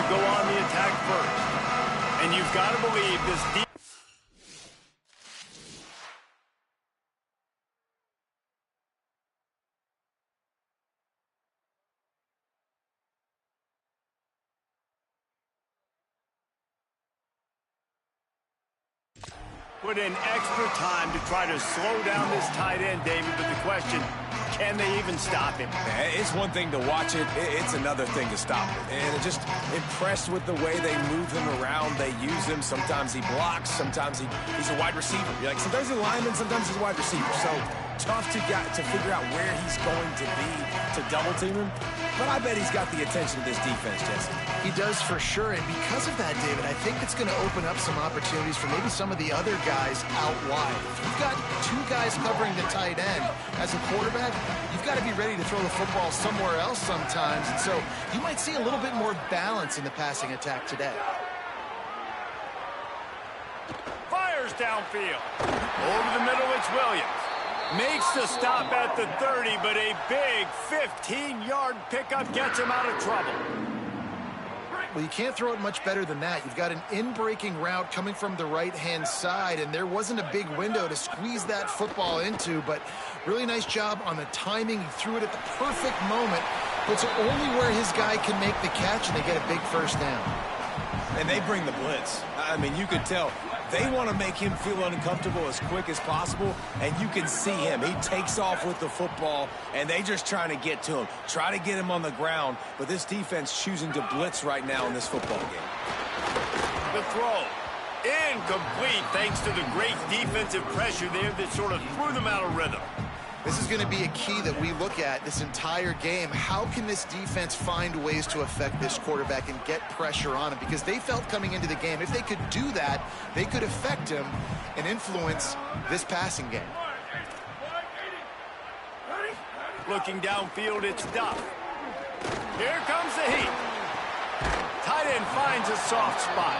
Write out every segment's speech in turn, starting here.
go on the attack first. And you've got to believe this defense put in extra time to try to slow down this tight end, David, but the question, can they even stop him? It's one thing to watch it. It's another thing to stop it. And just impressed with the way they move him around. They use him. Sometimes he blocks. Sometimes he's a wide receiver. You're like, sometimes he's a lineman. Sometimes he's a wide receiver. So tough to figure out where he's going to be to double team him. But I bet he's got the attention of this defense, Jesse. He does for sure, and because of that, David, I think it's going to open up some opportunities for maybe some of the other guys out wide. If you've got two guys covering the tight end as a quarterback, you've got to be ready to throw the football somewhere else sometimes, and so you might see a little bit more balance in the passing attack today. Fires downfield. Over the middle, it's Williams. Makes the stop at the 30, but a big 15-yard pickup gets him out of trouble. Well, you can't throw it much better than that. You've got an in-breaking route coming from the right-hand side, and there wasn't a big window to squeeze that football into, but really nice job on the timing. He threw it at the perfect moment, puts it only where his guy can make the catch, and they get a big first down. And they bring the blitz. I mean, you could tell. They want to make him feel uncomfortable as quick as possible, and you can see him. He takes off with the football, and they just trying to get to him, try to get him on the ground, but this defense choosing to blitz right now in this football game. The throw. Incomplete thanks to the great defensive pressure there that sort of threw them out of rhythm. This is going to be a key that we look at this entire game. How can this defense find ways to affect this quarterback and get pressure on him? Because they felt coming into the game, if they could do that, they could affect him and influence this passing game. Looking downfield, it's Duff. Here comes the heat. Tight end finds a soft spot.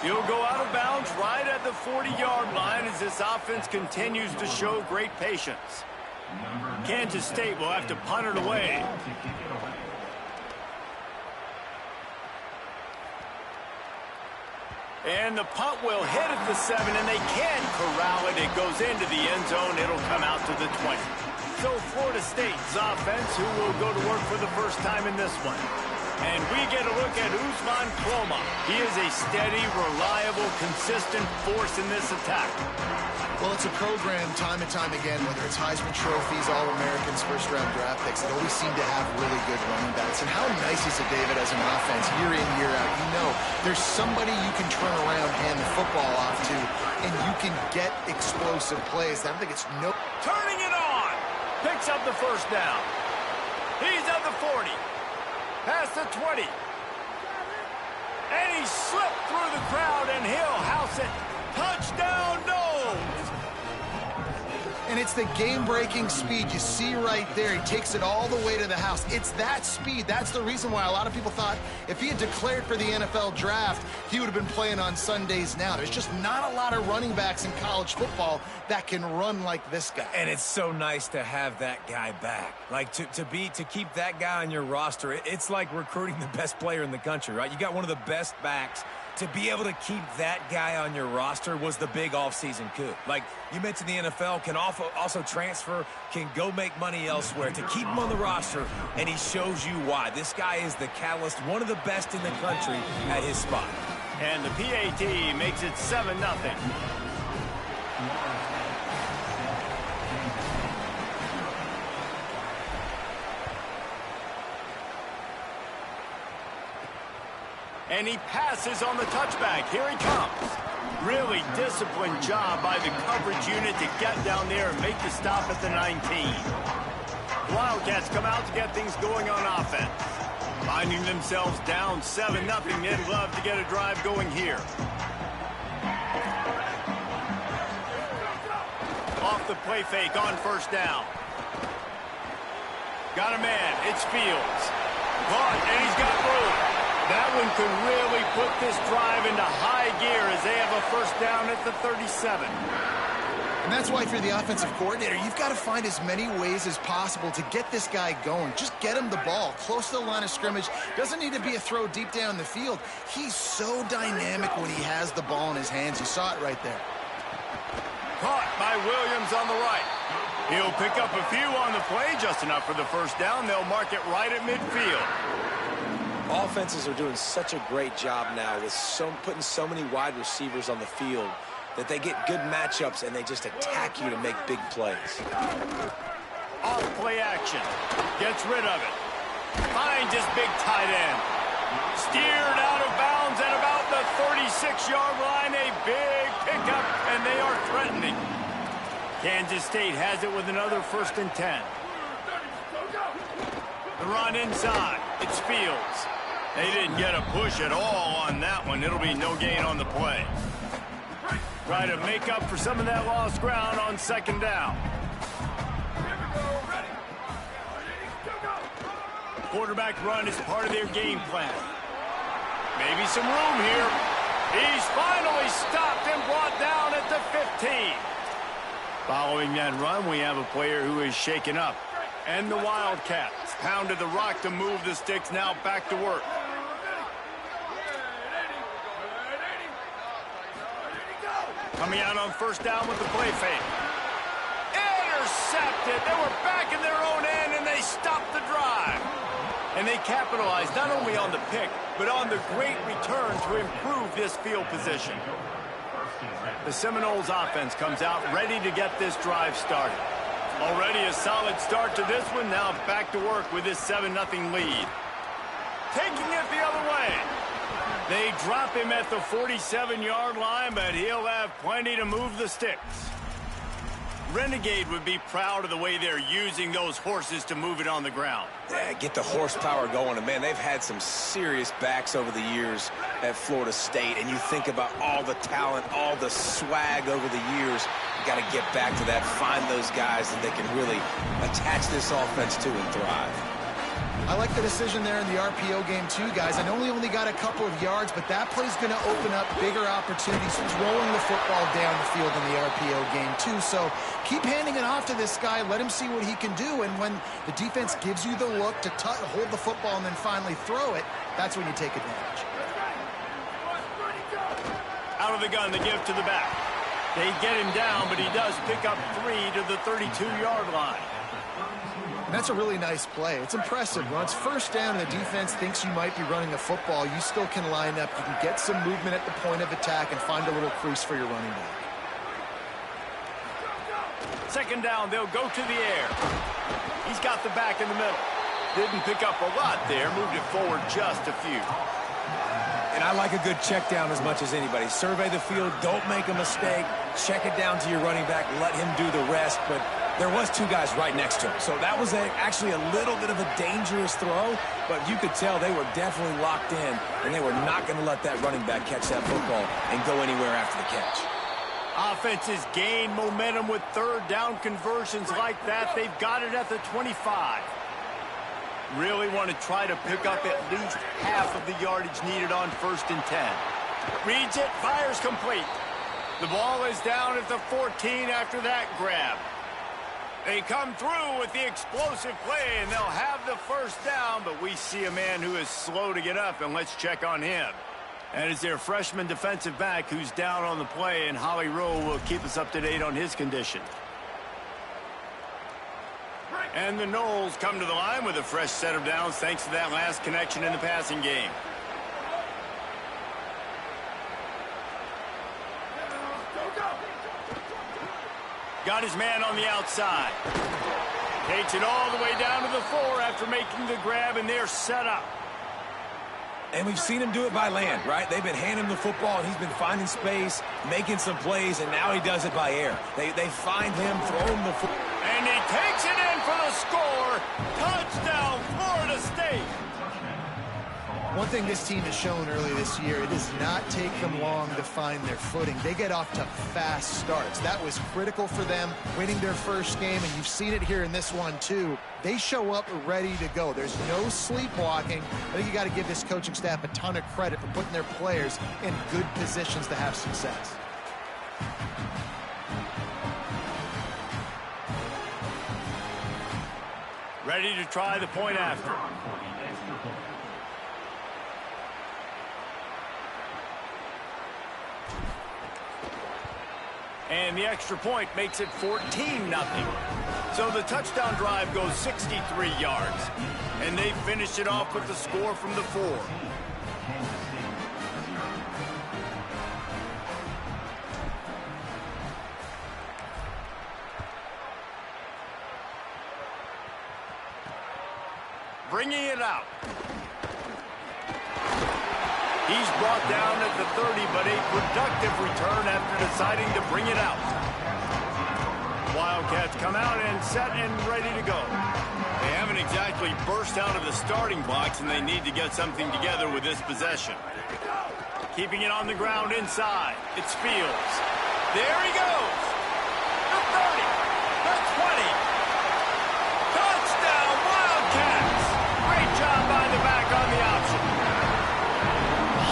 He'll go out of bounds right at the 40-yard line as this offense continues to show great patience. Kansas State will have to punt it away. And the punt will hit at the 7, and they can't corral it. It goes into the end zone. It'll come out to the 20. So Florida State's offense, who will go to work for the first time in this one. And we get a look at Usman Kroma. He is a steady, reliable, consistent force in this attack. Well, it's a program time and time again, whether it's Heisman trophies, All-Americans, first-round draft picks, they always seem to have really good running backs. And how nice is it, David, as an offense, year in, year out? You know, there's somebody you can turn around, hand the football off to, and you can get explosive plays. I don't think it's no... Turning it on! Picks up the first down. He's at the 40. Past the 20. And he slipped through the crowd, and he'll house it. Touchdown, Noles! And it's the game-breaking speed you see right there. He takes it all the way to the house. It's that speed. That's the reason why a lot of people thought if he had declared for the NFL draft, he would have been playing on Sundays now. There's just not a lot of running backs in college football that can run like this guy. And it's so nice to have that guy back. Like, to keep that guy on your roster, it's like recruiting the best player in the country, right? You got one of the best backs. To be able to keep that guy on your roster was the big offseason coup. Like you mentioned, the NFL can also transfer, can go make money elsewhere. To keep him on the roster, and he shows you why. This guy is the catalyst, one of the best in the country at his spot. And the PAT makes it 7-0. And he passes on the touchback. Here he comes. Really disciplined job by the coverage unit to get down there and make the stop at the 19. Wildcats come out to get things going on offense. Finding themselves down 7-0, they'd love to get a drive going here. Off the play fake on first down. Got a man. It's Fields. Caught, and he's got room. That one could really put this drive into high gear as they have a first down at the 37. And that's why if you're the offensive coordinator, you've got to find as many ways as possible to get this guy going. Just get him the ball close to the line of scrimmage. Doesn't need to be a throw deep down the field. He's so dynamic when he has the ball in his hands. You saw it right there. Caught by Williams on the right. He'll pick up a few on the play, just enough for the first down. They'll mark it right at midfield. Offenses are doing such a great job now with putting so many wide receivers on the field that they get good matchups and they just attack you to make big plays. Off play action. Gets rid of it. Finds his big tight end. Steered out of bounds at about the 36-yard line. A big pickup, and they are threatening. Kansas State has it with another 1st and 10. The run inside. It's Fields. They didn't get a push at all on that one. It'll be no gain on the play. Try to make up for some of that lost ground on 2nd down. Quarterback run is part of their game plan. Maybe some room here. He's finally stopped and brought down at the 15. Following that run, we have a player who is shaken up. And the Wildcats pounded the rock to move the sticks, now back to work. Coming out on 1st down with the play fake. Intercepted. They were back in their own end, and they stopped the drive. And they capitalized not only on the pick, but on the great return to improve this field position. The Seminoles offense comes out ready to get this drive started. Already a solid start to this one. Now back to work with this 7-0 lead. Taking it the other way. They drop him at the 47-yard line, but he'll have plenty to move the sticks. Renegade would be proud of the way they're using those horses to move it on the ground. Yeah, get the horsepower going. And, man, they've had some serious backs over the years at Florida State. And you think about all the talent, all the swag over the years. You got to get back to that, find those guys that they can really attach this offense to and thrive. I like the decision there in the RPO game too, guys. I know he only got a couple of yards, but that play's going to open up bigger opportunities throwing the football down the field in the RPO game too. So keep handing it off to this guy. Let him see what he can do. And when the defense gives you the look to hold the football and then finally throw it, that's when you take advantage. Out of the gun, the give to the back. They get him down, but he does pick up 3 to the 32-yard line. And that's a really nice play. It's impressive. When it's 1st down and the defense thinks you might be running the football, you still can line up. You can get some movement at the point of attack and find a little crease for your running back. 2nd down, they'll go to the air. He's got the back in the middle. Didn't pick up a lot there. Moved it forward just a few. And I like a good check down as much as anybody. Survey the field. Don't make a mistake. Check it down to your running back. Let him do the rest. But there was 2 guys right next to him. So that was actually a little bit of a dangerous throw. But you could tell they were definitely locked in. And they were not going to let that running back catch that football and go anywhere after the catch. Offenses gain momentum with 3rd down conversions like that. They've got it at the 25. Really want to try to pick up at least half of the yardage needed on 1st and 10. Reads it, fires complete. The ball is down at the 14 after that grab. They come through with the explosive play, and they'll have the 1st down, but we see a man who is slow to get up, and let's check on him. That is their freshman defensive back who's down on the play, and Holly Rowe will keep us up to date on his condition. And the Noles come to the line with a fresh set of downs thanks to that last connection in the passing game. Got his man on the outside. Takes it all the way down to the 4 after making the grab, and they're set up. And we've seen him do it by land, right? They've been handing him the football, and he's been finding space, making some plays, and now he does it by air. They find him, throw him the football. And he takes it in for the score. Touchdown, Florida State. One thing this team has shown early this year, it does not take them long to find their footing. They get off to fast starts. That was critical for them, winning their first game, and you've seen it here in this one too. They show up ready to go. There's no sleepwalking. I think you got to give this coaching staff a ton of credit for putting their players in good positions to have success. Ready to try the point after. And the extra point makes it 14-0. So the touchdown drive goes 63 yards. And they finish it off with the score from the 4. Bringing it out. He's brought down at the 30, but a productive return after deciding to bring it out. Wildcats come out and set and ready to go. They haven't exactly burst out of the starting blocks, and they need to get something together with this possession. Keeping it on the ground inside. It's Fields. There he goes. The 30. The 20. Touchdown, Wildcats. Great job by the back on the option.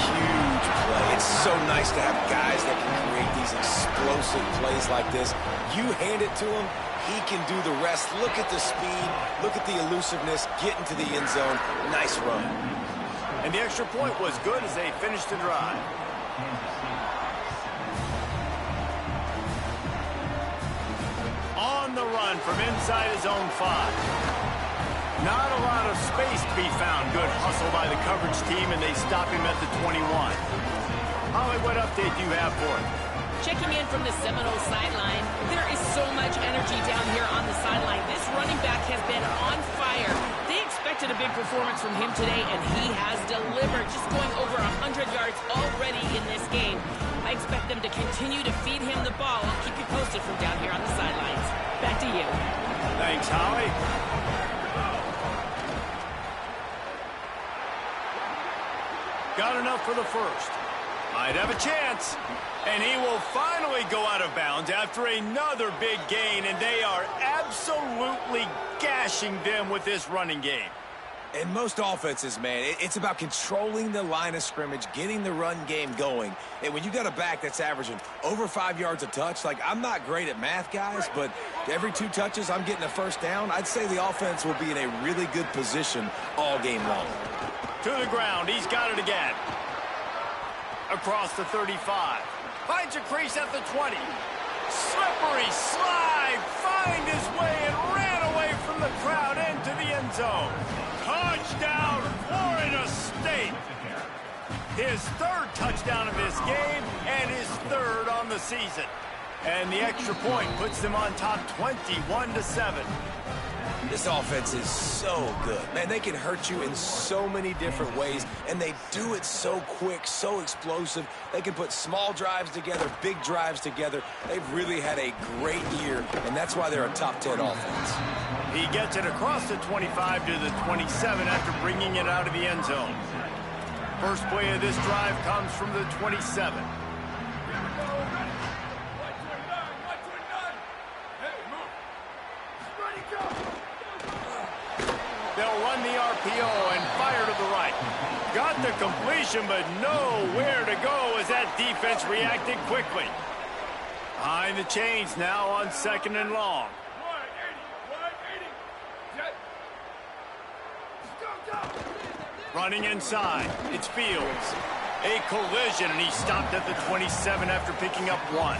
Huge play. It's so nice to have guys that can create these explosive plays like this. You hand it to him, he can do the rest. Look at the speed. Look at the elusiveness. Get into the end zone. Nice run. And the extra point was good as they finished the drive. On the run from inside his own 5. Not a lot of space to be found. Good hustle by the coverage team, and they stop him at the 21. Holly, what update do you have for him? Checking in from the Seminoles sideline, there is so much energy down here on the sideline. This running back has been on fire. They expected a big performance from him today, and he has delivered, just going over 100 yards already in this game. I expect them to continue to feed him the ball. I'll keep you posted from down here on the sidelines. Back to you. Thanks, Holly. Got enough for the first. Might have a chance. And he will finally go out of bounds after another big gain, and they are absolutely gashing them with this running game. In most offenses, man, it's about controlling the line of scrimmage, getting the run game going. And when you got a back that's averaging over 5 yards a touch, like, I'm not great at math, guys, but every 2 touches I'm getting a first down, I'd say the offense will be in a really good position all game long. To the ground, he's got it again. Across the 35. Finds a crease at the 20. Slippery slide. Find his way and ran away from the crowd into the end zone. Touchdown, Florida State. His 3rd touchdown of this game and his 3rd on the season. And the extra point puts them on top 21-7. This offense is so good. Man, they can hurt you in so many different ways, and they do it so quick, so explosive. They can put small drives together, big drives together. They've really had a great year, and that's why they're a top 10 offense. He gets it across the 25 to the 27 after bringing it out of the end zone. First play of this drive comes from the 27. They'll run the RPO and fire to the right. Got the completion, but nowhere to go as that defense reacted quickly. Behind the chains now on 2nd and long. Running inside, it's Fields. A collision, and he stopped at the 27 after picking up 1.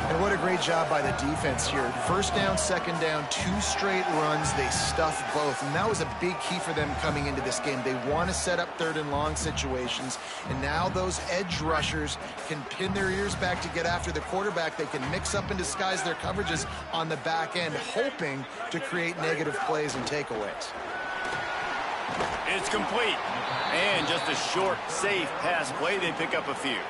And what a great job by the defense here. First down, second down, 2 straight runs. They stuffed both. And that was a big key for them coming into this game. They want to set up 3rd and long situations. And now those edge rushers can pin their ears back to get after the quarterback. They can mix up and disguise their coverages on the back end, hoping to create negative plays and takeaways. It's complete. And just a short, safe pass play. They pick up a few.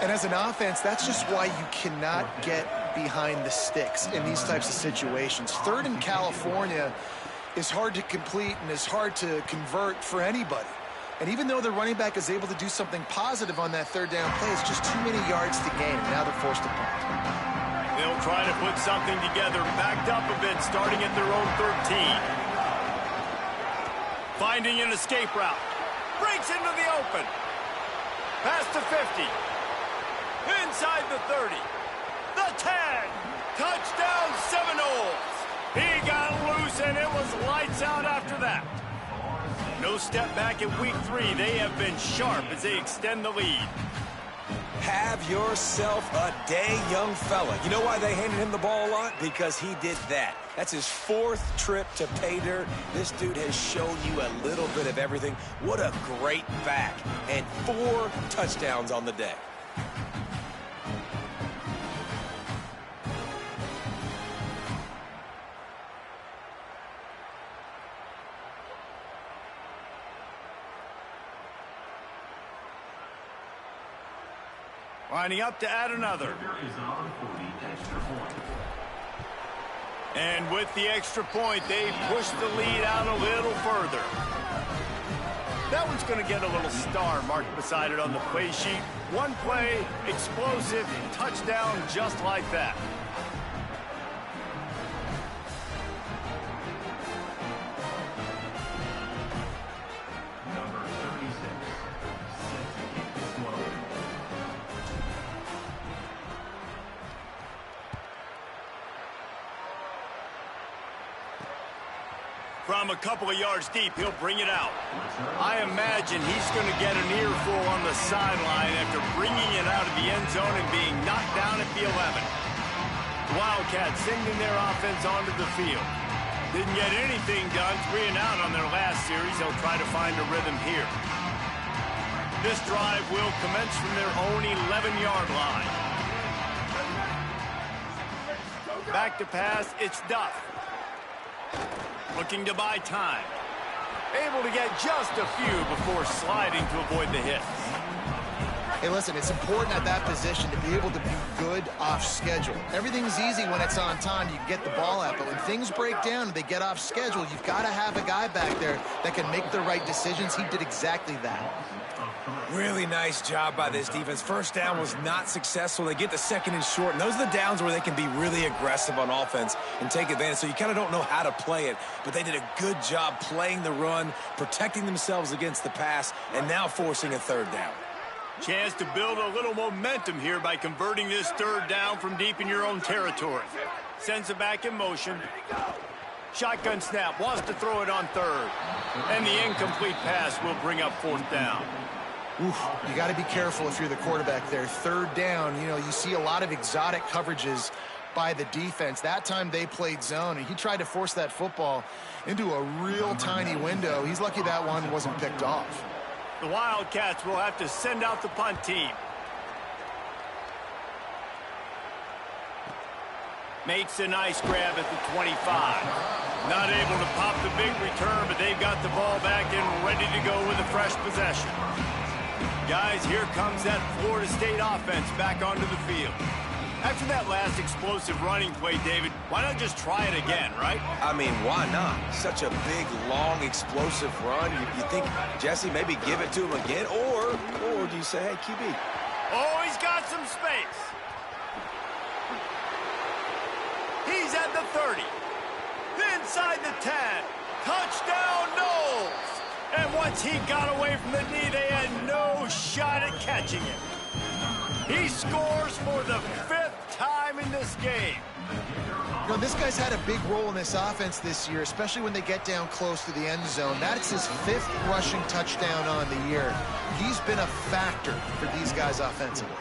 And as an offense, that's just why you cannot get behind the sticks in these types of situations. 3rd in California is hard to complete and is hard to convert for anybody. And even though the running back is able to do something positive on that 3rd down play, it's just too many yards to gain. Now they're forced to punt. They'll try to put something together, backed up a bit, starting at their own 13. Finding an escape route. Breaks into the open. Past the 50. Inside the 30. The 10. Touchdown Seminoles. He got loose and No step back in week 3. They have been sharp as they extend the lead. Have yourself a day, young fella. You know why they handed him the ball a lot? Because he did that. That's his 4th trip to pay dirt. This dude has shown you a little bit of everything. What a great back. And 4 touchdowns on the day. Lining up to add another. And with the extra point, they push the lead out a little further. That one's going to get a little star marked beside it on the play sheet. One play, explosive, touchdown just like that. From a couple of yards deep, he'll bring it out. I imagine he's going to get an earful on the sideline after bringing it out of the end zone and being knocked down at the 11. The Wildcats sending their offense onto the field. Didn't get anything done, 3 and out on their last series. They'll try to find a rhythm here. This drive will commence from their own 11-yard line. Back to pass, it's Duff. Looking to buy time. Able to get just a few before sliding to avoid the hit. Hey, listen, it's important at that position to be able to be good off schedule. Everything's easy when it's on time. You can get the ball out, but when things break down and they get off schedule, you've got to have a guy back there that can make the right decisions. He did exactly that. Really nice job by this defense. First down was not successful. They get the second and short, and those are the downs where they can be really aggressive on offense and take advantage. So you kind of don't know how to play it, but they did a good job playing the run, protecting themselves against the pass, and now forcing a 3rd down. Chance to build a little momentum here by converting this 3rd down from deep in your own territory. Sends it back in motion. Shotgun snap, wants to throw it on 3rd. And the incomplete pass will bring up 4th down. Oof, you got to be careful if you're the quarterback there. 3rd down, you know, you see a lot of exotic coverages by the defense. That time they played zone, and he tried to force that football into a real tiny window. He's lucky that one wasn't picked off. The Wildcats will have to send out the punt team. Makes a nice grab at the 25. Not able to pop the big return, but they've got the ball back and ready to go with a fresh possession. Guys, here comes that Florida State offense back onto the field. After that last explosive running play, David, why not just try it again, right? I mean, why not? Such a big, long, explosive run. You think, Jesse, maybe give it to him again? Or do you say, hey, QB? Oh, he's got some space. He's at the 30. Inside the 10. Touchdown, Knowles. And once he got away from the knee, they had no shot at catching him. He scores for the 5th time in this game. You know, this guy's had a big role in this offense this year, especially when they get down close to the end zone. That's his 5th rushing touchdown on the year. He's been a factor for these guys offensively.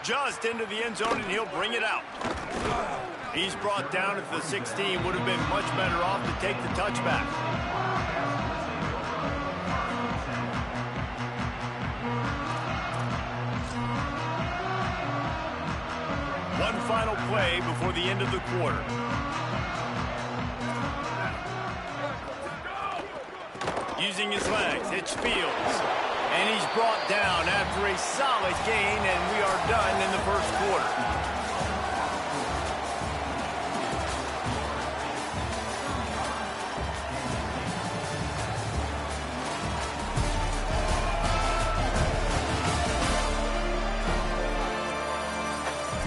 Just into the end zone, and he'll bring it out. He's brought down at the 16. Would have been much better off to take the touchback. One final play before the end of the quarter. Using his legs, it's Fields. And he's brought down after a solid gain, and we are done in the first quarter.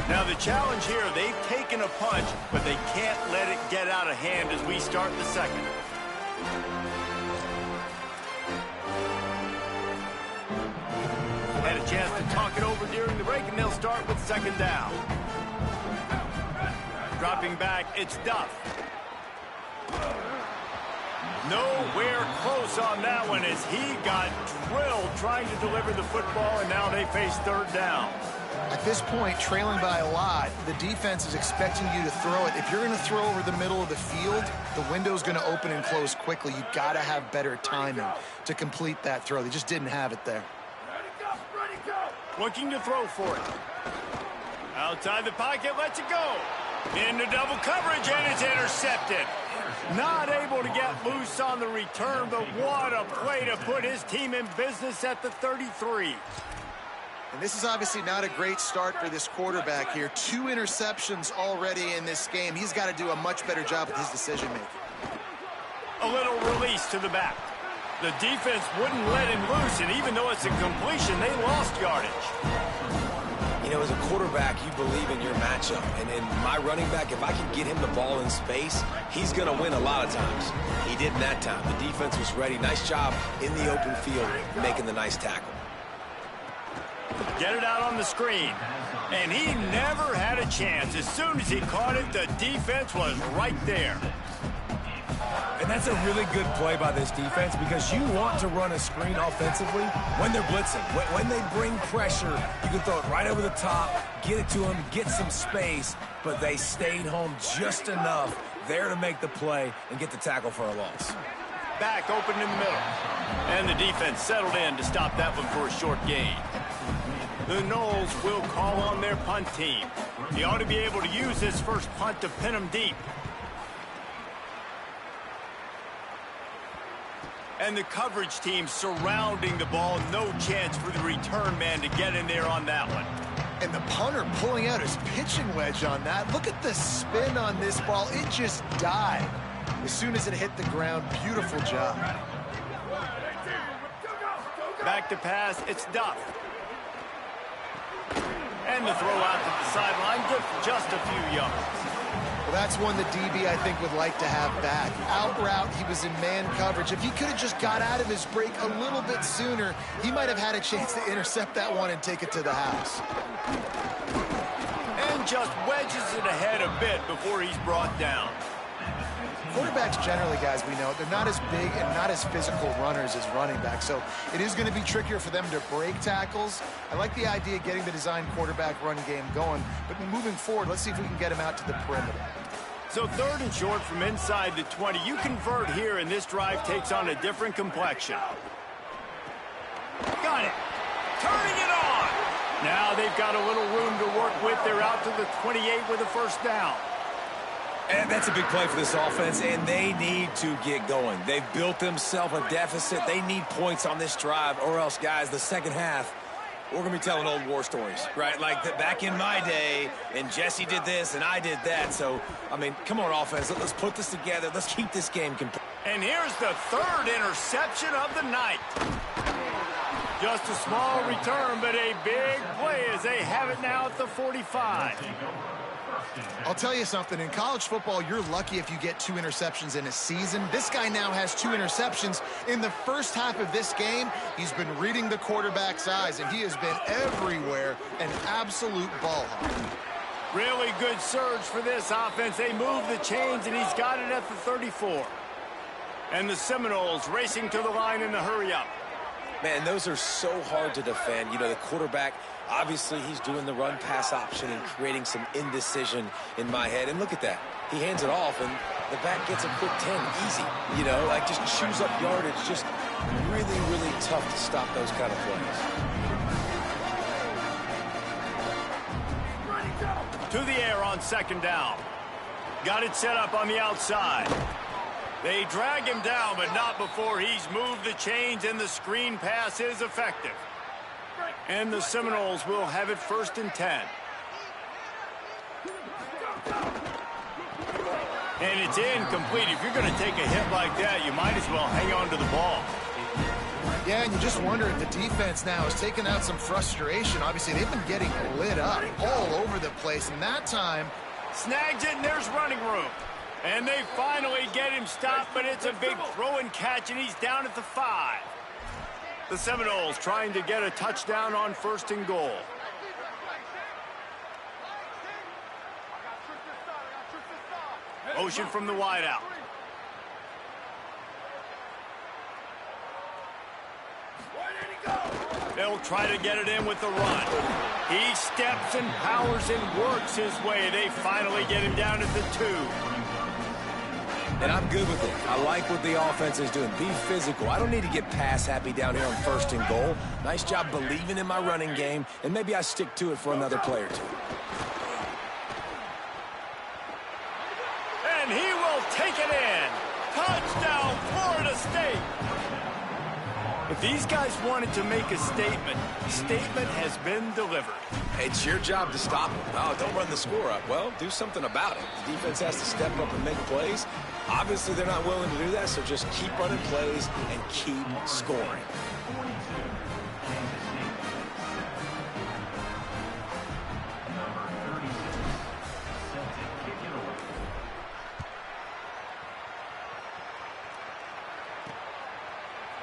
Now the challenge here, they've taken a punch, but they can't let it get out of hand as we start the second. Had a chance to talk it over during the break, and they'll start with 2nd down. Stepping back, it's Duff. Nowhere close on that one as he got drilled trying to deliver the football, and now they face third down. At this point, trailing by a lot, the defense is expecting you to throw it. If you're going to throw over the middle of the field, the window's going to open and close quickly. You've got to have better timing to complete that throw. They just didn't have it there. Looking to throw for it. Outside the pocket, lets it go. Into double coverage, and it's intercepted. Not able to get loose on the return, but what a play to put his team in business at the 33. And this is obviously not a great start for this quarterback here. 2 interceptions already in this game. He's got to do a much better job with his decision-making. A little release to the back. The defense wouldn't let him loose, and even though it's a completion, they lost yardage. You know, as a quarterback, you believe in your matchup. And in my running back, if I can get him the ball in space, he's going to win a lot of times. He didn't that time. The defense was ready. Nice job in the open field making the nice tackle. Get it out on the screen. And he never had a chance. As soon as he caught it, the defense was right there. And that's a really good play by this defense because you want to run a screen offensively when they're blitzing. When they bring pressure, you can throw it right over the top, get it to them, get some space, but they stayed home just enough there to make the play and get the tackle for a loss. Back open in the middle. And the defense settled in to stop that one for a short gain. The Noles will call on their punt team. He ought to be able to use this first punt to pin them deep. And the coverage team surrounding the ball. No chance for the return man to get in there on that one. And the punter pulling out his pitching wedge on that. Look at the spin on this ball. It just died as soon as it hit the ground. Beautiful job. Back to pass. It's Duff. And the throw out to the sideline. Just a few yards. Well, that's one the DB, I think, would like to have back. Out route, he was in man coverage. If he could have just got out of his break a little bit sooner, he might have had a chance to intercept that one and take it to the house. And just wedges it ahead a bit before he's brought down. Quarterbacks generally, guys, we know, they're not as big and not as physical runners as running backs, so it is going to be trickier for them to break tackles. I like the idea of getting the design quarterback run game going, but moving forward, let's see if we can get him out to the perimeter. So 3rd and short from inside the 20. You convert here, and this drive takes on a different complexion. Got it. Turning it on. Now they've got a little room to work with. They're out to the 28 with a first down. And that's a big play for this offense, and they need to get going. They've built themselves a deficit. They need points on this drive, or else, guys, the second half, we're going to be telling old war stories, right? Like back in my day, and Jesse did this, and I did that. So, I mean, come on, offense. Let's put this together. Let's keep this game complete. And here's the 3rd interception of the night. Just a small return, but a big play as they have it now at the 45. I'll tell you something, in college football, you're lucky if you get 2 interceptions in a season. This guy now has 2 interceptions. In the first half of this game, he's been reading the quarterback's eyes, and he has been everywhere, an absolute ball hawk. Really good surge for this offense. They move the chains, and he's got it at the 34. And the Seminoles racing to the line in the hurry-up. Man, those are so hard to defend. You know, the quarterback, obviously he's doing the run-pass option and creating some indecision in my head. And look at that. He hands it off, and the back gets a quick 10. Easy. You know, like just chews up yardage. Just really, really tough to stop those kind of plays. To the air on 2nd down. Got it set up on the outside. They drag him down, but not before he's moved the chains, and the screen pass is effective. And the Seminoles will have it 1st and 10. And it's incomplete. If you're going to take a hit like that, you might as well hang on to the ball. Yeah, and you just wonder if the defense now is taking out some frustration. Obviously, they've been getting lit up all over the place, and that time snags it, and there's running room. And they finally get him stopped, but it's a big throw and catch, and he's down at the 5. The Seminoles trying to get a touchdown on 1st and goal. Motion from the wideout. They'll try to get it in with the run. He steps and powers and works his way. They finally get him down at the 2. And I'm good with it. I like what the offense is doing. Be physical. I don't need to get pass happy down here on 1st and goal. Nice job believing in my running game, and maybe I stick to it for another play or 2. And he will take it in. Touchdown, Florida State. If these guys wanted to make a statement, statement has been delivered. It's your job to stop them. Oh, don't run the score up. Well, do something about it. The defense has to step up and make plays. Obviously, they're not willing to do that, so just keep running plays and keep scoring.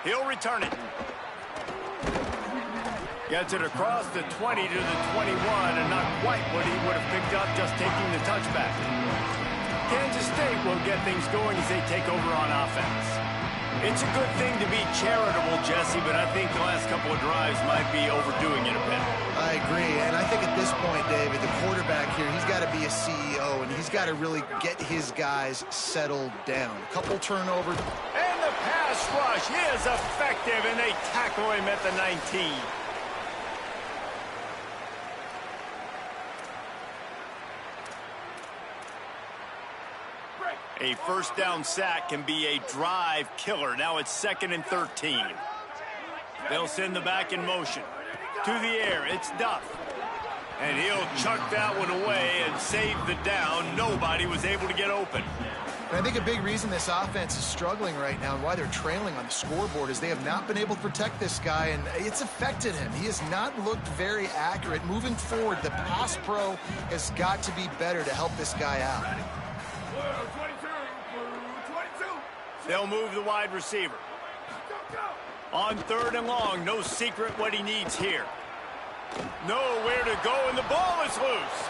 He'll return it. Gets it across the 20 to the 21, and not quite what he would have picked up just taking the touchback. Kansas State will get things going as they take over on offense. It's a good thing to be charitable, Jesse, but I think the last couple of drives might be overdoing it a bit. I agree, and I think at this point, David, the quarterback here, he's got to be a CEO, and he's got to really get his guys settled down. A couple turnovers. And the pass rush is effective, and they tackle him at the 19. A first down sack can be a drive killer. Now it's 2nd and 13. They'll send the back in motion. To the air, it's Duff. And he'll chuck that one away and save the down. Nobody was able to get open. And I think a big reason this offense is struggling right now and why they're trailing on the scoreboard is they have not been able to protect this guy, and it's affected him. He has not looked very accurate. Moving forward, the pass pro has got to be better to help this guy out. They'll move the wide receiver. On 3rd and long, no secret what he needs here. Nowhere to go, and the ball is loose.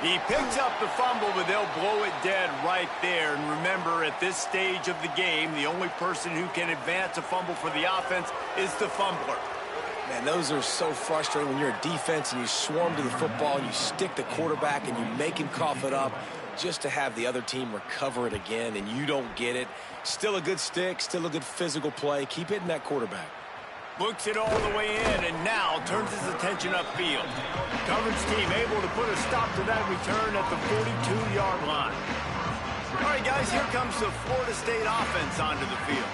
He picks up the fumble, but they'll blow it dead right there. And remember, at this stage of the game, the only person who can advance a fumble for the offense is the fumbler. Man, those are so frustrating when you're a defense and you swarm to the football and you stick the quarterback and you make him cough it up just to have the other team recover it again and you don't get it. Still a good stick, still a good physical play. Keep hitting that quarterback. Looks it all the way in and now turns his attention upfield. Coverage team able to put a stop to that return at the 42-yard line. All right, guys, here comes the Florida State offense onto the field.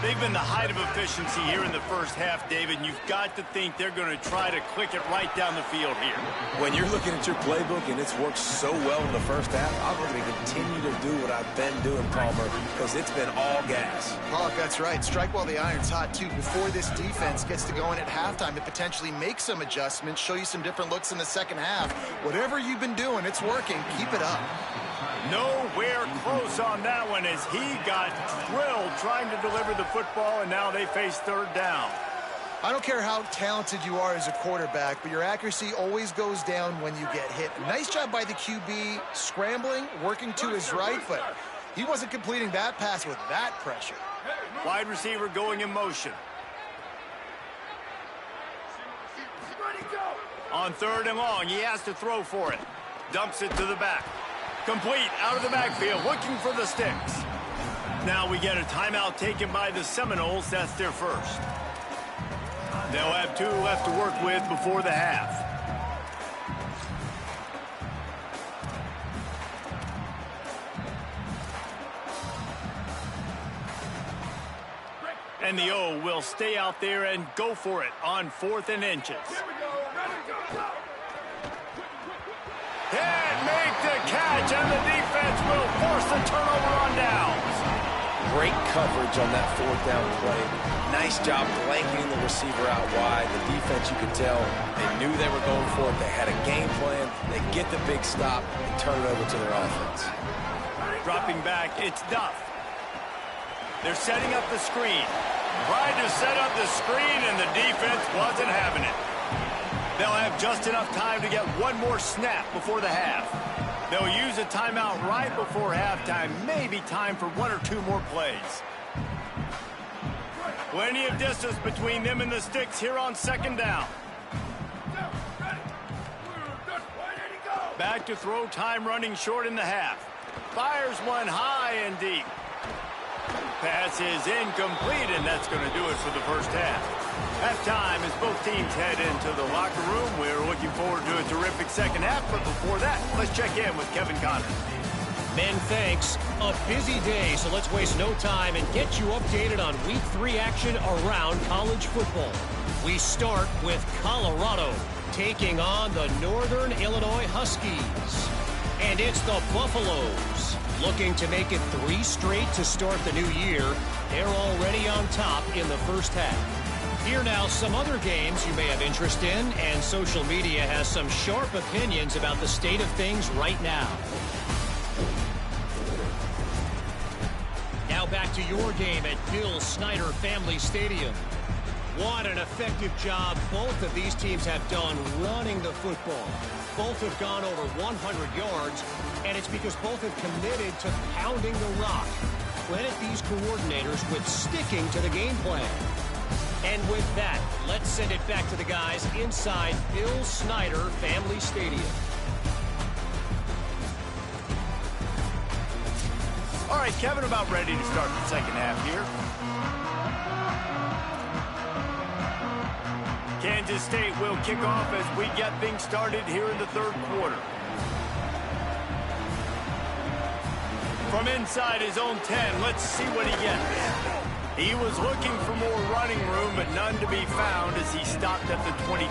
They've been the height of efficiency here in the first half, David, and you've got to think they're going to try to click it right down the field here. When you're looking at your playbook and it's worked so well in the first half, I'm going to continue to do what I've been doing, Palmer, because it's been all gas. Pollock, that's right. Strike while the iron's hot, too. Before this defense gets to going at halftime, to potentially make some adjustments, show you some different looks in the second half. Whatever you've been doing, it's working. Keep it up. Nowhere close on that one as he got drilled trying to deliver the football, and now they face 3rd down. I don't care how talented you are as a quarterback, but your accuracy always goes down when you get hit. Nice job by the QB scrambling, working to his right, but he wasn't completing that pass with that pressure. Wide receiver going in motion. On 3rd and long, he has to throw for it. Dumps it to the back. Complete out of the backfield, looking for the sticks. Now we get a timeout taken by the Seminoles. That's their first. They'll have 2 left to work with before the half. And the O will stay out there and go for it on 4th and inches. Can't make the catch, and the defense will force the turnover on downs. Great coverage on that 4th down play. Nice job blanketing the receiver out wide. The defense, you could tell, they knew they were going for it. They had a game plan. They get the big stop and turn it over to their offense. Dropping back, it's Duff. They're setting up the screen. Tried to set up the screen, and the defense wasn't having it. They'll have just enough time to get one more snap before the half. They'll use a timeout right before halftime. Maybe time for 1 or 2 more plays. Plenty of distance between them and the sticks here on 2nd down. Back to throw, time running short in the half. Fires one high and deep. Pass is incomplete, and that's going to do it for the first half. Halftime as both teams head into the locker room. We're looking forward to a terrific second half, but before that, let's check in with Kevin Connors. Men, thanks. A busy day, so let's waste no time and get you updated on Week 3 action around college football. We start with Colorado taking on the Northern Illinois Huskies. And it's the Buffaloes looking to make it 3 straight to start the new year. They're already on top in the first half. Here now some other games you may have interest in, and social media has some sharp opinions about the state of things right now. Now back to your game at Bill Snyder Family Stadium. What an effective job both of these teams have done running the football. Both have gone over 100 yards, and it's because both have committed to pounding the rock. Credit these coordinators with sticking to the game plan. And with that, let's send it back to the guys inside Bill Snyder Family Stadium. All right, Kevin, about ready to start the second half here. Kansas State will kick off as we get things started here in the 3rd quarter. From inside his own 10, let's see what he gets. He was looking for more running room, but none to be found as he stopped at the 23.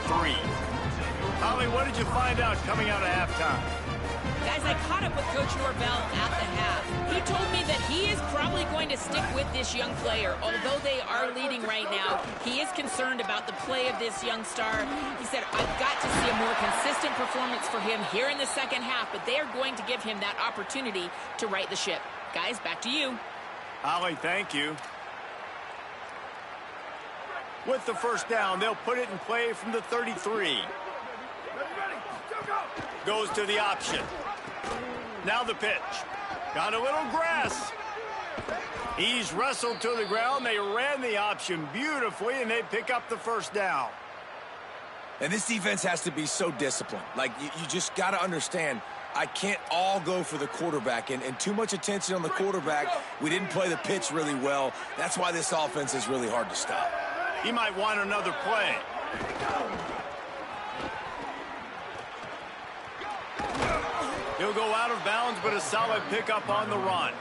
Holly, what did you find out coming out of halftime? Guys, I caught up with Coach Norvell at the half. He told me that he is probably going to stick with this young player. Although they are leading right now, he is concerned about the play of this young star. He said, I've got to see a more consistent performance for him here in the second half, but they are going to give him that opportunity to right the ship. Guys, back to you. Holly, thank you. With the first down, they'll put it in play from the 33. Goes to the option. Now the pitch. Got a little grass. He's wrestled to the ground. They ran the option beautifully, and they pick up the first down. And this defense has to be so disciplined. Like, you just got to understand, I can't all go for the quarterback, and too much attention on the quarterback. We didn't play the pitch really well. That's why this offense is really hard to stop. He might want another play. He'll go out of bounds, but a solid pickup on the run.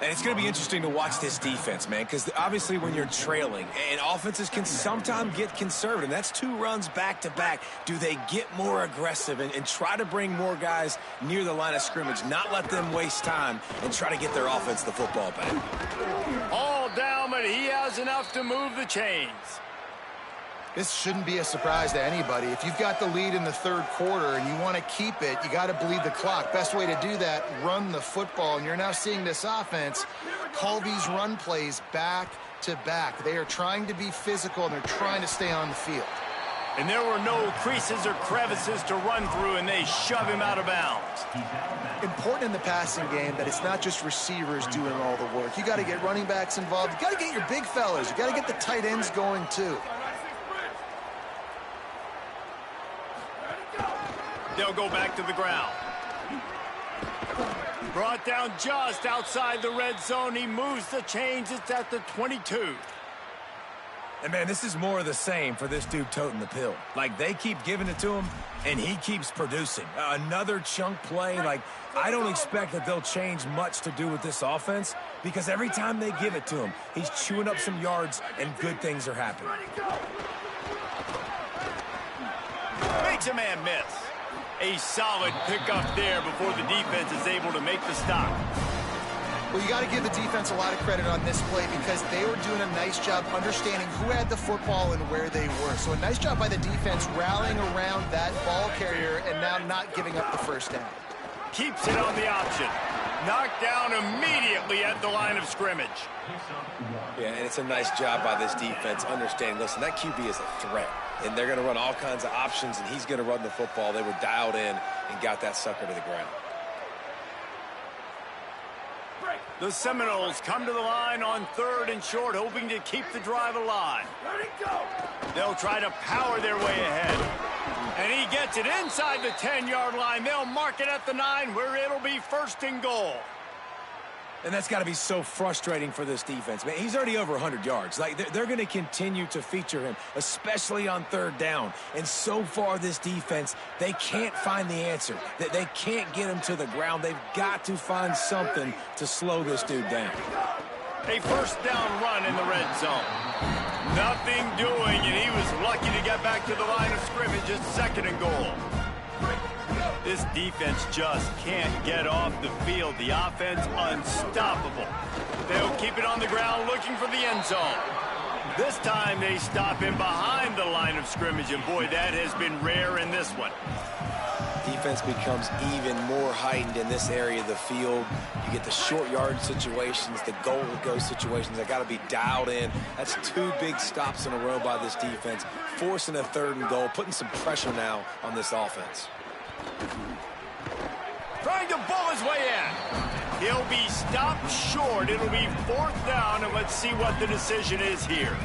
And it's going to be interesting to watch this defense, man, because obviously when you're trailing, and offenses can sometimes get conservative, and that's 2 runs back-to-back. Do they get more aggressive and try to bring more guys near the line of scrimmage, not let them waste time, and try to get their offense the football back? All down, but he has enough to move the chains. This shouldn't be a surprise to anybody. If you've got the lead in the 3rd quarter and you want to keep it, you got to bleed the clock. Best way to do that, run the football. And you're now seeing this offense call these run plays back to back. They are trying to be physical, and they're trying to stay on the field. And there were no creases or crevices to run through, and they shove him out of bounds. Important in the passing game that it's not just receivers doing all the work. You got to get running backs involved. You got to get your big fellas. You got to get the tight ends going too. They'll go back to the ground. Brought down just outside the red zone. He moves the chains. It's at the 22. And, man, this is more of the same for this dude toting the pill. Like, they keep giving it to him, and he keeps producing. Another chunk play. Like, I don't expect that they'll change much to do with this offense, because every time they give it to him, he's chewing up some yards, and good things are happening. Makes a man miss. A solid pickup there before the defense is able to make the stop. Well, you got to give the defense a lot of credit on this play because they were doing a nice job understanding who had the football and where they were. So a nice job by the defense rallying around that ball carrier and now not giving up the first down. Keeps it on the option. Knocked down immediately at the line of scrimmage. Yeah, and it's a nice job by this defense understanding, listen, that QB is a threat. And they're going to run all kinds of options, and he's going to run the football. They were dialed in and got that sucker to the ground. The Seminoles come to the line on 3rd and short, hoping to keep the drive alive. They'll try to power their way ahead. And he gets it inside the 10-yard line. They'll mark it at the 9, where it'll be 1st and goal. And that's got to be so frustrating for this defense. Man, he's already over 100 yards. Like, they're going to continue to feature him, especially on 3rd down. And so far, this defense, they can't find the answer. They can't get him to the ground. They've got to find something to slow this dude down. A 1st down run in the red zone. Nothing doing, and he was lucky to get back to the line of scrimmage at 2nd and goal. This defense just can't get off the field. The offense unstoppable. They'll keep it on the ground looking for the end zone. This time they stop him behind the line of scrimmage, and boy, that has been rare in this one. Defense becomes even more heightened in this area of the field. You get the short yard situations, the goal to go situations that got to be dialed in. That's 2 big stops in a row by this defense, forcing a 3rd and goal, putting some pressure now on this offense. Trying to bull his way in. He'll be stopped short. It'll be 4th down, and let's see what the decision is here.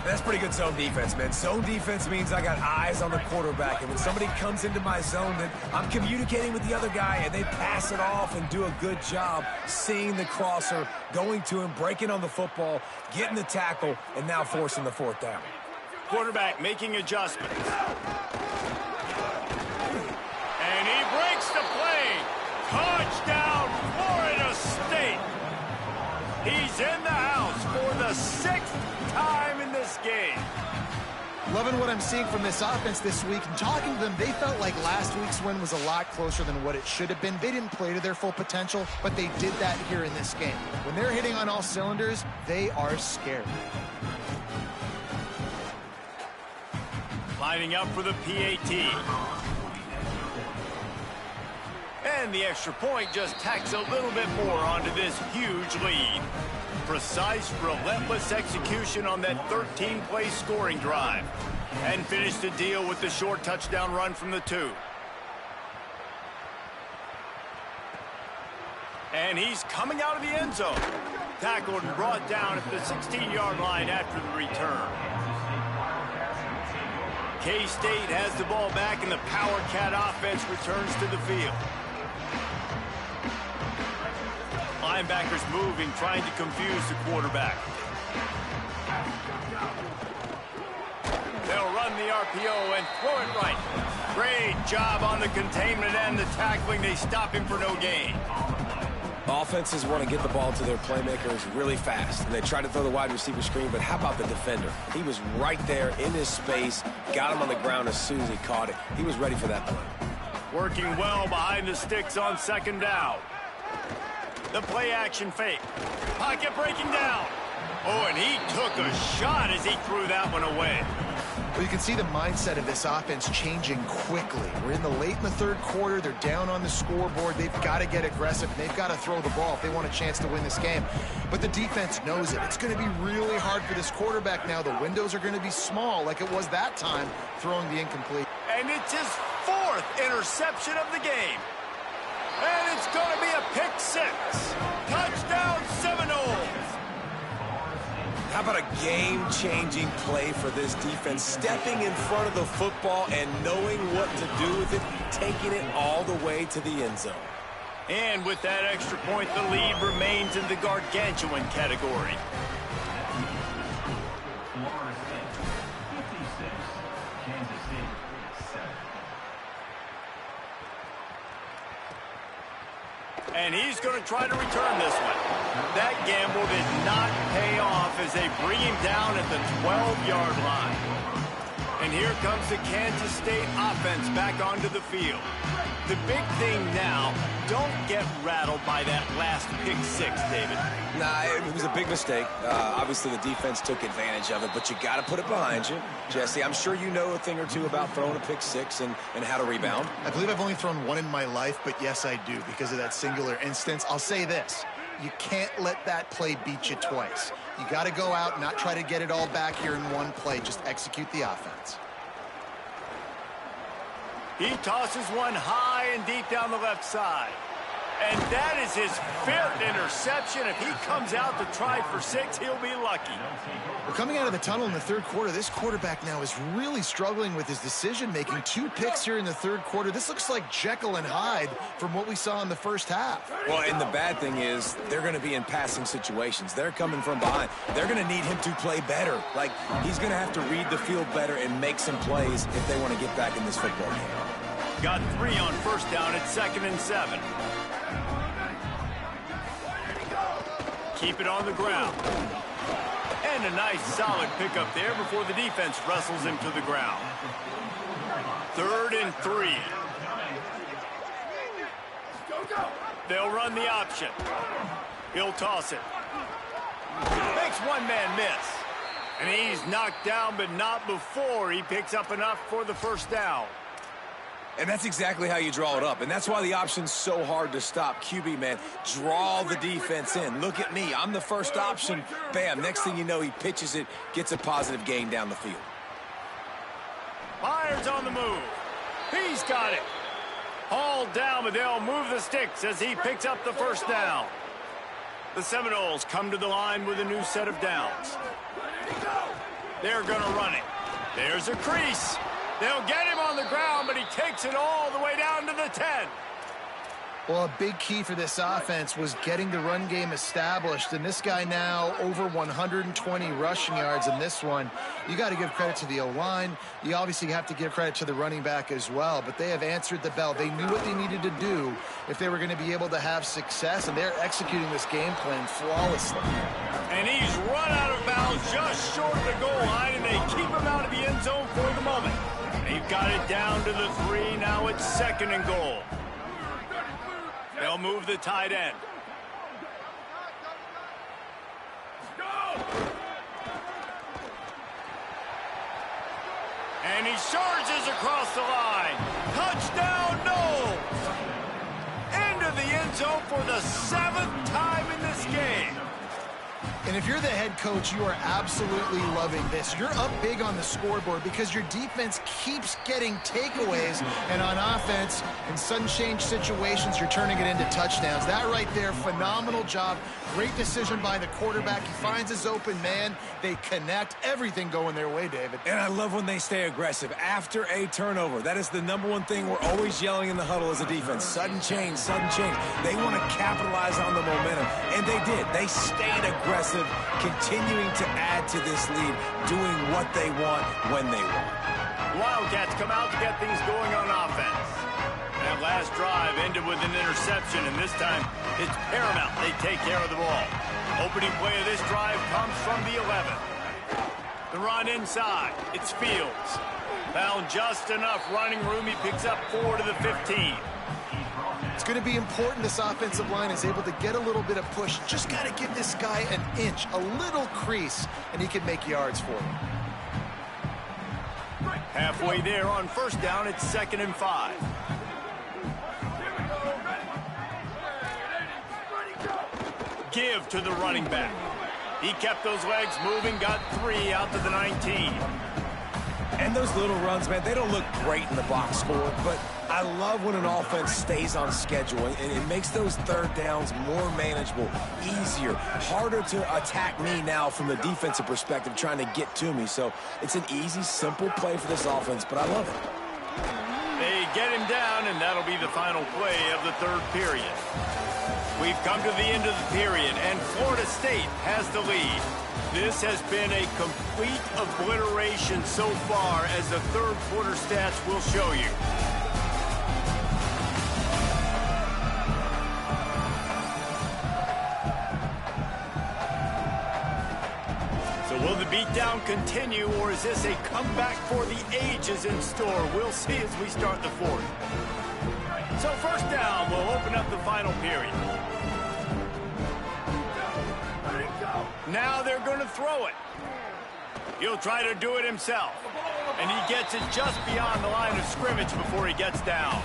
That's pretty good zone defense, man. Zone defense means I got eyes on the quarterback, and when somebody comes into my zone, then I'm communicating with the other guy, and they pass it off and do a good job seeing the crosser, going to him, breaking on the football, getting the tackle, and now forcing the 4th down. Quarterback making adjustments. And he breaks the play. Touchdown, Florida State. He's in the house for the 6th time in this game. Loving what I'm seeing from this offense this week. And talking to them, they felt like last week's win was a lot closer than what it should have been. They didn't play to their full potential, but they did that here in this game. When they're hitting on all cylinders, they are scared. Lining up for the PAT. And the extra point just tacks a little bit more onto this huge lead. Precise, relentless execution on that 13-play scoring drive. And finish the deal with the short touchdown run from the 2. And he's coming out of the end zone. Tackled and brought down at the 16-yard line after the return. K-State has the ball back, and the Power Cat offense returns to the field. Linebackers moving, trying to confuse the quarterback. They'll run the RPO and throw it right. Great job on the containment and the tackling. They stop him for no gain. Offenses want to get the ball to their playmakers really fast, and they try to throw the wide receiver screen, but how about the defender? He was right there in his space, got him on the ground as soon as he caught it. He was ready for that play. Working well behind the sticks on 2nd down. The play action fake. Pocket breaking down. Oh, and he took a shot as he threw that one away. Well, you can see the mindset of this offense changing quickly. We're in the late in the 3rd quarter. They're down on the scoreboard. They've got to get aggressive. They've got to throw the ball if they want a chance to win this game. But the defense knows it. It's going to be really hard for this quarterback now. The windows are going to be small like it was that time throwing the incomplete. And it's his 4th interception of the game. And it's going to be a pick 6. Touchdown Seminoles. How about a game-changing play for this defense? Stepping in front of the football and knowing what to do with it, taking it all the way to the end zone. And with that extra point, the lead remains in the gargantuan category. And he's going to try to return this one. That gamble did not pay off as they bring him down at the 12-yard line. And here comes the Kansas State offense back onto the field. The big thing now, don't get rattled by that last pick 6, David. Nah, it was a big mistake. Obviously, the defense took advantage of it, but you got to put it behind you. Jesse, I'm sure you know a thing or two about throwing a pick 6 and how to rebound. I believe I've only thrown one in my life, but yes, I do because of that singular instance. I'll say this. You can't let that play beat you twice. You got to go out and not try to get it all back here in one play. Just execute the offense. He tosses one high and deep down the left side. And that is his 5th interception. If he comes out to try for 6, he'll be lucky. Well, coming out of the tunnel in the third quarter, this quarterback now is really struggling with his decision-making. 2 picks here in the third quarter. This looks like Jekyll and Hyde from what we saw in the first half. Well, and the bad thing is they're going to be in passing situations. They're coming from behind. They're going to need him to play better. Like, he's going to have to read the field better and make some plays if they want to get back in this football game. Got 3 on first down at 2nd and 7. Keep it on the ground. And a nice solid pickup there before the defense wrestles him to the ground. 3rd and 3. They'll run the option. He'll toss it. Makes one man miss. And he's knocked down, but not before he picks up enough for the first down. And that's exactly how you draw it up. And that's why the option's so hard to stop. QB, man, draw the defense in. Look at me. I'm the first option. Bam. Next thing you know, he pitches it, gets a positive gain down the field. Myers on the move. He's got it. Hauled down, but they'll move the sticks as he picks up the first down. The Seminoles come to the line with a new set of downs. They're going to run it. There's a crease. They'll get him on the ground, but he takes it all the way down to the 10. Well, a big key for this offense was getting the run game established. And this guy now over 120 rushing yards in this one. You got to give credit to the O-line. You obviously have to give credit to the running back as well. But they have answered the bell. They knew what they needed to do if they were going to be able to have success. And they're executing this game plan flawlessly. And he's run out of bounds just short of the goal line. And they keep him out of the end zone for the moment. They've got it down to the 3. Now it's 2nd and goal. They'll move the tight end. And he charges across the line. Touchdown, Noles! Into the end zone for the 7th time in this game. And if you're the head coach, you are absolutely loving this. You're up big on the scoreboard because your defense keeps getting takeaways. And on offense, in sudden change situations, you're turning it into touchdowns. That right there, phenomenal job. Great decision by the quarterback. He finds his open man. They connect. Everything going their way, David. And I love when they stay aggressive after a turnover. That is the #1 thing we're always yelling in the huddle as a defense. Sudden change, sudden change. They want to capitalize on the momentum. And they did. They stayed aggressive, continuing to add to this lead, doing what they want when they want. Wildcats come out to get things going on offense. That last drive ended with an interception, and this time it's paramount they take care of the ball. Opening play of this drive comes from the 11. The run inside. It's Fields. Found just enough running room. He picks up 4 to the 15. It's going to be important this offensive line is able to get a little bit of push. Just got to give this guy an inch, a little crease, and he can make yards for him. Halfway there on first down, it's 2nd and 5. Give to the running back. He kept those legs moving, got 3 out to the 19. And those little runs, man, they don't look great in the box score, but I love when an offense stays on schedule, and it makes those third downs more manageable, easier, harder to attack me now from the defensive perspective, trying to get to me. So it's an easy, simple play for this offense, but I love it. They get him down, and that'll be the final play of the third period. We've come to the end of the period, and Florida State has the lead. This has been a complete obliteration so far, as the third quarter stats will show you. So will the beatdown continue, or is this a comeback for the ages in store? We'll see as we start the fourth. So first down will open up the final period. Now they're going to throw it. He'll try to do it himself. And he gets it just beyond the line of scrimmage before he gets down.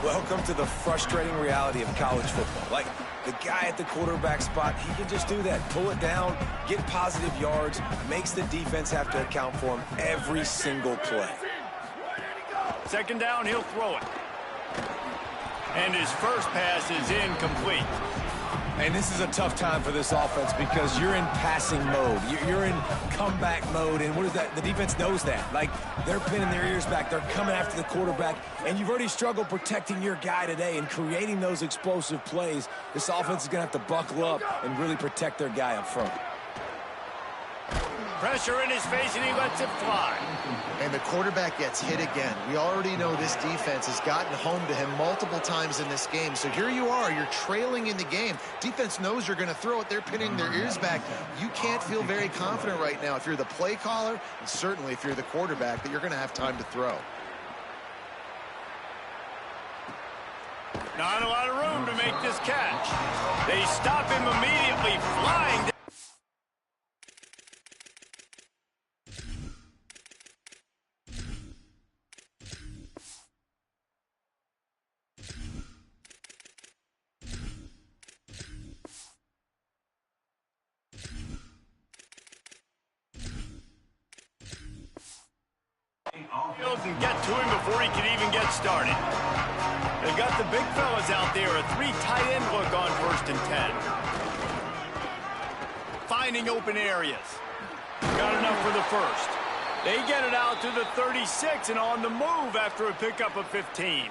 Welcome to the frustrating reality of college football. Like, the guy at the quarterback spot, he can just do that. Pull it down, get positive yards, makes the defense have to account for him every single play. Second down, he'll throw it. And his first pass is incomplete. And this is a tough time for this offense because you're in passing mode. You're in comeback mode, and what is that? The defense knows that. Like, they're pinning their ears back. They're coming after the quarterback, and you've already struggled protecting your guy today and creating those explosive plays. This offense is going to have to buckle up and really protect their guy up front. Pressure in his face, and he lets it fly. And the quarterback gets hit again. We already know this defense has gotten home to him multiple times in this game. So here you are, you're trailing in the game. Defense knows you're going to throw it. They're pinning their ears back. You can't feel very confident right now if you're the play caller, and certainly if you're the quarterback, that you're going to have time to throw. Not a lot of room to make this catch. They stop him immediately, flying down. And get to him before he can even get started. They've got the big fellas out there, a 3 tight end look on 1st and 10. Finding open areas. Got enough for the first. They get it out to the 36 and on the move after a pickup of 15.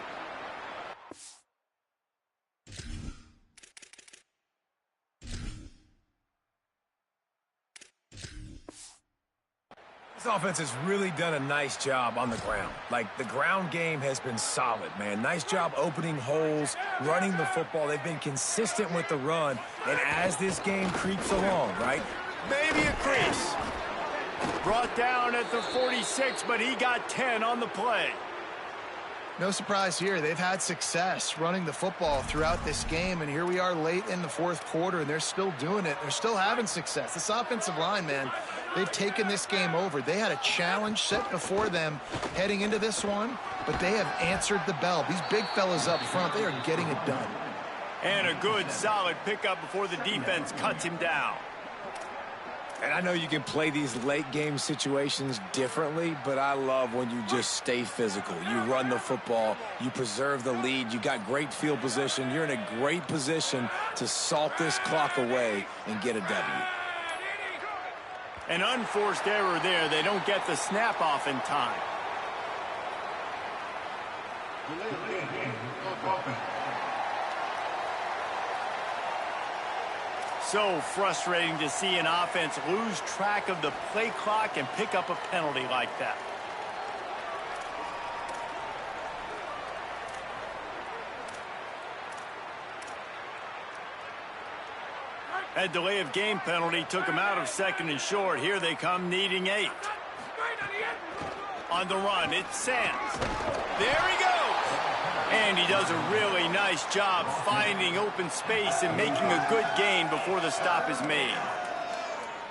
This offense has really done a nice job on the ground. Like, the ground game has been solid, man. Nice job opening holes, running the football. They've been consistent with the run. And as this game creeps along, right? Maybe a crease. Brought down at the 46, but he got 10 on the play. No surprise here. They've had success running the football throughout this game, and here we are late in the 4th quarter, and they're still doing it. They're still having success. This offensive line, man, they've taken this game over. They had a challenge set before them heading into this one, but they have answered the bell. These big fellas up front, they are getting it done. And a good, solid pickup before the defense cuts him down. And I know you can play these late game situations differently, but I love when you just stay physical. You run the football, you preserve the lead, you got great field position. You're in a great position to salt this clock away and get a W. An unforced error there. They don't get the snap off in time. So frustrating to see an offense lose track of the play clock and pick up a penalty like that. That delay of game penalty took him out of 2nd and short. Here they come, needing 8. On the run, it's Sands. There he goes. And he does a really nice job finding open space and making a good gain before the stop is made.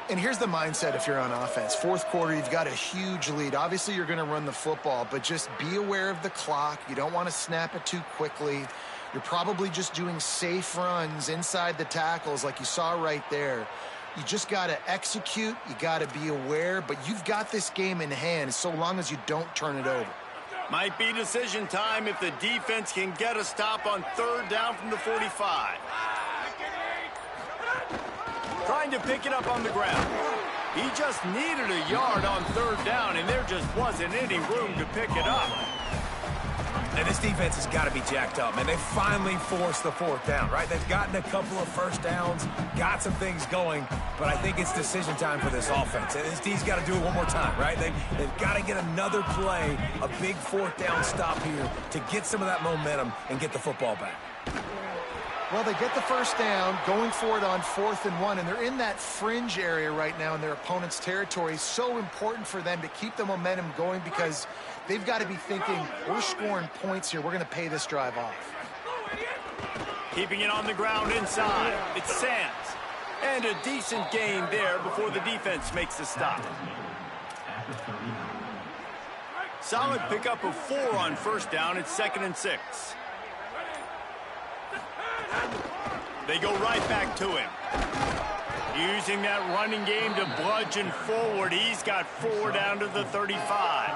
And here's the mindset if you're on offense. 4th quarter, you've got a huge lead. Obviously, you're going to run the football, but just be aware of the clock. You don't want to snap it too quickly. You're probably just doing safe runs inside the tackles like you saw right there. You just got to execute. You got to be aware, but you've got this game in hand so long as you don't turn it over. Might be decision time if the defense can get a stop on 3rd down from the 45. Trying to pick it up on the ground. He just needed a yard on 3rd down, and there just wasn't any room to pick it up. And this defense has got to be jacked up, man. They finally forced the 4th down, right? They've gotten a couple of first downs, got some things going, but I think it's decision time for this offense. And this D's got to do it one more time, right? They've got to get another play, a big 4th down stop here to get some of that momentum and get the football back. Well, they get the first down, going for it on 4th and 1, and they're in that fringe area right now in their opponent's territory. So important for them to keep the momentum going because they've got to be thinking, we're scoring points here. We're going to pay this drive off. Keeping it on the ground inside. It's Sands. And a decent gain there before the defense makes the stop. Solid pickup of 4 on 1st down. It's 2nd and 6. They go right back to him. Using that running game to bludgeon forward. He's got 4 down to the 35.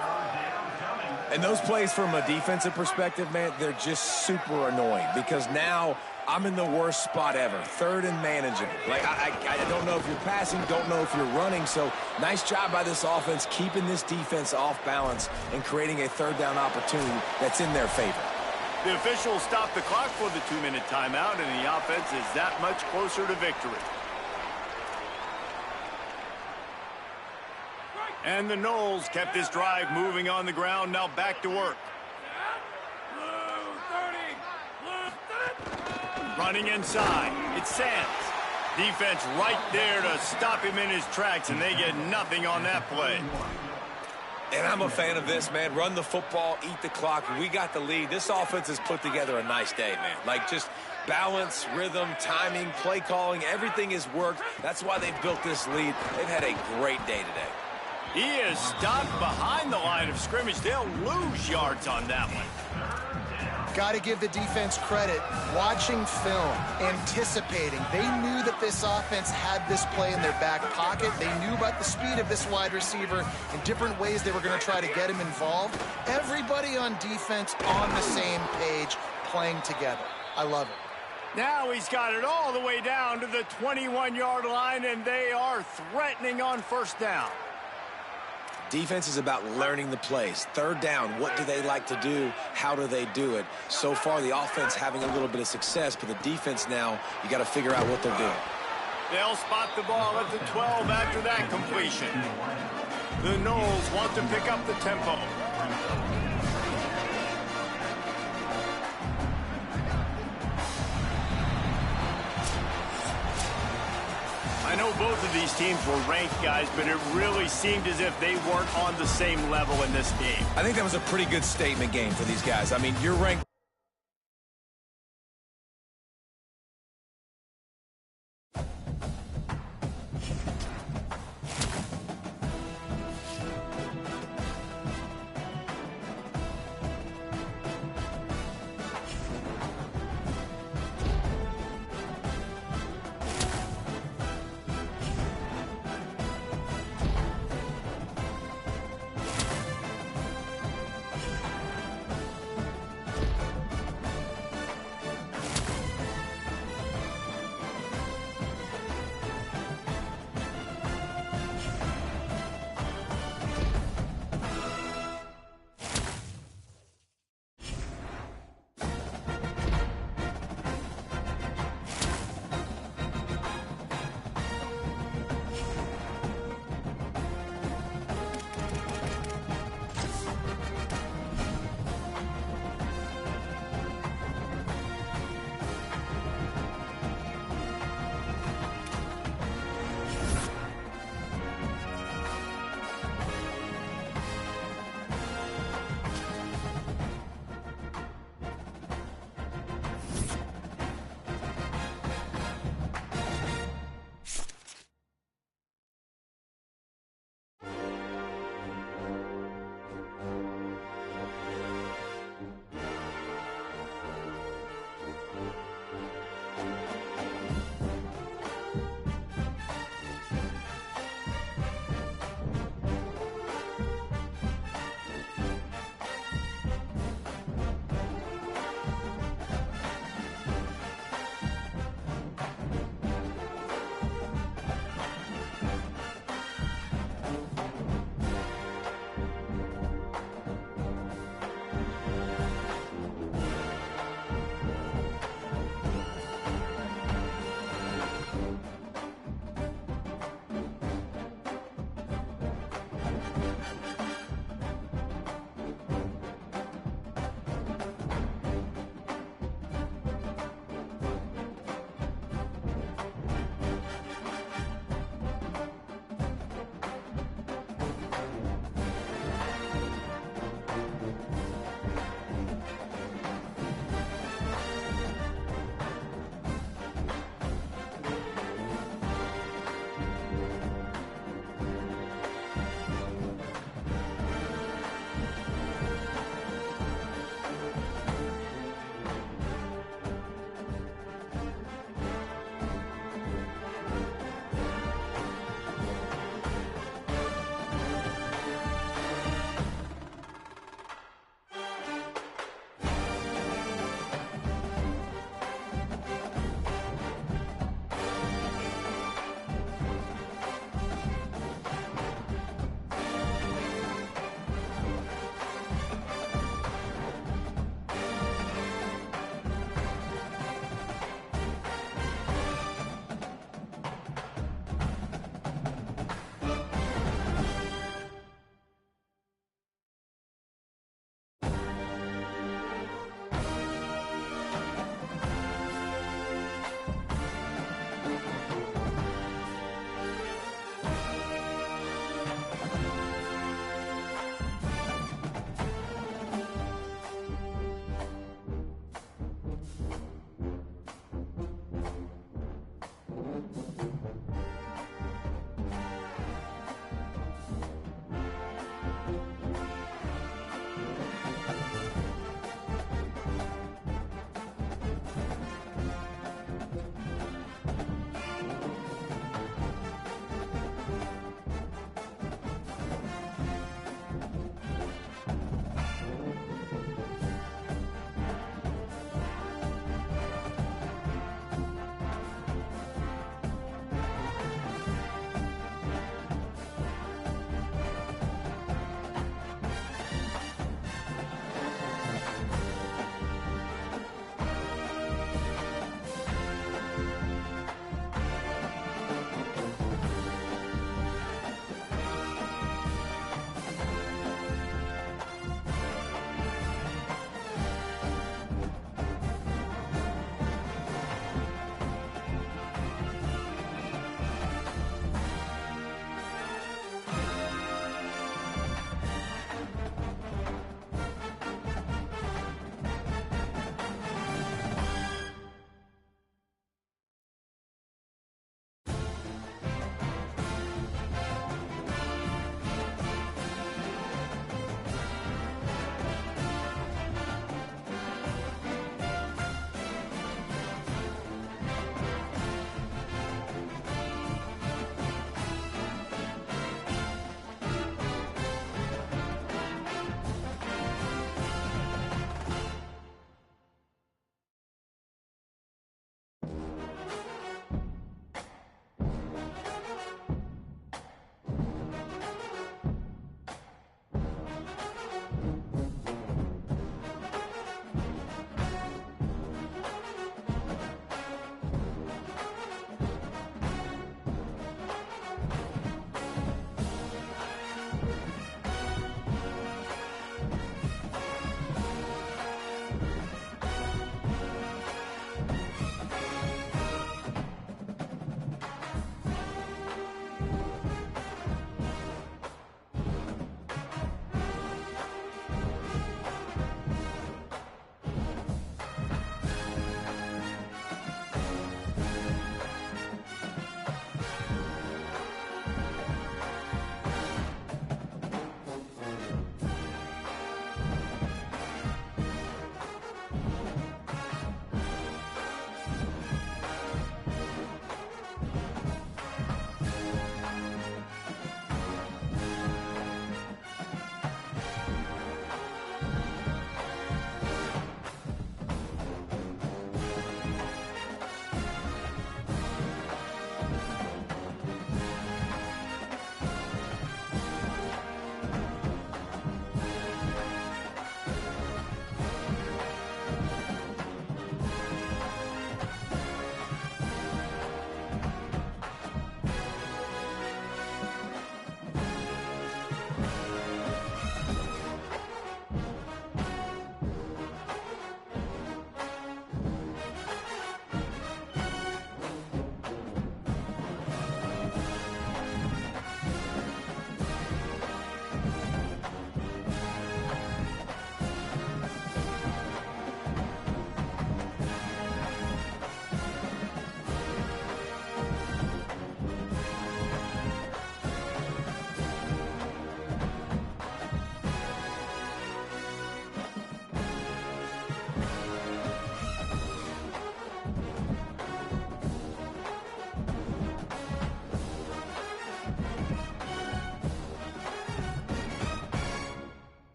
And those plays from a defensive perspective, man, they're just super annoying because now I'm in the worst spot ever, third and manageable. Like, I don't know if you're passing, don't know if you're running, so nice job by this offense keeping this defense off balance and creating a third down opportunity that's in their favor. The officials stopped the clock for the 2-minute timeout, and the offense is that much closer to victory. And the Noles kept this drive moving on the ground, now back to work. Running inside, it's Sands. Defense right there to stop him in his tracks, and they get nothing on that play. And I'm a fan of this, man. Run the football, eat the clock. We got the lead. This offense has put together a nice day, man. Like, just balance, rhythm, timing, play calling, everything has worked. That's why they've built this lead. They've had a great day today. He is stopped behind the line of scrimmage. They'll lose yards on that one. Got to give the defense credit. Watching film, anticipating. They knew that this offense had this play in their back pocket. They knew about the speed of this wide receiver and different ways they were going to try to get him involved. Everybody on defense on the same page, playing together. I love it. Now he's got it all the way down to the 21-yard line, and they are threatening on first down. Defense is about learning the plays. Third down, what do they like to do? How do they do it? So far, the offense having a little bit of success, but the defense now, you got to figure out what they're doing. They'll spot the ball at the 12 after that completion. The Noles want to pick up the tempo. I know both of these teams were ranked, guys, but it really seemed as if they weren't on the same level in this game. I think that was a pretty good statement game for these guys. I mean, you're ranked.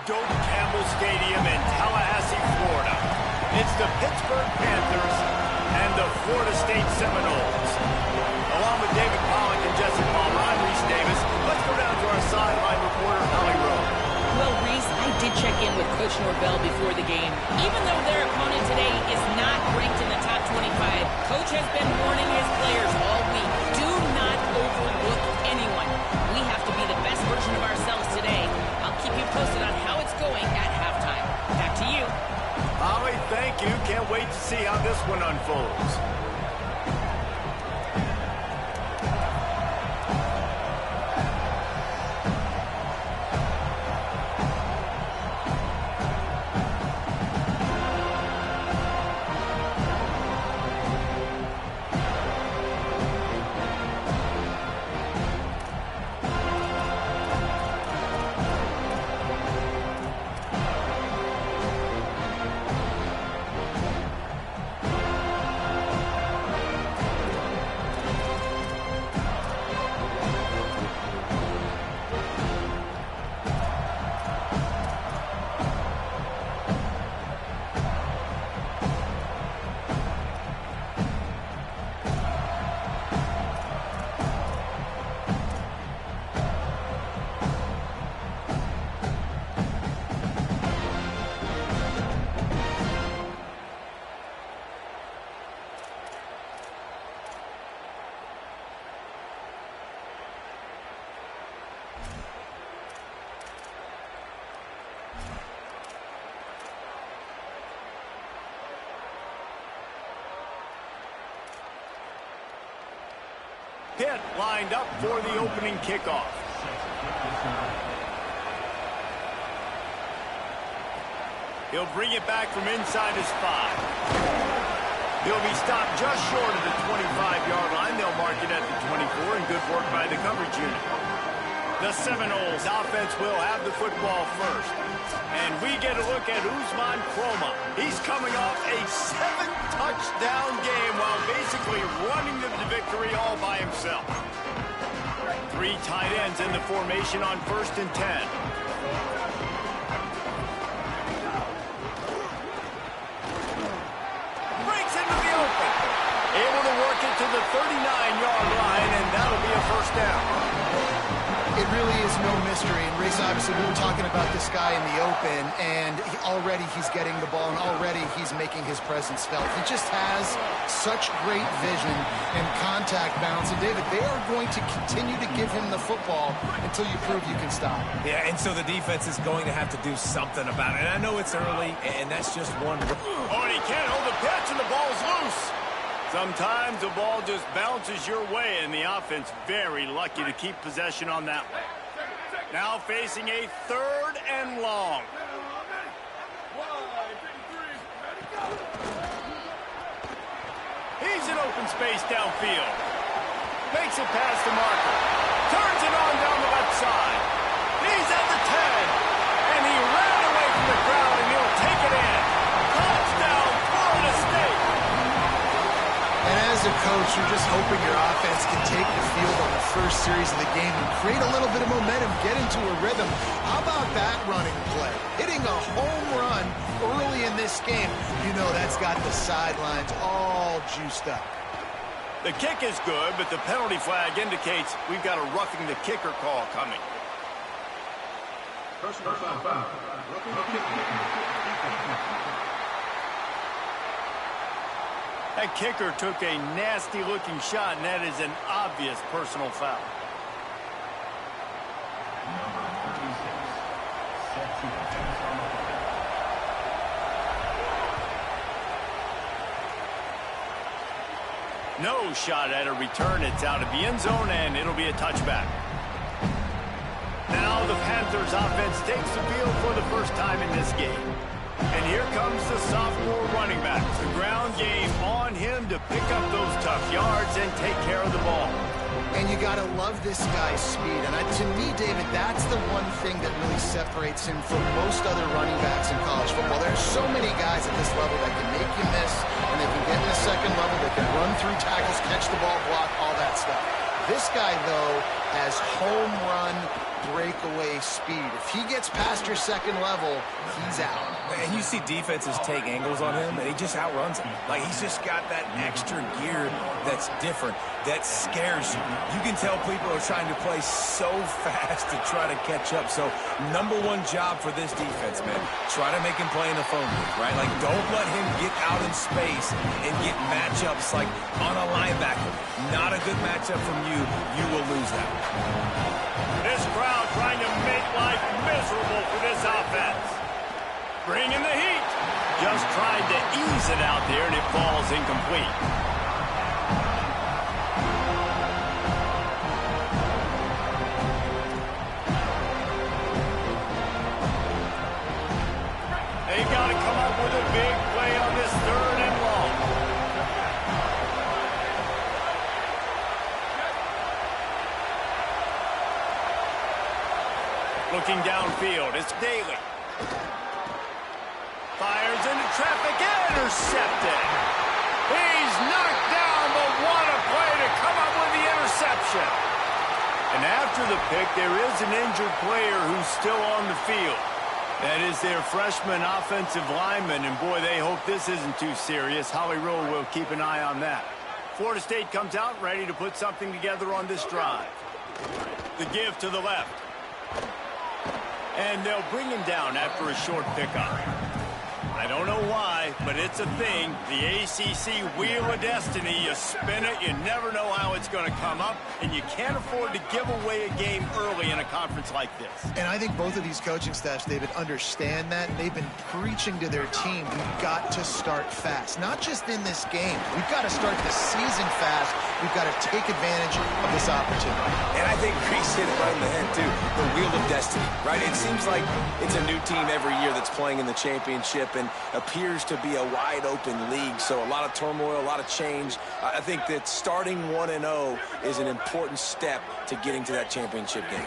Doak Campbell Stadium in Tallahassee, Florida. It's the Pittsburgh Panthers and the Florida State Seminoles. Along with David Pollack and Jesse Palmer, I'm Reese Davis. Let's go down to our sideline reporter, Holly Rowe. Well, Reese, I did check in with Coach Norvell before the game. Even though their opponent today is not ranked in the top 25, Coach has been warning his players all week. Do not overlook anyone. We have to be the best version of ourselves today. I'll keep you posted on how it's going at halftime. Back to you. Holly, thank you. Can't wait to see how this one unfolds. Pitt lined up for the opening kickoff. He'll bring it back from inside his 5. He'll be stopped just short of the 25-yard line. They'll mark it at the 24, and good work by the coverage unit. The Seminoles offense will have the football first. And we get a look at Usman Kroma. He's coming off a 7-touchdown game while basically running to the victory all by himself. 3 tight ends in the formation on 1st and 10. Breaks into the open. Able to work it to the 39-yard line, and that'll be a first down. It really is no mystery. And Race, obviously, we were talking about this guy in the open, and already he's getting the ball, and already he's making his presence felt. He just has such great vision and contact balance. And, David, they are going to continue to give him the football until you prove you can stop. Yeah, and so the defense is going to have to do something about it. And I know it's early, and that's just one. Oh, and he can't hold the pitch, and the ball's loose. Sometimes the ball just bounces your way, and the offense very lucky to keep possession on that one. Now facing a 3rd and long. He's in open space downfield. Makes it past the marker. Turns it on down the left side. He's at the 10. And he ran away from the crowd, and he'll take it in. Touchdown, Florida State. And as a coach, you're just hoping your offense can take the field on the first series of the game and create a little bit of momentum, get into a rhythm. How about that running play? Hitting a home run early in this game. You know that's got the sidelines all juiced up. The kick is good, but the penalty flag indicates we've got a roughing the kicker call coming. Personal foul. Roughing the kicker. That kicker took a nasty-looking shot, and that is an obvious personal foul. No shot at a return. It's out of the end zone, and it'll be a touchback. Now the Panthers offense takes the field for the first time in this game. And here comes the sophomore running back. The ground game on him to pick up those tough yards and take care of the ball. And you got to love this guy's speed. And to me, David, that's the one thing that really separates him from most other running backs in college football. There's so many guys at this level that can make you miss, and they can get in the second level, they can run through tackles, catch the ball, block, all that stuff. This guy, though, has home run breakaway speed. If he gets past your second level, he's out. And you see defenses take angles on him, and he just outruns them. Like, he's just got that extra gear that's different, that scares you. You can tell people are trying to play so fast to try to catch up. So, number one job for this defense, man, try to make him play in the phone booth, right? Like, don't let him get out in space and get matchups like on a linebacker. Not a good matchup from you. You will lose that. This crowd trying to make life miserable for this offense. Bringing the heat. Just tried to ease it out there, and it falls incomplete. They got to come up with a big play on this 3rd and long. Looking downfield, it's Daly. Fires into traffic, intercepted. He's knocked down, but what a play to come up with the interception. And after the pick, there is an injured player who's still on the field. That is their freshman offensive lineman, and boy, they hope this isn't too serious. Holly Rowe will keep an eye on that. Florida State comes out ready to put something together on this drive. The give to the left. And they'll bring him down after a short pickup. I don't know why, but it's a thing. The ACC Wheel of Destiny, you spin it, you never know how it's going to come up, and you can't afford to give away a game early in a conference like this. And I think both of these coaching staffs, David, understand that. They've been preaching to their team, we've got to start fast. Not just in this game. We've got to start the season fast. We've got to take advantage of this opportunity. And I think Reese hit it right in the head, too. The Wheel of Destiny, right? It seems like it's a new team every year that's playing in the championship and appears to be a wide-open league. So a lot of turmoil, a lot of change. I think that starting 1-0 is an important step to getting to that championship game.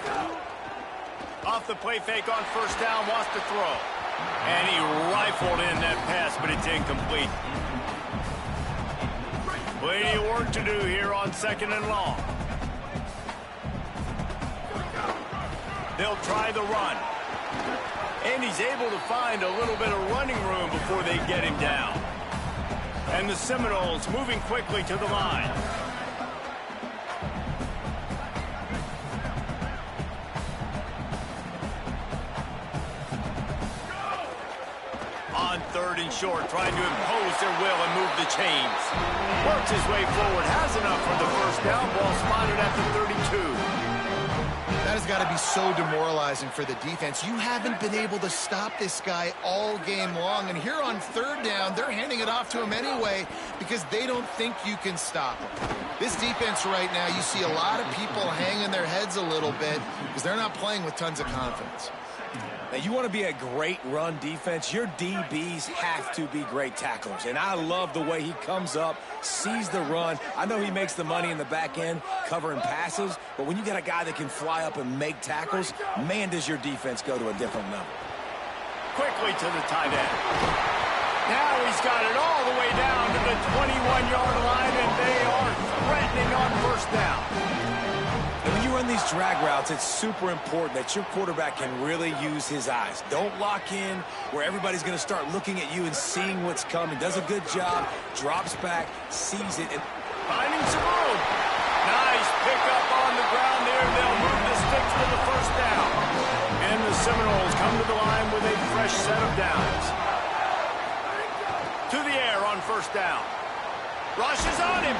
Off the play fake on first down, wants to throw. And he rifled in that pass, but it's incomplete. Plenty of work to do here on 2nd and long. They'll try the run. And he's able to find a little bit of running room before they get him down. And the Seminoles moving quickly to the line. On 3rd and short, trying to impose their will and move the chains. Works his way forward, has enough for the first down. Ball spotted at the 32. That has got to be so demoralizing for the defense. You haven't been able to stop this guy all game long. And here on 3rd down, they're handing it off to him anyway because they don't think you can stop him. This defense right now, you see a lot of people hanging their heads a little bit because they're not playing with tons of confidence. Now, you want to be a great run defense, your DBs have to be great tacklers. And I love the way he comes up, sees the run. I know he makes the money in the back end covering passes, but when you got a guy that can fly up and make tackles, man, does your defense go to a different level. Quickly to the tight end. Now he's got it all the way down to the 21-yard line, and they are threatening on first down. And when you run these drag routes, it's super important that your quarterback can really use his eyes. Don't lock in where everybody's going to start looking at you and seeing what's coming. Does a good job, drops back, sees it, and finding some room. Nice pickup on the ground there. They'll move the sticks for the first down. And the Seminoles come to the line with a fresh set of downs. To the air on first down. Rush is on him.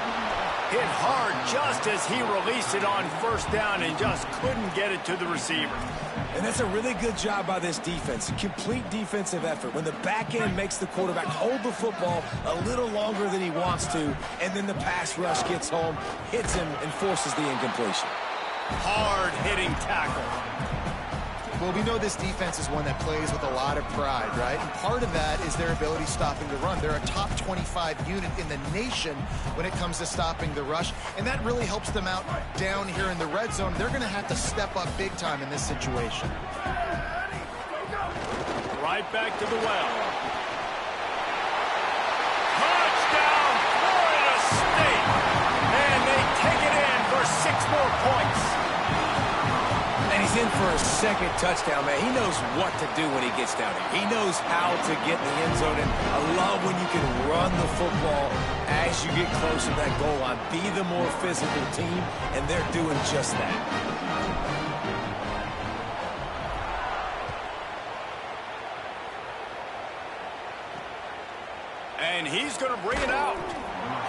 Hit hard just as he released it on first down and just couldn't get it to the receiver. And that's a really good job by this defense. Complete defensive effort. When the back end makes the quarterback hold the football a little longer than he wants to, and then the pass rush gets home, hits him, and forces the incompletion. Hard-hitting tackle. Well, we know this defense is one that plays with a lot of pride, right? And part of that is their ability stopping the run. They're a top 25 unit in the nation when it comes to stopping the rush, and that really helps them out down here in the red zone. They're going to have to step up big time in this situation. Right back to the well. Touchdown, Florida State! And they take it in for 6 more points. And he's in for a second touchdown, man. He knows what to do when he gets down here. He knows how to get in the end zone, and I love when you can run the football as you get closer to that goal line. Be the more physical team, and they're doing just that. And he's going to bring it out.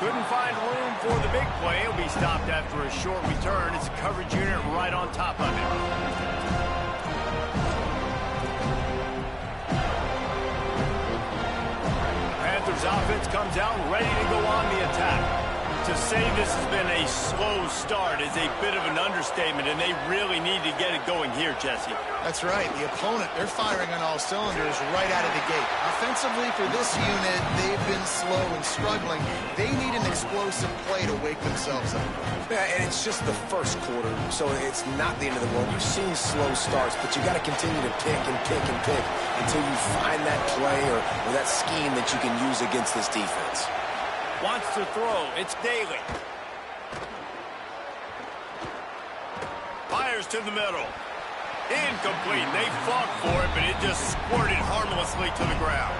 Couldn't find room for the big play. He'll be stopped after a short return. It's a coverage unit right on top of him. Panthers offense comes out ready to go on the attack. To say this has been a slow start is a bit of an understatement, and they really need to get it going here, Jesse. That's right. The opponent, they're firing on all cylinders right out of the gate. Offensively, for this unit, they've been slow and struggling. They need an explosive play to wake themselves up. Yeah, and it's just the first quarter, so it's not the end of the world. You've seen slow starts, but you got to continue to pick and pick and pick until you find that play or that scheme that you can use against this defense. Wants to throw. It's Daly. Fires to the middle. Incomplete. They fought for it, but it just squirted harmlessly to the ground.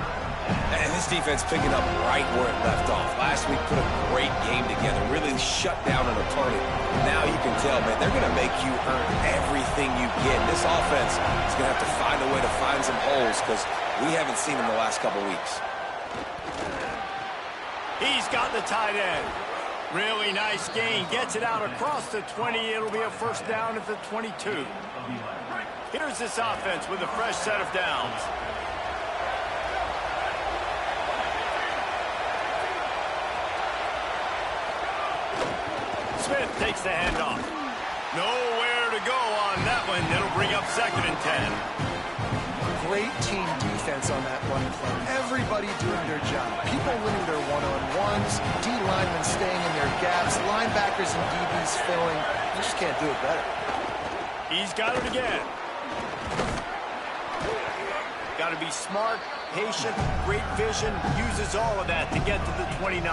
And this defense picking up right where it left off. Last week put a great game together, really shut down an opponent. Now you can tell, man, they're going to make you earn everything you get. This offense is going to have to find a way to find some holes because we haven't seen them the last couple weeks. He's got the tight end. Really nice gain. Gets it out across the 20. It'll be a first down at the 22. Here's this offense with a fresh set of downs. Smith takes the handoff. Nowhere to go on that one. It'll bring up 2nd and 10. Great team defense on that run play. Everybody doing their job. People winning their one-on-ones, D linemen staying in their gaps, linebackers and DBs filling. You just can't do it better. He's got it again. Got to be smart, patient, great vision. Uses all of that to get to the 29.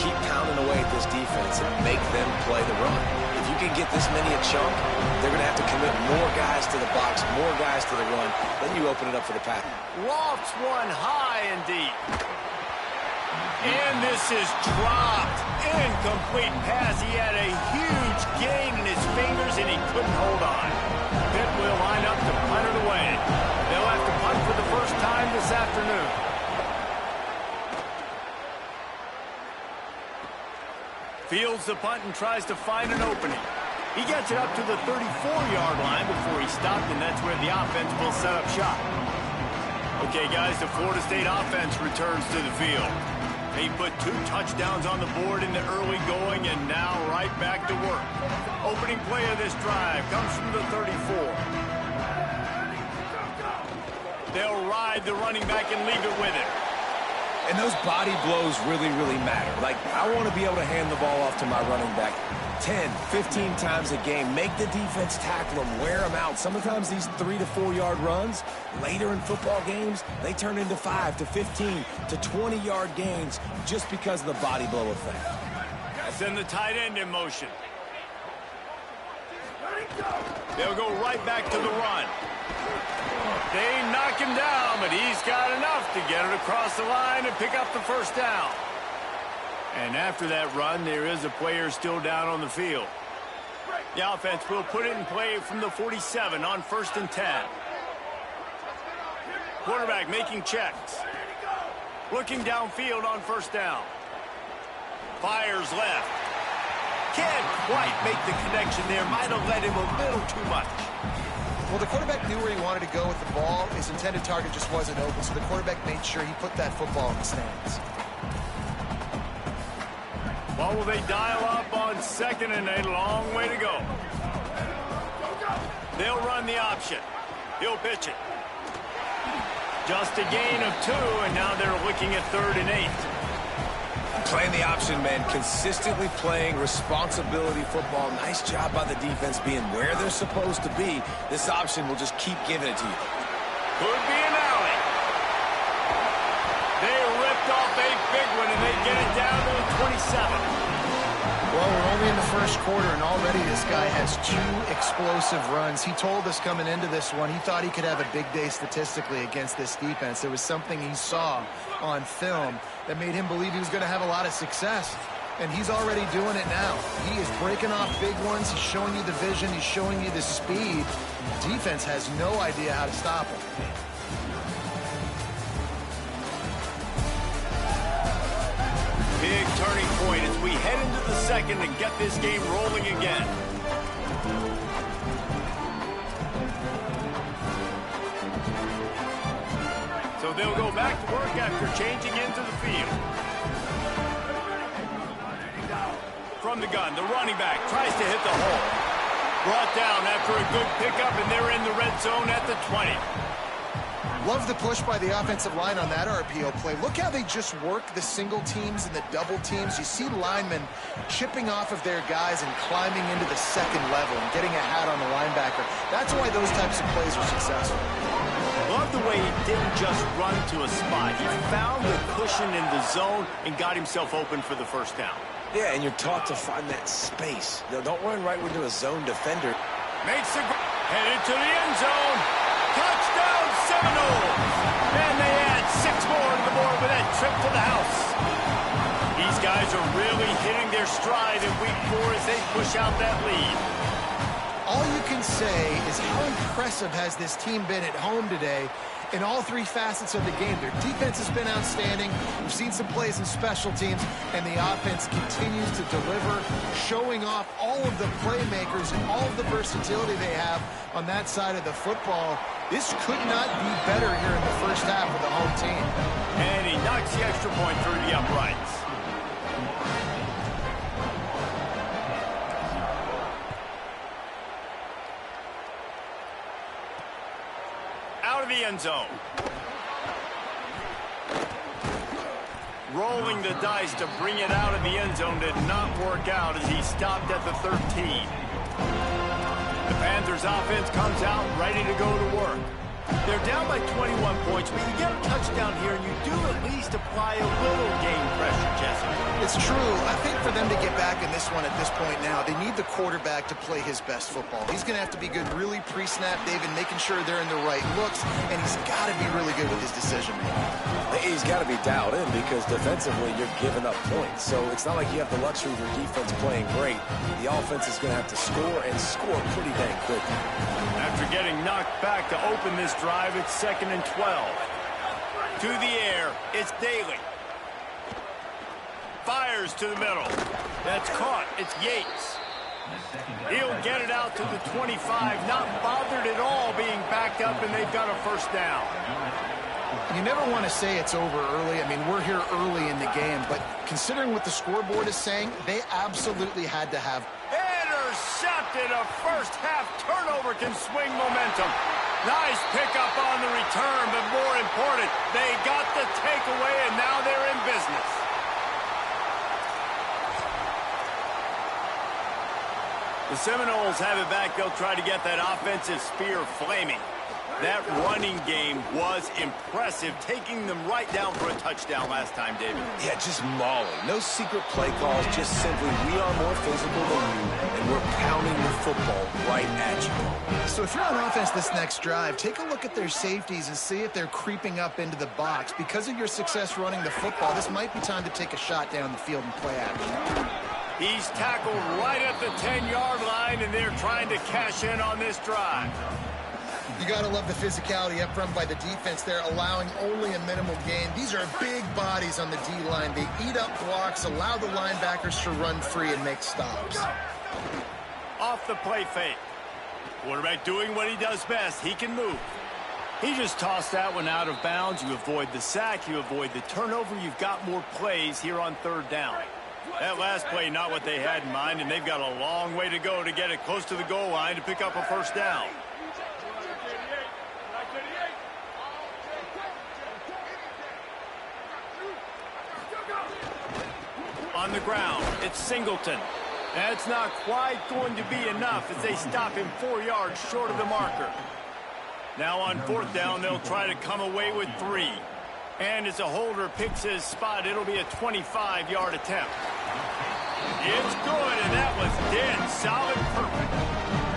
Keep pounding away at this defense and make them play the run. If you can get this many a chunk, they're going to have to commit more guys to the box, more guys to the run. Then you open it up for the pass. Lofts one high and deep. And this is dropped. Incomplete pass. He had a huge gain in his fingers, and he couldn't hold on. Pitt will line up to punt it away. They'll have to punt for the first time this afternoon. Fields the punt and tries to find an opening. He gets it up to the 34-yard line before he stopped, and that's where the offense will set up shop. Okay, guys, the Florida State offense returns to the field. They put 2 touchdowns on the board in the early going, and now right back to work. Opening play of this drive comes from the 34. They'll ride the running back and leave it with him. And those body blows really, really matter. Like, I want to be able to hand the ball off to my running back 10, 15 times a game. Make the defense tackle them, wear them out. Sometimes these 3 to 4 yard runs, later in football games, they turn into 5 to 15 to 20-yard gains just because of the body blow effect. Send the tight end in motion. They'll go right back to the run. They knock him down, but he's got enough to get it across the line and pick up the first down. And after that run, there is a player still down on the field. The offense will put it in play from the 47 on 1st and 10. Quarterback making checks. Looking downfield on 1st down. Fires left. Can't quite make the connection there. Might have led him a little too much. Well, the quarterback knew where he wanted to go with the ball. His intended target just wasn't open, so the quarterback made sure he put that football in the stands. Well, will they dial up on 2nd and a long way to go? They'll run the option. He'll pitch it. Just a gain of 2, and now they're looking at 3rd and 8. Playing the option, man. Consistently playing responsibility football. Nice job by the defense being where they're supposed to be. This option will just keep giving it to you. Could be an alley. They ripped off a big one, and they get it down to the 27. Well, we're only in the first quarter, and already this guy has 2 explosive runs. He told us coming into this one he thought he could have a big day statistically against this defense. There was something he saw on film that made him believe he was going to have a lot of success, and he's already doing it now. He is breaking off big ones. He's showing you the vision. He's showing you the speed. Defense has no idea how to stop him. Big turning point as we head into the second and get this game rolling again. So they'll go back to work after changing into the field. From the gun, the running back tries to hit the hole. Brought down after a good pickup, and they're in the red zone at the 20. Love the push by the offensive line on that RPO play. Look how they just work the single teams and the double teams. You see linemen chipping off of their guys and climbing into the second level and getting a hat on the linebacker. That's why those types of plays are successful. Love the way he didn't just run to a spot. He found the cushion in the zone and got himself open for the first down. Yeah, and you're taught to find that space. Don't run right into a zone defender. Makes the headed to the end zone. Touchdown Seminoles! And they add 6 more to the board with that trip to the house. These guys are really hitting their stride in week 4 as they push out that lead. All you can say is how impressive has this team been at home today in all 3 facets of the game. Their defense has been outstanding. We've seen some plays in special teams, and the offense continues to deliver, showing off all of the playmakers and all of the versatility they have on that side of the football. This could not be better here in the first half of the home team. And he knocks the extra point through the uprights. Out of the end zone. Rolling the dice to bring it out of the end zone did not work out as he stopped at the 13. The Panthers offense comes out ready to go to work. They're down by 21 points, but you get a touchdown here, and you do at least apply a little game pressure, Jesse. It's true. I think for them to get back in this one at this point now, they need the quarterback to play his best football. He's going to have to be good really pre-snap, David, making sure they're in the right looks, and he's got to be really good with his decision-making. He's got to be dialed in because defensively you're giving up points. So it's not like you have the luxury of your defense playing great. The offense is going to have to score and score pretty dang quickly. After getting knocked back to open this drive, it's 2nd and 12. To the air, it's Daly. Fires to the middle. That's caught. It's Yates. He'll get it out to the 25, not bothered at all being backed up, and they've got a first down. You never want to say it's over early. I mean, we're here early in the game, but considering what the scoreboard is saying, they absolutely had to have. Intercepted. A first-half turnover can swing momentum. Nice pickup on the return, but more important, they got the takeaway, and now they're in business. The Seminoles have it back. They'll try to get that offensive spear flaming. That running game was impressive, taking them right down for a touchdown last time, David. Yeah, just mauling. No secret play calls, just simply we are more physical than you, and we're pounding the football right at you. So if you're on offense this next drive, take a look at their safeties and see if they're creeping up into the box. Because of your success running the football, this might be time to take a shot down the field and play action. He's tackled right at the 10-yard line, and they're trying to cash in on this drive. You got to love the physicality up front by the defense there, allowing only a minimal gain. These are big bodies on the D-line. They eat up blocks, allow the linebackers to run free and make stops. Off the play fake. Quarterback doing what he does best. He can move. He just tossed that one out of bounds. You avoid the sack. You avoid the turnover. You've got more plays here on 3rd down. That last play, not what they had in mind, and they've got a long way to go to get it close to the goal line to pick up a first down. On the ground, it's Singleton. That's not quite going to be enough as they stop him 4 yards short of the marker. Now on 4th down, they'll try to come away with 3. And as a holder picks his spot, it'll be a 25-yard attempt. It's good, and that was dead solid perfect.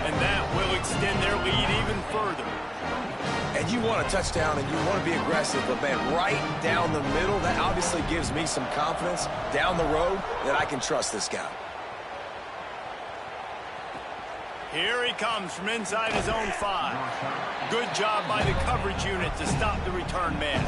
And that will extend their lead even further. And you want a touchdown and you want to be aggressive, but man, right down the middle, that obviously gives me some confidence down the road that I can trust this guy. Here he comes from inside his own 5. Good job by the coverage unit to stop the return man.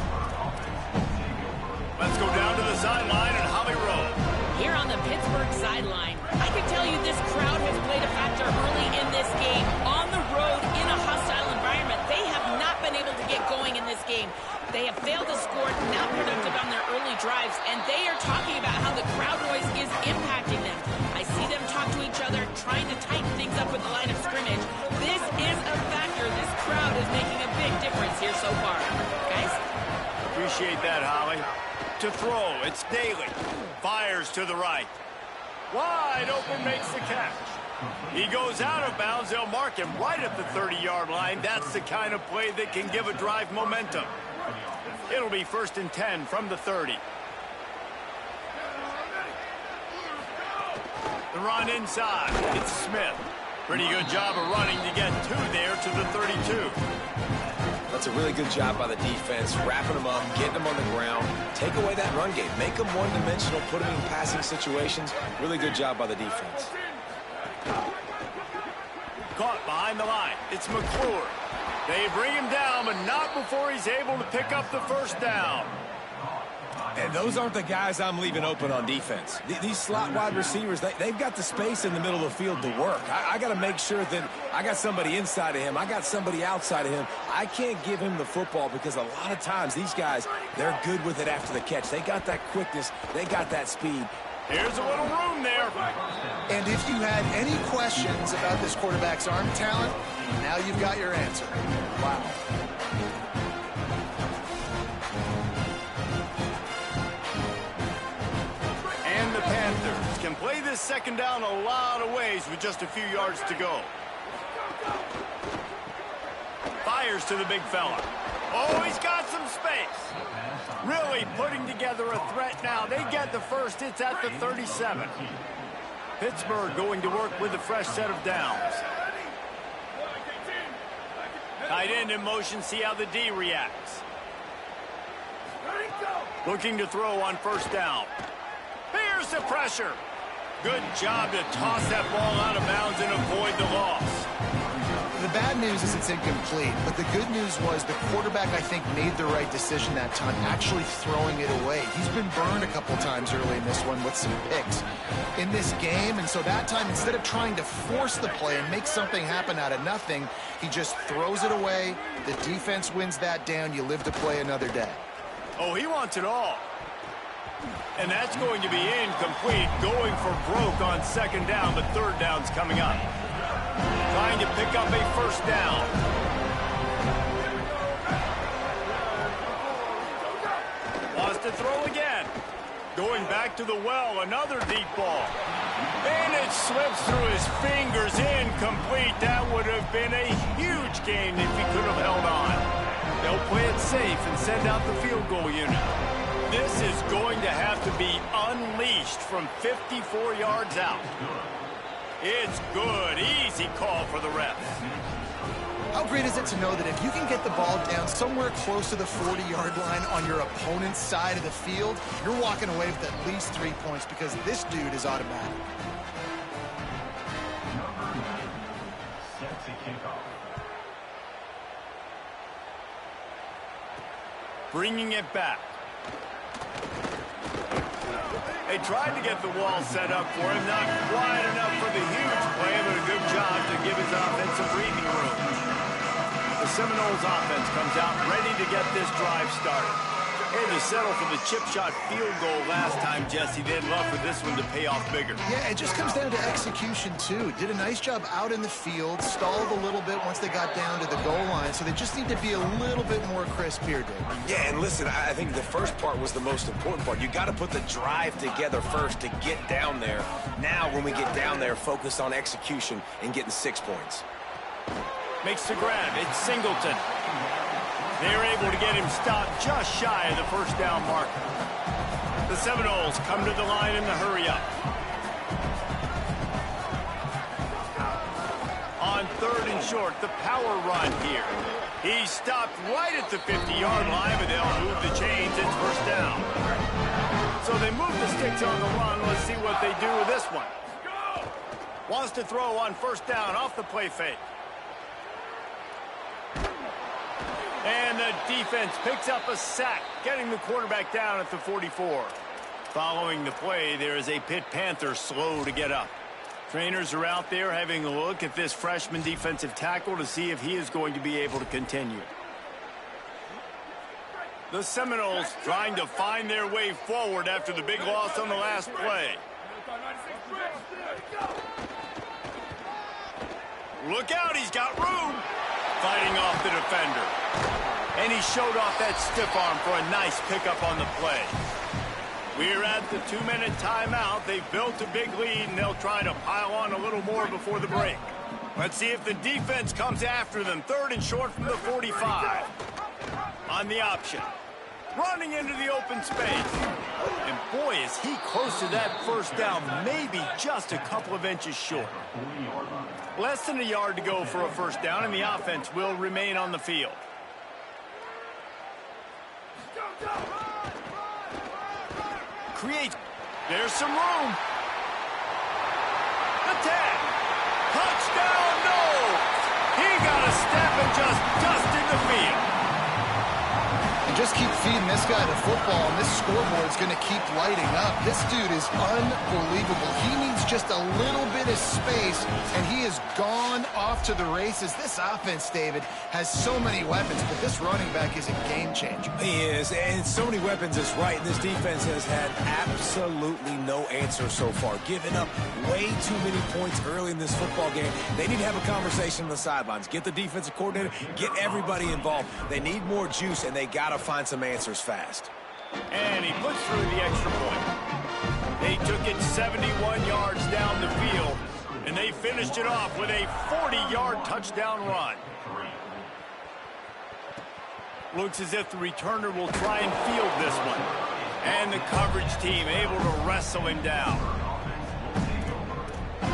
Let's go down to the sideline and Holly Rowe. Here on the Pittsburgh sideline, I can tell you this crowd has played a factor early in this game. On the road, in a hostile environment, they have not been able to get going in this game. They have failed to score, not productive on their early drives, and they are talking about how the crowd noise is impacting them. I see them talk to each other, trying to tighten things up with the line of scrimmage. This is a factor. This crowd is making a big difference here so far. Guys? Appreciate that, Holly. To throw, it's Daly. Fires to the right. Wide open, makes the catch. He goes out of bounds. They'll mark him right at the 30-yard line. That's the kind of play that can give a drive momentum. It'll be 1st and 10 from the 30. The run inside. It's Smith. Pretty good job of running to get 2 there to the 32. That's a really good job by the defense, wrapping them up, getting them on the ground, take away that run game, make them one-dimensional, put them in passing situations. Really good job by the defense. Caught behind the line. It's McClure. They bring him down, but not before he's able to pick up the first down. And those aren't the guys I'm leaving open on defense. These slot wide receivers, they've got the space in the middle of the field to work. I got to make sure that I got somebody inside of him. I got somebody outside of him. I can't give him the football because a lot of times these guys, they're good with it after the catch. They got that quickness. They got that speed. Here's a little room there. And if you had any questions about this quarterback's arm talent, now you've got your answer. Wow. And the Panthers can play this second down a lot of ways with just a few yards to go. Fires to the big fella. Oh, he's got some space. Really putting together a threat now. They get the first. It's at the 37. Pittsburgh going to work with a fresh set of downs. Tight end in motion. See how the D reacts. Looking to throw on first down. Here's the pressure. Good job to toss that ball out of bounds and avoid the loss. The bad news is it's incomplete, but the good news was the quarterback, I think, made the right decision that time, actually throwing it away. He's been burned a couple times early in this one with some picks in this game, and so that time, instead of trying to force the play and make something happen out of nothing, he just throws it away. The defense wins that down. You live to play another day. Oh, he wants it all. And that's going to be incomplete, going for broke on second down, but third down's coming up. Trying to pick up a first down. Wants to throw again. Going back to the well, another deep ball. And it slips through his fingers, incomplete. That would have been a huge gain if he could have held on. They'll play it safe and send out the field goal unit. This is going to have to be unleashed from 54 yards out. It's good. Easy call for the refs. How great is it to know that if you can get the ball down somewhere close to the 40-yard line on your opponent's side of the field, you're walking away with at least 3 points because this dude is automatic. Set to kickoff. Bringing it back. They tried to get the wall set up for him. Not quite enough for the huge play, but a good job to give his offense some breathing room. The Seminoles offense comes out ready to get this drive started. Hey, they settled for the chip shot field goal last time, Jesse. They'd love for this one to pay off bigger. Yeah, it just comes down to execution, too. Did a nice job out in the field, stalled a little bit once they got down to the goal line, so they just need to be a little bit more crisp here, Dave. Yeah, and listen, I think the first part was the most important part. You got to put the drive together first to get down there. Now, when we get down there, focus on execution and getting 6 points. Makes the grab. It's Singleton. They're able to get him stopped just shy of the first down marker. The Seminoles come to the line in the hurry up. 3rd and short. The power run here. He stopped right at the 50-yard line, but they'll move the chains. It's first down. So they move the sticks on the run. Let's see what they do with this one. Wants to throw on first down off the play fake. And the defense picks up a sack, getting the quarterback down at the 44. Following the play, there is a Pitt Panther slow to get up. Trainers are out there having a look at this freshman defensive tackle to see if he is going to be able to continue. The Seminoles trying to find their way forward after the big loss on the last play. Look out, he's got room. Fighting off the defender. And he showed off that stiff arm for a nice pickup on the play. We're at the 2-minute timeout. They've built a big lead, and they'll try to pile on a little more before the break. Let's see if the defense comes after them. 3rd and short from the 45. On the option. Running into the open space. And boy, is he close to that first down. Maybe just a couple of inches short. Less than a yard to go for a first down, and the offense will remain on the field. Creates. There's some room. The 10. Touchdown, no! He got a step and just dusted the field. And just keep feeding this guy the football, and this scoreboard's going to keep lighting up. This dude is unbelievable. He needs just a little bit of space, and he has gone off to the races. This offense, David, has so many weapons, but this running back is a game changer. He is, and so many weapons is right. This defense has had absolutely no answer so far, giving up way too many points early in this football game. They need to have a conversation on the sidelines. Get the defensive coordinator, get everybody involved. They need more juice, and they got to find some answers fast. And he puts through the extra point. They took it 71 yards down the field, and they finished it off with a 40-yard touchdown run. Looks as if the returner will try and field this one. And the coverage team able to wrestle him down.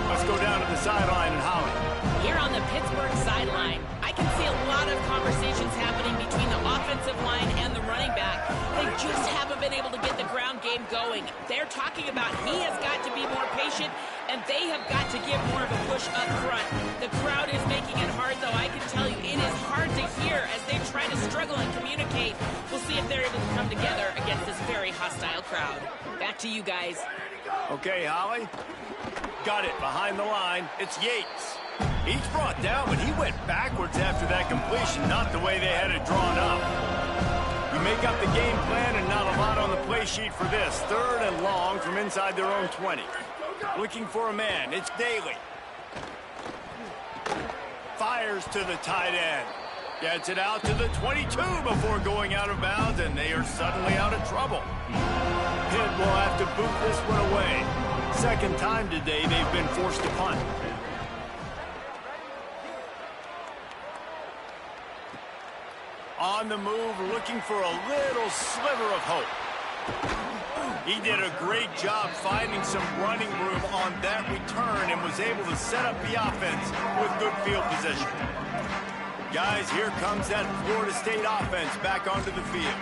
Let's go down to the sideline and Holly. Here on the Pittsburgh sideline, I can see a lot of conversations happening between the offensive line and the running back. They just haven't been able to get the ground game going. They're talking about he has got to be more patient, and they have got to give more of a push up front. The crowd is making it hard, though. I can tell you it is hard to hear as they try to struggle and communicate. We'll see if they're able to come together against this very hostile crowd. Back to you guys. Okay, Holly. Got it behind the line. It's Yates. He's brought down, but he went backwards after that completion, not the way they had it drawn up. You make up the game plan and not a lot on the play sheet for this. 3rd and long from inside their own 20. Looking for a man. It's Daly. Fires to the tight end. Gets it out to the 22 before going out of bounds, and they are suddenly out of trouble. Pitt will have to boot this one away. Second time today they've been forced to punt. On the move, looking for a little sliver of hope. He did a great job finding some running room on that return and was able to set up the offense with good field position. Guys, here comes that Florida State offense back onto the field.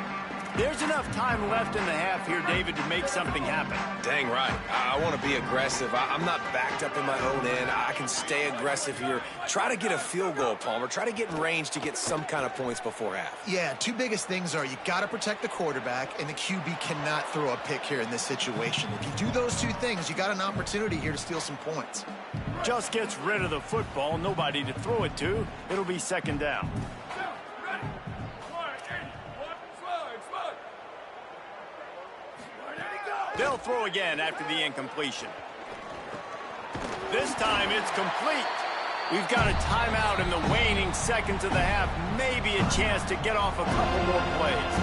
There's enough time left in the half here, David, to make something happen. Dang right. I want to be aggressive. I'm not backed up in my own end. I can stay aggressive here. Try to get a field goal, Palmer. Try to get in range to get some kind of points before half. Yeah, two biggest things are you got to protect the quarterback, and the QB cannot throw a pick here in this situation. If you do those two things, you got an opportunity here to steal some points. Just gets rid of the football, nobody to throw it to. It'll be second down. They'll throw again after the incompletion. This time it's complete. We've got a timeout in the waning seconds of the half. Maybe a chance to get off a couple more plays.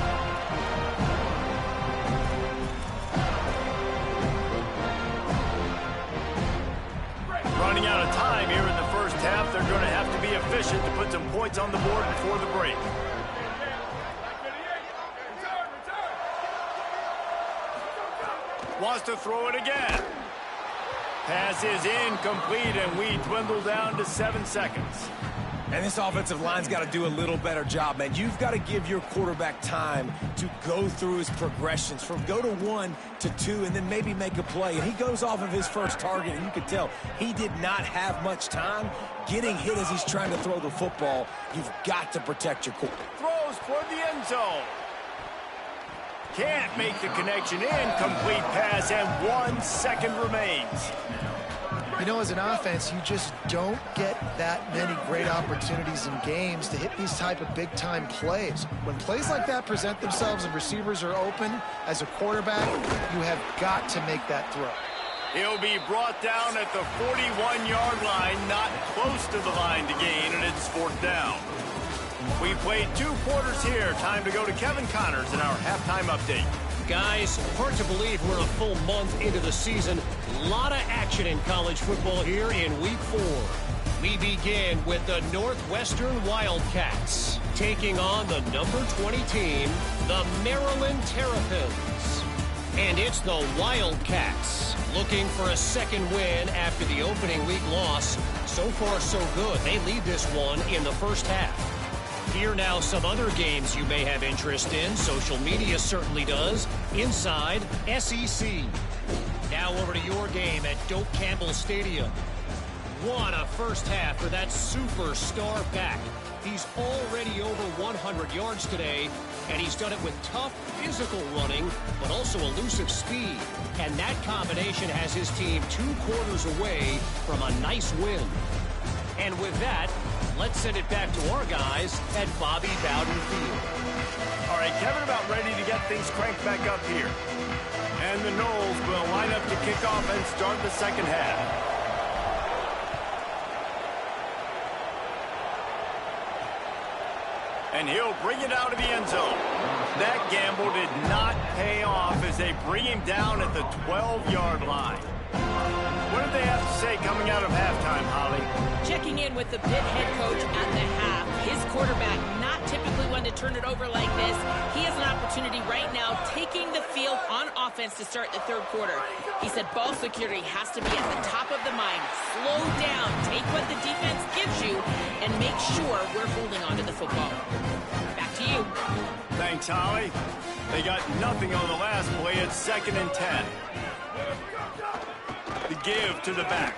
Running out of time here in the first half. They're going to have to be efficient to put some points on the board before the break. Wants to throw it again. Pass is incomplete, and we dwindle down to 7 seconds. And this offensive line's got to do a little better job, man. You've got to give your quarterback time to go through his progressions from go to 1 to 2 and then maybe make a play. And he goes off of his first target, and you can tell he did not have much time getting hit as he's trying to throw the football. You've got to protect your quarterback. Throws toward the end zone. Can't make the connection. Incomplete pass, and 1 second remains. You know, as an offense, you just don't get that many great opportunities in games to hit these type of big-time plays. When plays like that present themselves and receivers are open, as a quarterback, you have got to make that throw. He'll be brought down at the 41-yard line, not close to the line to gain, and it's 4th down. We played 2 quarters here. Time to go to Kevin Connors in our halftime update. Guys, hard to believe we're a full month into the season. A lot of action in college football here in Week 4. We begin with the Northwestern Wildcats taking on the number 20 team, the Maryland Terrapins. And it's the Wildcats looking for a second win after the opening week loss. So far, so good. They lead this one in the first half. Here now some other games you may have interest in. Social media certainly does. Inside SEC. Now over to your game at Doak Campbell Stadium. What a first half for that superstar back. He's already over 100 yards today, and he's done it with tough physical running, but also elusive speed. And that combination has his team 2 quarters away from a nice win. And with that, let's send it back to our guys at Bobby Bowden Field. All right, Kevin, about ready to get things cranked back up here. And the Noles will line up to kick off and start the second half. And he'll bring it out of the end zone. That gamble did not pay off as they bring him down at the 12-yard line. What did they have to say coming out of halftime, Holly? Checking in with the Pitt head coach at the half. His quarterback, not typically one to turn it over like this. He has an opportunity right now taking the field on offense to start the third quarter. He said ball security has to be at the top of the mind. Slow down, take what the defense gives you, and make sure we're holding on to the football. Back to you. Thanks, Holly. They got nothing on the last play. It's 2nd and 10. The give to the back.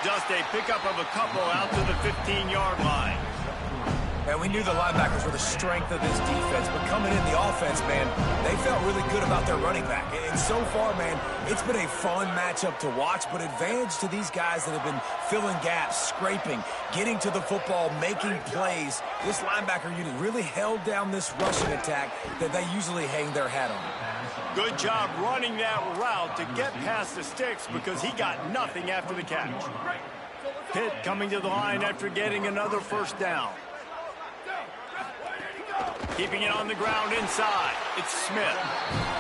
Just a pickup of a couple out to the 15-yard line. And we knew the linebackers were the strength of this defense, but coming in the offense, man, they felt really good about their running back. And so far, man, it's been a fun matchup to watch, but advantage to these guys that have been filling gaps, scraping, getting to the football, making plays. This linebacker unit really held down this rushing attack that they usually hang their hat on. Good job running that route to get past the sticks because he got nothing after the catch. Pitt coming to the line after getting another first down. Keeping it on the ground inside. It's Smith.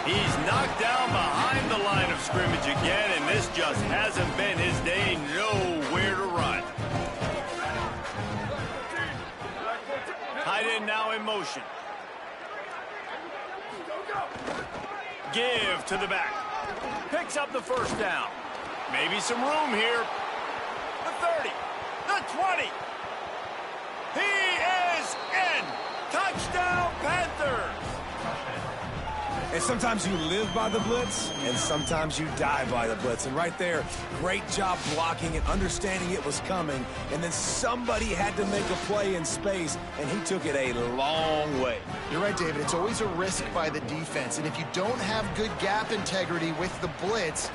He's knocked down behind the line of scrimmage again, and this just hasn't been his day. Nowhere to run. Tight end now in motion. Give to the back. Picks up the first down. Maybe some room here. The 30. The 20. He is in. Touchdown, Panthers! And sometimes you live by the blitz, and sometimes you die by the blitz. And right there, great job blocking and understanding it was coming. And then somebody had to make a play in space, and he took it a long way. You're right, David. It's always a risk by the defense. And if you don't have good gap integrity with the blitz,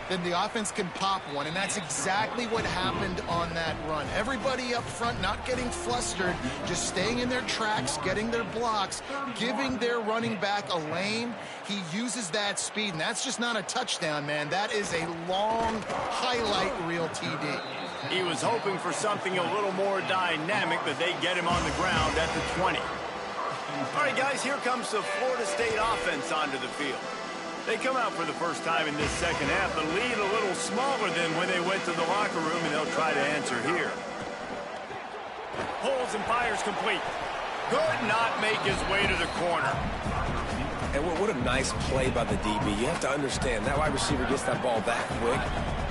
then the offense can pop one, and that's exactly what happened on that run. Everybody up front not getting flustered, just staying in their tracks, getting their blocks, giving their running back a lane. He uses that speed, and that's just not a touchdown, man. That is a long highlight reel TD. He was hoping for something a little more dynamic, but they get him on the ground at the 20. All right, guys, here comes the Florida State offense onto the field. They come out for the first time in this second half. The lead a little smaller than when they went to the locker room, and they'll try to answer here. Pulls and fires complete. Could not make his way to the corner. And what a nice play by the DB. You have to understand, that wide receiver gets that ball that quick.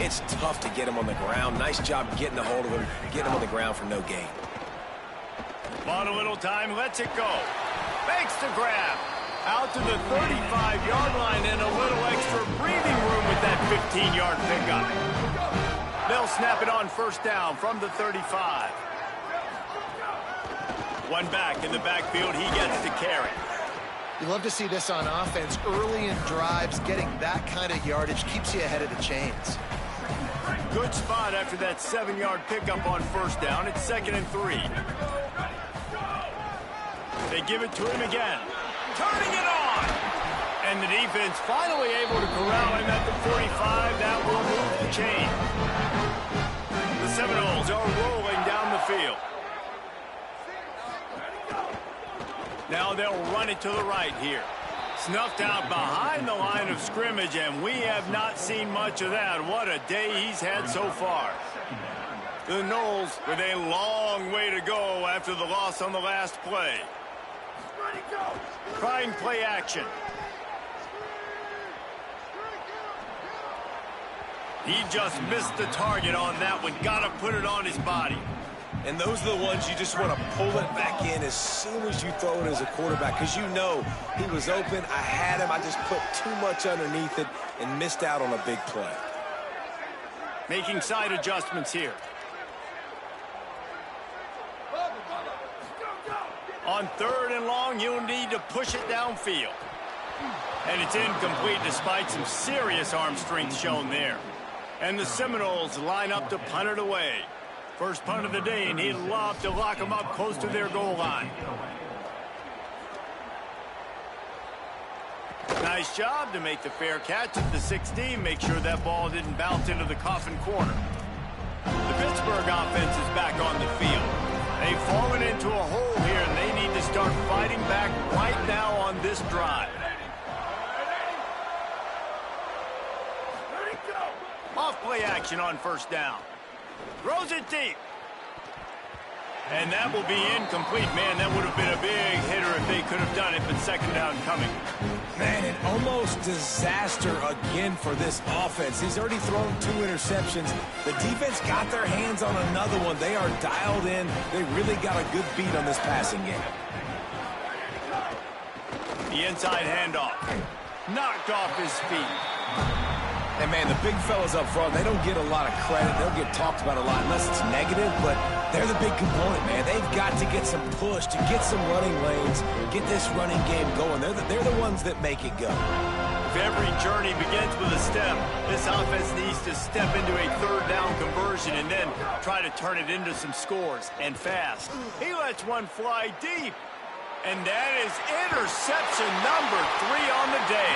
it's tough to get him on the ground. Nice job getting a hold of him, getting him on the ground for no gain. On a little time, lets it go. Makes the grab. Out to the 35-yard line and a little extra breathing room with that 15-yard pickup. They'll snap it on first down from the 35. One back in the backfield, he gets to carry. You love to see this on offense. Early in drives, getting that kind of yardage keeps you ahead of the chains. Good spot after that 7-yard pickup on first down. It's 2nd and 3. They give it to him again. Turning it on! And the defense finally able to corral him at the 45. That will move the chain. The Seminoles are rolling down the field. Now they'll run it to the right here. Snuffed out behind the line of scrimmage, and we have not seen much of that. What a day he's had so far. The Noles with a long way to go after the loss on the last play. Trying play action. He just missed the target on that one. Got to put it on his body. And those are the ones you just want to pull it back in as soon as you throw it as a quarterback, because you know he was open. I had him. I just put too much underneath it and missed out on a big play. Making side adjustments here. On 3rd and long, you'll need to push it downfield. And it's incomplete despite some serious arm strength shown there. And the Seminoles line up to punt it away. First punt of the day, and he'd love to lock them up close to their goal line. Nice job to make the fair catch at the 16. Make sure that ball didn't bounce into the coffin corner. The Pittsburgh offense is back on the field. They've fallen into a hole here, and they need to start fighting back right now on this drive. Off play action on first down. Throws it deep. And that will be incomplete. Man, that would have been a big hitter if they could have done it, but 2nd down coming. Man, an almost disaster again for this offense. He's already thrown 2 interceptions. The defense got their hands on another one. They are dialed in. They really got a good beat on this passing game. The inside handoff. Knocked off his feet. And, man, the big fellas up front, they don't get a lot of credit. They'll get talked about a lot unless it's negative, but they're the big component, man. They've got to get some push, to get some running lanes, get this running game going. They're the ones that make it go. If every journey begins with a step, this offense needs to step into a 3rd down conversion and then try to turn it into some scores, and fast. He lets one fly deep. And that is interception number 3 on the day.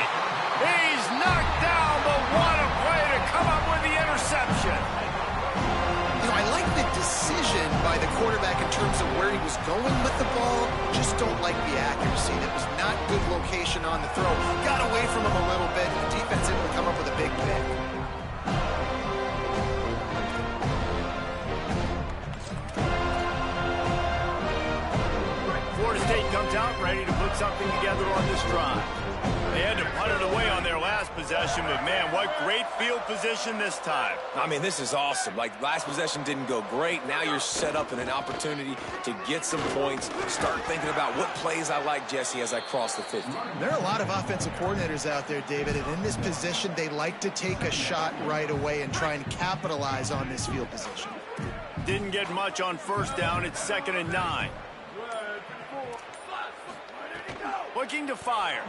He's knocked down, but what a play to come up with the interception. You know, I like the decision by the quarterback in terms of where he was going with the ball. Just don't like the accuracy. That was not good location on the throw. Got away from him a little bit. The defense able to come up with a big pick. Florida State comes out ready to put something together on this drive. They had to punt it away on their last possession, but man, what great field position this time. I mean, this is awesome. Like, last possession didn't go great. Now you're set up in an opportunity to get some points. Start thinking about what plays I like, Jesse, as I cross the 50. There are a lot of offensive coordinators out there, David, and in this position, they like to take a shot right away and try and capitalize on this field position. Didn't get much on first down. It's 2nd and 9. Looking to fire.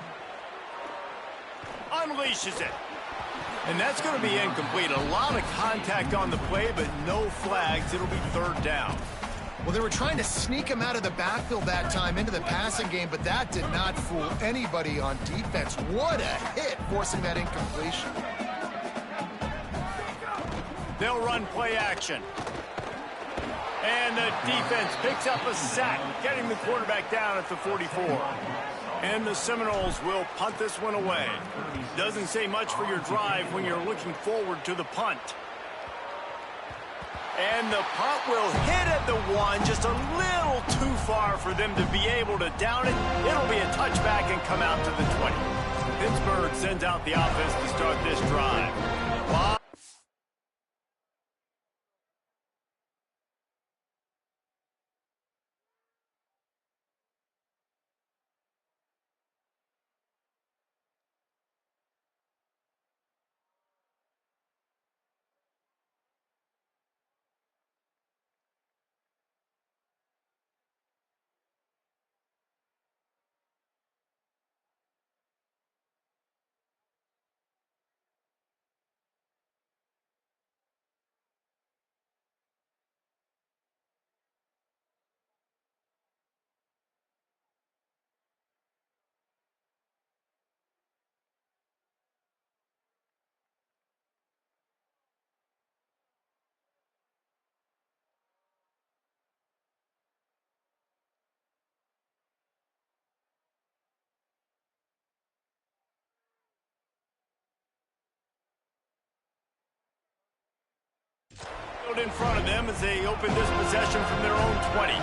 Unleashes it. And that's going to be incomplete. A lot of contact on the play, but no flags. It'll be 3rd down. Well, they were trying to sneak him out of the backfield that time into the passing game, but that did not fool anybody on defense. What a hit, forcing that incompletion. They'll run play action. And the defense picks up a sack, getting the quarterback down at the 44. And the Seminoles will punt this one away. Doesn't say much for your drive when you're looking forward to the punt. And the punt will hit at the 1, just a little too far for them to be able to down it. It'll be a touchback and come out to the 20. Pittsburgh sends out the offense to start this drive. field in front of them as they open this possession from their own 20.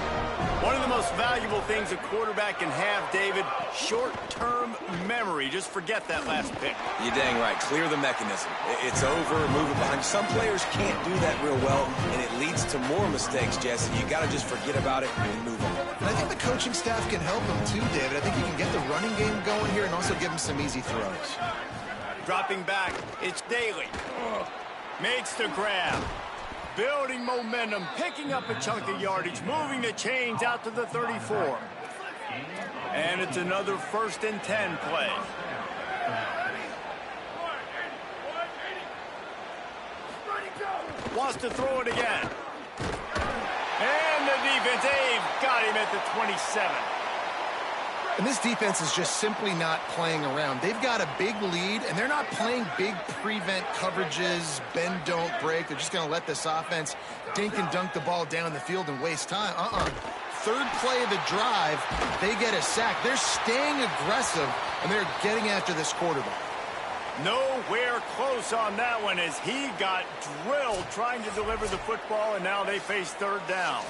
One of the most valuable things a quarterback can have, David, short-term memory. Just forget that last pick. You're dang right. Clear the mechanism. It's over, move it behind. Some players can't do that real well, and it leads to more mistakes, Jesse. You got to just forget about it and move on. And I think the coaching staff can help him too, David. I think you can get the running game going here and also give him some easy throws. Dropping back, it's Daly. Makes the grab. Building momentum, picking up a chunk of yardage, moving the chains out to the 34. And it's another 1st and 10 play. Wants to throw it again. And the defense, they've got him at the 27. And this defense is just simply not playing around. They've got a big lead, and they're not playing big prevent coverages, bend, don't break. They're just going to let this offense dink and dunk the ball down the field and waste time. Third play of the drive, they get a sack. They're staying aggressive, and they're getting after this quarterback. Nowhere close on that one as he got drilled trying to deliver the football, and now they face 3rd down.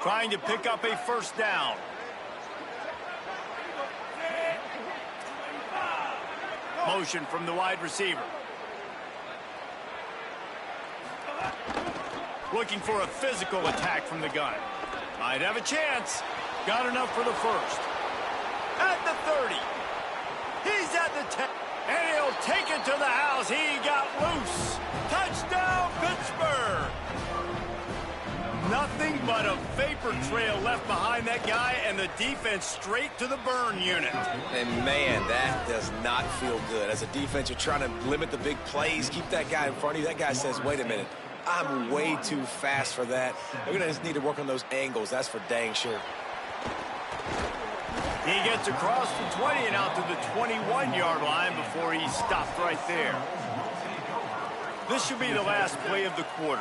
Trying to pick up a 1st down. Motion from the wide receiver. Looking for a physical attack from the gun. Might have a chance. Got enough for the 1st. At the 30. He's at the 10. And he'll take it to the house. He got loose. Touchdown, Pittsburgh. Nothing but a vapor trail left behind that guy, and the defense straight to the burn unit. And, man, that does not feel good. As a defense, you're trying to limit the big plays, keep that guy in front of you. That guy says, wait a minute, I'm way too fast for that. They're going to just need to work on those angles. That's for dang sure. He gets across the 20 and out to the 21-yard line before he stopped right there. This should be the last play of the quarter.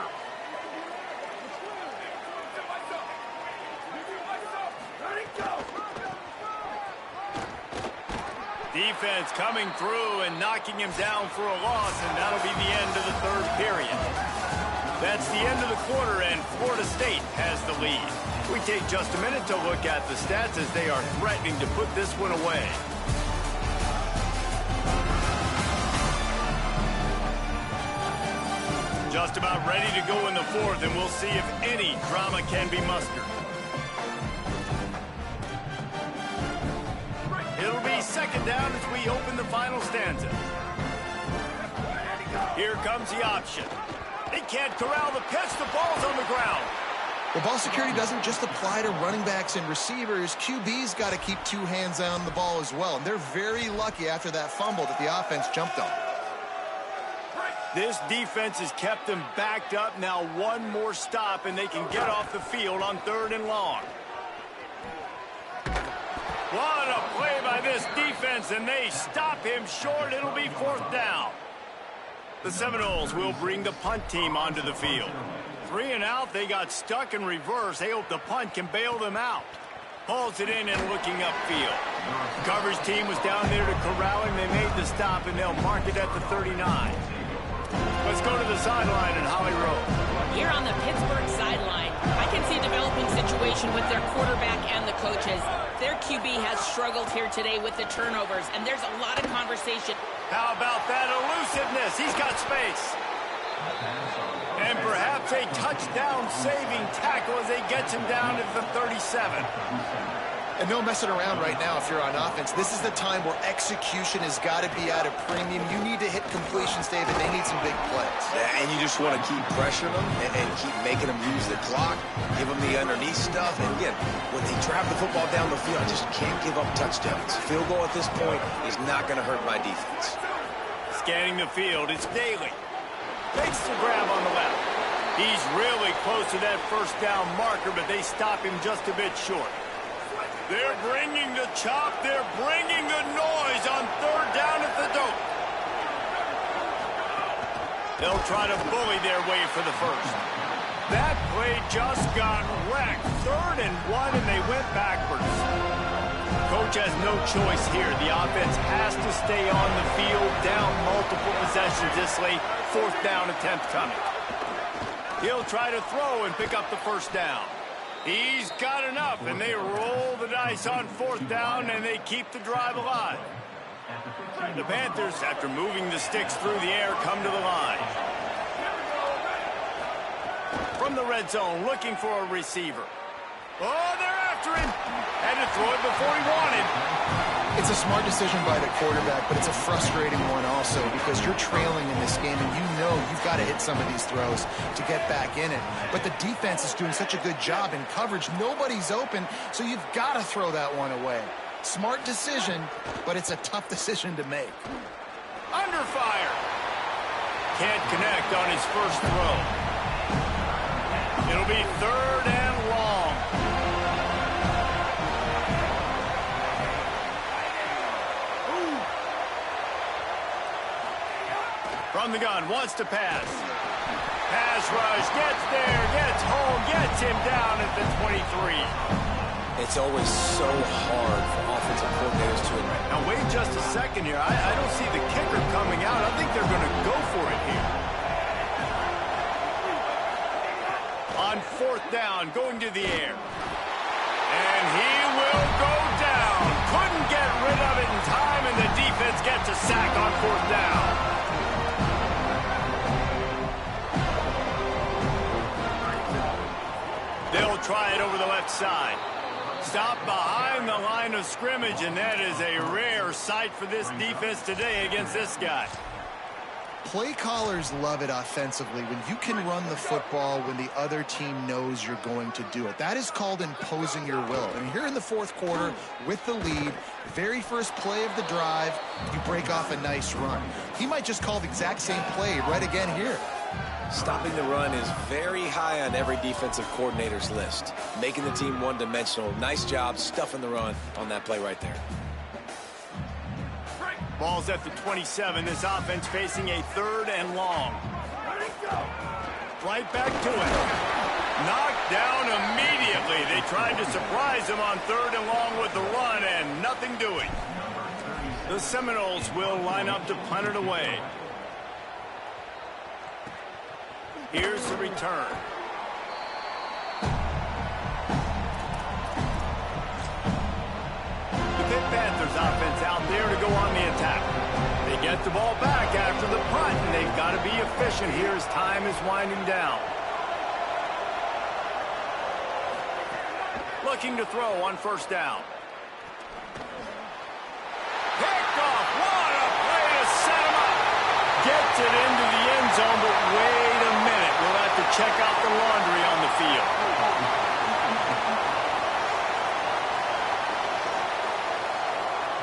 Defense coming through and knocking him down for a loss, and that'll be the end of the 3rd period. That's the end of the quarter, and Florida State has the lead. We take just a minute to look at the stats as they are threatening to put this one away. Just about ready to go in the 4th, and we'll see if any drama can be mustered. It'll be 2nd down as we open the final stanza. Here comes the option. They can't corral the pitch. The ball's on the ground. Well, ball security doesn't just apply to running backs and receivers. QB's got to keep 2 hands on the ball as well. And they're very lucky after that fumble that the offense jumped on. This defense has kept them backed up. Now one more stop, and they can get off the field on 3rd and long. What a play by this defense, and they stop him short. It'll be 4th down. The Seminoles will bring the punt team onto the field. 3 and out, they got stuck in reverse. They hope the punt can bail them out. Hauls it in and looking upfield. Coverage team was down there to corral him. They made the stop, and they'll mark it at the 39. Let's go to the sideline in Holly Rowe. Here on the Pittsburgh sideline, I can see a developing situation with their quarterback and the coaches. Their QB has struggled here today with the turnovers, and there's a lot of conversation. How about that elusiveness? He's got space. And perhaps a touchdown-saving tackle as they get him down at the 37. And no messing around right now if you're on offense. This is the time where execution has got to be at a premium. You need to hit completions, David. They need some big plays. Yeah, and you just want to keep pressuring them and keep making them use the clock, give them the underneath stuff. And again, when they drive the football down the field, I just can't give up touchdowns. Field goal at this point is not going to hurt my defense. Scanning the field, it's Daly. Makes the grab on the left. He's really close to that 1st down marker, but they stop him just a bit short. They're bringing the chop. They're bringing the noise on 3rd down at the dope. They'll try to bully their way for the first. That play just got wrecked. 3rd and 1, and they went backwards. Coach has no choice here. The offense has to stay on the field, down multiple possessions this late. 4th down attempt coming. He'll try to throw and pick up the first down. He's got enough, and they roll the dice on 4th down, and they keep the drive alive. The Panthers, after moving the sticks through the air, come to the line. From the red zone, looking for a receiver. Oh, they're after him. Had to throw it before he wanted. It's a smart decision by the quarterback, but it's a frustrating one also because you're trailing in this game and you know you've got to hit some of these throws to get back in it. But the defense is doing such a good job in coverage. Nobody's open, so you've got to throw that one away. Smart decision, but it's a tough decision to make. Under fire. Can't connect on his first throw. It'll be 3rd and long. From the gun, wants to pass. Pass rush, gets there, gets home, gets him down at the 23. It's always so hard for offensive coordinators to admit. Now wait just a second here. I don't see the kicker coming out. I think they're going to go for it here. On 4th down, going to the air. And he will go down. Couldn't get rid of it in time, and the defense gets a sack on 4th down. They'll try it over the left side. Stop behind the line of scrimmage, and that is a rare sight for this defense today against this guy. Play callers love it offensively when you can run the football when the other team knows you're going to do it. That is called imposing your will. And here in the 4th quarter with the lead, very first play of the drive, you break off a nice run. He might just call the exact same play right again here. Stopping the run is very high on every defensive coordinator's list. Making the team one-dimensional. Nice job stuffing the run on that play right there. Ball's at the 27. This offense facing a 3rd and long. Right back to it. Knocked down immediately. They tried to surprise him on 3rd and long with the run, and nothing doing. The Seminoles will line up to punt it away. Here's the return. The Pitt Panthers offense out there to go on the attack. They get the ball back after the punt, and they've got to be efficient here as time is winding down. Looking to throw on 1st down. Picked off. What a play to set him up. Gets it into the end zone, but wait a minute. We'll have to check out the laundry on the field.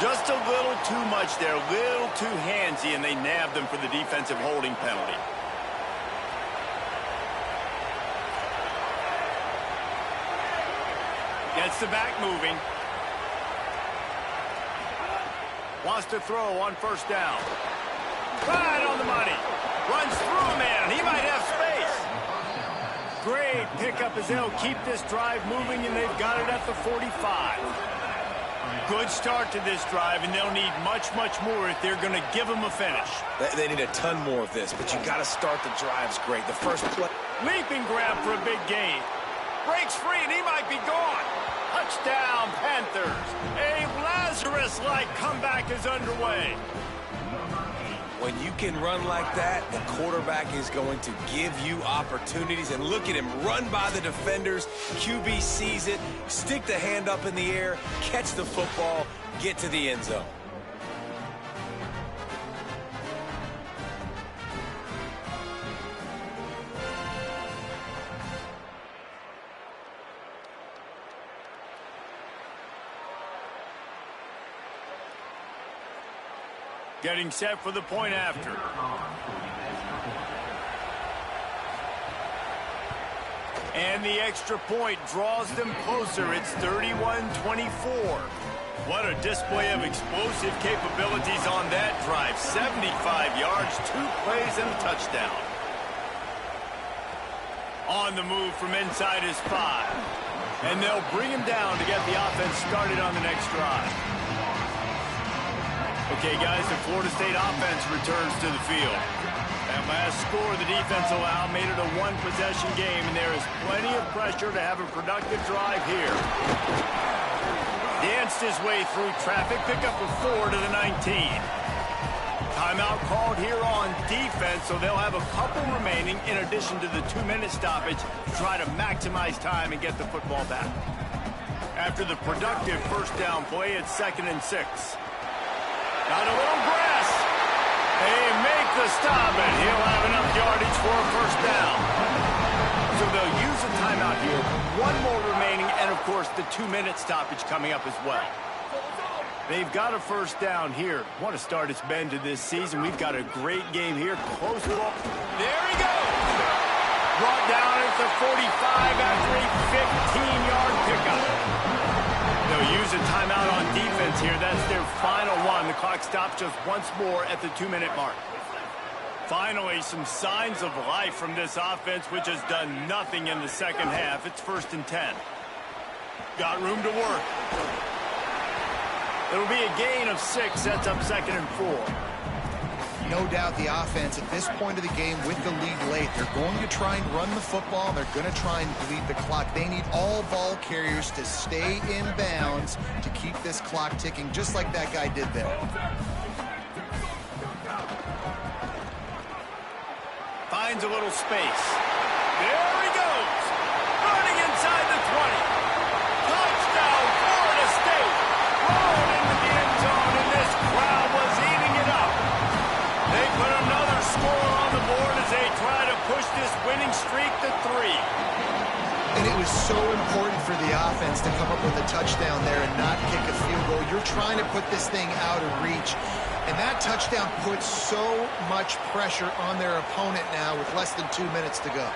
Just a little too much there, a little too handsy, and they nabbed them for the defensive holding penalty. Gets the back moving. Wants to throw on 1st down. Right on the money. Runs through a man. He might have space. Great pickup as they'll keep this drive moving, and they've got it at the 45. Good start to this drive, and they'll need much, much more if they're going to give them a finish. They need a ton more of this, but you got to start the drives great. The first play. Leaping grab for a big gain. Breaks free, and he might be gone. Touchdown, Panthers. A Lazarus-like comeback is underway. When you can run like that, the quarterback is going to give you opportunities. And look at him run by the defenders. QB sees it, stick the hand up in the air, catch the football, get to the end zone. Getting set for the point after. And the extra point draws them closer. It's 31-24. What a display of explosive capabilities on that drive. 75 yards, 2 plays, and a touchdown. On the move from inside his 5. And they'll bring him down to get the offense started on the next drive. Okay, guys, the Florida State offense returns to the field. That last score the defense allowed made it a one-possession game, and there is plenty of pressure to have a productive drive here. Danced his way through traffic, pick up a 4 to the 19. Timeout called here on defense, so they'll have a couple remaining in addition to the 2-minute stoppage to try to maximize time and get the football back. After the productive first down play, it's 2nd and 6. Got a little grass. They make the stop, and he'll have enough yardage for a first down. So they'll use a timeout here. One more remaining, and, of course, the 2-minute stoppage coming up as well. They've got a first down here. What a start it's been to this season. We've got a great game here. Close ball. There he goes. Brought down at the 45 after a 15-yard pickup. They'll use a timeout on defense here. That's their final one. The clock stops just once more at the 2-minute mark. Finally, some signs of life from this offense, which has done nothing in the second half. It's 1st and 10. Got room to work. It'll be a gain of 6. Sets up 2nd and 4. No doubt the offense at this point of the game with the lead late, they're going to try and run the football. They're going to try and bleed the clock. They need all ball carriers to stay in bounds to keep this clock ticking, just like that guy did there. Finds a little space. There he goes. Running inside the 20. Touchdown, Florida State. Rolling into the end zone, and this crowd was eating it up. They put another score on the board as they try to push this winning streak to 3. And it was so important for the offense to come up with a touchdown there and not kick a field goal. You're trying to put this thing out of reach. And that touchdown puts so much pressure on their opponent now with less than 2 minutes to go.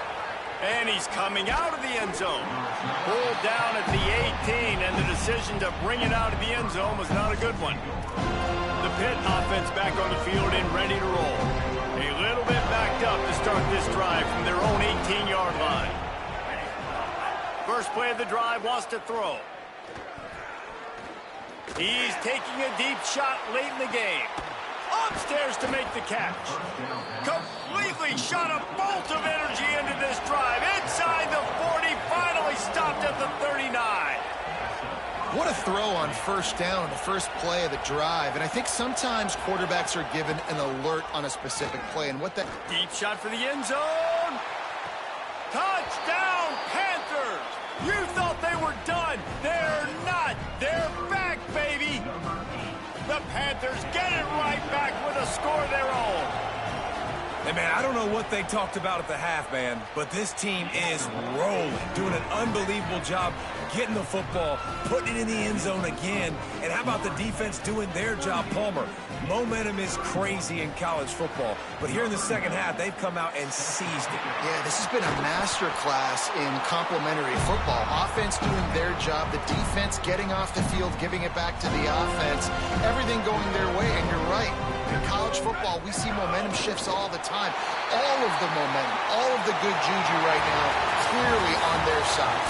And he's coming out of the end zone. Pulled down at the 18, and the decision to bring it out of the end zone was not a good one. The Pitt offense back on the field and ready to roll. A little bit backed up to start this drive from their own 18-yard line. First play of the drive wants to throw. He's taking a deep shot late in the game. Upstairs to make the catch. Completely shot a bolt of energy into this drive. Inside the 40, finally stopped at the 39. What a throw on first down on the first play of the drive. And I think sometimes quarterbacks are given an alert on a specific play. And what that... Deep shot for the end zone. Touchdown, Panthers. You thought they were done. They're not. They're back, baby. The Panthers get it right back with a score of their own. Hey, man, I don't know what they talked about at the half, man, but this team is rolling, doing an unbelievable job getting the football, putting it in the end zone again. And how about the defense doing their job, Palmer? Momentum is crazy in college football, but here in the second half, they've come out and seized it. Yeah, this has been a master class in complementary football. Offense doing their job, the defense getting off the field, giving it back to the offense, everything going their way. And you're right, in college football, we see momentum shifts all the time. All of the momentum, all of the good juju right now, clearly on their side.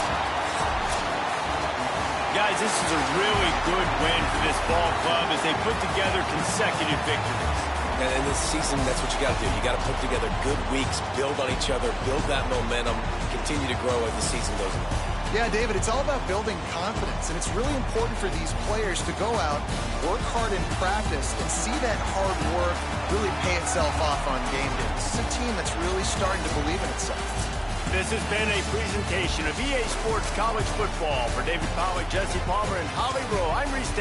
Guys, this is a really good win for this ball club as they put together consecutive victories. And in this season, that's what you got to do. You got to put together good weeks, build on each other, build that momentum, continue to grow as the season goes on. Yeah, David, it's all about building confidence, and it's really important for these players to go out, work hard in practice, and see that hard work really pay itself off on game day. This is a team that's really starting to believe in itself. This has been a presentation of EA Sports College Football. For David Pollack, Jesse Palmer, and Holly Rowe, I'm Reese.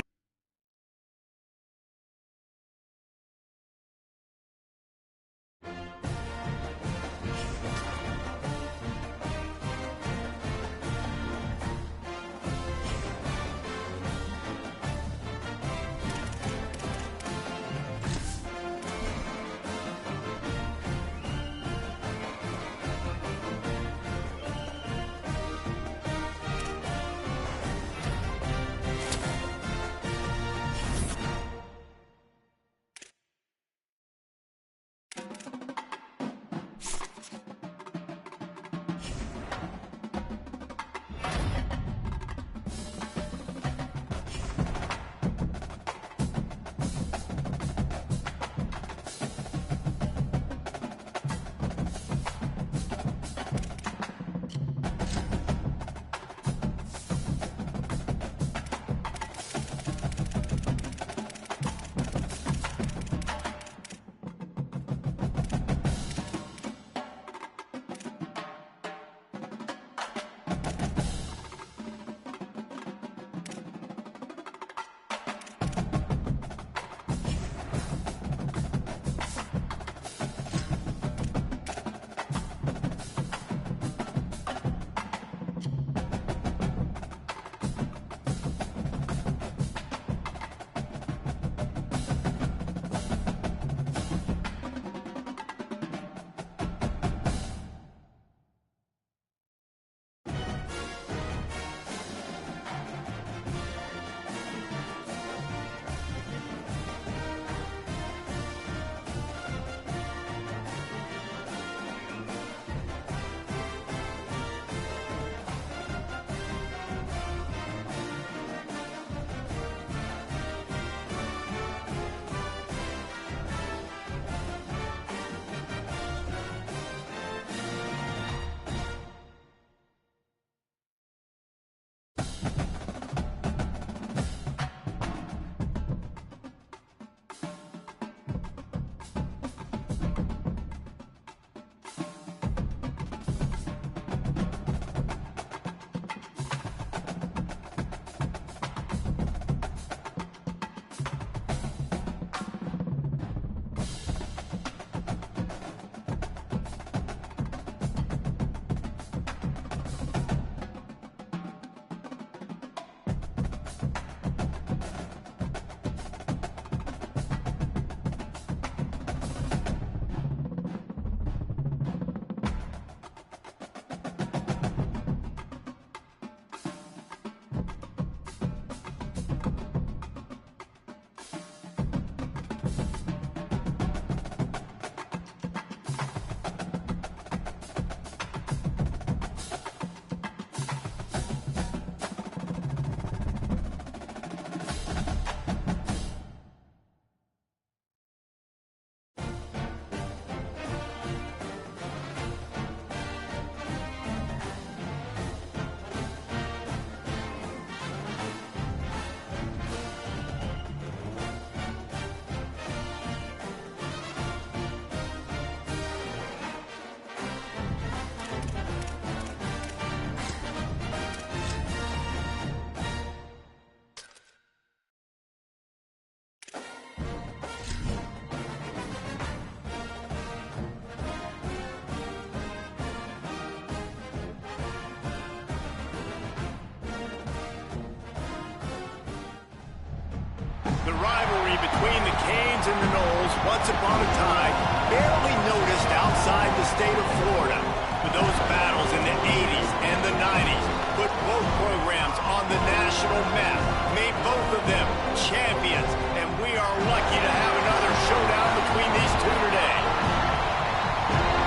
The rivalry between the Canes and the Noles, once upon a time, barely noticed outside the state of Florida. But those battles in the 80s and the 90s put both programs on the national map, made both of them champions, and we are lucky to have another showdown between these two today.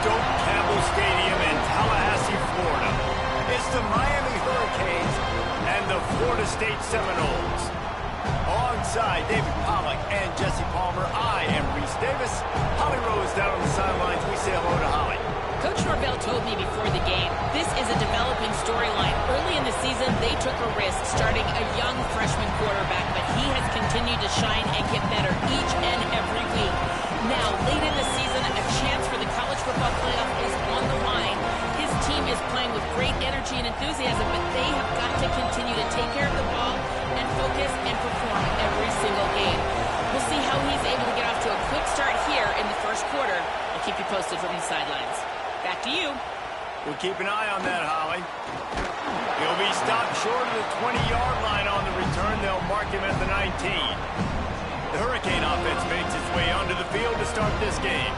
Doak Campbell Stadium in Tallahassee, Florida. It's the Miami Hurricanes and the Florida State Seminoles. Alongside David Pollack and Jesse Palmer, I am Reese Davis. Holly Rose down on the sidelines. We say hello to Holly. Coach Norvell told me before the game, this is a developing storyline. Early in the season, they took a risk starting a young freshman quarterback, but he has continued to shine and get better each and every week. Now, late in the season, a chance for the college football playoff is on the line. His team is playing with great energy and enthusiasm, but they have got to continue to take care of the ball and focus and perform every single game. We'll see how he's able to get off to a quick start here in the first quarter. I'll keep you posted from the sidelines. Back to you. We'll keep an eye on that, Holly. He'll be stopped short of the 20-yard line on the return. They'll mark him at the 19. The Hurricane offense makes its way onto the field to start this game.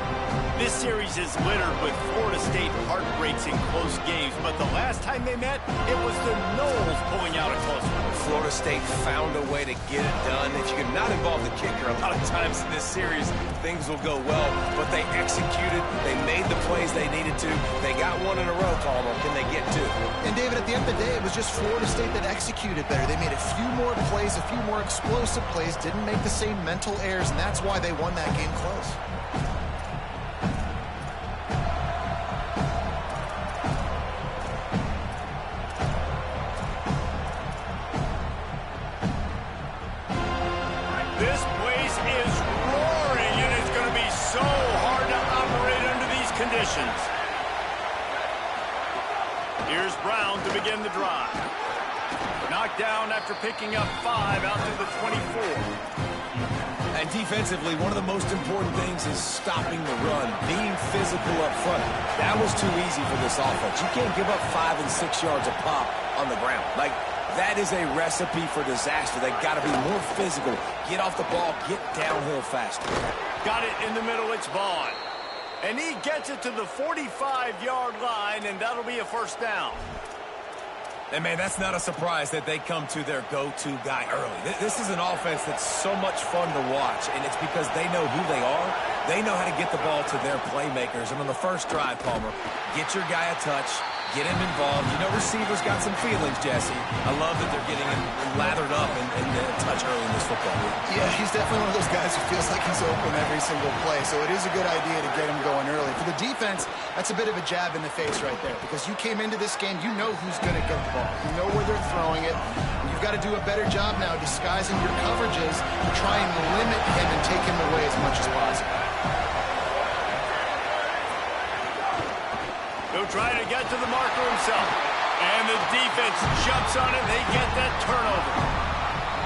This series is littered with Florida State heartbreaks in close games, but the last time they met, it was the Noles pulling out a close one. Florida State found a way to get it done. If you can not involve the kicker, a lot of times in this series, things will go well, but they executed, they made the plays they needed to. They got one in a row, Palmer. Can they get two? And David, at the end of the day, it was just Florida State that executed better. They made a few more plays, a few more explosive plays, didn't make the same mental errors, and that's why they won that game close. This place is roaring, and it's going to be so hard to operate under these conditions. Here's Brown to begin the drive. Knocked down after picking up 5 out to the 24. And defensively, one of the most important things is stopping the run, being physical up front. That was too easy for this offense. You can't give up 5 and 6 yards a pop on the ground. Like, that is a recipe for disaster. They've got to be more physical. Get off the ball, get downhill faster. Got it in the middle, it's Vaughn. And he gets it to the 45-yard line, and that'll be a first down. And, man, that's not a surprise that they come to their go-to guy early. This is an offense that's so much fun to watch, and it's because they know who they are. They know how to get the ball to their playmakers. And on the first drive, Palmer, get your guy a touch, get him involved. You know receivers got some feelings, Jesse. I love that they're getting him lathered up and a touch early in this football game. Yeah, he's definitely one of those guys who feels like he's open every single play, so it is a good idea to get him going early. For the defense, that's a bit of a jab in the face right there, because you came into this game, you know who's going to get the ball. You know where they're throwing it. You've got to do a better job now disguising your coverages to try and limit him and take him away as much as possible. He'll try to get to the marker himself. And the defense jumps on it. They get that turnover.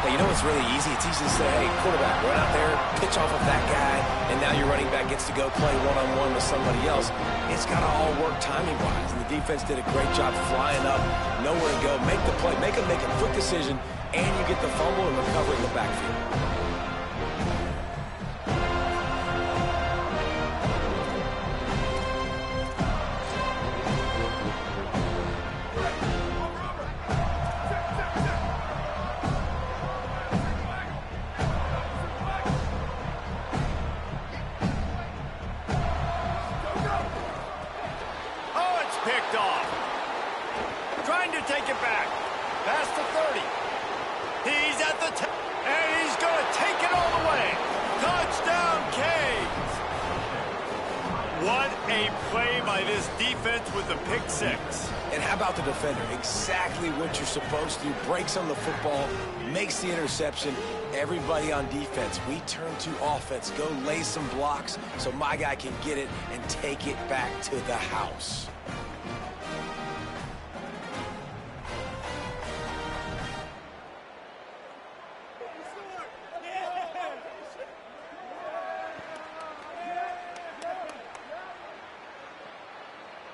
Hey, you know what's really easy? It's easy to say, hey, quarterback, run out there, pitch off of that guy, and now your running back gets to go play one-on-one with somebody else. It's got to all work timing-wise, and the defense did a great job flying up, know where to go, make the play, make a quick decision, and you get the fumble and recovery in the backfield. Picked off. Trying to take it back. Past the 30. He's at the 10. And he's going to take it all the way. Touchdown, Canes. What a play by this defense with the pick 6. And how about the defender? Exactly what you're supposed to do. Breaks on the football, makes the interception. Everybody on defense, we turn to offense. Go lay some blocks so my guy can get it and take it back to the house.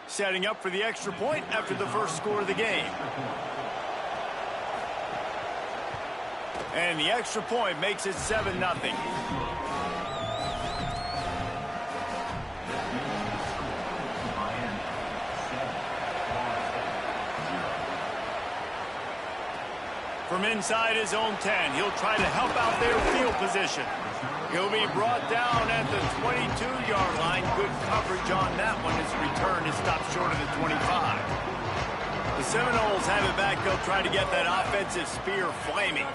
Setting up for the extra point after the first score of the game. And the extra point makes it 7-0. From inside his own 10, he'll try to help out their field position. He'll be brought down at the 22-yard line. Good coverage on that one. His return is stopped short of the 25. The Seminoles have it back. They'll try to get that offensive spear flaming.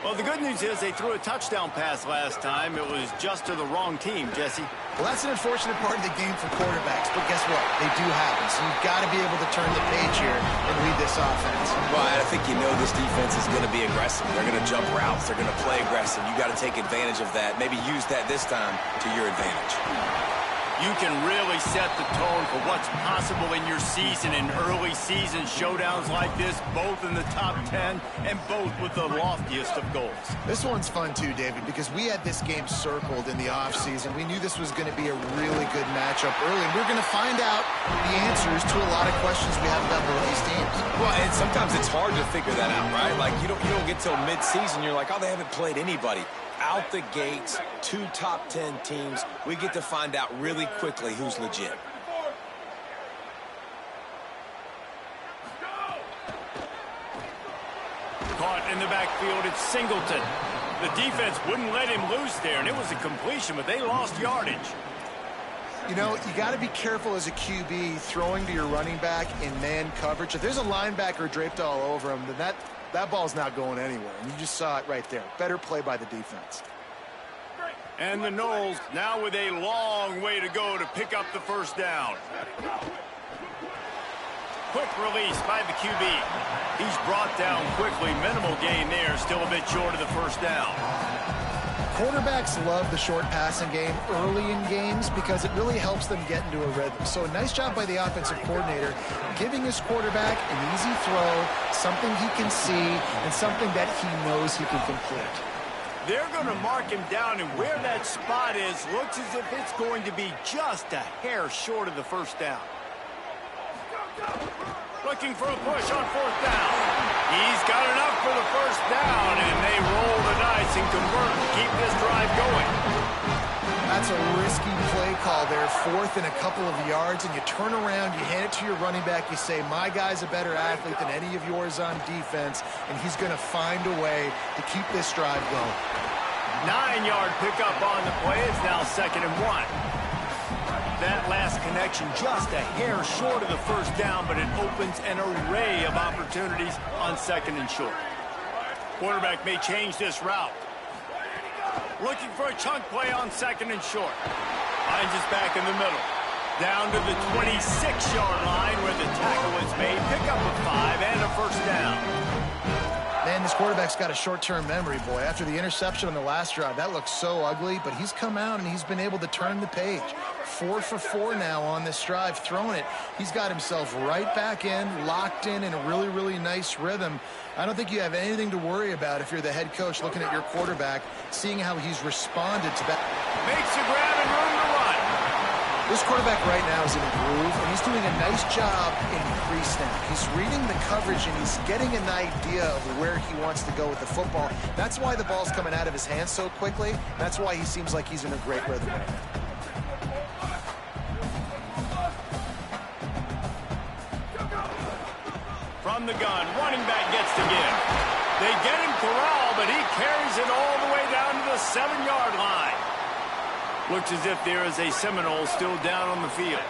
Well, the good news is they threw a touchdown pass last time. It was just to the wrong team, Jesse. Well, that's an unfortunate part of the game for quarterbacks, but guess what? They do happen, so you've got to be able to turn the page here and lead this offense. Well, I think you know this defense is going to be aggressive. They're going to jump routes. They're going to play aggressive. You got to take advantage of that. Maybe use that this time to your advantage. You can really set the tone for what's possible in your season in early season showdowns like this, both in the top 10 and both with the loftiest of goals. This one's fun too, David, because we had this game circled in the offseason. We knew this was going to be a really good matchup early, and we're going to find out the answers to a lot of questions we have about both these teams. Well, and sometimes it's hard to figure that out, right? Like, you don't get till mid-season, you're like, oh, they haven't played anybody. Out the gates, 2 top 10 teams. We get to find out really quickly who's legit. Caught in the backfield, it's Singleton. The defense wouldn't let him loose there, and it was a completion, but they lost yardage. You know, you got to be careful as a QB throwing to your running back in man coverage. If there's a linebacker draped all over him, then that ball's not going anywhere. And you just saw it right there. Better play by the defense. And the Noles now with a long way to go to pick up the first down. Quick release by the QB. He's brought down quickly. Minimal gain there. Still a bit short of the first down. Quarterbacks love the short passing game early in games because it really helps them get into a rhythm. So a nice job by the offensive coordinator giving his quarterback an easy throw, something he can see, and something that he knows he can complete. They're going to mark him down, and where that spot is looks as if it's going to be just a hair short of the first down. Looking for a push on fourth down. He's got enough for the first down, and they roll the dice and convert and keep this drive going. That's a risky play call there, 4th and a couple of yards, and you turn around, you hand it to your running back, you say, my guy's a better athlete than any of yours on defense, and he's going to find a way to keep this drive going. 9-yard pickup on the play. It's now 2nd and 1. That last connection just a hair short of the first down, but it opens an array of opportunities on 2nd and short. Quarterback may change this route. Looking for a chunk play on 2nd and short. Finds us back in the middle. Down to the 26-yard line where the tackle is made. Pick up a 5 and a first down. Man, this quarterback's got a short-term memory, boy. After the interception on the last drive, that looked so ugly, but he's come out and he's been able to turn the page. 4 for 4 now on this drive, throwing it. He's got himself right back in, locked in a really, really nice rhythm. I don't think you have anything to worry about if you're the head coach looking at your quarterback, seeing how he's responded to that. Makes a grab and room to run. This quarterback right now is in a groove, and he's doing a nice job in pre-snap. He's reading the coverage, and he's getting an idea of where he wants to go with the football. That's why the ball's coming out of his hands so quickly. That's why he seems like he's in a great rhythm right now. From the gun, running back gets to give. They get him corralled, but he carries it all the way down to the 7-yard line. Looks as if there is a Seminole still down on the field.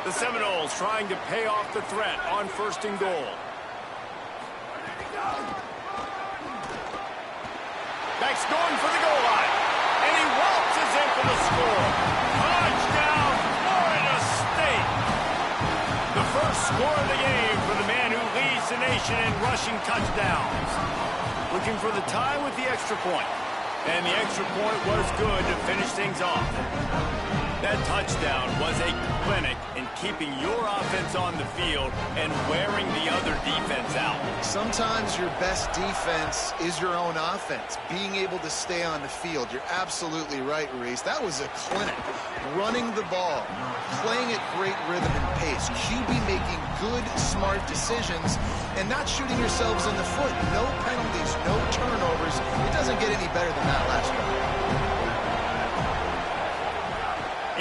The Seminoles trying to pay off the threat on 1st and goal. Back's going for the goal line. And he waltzes in for the score. Touchdown, Florida State. The first score of the game for the man who leads the nation in rushing touchdowns. Looking for the tie with the extra point. And the extra point was good to finish things off. That touchdown was a clinic in keeping your offense on the field and wearing the other defense out. Sometimes your best defense is your own offense, being able to stay on the field. You're absolutely right, Reese. That was a clinic. Running the ball, playing at great rhythm and pace. QB making good, smart decisions and not shooting yourselves in the foot. No penalties, no turnovers. It doesn't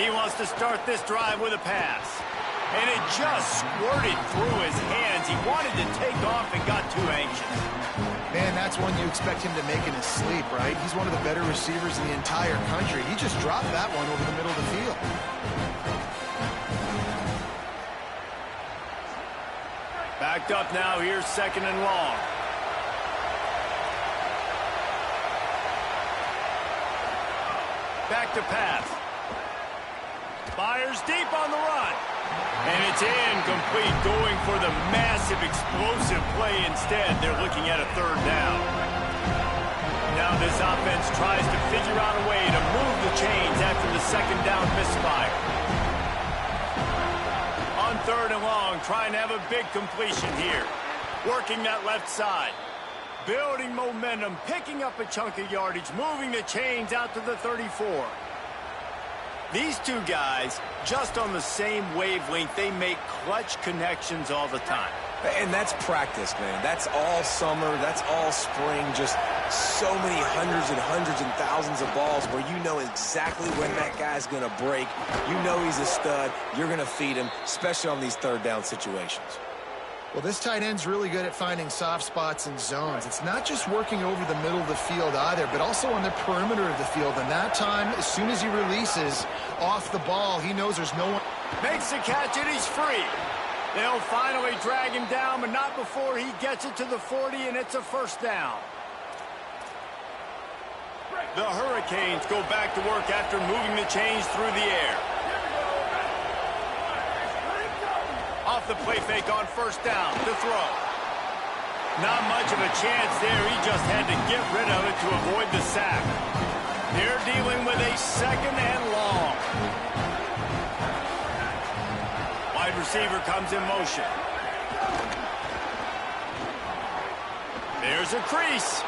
He wants to start this drive with a pass. And it just squirted through his hands. He wanted to take off and got too anxious. Man, that's one you expect him to make in his sleep, right? He's one of the better receivers in the entire country. He just dropped that one over the middle of the field. Backed up now. Here's 2nd and long. Back to pass. Fires deep on the run. And it's incomplete, going for the massive explosive play instead. They're looking at a 3rd down. Now this offense tries to figure out a way to move the chains after the 2nd down misfire. On 3rd and long, trying to have a big completion here. Working that left side. Building momentum, picking up a chunk of yardage, moving the chains out to the 34. These two guys, just on the same wavelength, they make clutch connections all the time. And that's practice, man. That's all summer. That's all spring. Just so many hundreds and thousands of balls where you know exactly when that guy's going to break. You know he's a stud. You're going to feed him, especially on these 3rd down situations. Well, this tight end's really good at finding soft spots and zones. It's not just working over the middle of the field either, but also on the perimeter of the field. And that time, as soon as he releases off the ball, he knows there's no one. Makes the catch and he's free. They'll finally drag him down, but not before he gets it to the 40, and it's a 1st down. The Hurricanes go back to work after moving the chains through the air. Off the play fake on 1st down to throw. Not much of a chance there. He just had to get rid of it to avoid the sack. They're dealing with a 2nd and long. Wide receiver comes in motion. There's a crease.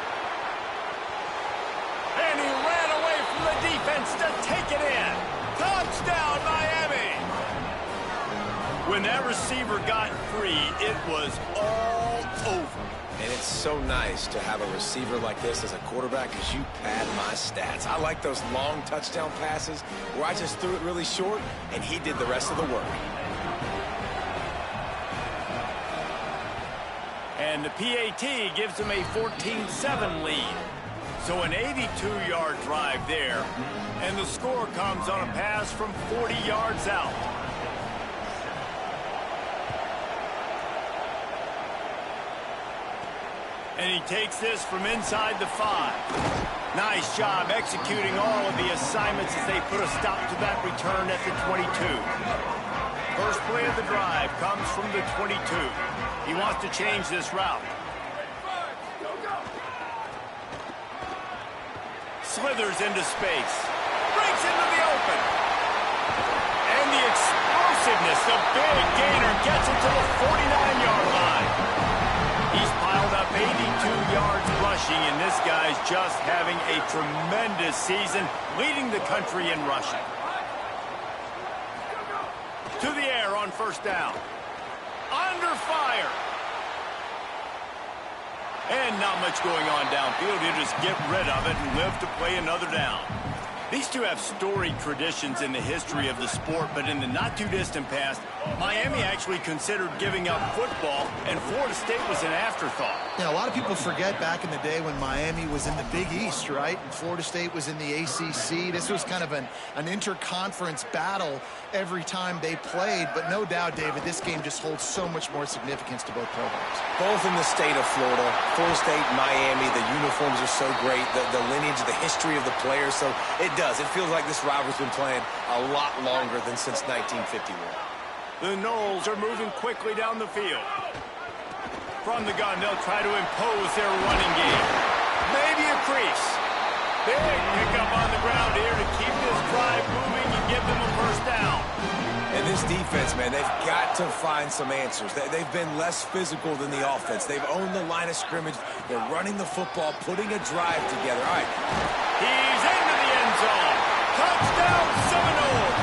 And he ran away from the defense to take it in. Touchdown, Miami! When that receiver got free, it was all over. And it's so nice to have a receiver like this as a quarterback because you pad my stats. I like those long touchdown passes where I just threw it really short and he did the rest of the work. And the PAT gives him a 14-7 lead. So an 82-yard drive there. And the score comes on a pass from 40 yards out. And he takes this from inside the 5. Nice job executing all of the assignments as they put a stop to that return at the 22. First play of the drive comes from the 22. He wants to change this route. Slithers into space. Breaks into the open. And the explosiveness, the big gainer gets it to the 49-yard line. He's piled up 82 yards rushing, and this guy's just having a tremendous season, leading the country in rushing. To the air on 1st down. Under fire. And not much going on downfield. He'll just get rid of it and live to play another down. These two have storied traditions in the history of the sport, but in the not-too-distant past, Miami actually considered giving up football, and Florida State was an afterthought. Yeah, a lot of people forget back in the day when Miami was in the Big East, right? And Florida State was in the ACC. This was kind of an interconference battle every time they played, but no doubt, David, this game just holds so much more significance to both programs. Both in the state of Florida, Florida State, Miami, the uniforms are so great, the lineage, the history of the players, so it does. It feels like this rivalry's been playing a lot longer than since 1951. The Noles are moving quickly down the field. From the gun, they'll try to impose their running game. Maybe a crease. Big pickup on the ground here to keep this drive moving and give them a 1st down. And this defense, man, they've got to find some answers. They've been less physical than the offense. They've owned the line of scrimmage. They're running the football, putting a drive together. All right. He's into the end zone. Touchdown, Seminoles.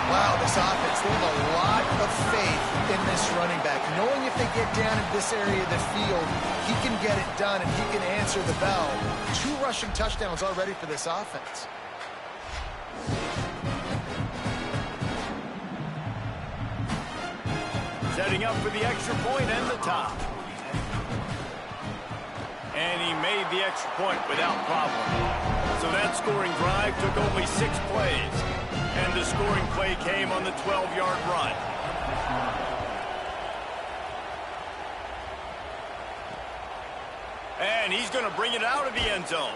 Wow, this offense, they have a lot of faith in this running back. Knowing if they get down in this area of the field, he can get it done and he can answer the bell. 2 rushing touchdowns already for this offense. setting up for the extra point and the top. And he made the extra point without problem. So that scoring drive took only 6 plays. And the scoring play came on the 12-yard run. And he's going to bring it out of the end zone.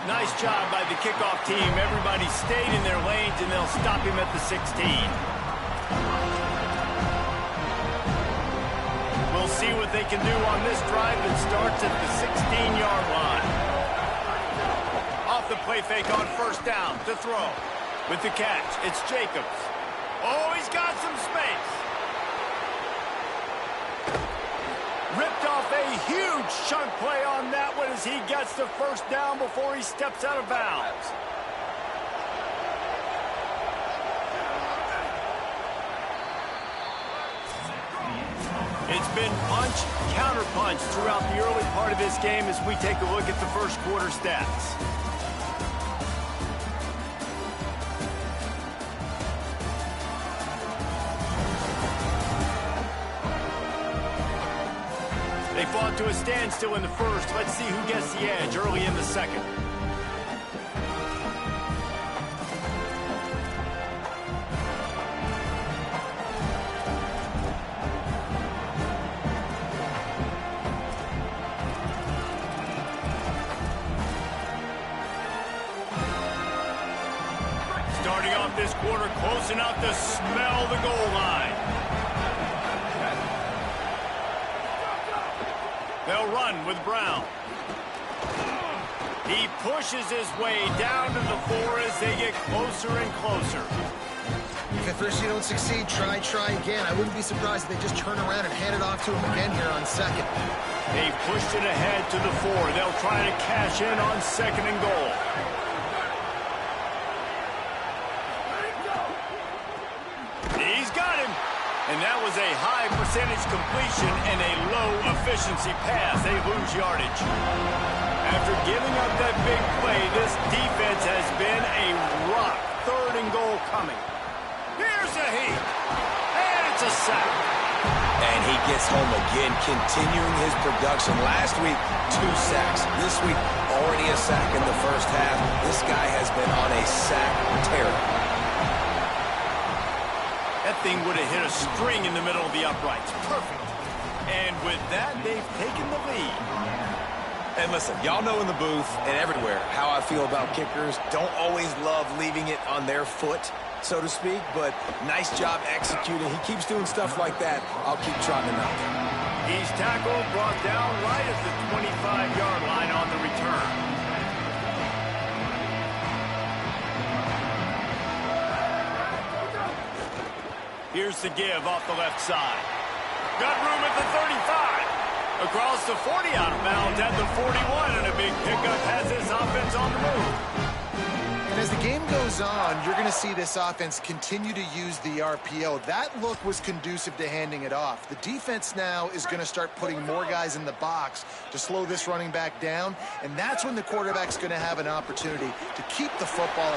Nice job by the kickoff team. Everybody stayed in their lanes, and they'll stop him at the 16. We'll see what they can do on this drive that starts at the 16-yard line. Off the play fake on first down to throw. With the catch, it's Jacobs. Oh, he's got some space. Ripped off a huge chunk play on that one as he gets the first down before he steps out of bounds. It's been punch, counter punch throughout the early part of this game as we take a look at the first quarter stats. They fought to a standstill in the first. Let's see who gets the edge early in the second. Starting off this quarter close enough to smell the goal line. They'll run with Brown. He pushes his way down to the 4 as they get closer and closer. If at first you don't succeed, try again. I wouldn't be surprised if they just turn around and hand it off to him again here on second. They've pushed it ahead to the 4. They'll try to cash in on second and goal. He's got him. And that was a high percentage completion and a low efficiency pass. They lose yardage. After giving up that big play, this defense has been a rock. Third and goal coming. Here's a heat. And it's a sack. And he gets home again, continuing his production. Last week, 2 sacks. This week, already a sack in the first half. This guy has been on a sack tear. That thing would have hit a string in the middle of the uprights. Perfect. And with that, they've taken the lead. And listen, y'all know in the booth and everywhere how I feel about kickers. Don't always love leaving it on their foot, so to speak, but nice job executing. He keeps doing stuff like that. I'll keep trotting him out. He's tackled, brought down right at the 25-yard line on the return. Here's the give off the left side. Got room at the 35. Across the 40 out of bounds at the 41, and a big pickup has this offense on the move. And as the game goes on, you're going to see this offense continue to use the RPO. That look was conducive to handing it off. The defense now is going to start putting more guys in the box to slow this running back down, and that's when the quarterback's going to have an opportunity to keep the football.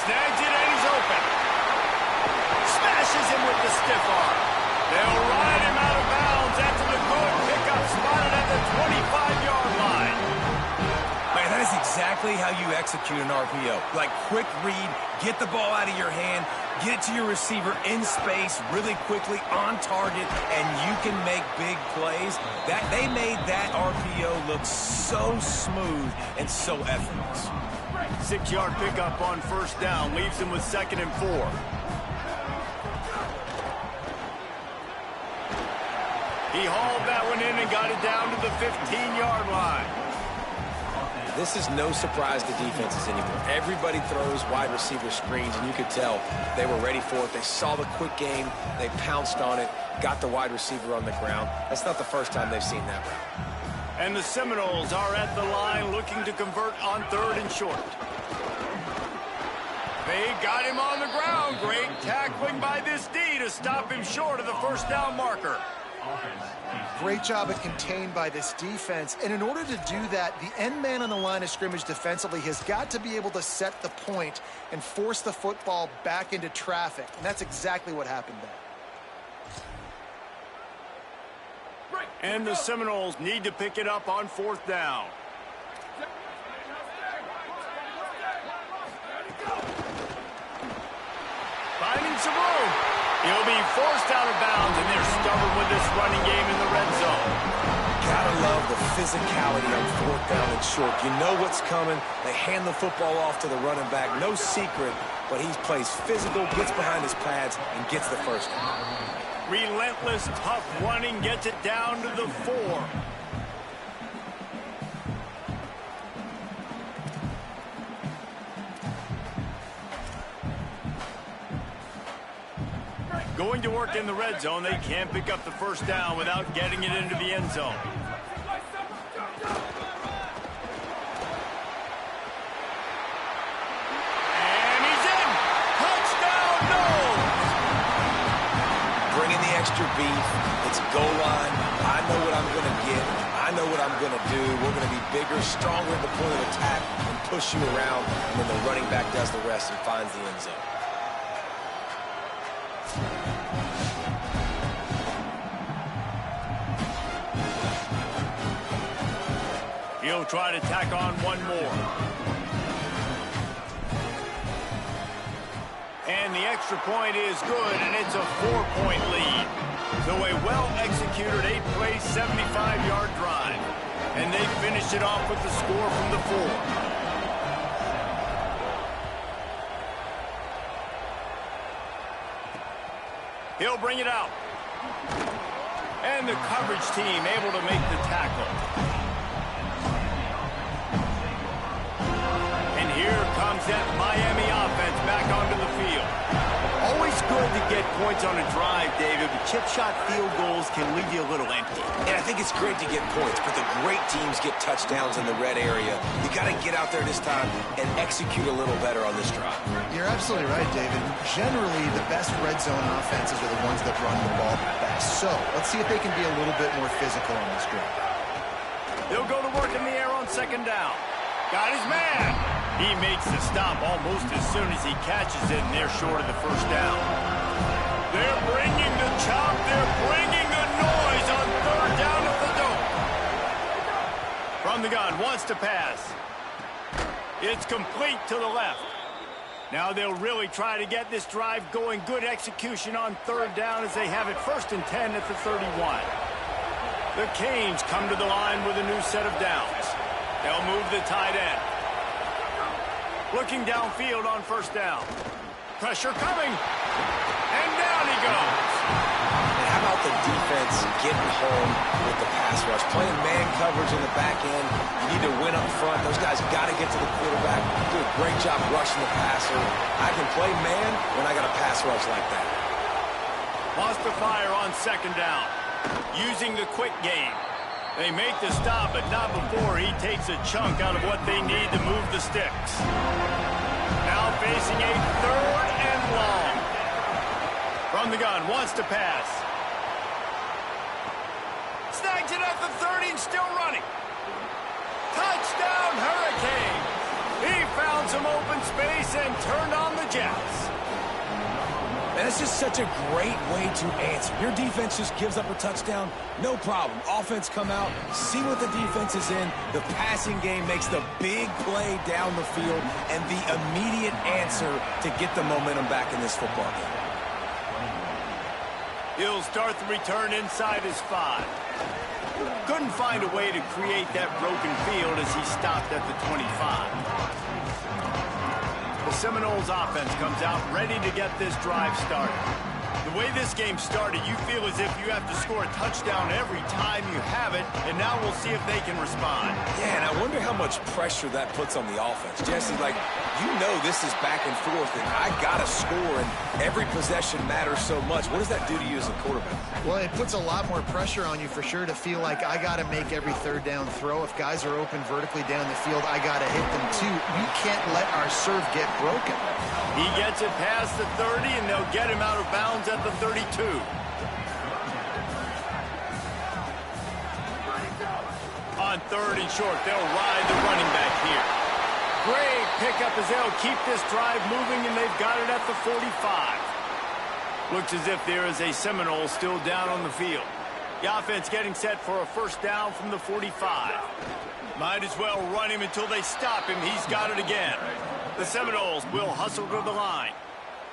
Snags it, and he's open. Smashes him with the stiff arm. They'll ride him out of bounds after the good pickup spotted at the 25-yard line. Man, that is exactly how you execute an RPO. Like quick read, get the ball out of your hand, get it to your receiver in space really quickly on target, and you can make big plays. They made that RPO look so smooth and so effortless. 6-yard pickup on first down leaves him with 2nd and 4. He hauled that one in and got it down to the 15-yard line. This is no surprise to defenses anymore. Everybody throws wide receiver screens, and you could tell they were ready for it. They saw the quick game. They pounced on it, got the wide receiver on the ground. That's not the first time they've seen that route. And the Seminoles are at the line looking to convert on 3rd and short. They got him on the ground. Great tackling by this D to stop him short of the first down marker. Great job at contained by this defense. And in order to do that, the end man on the line of scrimmage defensively has got to be able to set the point and force the football back into traffic. And that's exactly what happened there. And the Seminoles need to pick it up on 4th down. Finding some room. He'll be forced out of bounds, and they're stubborn with this running game in the red zone. Gotta love the physicality on 4th down and short. You know what's coming. They hand the football off to the running back. No secret, but he plays physical, gets behind his pads, and gets the first down. Relentless, tough running gets it down to the 4. Going to work in the red zone, they can't pick up the first down without getting it into the end zone. And he's in! Touchdown, Noles! Bringing the extra beef. It's goal line. I know what I'm going to get. I know what I'm going to do. We're going to be bigger, stronger at the point of attack and push you around. And then the running back does the rest and finds the end zone. He'll try to tack on one more. And the extra point is good, and it's a 4-point lead. So a well-executed 8-play, 75-yard drive. And they finish it off with the score from the 4. He'll bring it out. And the coverage team able to make the tackle. Here comes that Miami offense back onto the field. Always good to get points on a drive, David, but chip shot field goals can leave you a little empty. And I think it's great to get points, but the great teams get touchdowns in the red area. You got to get out there this time and execute a little better on this drive. You're absolutely right, David. Generally, the best red zone offenses are the ones that run the ball best. So let's see if they can be a little bit more physical on this drive. They'll go to work in the air on 2nd down. Got his man. He makes the stop almost as soon as he catches it, and they're short of the first down. They're bringing the chop. They're bringing the noise on 3rd down at the dome. From the gun, wants to pass. It's complete to the left. Now they'll really try to get this drive going. Good execution on 3rd down as they have it 1st and 10 at the 31. The Canes come to the line with a new set of downs. They'll move the tight end. Looking downfield on 1st down. Pressure coming. And down he goes. And how about the defense getting home with the pass rush? Playing man coverage in the back end. You need to win up front. Those guys got to get to the quarterback. Do a great job rushing the passer. I can play man when I got a pass rush like that. Lost the fire on 2nd down. Using the quick game. They make the stop, but not before he takes a chunk out of what they need to move the sticks. Now facing a 3rd and long. From the gun, wants to pass. Snags it at the 30 and still running. Touchdown, Hurricanes! He found some open space and turned on the Jets. And it's just such a great way to answer. Your defense just gives up a touchdown, no problem. Offense come out, see what the defense is in. The passing game makes the big play down the field and the immediate answer to get the momentum back in this football game. He'll start the return inside his 5. Couldn't find a way to create that broken field as he stopped at the 25. The Seminoles offense comes out ready to get this drive started. The way this game started, you feel as if you have to score a touchdown every time you have it, and now we'll see if they can respond. Yeah, and I wonder how much pressure that puts on the offense. Jesse, like, you know this is back and forth, and I got to score, and every possession matters so much. What does that do to you as a quarterback? Well, it puts a lot more pressure on you for sure to feel like I got to make every 3rd down throw. If guys are open vertically down the field, I got to hit them too. We can't let our serve get broken. He gets it past the 30, and they'll get him out of bounds at the 32. On 3rd and short, they'll ride the running back here. Great pickup as they'll keep this drive moving, and they've got it at the 45. Looks as if there is a Seminole still down on the field. The offense getting set for a first down from the 45. Might as well run him until they stop him. He's got it again. The Seminoles will hustle to the line.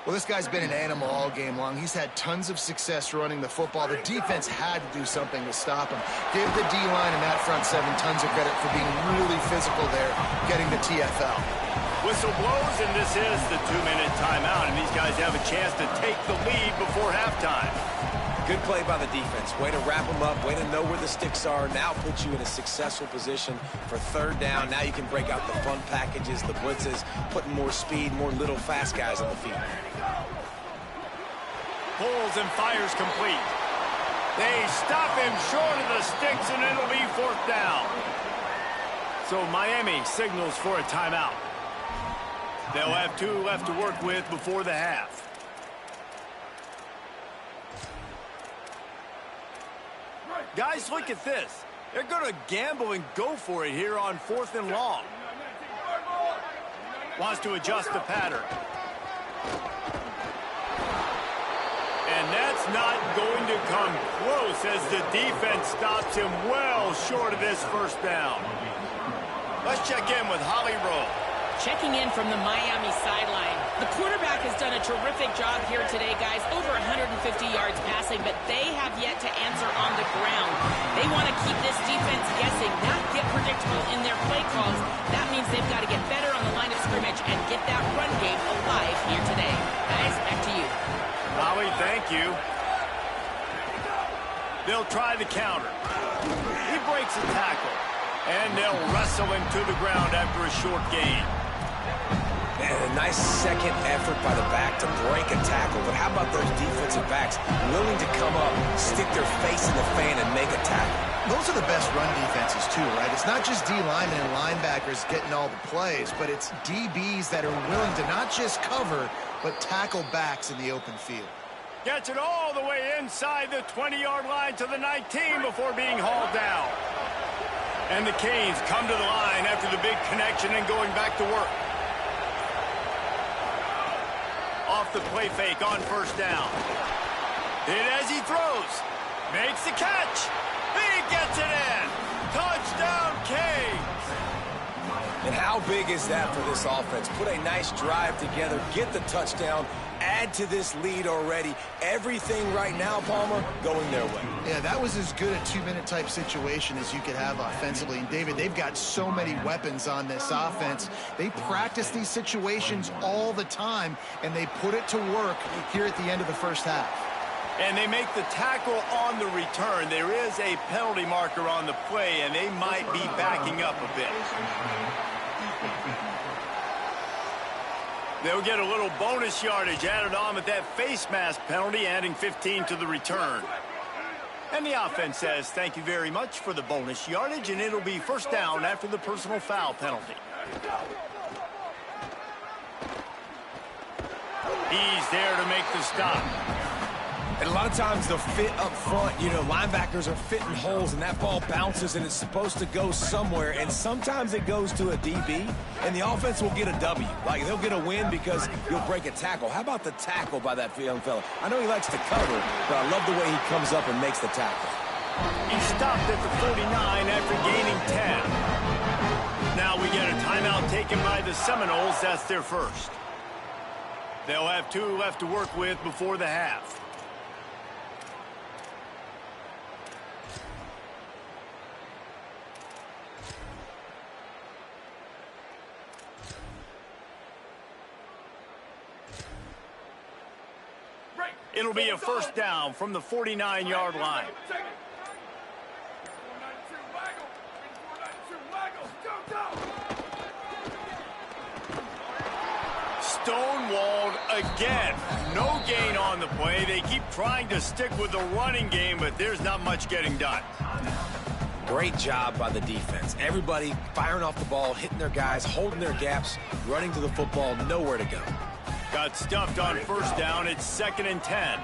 Well, this guy's been an animal all game long. He's had tons of success running the football. The defense had to do something to stop him. Give the D-line and that front seven tons of credit for being really physical there, getting the TFL. Whistle blows, and this is the 2-minute timeout, and these guys have a chance to take the lead before halftime. Good play by the defense. Way to wrap them up. Way to know where the sticks are. Now put you in a successful position for third down. Now you can break out the fun packages, the blitzes, putting more speed, more little fast guys on the field. Pulls and fires complete. They stop him short of the sticks, and it'll be fourth down. So Miami signals for a timeout. They'll have 2 left to work with before the half. Guys, look at this. They're going to gamble and go for it here on 4th and long. Wants to adjust the pattern. And that's not going to come close as the defense stops him well short of this first down. Let's check in with Holly Rowe. Checking in from the Miami sideline. The quarterback has done a terrific job here today, guys. Over 150 yards passing, but they have yet to answer on the ground. They want to keep this defense guessing, not get predictable in their play calls. That means they've got to get better on the line of scrimmage and get that run game alive here today. Guys, back to you. Holly, thank you. They'll try the counter. He breaks a tackle, and they'll wrestle him to the ground after a short gain. Man, a nice second effort by the back to break a tackle. But how about those defensive backs willing to come up, stick their face in the fan, and make a tackle? Those are the best run defenses, too, right? It's not just D-linemen and linebackers getting all the plays, but it's DBs that are willing to not just cover, but tackle backs in the open field. Gets it all the way inside the 20-yard line to the 19 before being hauled down. And the Canes come to the line after the big connection and going back to work. Off the play fake on first down. Hit as he throws. Makes the catch. He gets it in. Touchdown, Canes. And how big is that for this offense? Put a nice drive together, get the touchdown, add to this lead already. Everything right now, Palmer, going their way. Yeah, that was as good a 2-minute type situation as you could have offensively. And, David, they've got so many weapons on this offense. They practice these situations all the time, and they put it to work here at the end of the first half. And they make the tackle on the return. There is a penalty marker on the play, and they might be backing up a bit. They'll get a little bonus yardage added on with that face mask penalty, adding 15 to the return. And the offense says thank you very much for the bonus yardage, and it'll be first down after the personal foul penalty. He's there to make the stop. And a lot of times they'll fit up front. You know, linebackers are fitting holes, and that ball bounces, and it's supposed to go somewhere. And sometimes it goes to a DB, and the offense will get a W. Like, they'll get a win because you'll break a tackle. How about the tackle by that young fella? I know he likes to cover, but I love the way he comes up and makes the tackle. He stopped at the 49 after gaining 10. Now we get a timeout taken by the Seminoles. That's their first. They'll have 2 left to work with before the half. It'll be a first down from the 49-yard line. Stonewalled again. No gain on the play. They keep trying to stick with the running game, but there's not much getting done. Great job by the defense. Everybody firing off the ball, hitting their guys, holding their gaps, running to the football, nowhere to go. Got stuffed on first down. It's 2nd and 10.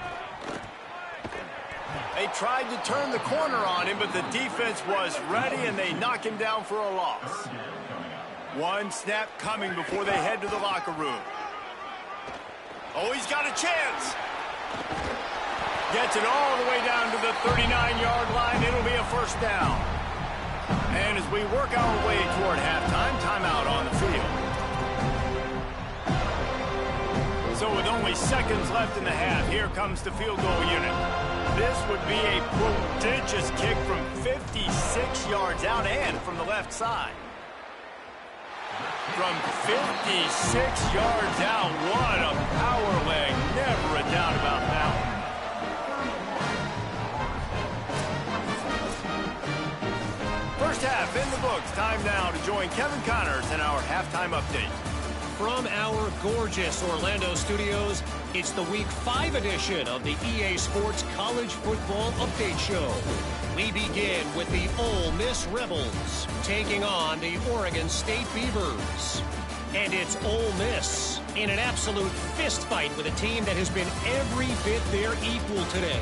They tried to turn the corner on him, but the defense was ready, and they knock him down for a loss. One snap coming before they head to the locker room. Oh, he's got a chance. Gets it all the way down to the 39-yard line. It'll be a first down. And as we work our way toward halftime, timeout on the field. So with only seconds left in the half, here comes the field goal unit. This would be a prodigious kick from 56 yards out and from the left side. From 56 yards out, what a power leg. Never a doubt about that one. First half in the books. Time now to join Kevin Connors in our halftime update. From our gorgeous Orlando studios, it's the Week 5 edition of the EA Sports College Football Update Show. We begin with the Ole Miss Rebels taking on the Oregon State Beavers. And it's Ole Miss in an absolute fist fight with a team that has been every bit their equal today.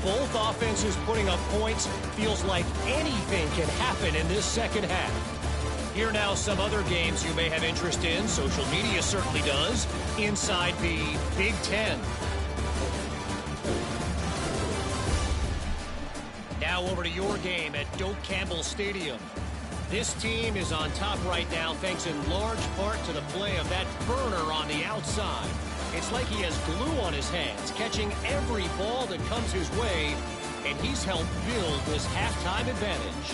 Both offenses putting up points. Feels like anything can happen in this second half. Here now some other games you may have interest in. Social media certainly does. Inside the Big Ten. Now over to your game at Doak Campbell Stadium. This team is on top right now thanks in large part to the play of that burner on the outside. It's like he has glue on his hands, catching every ball that comes his way, and he's helped build this halftime advantage.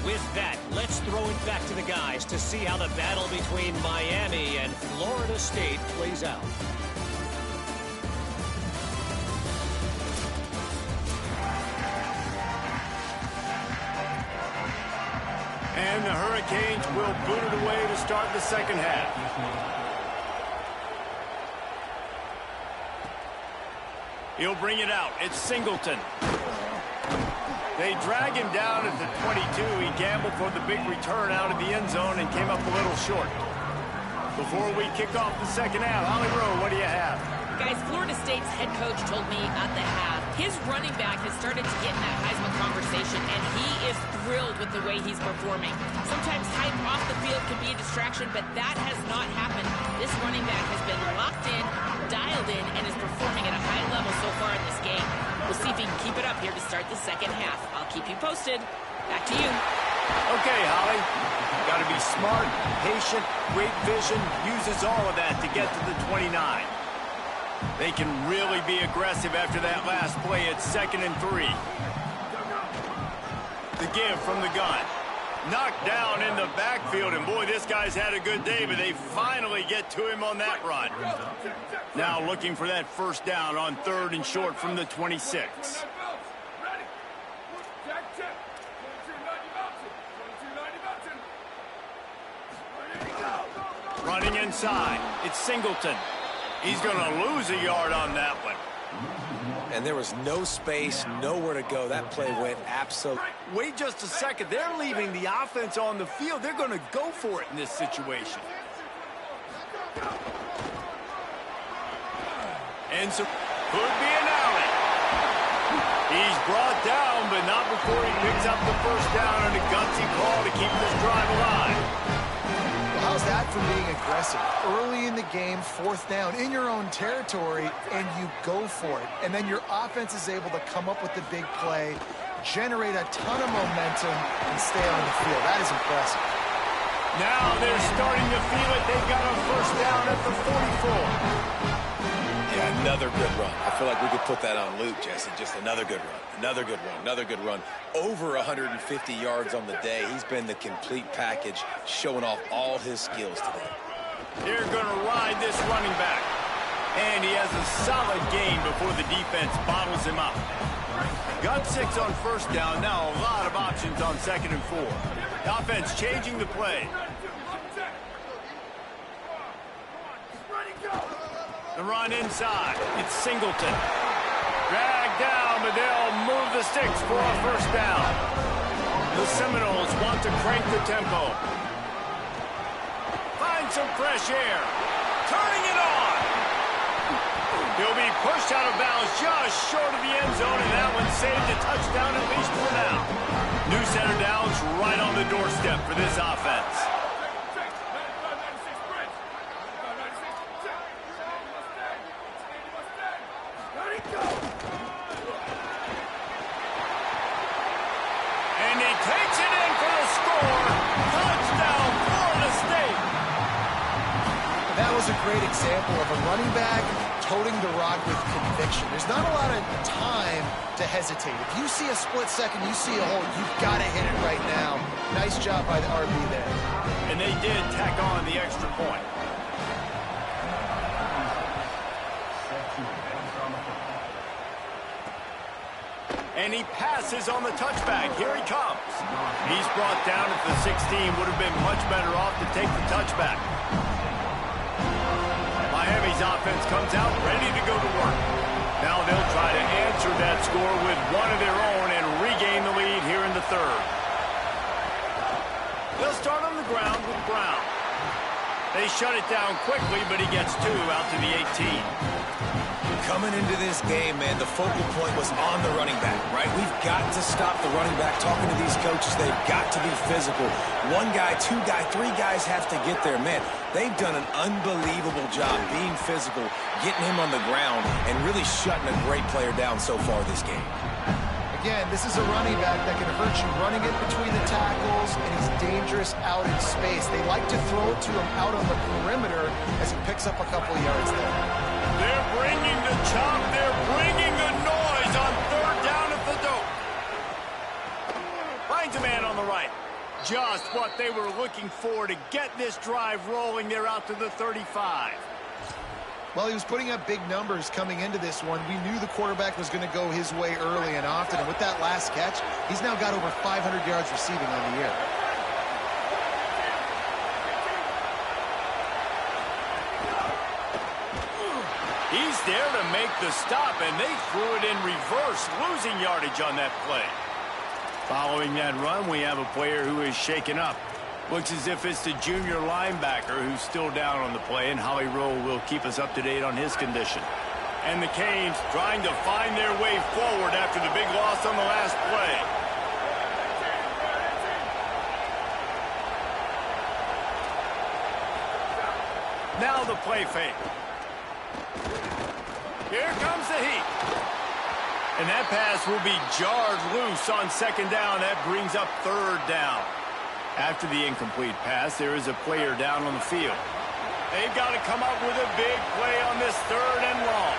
With that, let's throw it back to the guys to see how the battle between Miami and Florida State plays out. And the Hurricanes will boot it away to start the second half. He'll bring it out. It's Singleton. They drag him down at the 22. He gambled for the big return out of the end zone and came up a little short. Before we kick off the second half, Holly Rowe, what do you have? Guys, Florida State's head coach told me at the half, his running back has started to get in that Heisman conversation, and he is thrilled with the way he's performing. Sometimes hype off the field can be a distraction, but that has not happened. This running back has been locked in, dialed in, and is performing at a high level so far in this game. We'll see if he can keep it up here to start the second half. I'll keep you posted. Back to you. Okay, Holly. Got to be smart, patient, great vision, uses all of that to get to the 29. They can really be aggressive after that last play. It's 2nd and 3. The give from the gun. Knocked down in the backfield, and boy, this guy's had a good day, but they finally get to him on that run. Now looking for that first down on 3rd and short from the 26. Running inside, it's Singleton. He's going to lose a yard on that one. And there was no space, nowhere to go. That play went absolutely. Wait just a second. They're leaving the offense on the field. They're going to go for it in this situation. And so could be an alley. He's brought down, but not before he picks up the first down and a gutsy call to keep this drive alive. How's that for being aggressive? Early in the game, 4th down, in your own territory, and you go for it. And then your offense is able to come up with the big play, generate a ton of momentum, and stay on the field. That is impressive. Now they're starting to feel it. They've got a first down at the 44. Yeah, another good run. I feel like we could put that on loop, Jesse. Just another good run. Another good run. Another good run. Over 150 yards on the day. He's been the complete package, showing off all his skills today. They're going to ride this running back. And he has a solid gain before the defense bottles him up. Got 6 on first down. Now a lot of options on 2nd and 4. The offense changing the play. The run inside. It's Singleton. Dragged down, but they'll move the sticks for a first down. The Seminoles want to crank the tempo. Find some fresh air. Turning it on. He'll be pushed out of bounds just short of the end zone, and that one saved a touchdown at least for now. New center downs right on the doorstep for this offense. is a great example of a running back toting the rock with conviction. There's not a lot of time to hesitate. If you see a split second, you see a hole, you've got to hit it right now. Nice job by the RB there. And they did tack on the extra point. And he passes on the touchback. Here he comes. He's brought down at the 16. Would have been much better off to take the touchback. Miami's offense comes out ready to go to work. Now they'll try to answer that score with one of their own and regain the lead here in the third. They'll start on the ground with Brown. They shut it down quickly, but he gets two out to the 18. Coming into this game, man, the focal point was on the running back, right? We've got to stop the running back. Talking to these coaches, they've got to be physical. One guy, two guy, three guys have to get there. Man, they've done an unbelievable job being physical, getting him on the ground, and really shutting a great player down so far this game. Again, this is a running back that can hurt you running it between the tackles, and he's dangerous out in space. They like to throw it to him out on the perimeter as he picks up a couple of yards there. They're bringing the chop. They're bringing the noise on third down at the dope. Finds a man on the right. Just what they were looking for to get this drive rolling. They're out to the 35. Well, he was putting up big numbers coming into this one. We knew the quarterback was going to go his way early and often. And with that last catch, he's now got over 500 yards receiving on the year. He's there to make the stop, and they threw it in reverse, losing yardage on that play. Following that run, we have a player who is shaken up. Looks as if it's the junior linebacker who's still down on the play, and Holly Rowe will keep us up to date on his condition. And the Canes trying to find their way forward after the big loss on the last play. Now the play fake. Here comes the heat. And that pass will be jarred loose on second down. That brings up third down. After the incomplete pass, there is a player down on the field. They've got to come up with a big play on this third and long.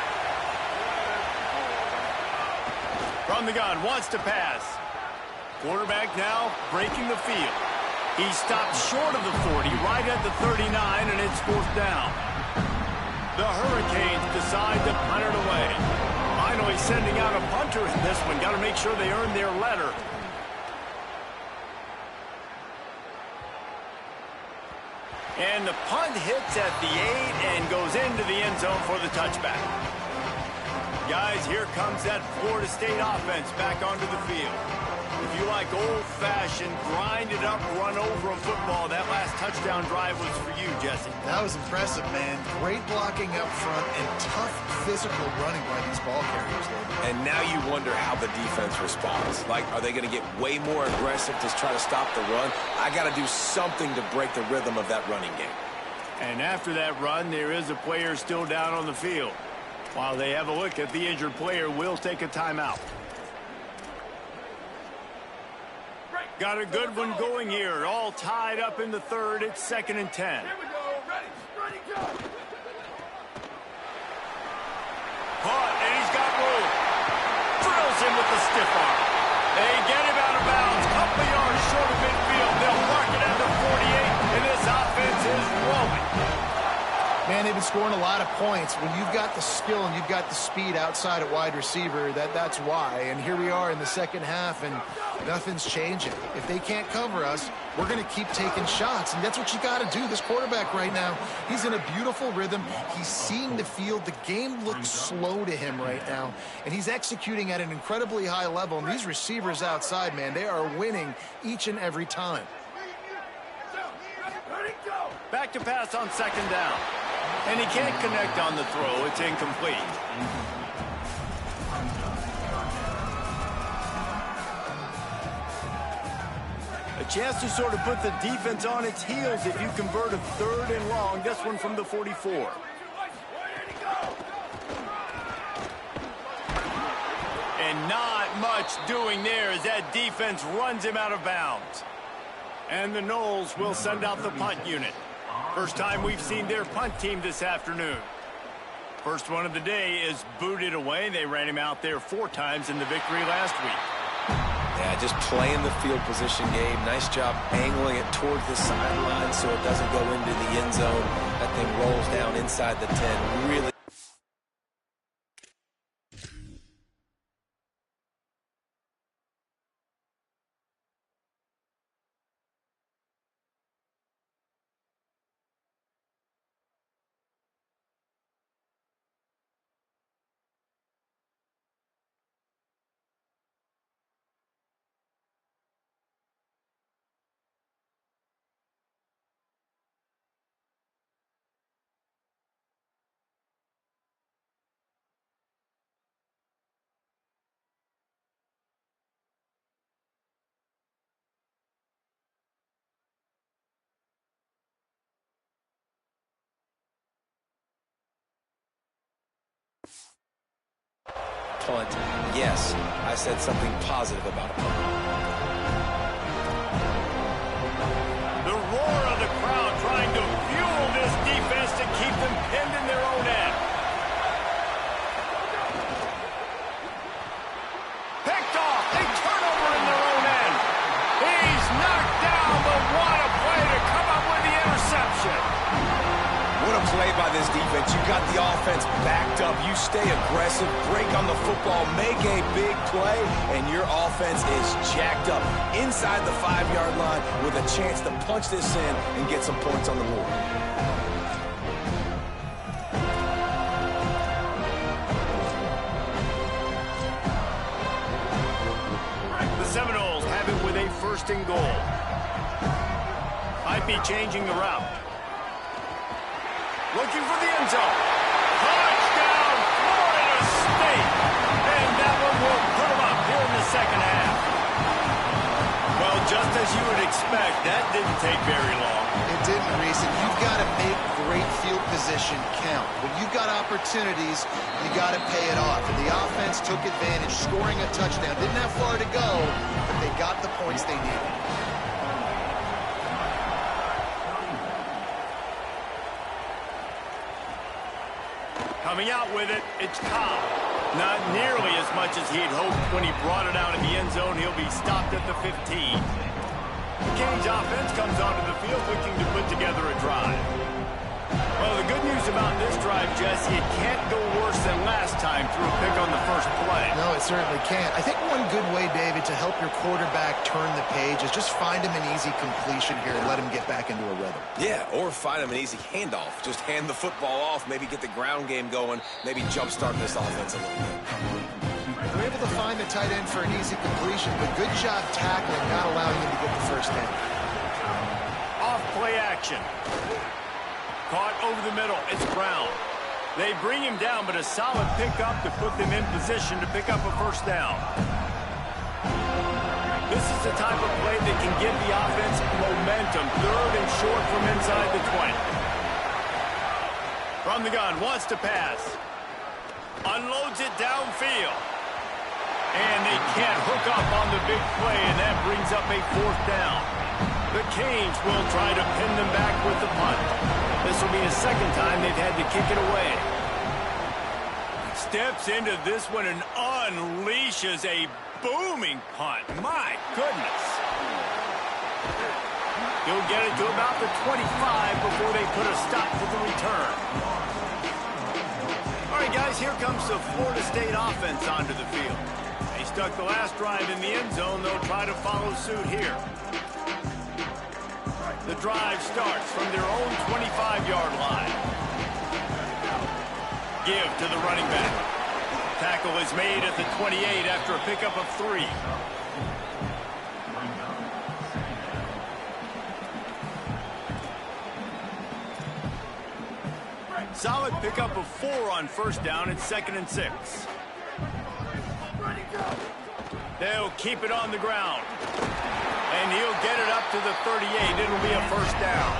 From the gun, wants to pass. Quarterback now breaking the field. He stopped short of the 40, right at the 39, and it's fourth down. The Hurricanes decide to punt it away. Finally sending out a punter in this one. Got to make sure they earn their letter. And the punt hits at the 8 and goes into the end zone for the touchback. Guys, here comes that Florida State offense back onto the field. If you like old-fashioned, grind-it-up, run-over football, that last touchdown drive was for you, Jesse. That was impressive, man. Great blocking up front and tough physical running by these ball carriers, though. And now you wonder how the defense responds. Like, are they going to get way more aggressive to try to stop the run? I got to do something to break the rhythm of that running game. And after that run, there is a player still down on the field. While they have a look at the injured player, we'll take a timeout. Got a good one going here. All tied up in the third. It's 2nd and 10. Here we go. Ready, go. Caught, and he's got room. Drills him with the stiff arm. They get him out of bounds. Couple yards short of midfield. They'll mark it at the 48, and this offense is rolling. Man, they've been scoring a lot of points. When you've got the skill and you've got the speed outside at wide receiver, that's why. And here we are in the second half, and nothing's changing. If they can't cover us, we're going to keep taking shots, and that's what you got to do. This quarterback right now, he's in a beautiful rhythm. He's seeing the field. The game looks slow to him right now, and he's executing at an incredibly high level. And these receivers outside, man, they are winning each and every time. Back to pass on second down. And he can't connect on the throw. It's incomplete. A chance to sort of put the defense on its heels if you convert a third and long. This one from the 44. And not much doing there as that defense runs him out of bounds. And the Noles will send out the punt unit. First time we've seen their punt team this afternoon. First one of the day is booted away. They ran him out there 4 times in the victory last week. Yeah, just playing the field position game. Nice job angling it towards the sideline so it doesn't go into the end zone. That thing rolls down inside the 10. Really. Punt. Yes, I said something positive about a punt. The roar of the crowd trying to fuel this defense to keep them pinned in their own end. Picked off. A turnover in their own end. He's knocked down, but what a play to come up with the interception. What a play by this defense. You got the offense backed up. You stay aggressive, break on the football, make a big play, and your offense is jacked up inside the 5-yard line with a chance to punch this in and get some points on the board. The Seminoles have it with a 1st and goal. Might be changing the route. Looking for the end zone. Touchdown, Florida State. And that one will put them up here in the second half. Well, just as you would expect, that didn't take very long. It didn't, Reese. And you've got to make great field position count. When you've got opportunities, you got to pay it off. And the offense took advantage, scoring a touchdown. Didn't have far to go, but they got the points they needed. Coming out with it, it's Cobb. Not nearly as much as he'd hoped when he brought it out in the end zone. He'll be stopped at the 15. The Canes offense comes onto the field looking to put together a drive. Well, the good news about this drive, Jesse, it can't go worse than last time through a pick on the first play. No, it certainly can't. I think one good way, David, to help your quarterback turn the page is just find him an easy completion here and let him get back into a rhythm. Yeah, or find him an easy handoff. Just hand the football off, maybe get the ground game going, maybe jumpstart this offense a little bit. They're able to find the tight end for an easy completion, but good job tackling, not allowing him to get the first down. Off play action. Caught over the middle. It's Brown. They bring him down, but a solid pickup to put them in position to pick up a first down. This is the type of play that can give the offense momentum. 3rd and short from inside the 20. From the gun, wants to pass. Unloads it downfield. And they can't hook up on the big play, and that brings up a 4th down. The Canes will try to pin them back with the punt. This will be the 2nd time they've had to kick it away. Steps into this one and unleashes a booming punt. My goodness. He'll get it to about the 25 before they put a stop to the return. All right, guys, here comes the Florida State offense onto the field. They stuck the last drive in the end zone. They'll try to follow suit here. The drive starts from their own 25-yard line. Give to the running back. Tackle is made at the 28 after a pickup of 3. Solid pickup of 4 on first down. It's 2nd and 6. They'll keep it on the ground. And he'll get it up to the 38. It'll be a first down.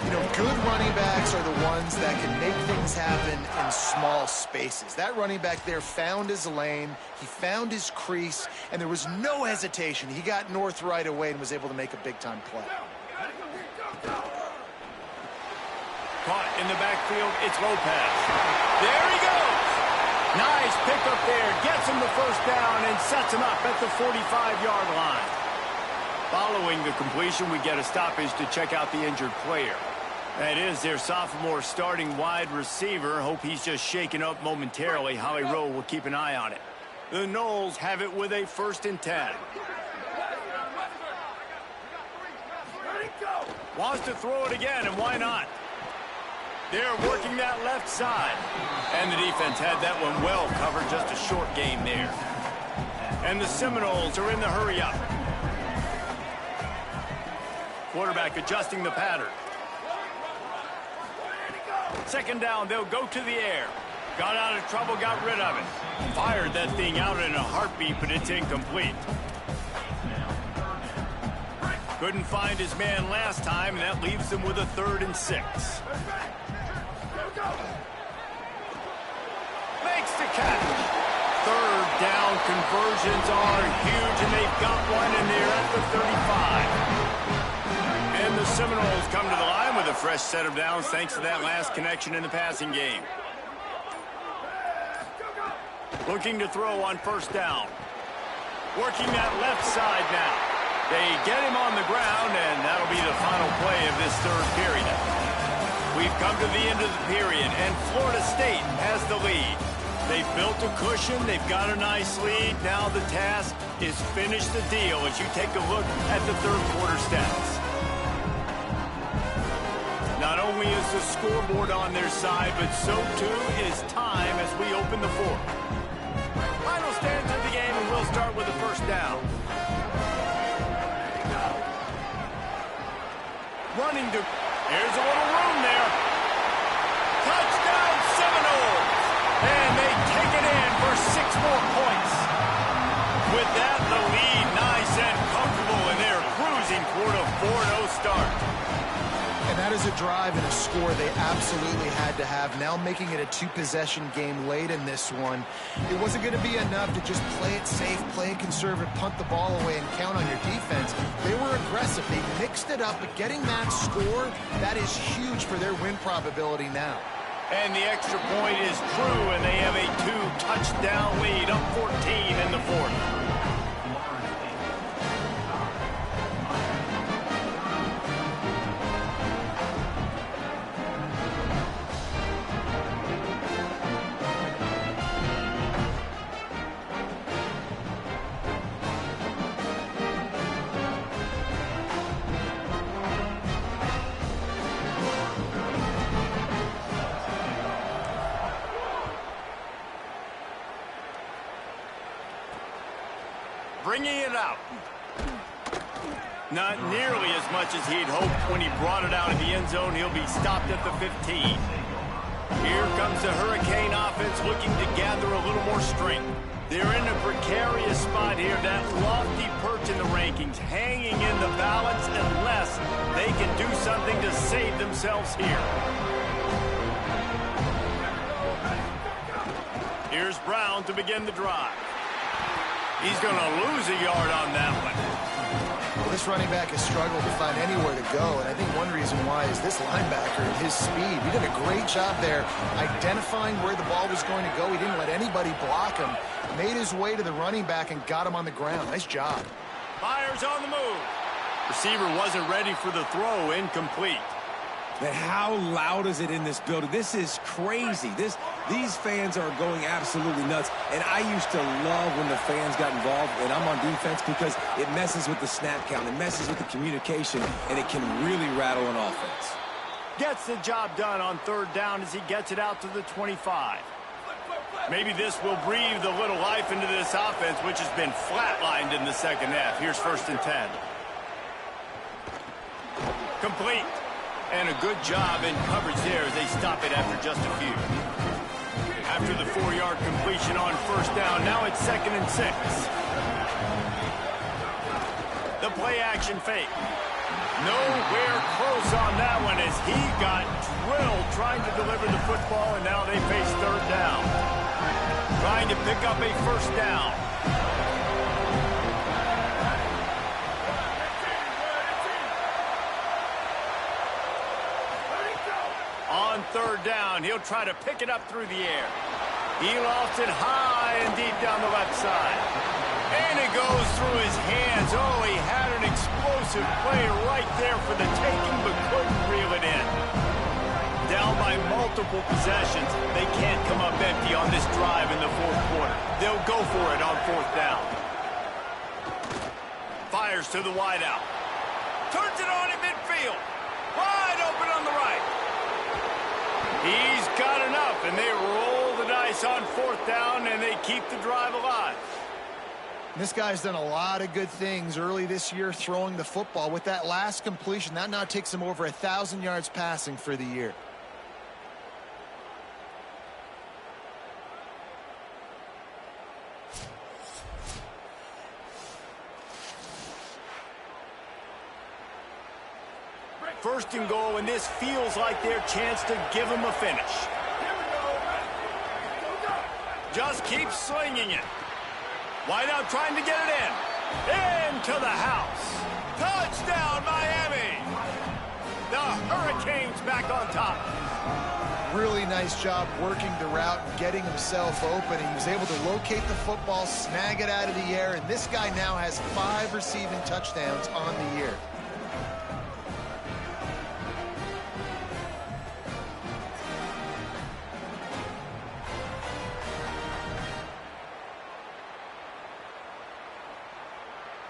You know, good running backs are the ones that can make things happen in small spaces. That running back there found his lane, he found his crease, and there was no hesitation. He got north right away and was able to make a big-time play. caught in the backfield. It's Lopez. There he goes. Nice pickup there. Gets him the first down and sets him up at the 45-yard line. Following the completion, we get a stoppage to check out the injured player. That is their sophomore starting wide receiver. Hope he's just shaken up momentarily. Holly Rowe will keep an eye on it. The Noles have it with a 1st and 10. Wants to throw it again, and why not? They're working that left side. And the defense had that one well covered. Just a short game there. And the Seminoles are in the hurry-up. Quarterback adjusting the pattern. 2nd down, they'll go to the air. Got out of trouble, got rid of it. Fired that thing out in a heartbeat, but it's incomplete. Couldn't find his man last time, and that leaves them with a 3rd and 6. Makes the catch. 3rd down conversions are huge, and they've got one, and they're at the 35. And the Seminoles come to the line with a fresh set of downs thanks to that last connection in the passing game. Looking to throw on 1st down. Working that left side now. They get him on the ground, and that'll be the final play of this 3rd period. We've come to the end of the period, and Florida State has the lead. They've built a cushion. They've got a nice lead. Now the task is finish the deal as you take a look at the 3rd quarter stats. Not only is the scoreboard on their side, but so too is time as we open the 4th. Final stands of the game, and we'll start with the 1st down. Running to... There's a little room there. Touchdown Seminoles! And they take it in for 6 more points. With that, the lead nice and comfortable, and they're cruising toward a 4-0 start. And that is a drive and a score they absolutely had to have. Now making it a 2-possession game late in this one. It wasn't going to be enough to just play it safe, play it conservative, punt the ball away, and count on your defense. They were aggressive. They mixed it up, but getting that score, that is huge for their win probability now. And the extra point is true, and they have a 2-touchdown lead, up 14 in the 4th. Bringing it out. Not nearly as much as he'd hoped when he brought it out of the end zone. He'll be stopped at the 15. Here comes the Hurricane offense looking to gather a little more strength. They're in a precarious spot here. That lofty perch in the rankings, hanging in the balance unless they can do something to save themselves here. Here's Brown to begin the drive. He's going to lose a yard on that one. Well, this running back has struggled to find anywhere to go, and I think one reason why is this linebacker and his speed. He did a great job there identifying where the ball was going to go. He didn't let anybody block him. Made his way to the running back and got him on the ground. Nice job. Myers on the move. Receiver wasn't ready for the throw. Incomplete. Man, how loud is it in this building? This is crazy. These fans are going absolutely nuts. And I used to love when the fans got involved, and I'm on defense because it messes with the snap count. It messes with the communication, and it can really rattle an offense. Gets the job done on 3rd down as he gets it out to the 25. Maybe this will breathe a little life into this offense, which has been flatlined in the 2nd half. Here's 1st and 10. Complete. And a good job in coverage there as they stop it after just a few. After the 4-yard completion on 1st down, now it's 2nd and 6. The play action fake. Nowhere close on that one as he got drilled trying to deliver the football, and now they face 3rd down. Trying to pick up a 1st down. On on third down. He'll try to pick it up through the air. He lofts it high and deep down the left side. And it goes through his hands. Oh, he had an explosive play right there for the taking, but couldn't reel it in. Down by multiple possessions. They can't come up empty on this drive in the fourth quarter. They'll go for it on fourth down. Fires to the wideout. Turns it on in midfield. Wide open on the right. He's got enough, and they roll the dice on fourth down, and they keep the drive alive. This guy's done a lot of good things early this year throwing the football. With that last completion, that now takes him over 1,000 yards passing for the year. First and goal, and this feels like their chance to give them a finish. Just keep slinging it. Wideout trying to get it in. Into the house. Touchdown, Miami. The Hurricanes back on top. Really nice job working the route and getting himself open. He was able to locate the football, snag it out of the air, and this guy now has 5 receiving touchdowns on the year.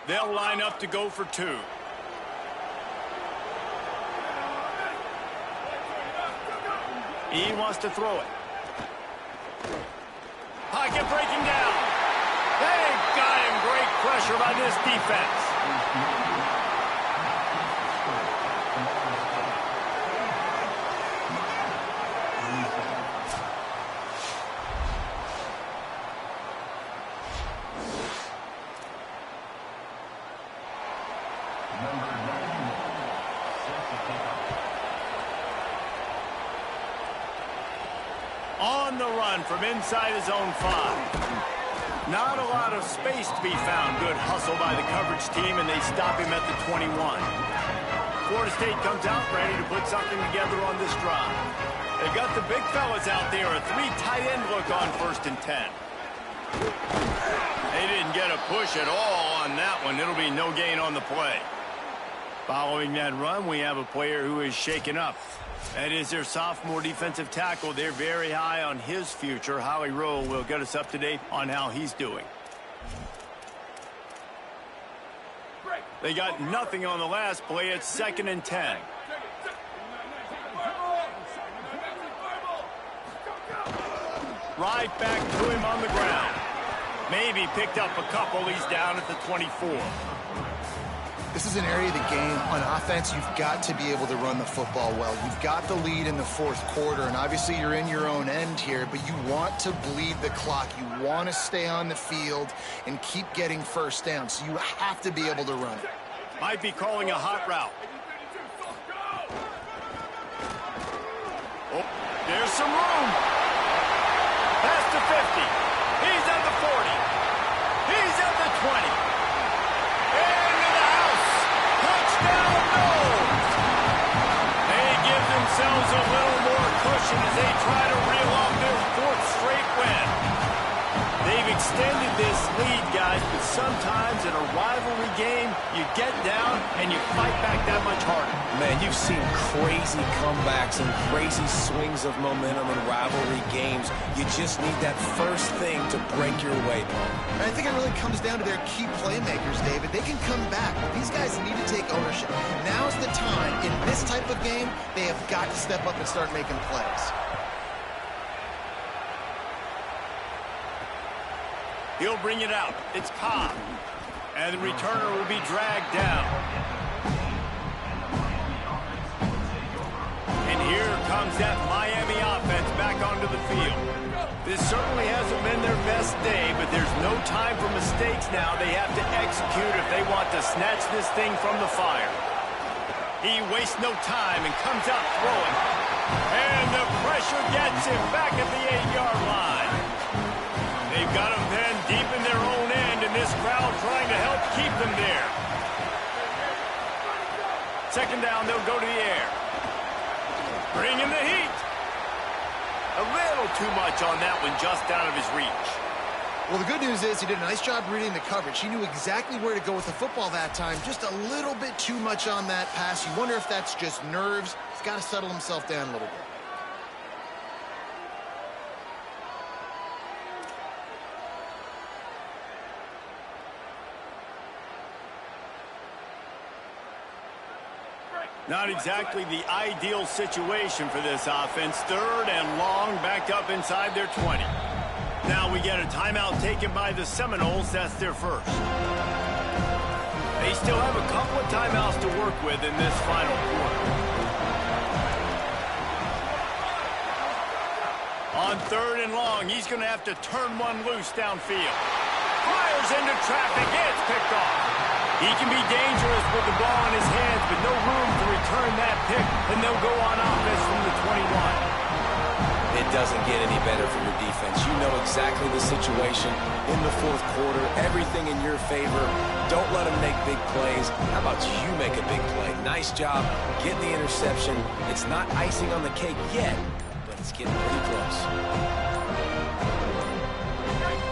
They'll line up to go for 2. He wants to throw it. Pocket breaking down. They've got him. Great pressure by this defense. On the run from inside his own 5. Not a lot of space to be found. Good hustle by the coverage team, and they stop him at the 21. Florida State comes out ready to put something together on this drive. They've got the big fellas out there. A 3 tight end look on 1st and 10. They didn't get a push at all on that one. It'll be no gain on the play. Following that run, we have a player who is shaken up. That is their sophomore defensive tackle. They're very high on his future. Howie Rowe will get us up to date on how he's doing. They got nothing on the last play. It's 2nd and 10. Right back to him on the ground. Maybe picked up a couple. He's down at the 24. This is an area of the game. On offense, you've got to be able to run the football well. You've got the lead in the fourth quarter, and obviously you're in your own end here, but you want to bleed the clock. You want to stay on the field and keep getting first down, so you have to be able to run it. Might be calling a hot route. Oh, there's some room. Past the 50. He's at the 40. He's at the 20. Into the house. Touchdown, no. They give themselves a little more cushion as they try to reel off their 4th straight win. They've extended this lead, guys, but sometimes in a rivalry game, you get down and you fight back that much harder. Man, you've seen crazy comebacks and crazy swings of momentum in rivalry games. You just need that first thing to break your way, Paul. And I think it really comes down to their key playmakers, David. They can come back, but these guys need to take ownership. Now's the time. In this type of game, they have got to step up and start making plays. He'll bring it out. It's Cobb. And the returner will be dragged down. And here comes that Miami offense back onto the field. This certainly hasn't been their best day, but there's no time for mistakes now. They have to execute if they want to snatch this thing from the fire. He wastes no time and comes out throwing. And the pressure gets him back at the 8-yard line. They've got him then deep in their own end, and this crowd trying to help keep them there. 2nd down, they'll go to the air. Bring in the heat. A little too much on that one, just out of his reach. Well, the good news is he did a nice job reading the coverage. He knew exactly where to go with the football that time. Just a little bit too much on that pass. You wonder if that's just nerves. He's got to settle himself down a little bit. Not exactly the ideal situation for this offense. 3rd and long, backed up inside their 20. Now we get a timeout taken by the Seminoles. That's their first. They still have a couple of timeouts to work with in this final quarter. On 3rd and long, he's going to have to turn one loose downfield. Fires into traffic. It's picked off. He can be dangerous with the ball in his hands, but no room to return that pick, and they'll go on offense from the 21. It doesn't get any better for your defense. You know exactly the situation in the 4th quarter. Everything in your favor. Don't let them make big plays. How about you make a big play? Nice job getting the interception. It's not icing on the cake yet, but it's getting pretty close.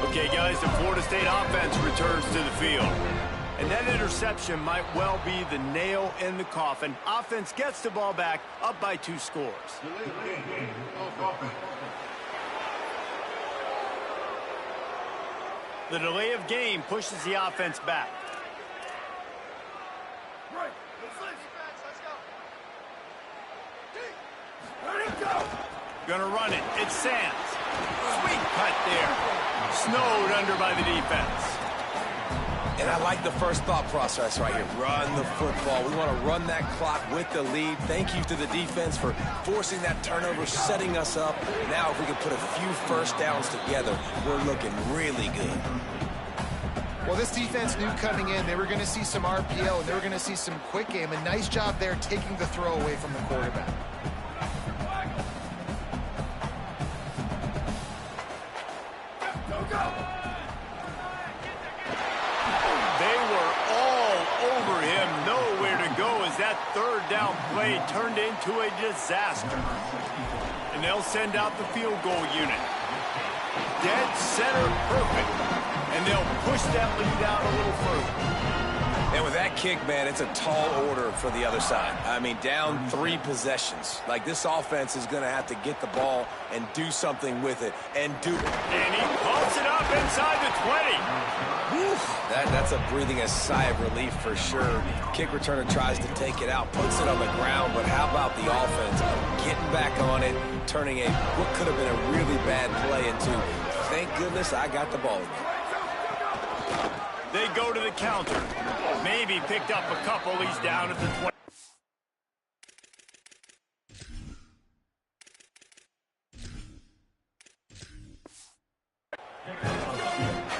Okay, guys, the Florida State offense returns to the field. And that interception might well be the nail in the coffin. Offense gets the ball back, up by 2 scores. The delay of game pushes the offense back. Gonna run it. It's Sands. Sweet cut there. Snowed under by the defense. And I like the first thought process right here. Run the football. We want to run that clock with the lead. Thank you to the defense for forcing that turnover, setting us up. Now if we can put a few first downs together, we're looking really good. Well, this defense knew coming in they were going to see some RPO, and they were going to see some quick game. A nice job there taking the throw away from the quarterback. That 3rd down play turned into a disaster. And they'll send out the field goal unit. Dead center perfect. And they'll push that lead out a little further. And with that kick, man, it's a tall order for the other side. I mean, down 3 possessions. Like, this offense is going to have to get the ball and do something with it. And do it. And he pumps it up inside the 20. Whew. That's a breathing a sigh of relief for sure. Kick returner tries to take it out, puts it on the ground, but how about the offense getting back on it, turning what could have been a really bad play into, thank goodness I got the ball again. They go to the counter. Maybe picked up a couple. He's down at the 20.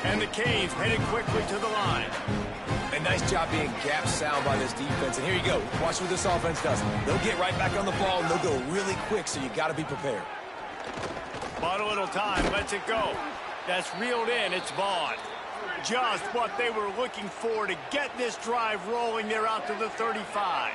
And the Canes headed quickly to the line. A nice job being gap sound by this defense. And here you go. Watch what this offense does. They'll get right back on the ball, and they'll go really quick, so you got to be prepared. But a little time. Lets it go. That's reeled in. It's Vaughn. Just what they were looking for to get this drive rolling. They're out to the 35.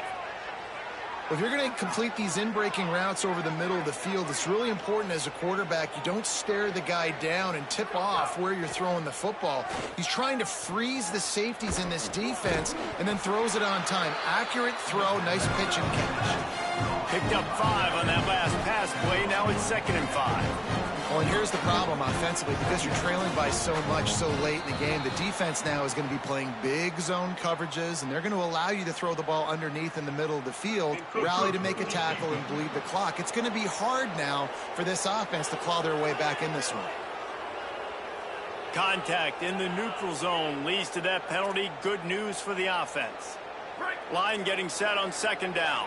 If you're going to complete these in-breaking routes over the middle of the field, it's really important as a quarterback you don't stare the guy down and tip off where you're throwing the football. He's trying to freeze the safeties in this defense and then throws it on time. Accurate throw, nice pitch and catch. Picked up 5 on that last pass play. Now it's 2nd and 5. Well, and here's the problem offensively. Because you're trailing by so much so late in the game, the defense now is going to be playing big zone coverages, and they're going to allow you to throw the ball underneath in the middle of the field, rally to make a tackle, and bleed the clock. It's going to be hard now for this offense to claw their way back in this one. Contact in the neutral zone leads to that penalty. Good news for the offense. Line getting set on 2nd down.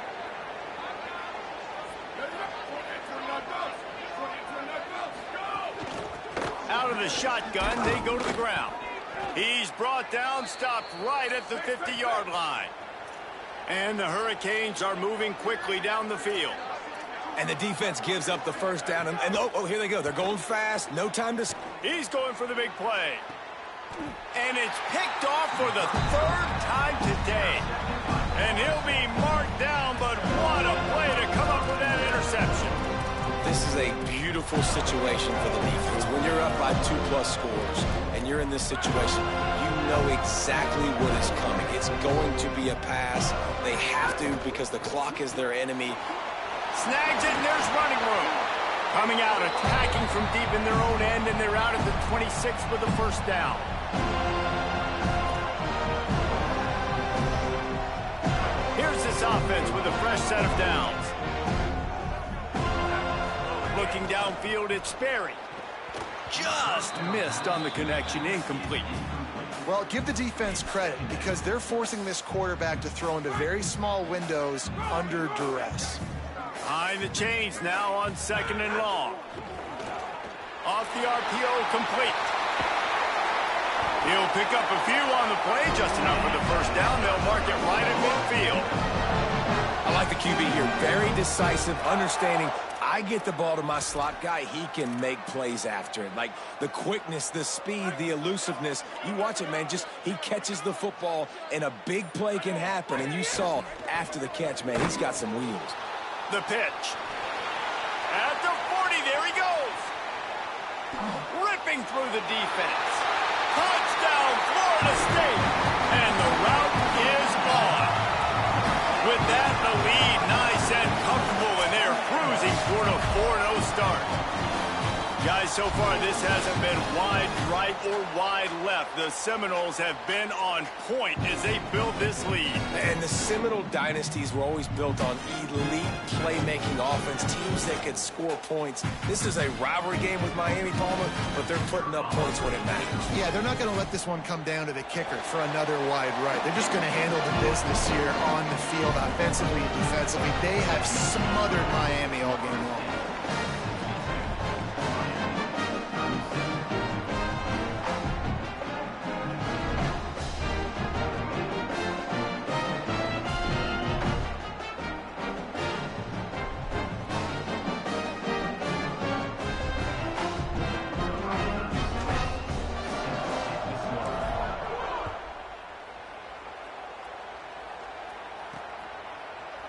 Out of the shotgun, they go to the ground. He's brought down, stopped right at the 50-yard line. And the Hurricanes are moving quickly down the field. And the defense gives up the first down. And oh, here they go. They're going fast. No time to... He's going for the big play. And it's picked off for the 3rd time today. And he'll be marked down, but what a play to come up with that interception. this is a beautiful situation for the defense. When you're up by 2+ scores and you're in this situation, you know exactly what is coming. It's going to be a pass. They have to because the clock is their enemy. Snags it, and there's running room. Coming out, attacking from deep in their own end, and they're out at the 26 for the first down. Here's this offense with a fresh set of downs. Looking downfield, it's Sperry. Just missed on the connection, incomplete. Well, give the defense credit because they're forcing this quarterback to throw into very small windows under duress. Behind the chains now on 2nd and long. Off the RPO, complete. He'll pick up a few on the play, just enough for the first down. They'll mark it right at midfield. I like the QB here. Very decisive, understanding. I get the ball to my slot guy, he can make plays after it. Like the quickness, the speed, the elusiveness. You watch it, man, just he catches the football and a big play can happen. And you saw after the catch, man, he's got some wheels. The pitch. At the 40, there he goes. Ripping through the defense. Touchdown, Florida State. And the route is on. With that, the lead nice and comfortable, and they're cruising toward a 4-0 start. Guys, so far this hasn't been wide right or wide left. The Seminoles have been on point as they build this lead. And the Seminole dynasties were always built on elite playmaking offense, teams that could score points. This is a rivalry game with Miami, Palmer, but they're putting up points when it matters. Yeah, they're not going to let this one come down to the kicker for another wide right. They're just going to handle the business here on the field, offensively and defensively. They have smothered Miami all game long.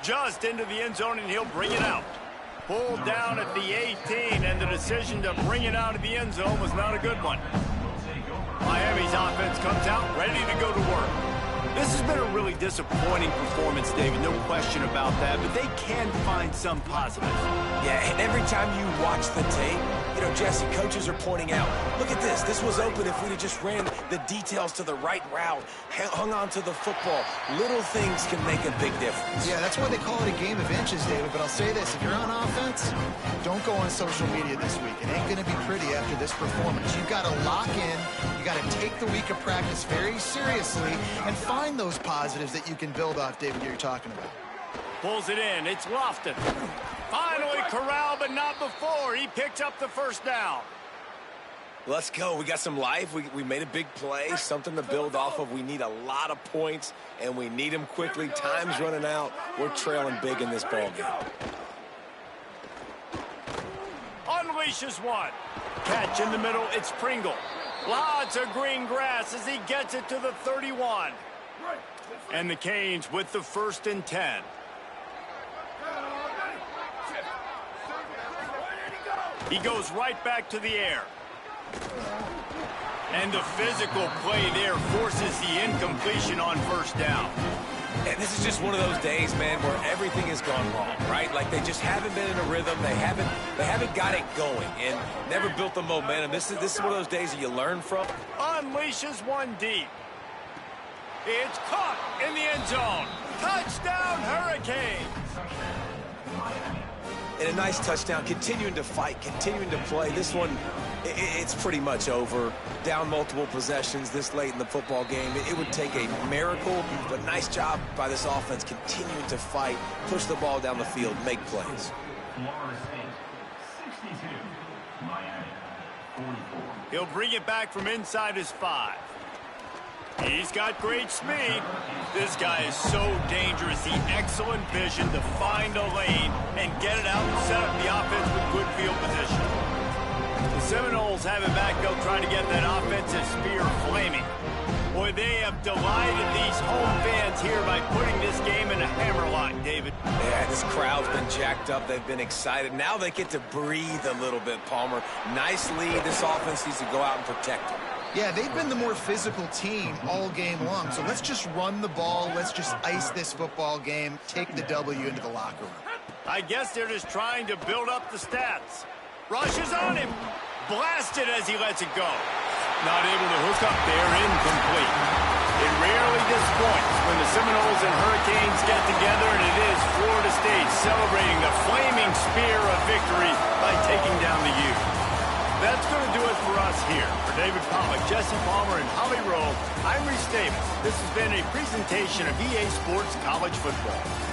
Just into the end zone, and he'll bring it out. Pulled down at the 18, and the decision to bring it out of the end zone was not a good one. Miami's offense comes out ready to go to work. This has been a really disappointing performance, David, no question about that, but they can find some positives. Yeah, and every time you watch the tape, you know, Jesse, coaches are pointing out, look at this. This was open if we'd have just ran the details to the right route, hung on to the football. Little things can make a big difference. Yeah, that's why they call it a game of inches, David. But I'll say this, if you're on offense, don't go on social media this week. It ain't going to be pretty after this performance. You've got to lock in. You got to take the week of practice very seriously and find those positives that you can build off, David, you're talking about. Pulls it in. It's Lofton. Finally corralled, but not before. He picks up the first down. Let's go. We got some life. We made a big play, something to build off of. We need a lot of points, and we need them quickly. Time's running out. We're trailing big in this ball game. Unleashes one. Catch in the middle. It's Pringle. Lots of green grass as he gets it to the 31. And the Canes with the 1st and 10. He goes right back to the air. And the physical play there forces the incompletion on first down. And this is just one of those days, man, where everything has gone wrong, right? Like they just haven't been in a rhythm. They haven't got it going and never built the momentum. This is one of those days that you learn from. Unleashes one deep. It's caught in the end zone. Touchdown, Hurricanes. And a nice touchdown, continuing to fight, continuing to play. This one, it's pretty much over. Down multiple possessions this late in the football game. It would take a miracle, but nice job by this offense continuing to fight, push the ball down the field, make plays. He'll bring it back from inside his 5. He's got great speed. This guy is so dangerous. The excellent vision to find a lane and get it out and set up the offense with good field position. The Seminoles have it back. They'll try to get that offensive spear flaming. Boy, they have delighted these home fans here by putting this game in a hammerlock, David. Yeah, this crowd's been jacked up. They've been excited. Now they get to breathe a little bit, Palmer. Nice lead. This offense needs to go out and protect it. Yeah, they've been the more physical team all game long. So let's just run the ball. Let's just ice this football game, take the W into the locker room. I guess they're just trying to build up the stats. Rushes on him. Blasted as he lets it go. Not able to hook up there, incomplete. It rarely disappoints when the Seminoles and Hurricanes get together, and it is Florida State celebrating the flaming spear of victory by taking down the U. That's going to do it for us here. For David Pollack, Jesse Palmer, and Holly Rowe, I'm Reese Davis. This has been a presentation of EA Sports College Football.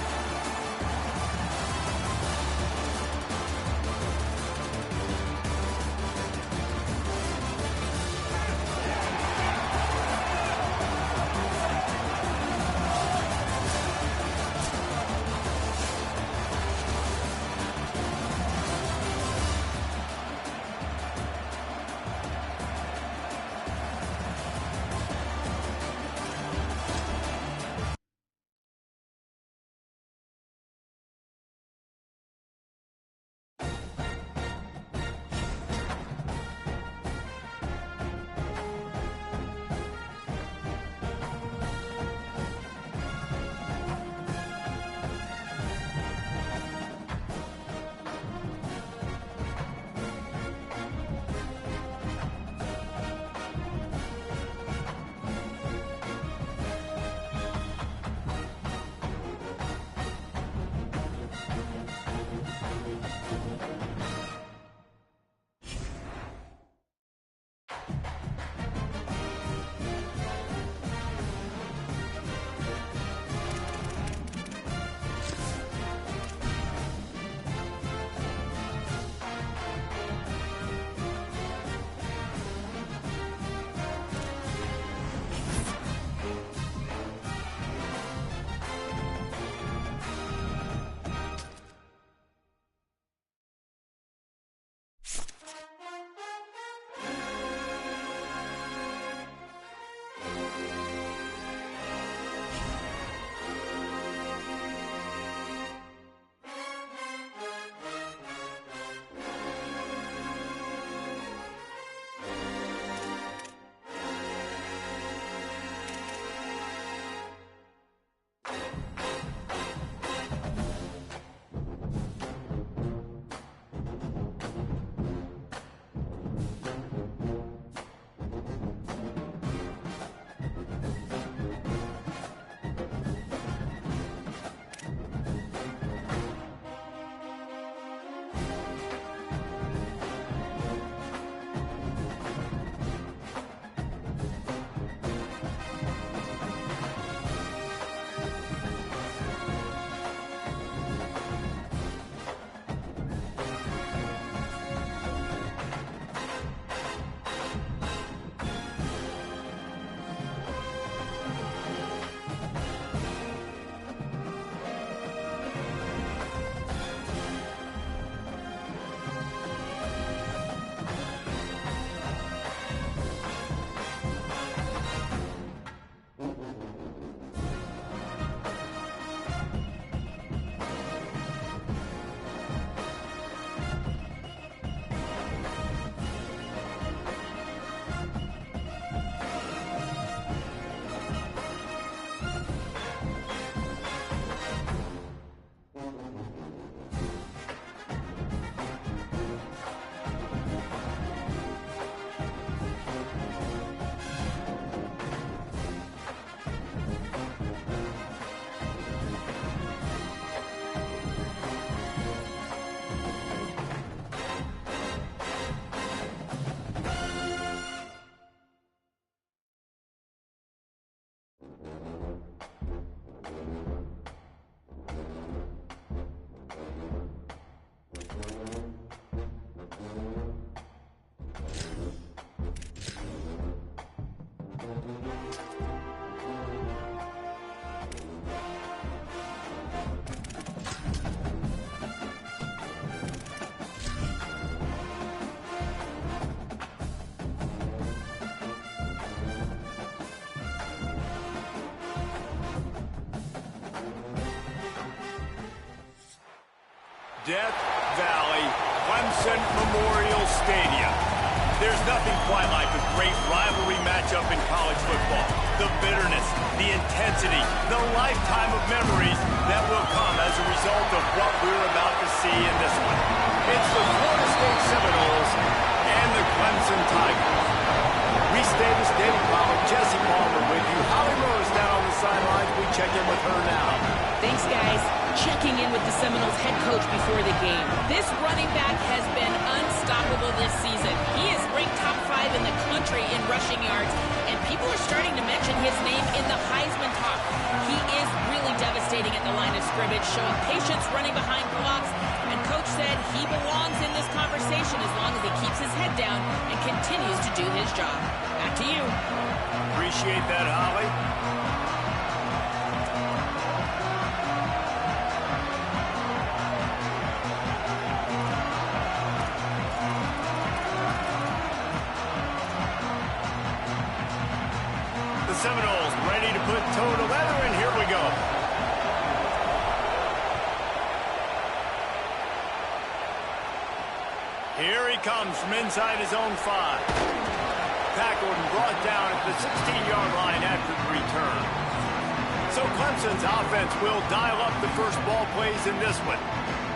Death Valley Clemson Memorial Stadium. There's nothing quite like a great rivalry matchup in college football. The bitterness, the intensity, the lifetime of memories that will come as a result of what we're about to see in this one. It's the Florida State Seminoles and the Clemson Tigers. Reese Davis, David Palmer, Jesse Palmer with you. Holly Rose down on the sidelines. We check in with her now. Thanks, guys. Checking in with the Seminoles head coach before the game. This running back has been unstoppable this season. He is ranked top 5 in the country in rushing yards, and people are starting to mention his name in the Heisman talk. He is really devastating at the line of scrimmage, showing patience running behind blocks, and coach said he belongs in this conversation as long as he keeps his head down and continues to do his job. Back to you. Appreciate that, Holly. Seminoles ready to put toe to leather, and here we go. Here he comes from inside his own 5. Tackled and brought down at the 16-yard line after the return. So Clemson's offense will dial up the first ball plays in this one.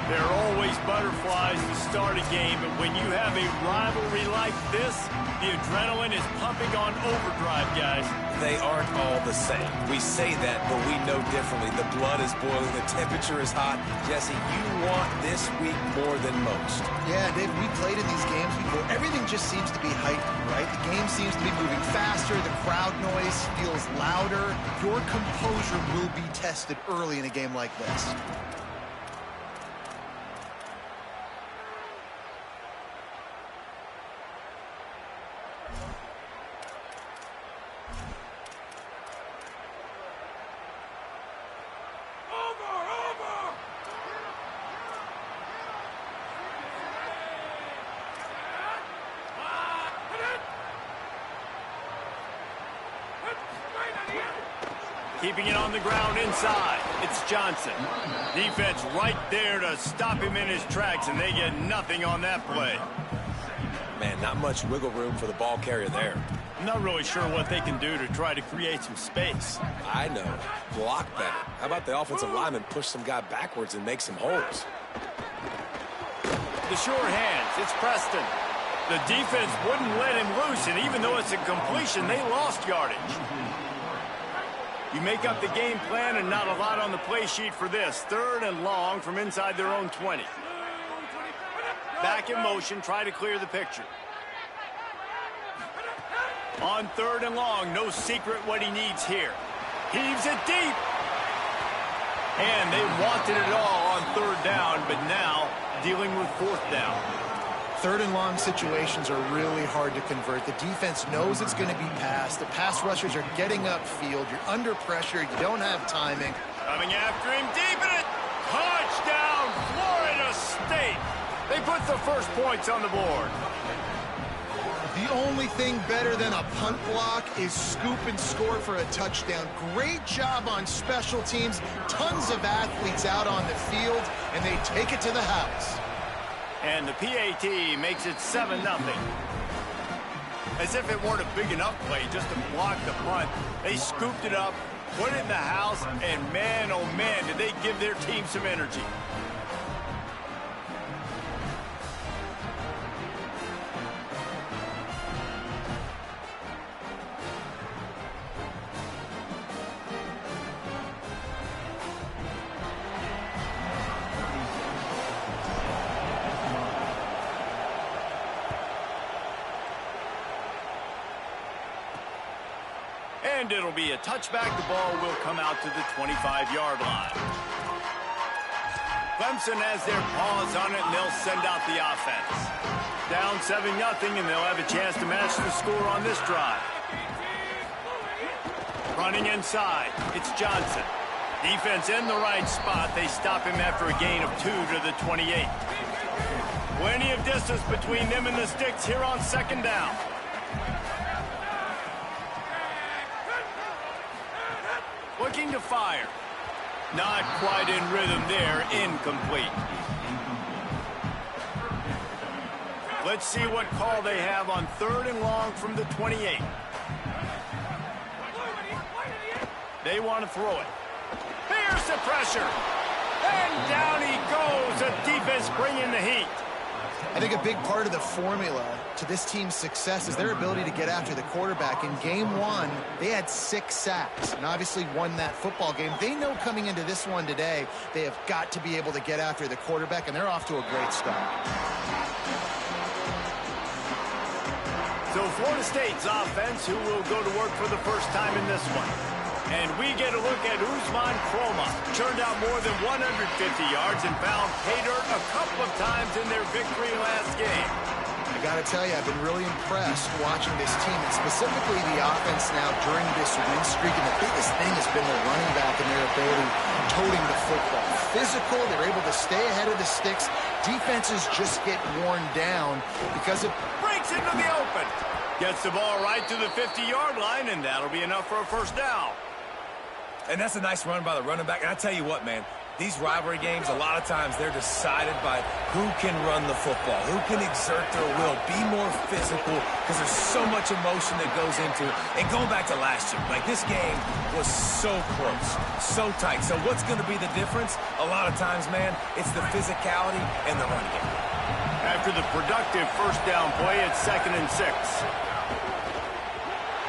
There are always butterflies to start a game, but when you have a rivalry like this, the adrenaline is pumping on overdrive, guys. They aren't all the same. We say that, but we know differently. The blood is boiling. The temperature is hot. Jesse, you want this week more than most. Yeah, Dave, we played in these games before. Everything just seems to be hyped, right? The game seems to be moving faster. The crowd noise feels louder. Your composure will be tested early in a game like this. Keeping it on the ground inside. It's Johnson. Defense right there to stop him in his tracks, and they get nothing on that play. Man, not much wiggle room for the ball carrier there. I'm not really sure what they can do to try to create some space. I know. Block better. How about the offensive lineman push some guy backwards and make some holes? The sure hands. It's Preston. The defense wouldn't let him loose, and even though it's a completion, they lost yardage. You make up the game plan and not a lot on the play sheet for this. 3rd and long from inside their own 20. Back in motion, try to clear the picture. On 3rd and long, no secret what he needs here. Heaves it deep. And they wanted it all on 3rd down, but now dealing with 4th down. 3rd and long situations are really hard to convert. The defense knows it's going to be passed. The pass rushers are getting upfield. You're under pressure. You don't have timing. Coming after him deep in it. Touchdown, Florida State. They put the first points on the board. The only thing better than a punt block is scoop and score for a touchdown. Great job on special teams. Tons of athletes out on the field, and they take it to the house. And the PAT makes it 7-0. As if it weren't a big enough play just to block the punt. They scooped it up, put it in the house, and man, oh man, did they give their team some energy. And it'll be a touchback. The ball will come out to the 25-yard line. Clemson has their paws on it, and they'll send out the offense. Down 7-0, and they'll have a chance to match the score on this drive. Running inside, it's Johnson. Defense in the right spot. They stop him after a gain of 2 to the 28. Plenty of distance between them and the sticks here on 2nd down. Looking to fire. Not quite in rhythm there. Incomplete. Let's see what call they have on 3rd and long from the 28. They want to throw it. Here's the pressure. And down he goes. The defense bringing the heat. I think a big part of the formula to this team's success is their ability to get after the quarterback. In game 1, they had 6 sacks and obviously won that football game. They know coming into this one today, they have got to be able to get after the quarterback, and they're off to a great start. So Florida State's offense, who will go to work for the first time in this one. And we get a look at Usman Kroma. Churned out more than 150 yards and found pay dirt a couple of times in their victory last game. I got to tell you, I've been really impressed watching this team, and specifically the offense now during this win streak. And the biggest thing has been the running back and their ability toting the football. Physical, they're able to stay ahead of the sticks. Defenses just get worn down because it breaks into the open. Gets the ball right to the 50-yard line, and that'll be enough for a first down. And that's a nice run by the running back. And I tell you what, man, these rivalry games, a lot of times they're decided by who can run the football, who can exert their will, be more physical, because there's so much emotion that goes into it. And going back to last year, like this game was so close, so tight. So what's going to be the difference? A lot of times, man, it's the physicality and the running game. After the productive first down play, it's 2nd and 6.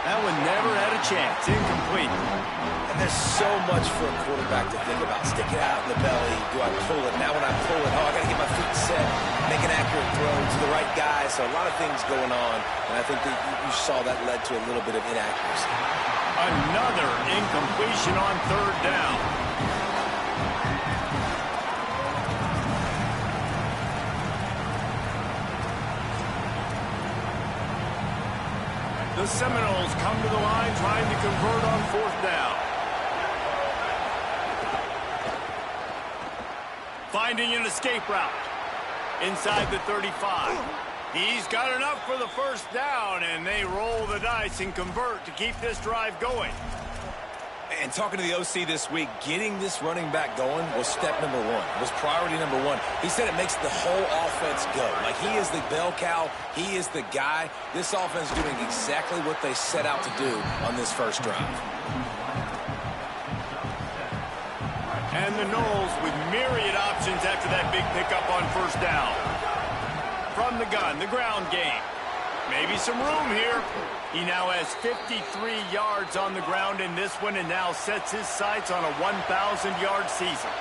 That one never had a chance. Incomplete. And there's so much for a quarterback to think about. Stick it out in the belly. Do I pull it? Now when I pull it, I got to get my feet set, make an accurate throw to the right guy. So a lot of things going on. And I think that you saw that led to a little bit of inaccuracy. Another incompletion on 3rd down. The Seminoles come to the line trying to convert on 4th down. Finding an escape route inside the 35. He's got enough for the first down, and they roll the dice and convert to keep this drive going. And talking to the OC this week, getting this running back going was step number 1, was priority number 1. He said it makes the whole offense go. Like, he is the bell cow. He is the guy. This offense is doing exactly what they set out to do on this first drive. And the Noles with myriad options after that big pickup on 1st down. From the gun, the ground game. Maybe some room here. He now has 53 yards on the ground in this one and now sets his sights on a 1,000-yard season.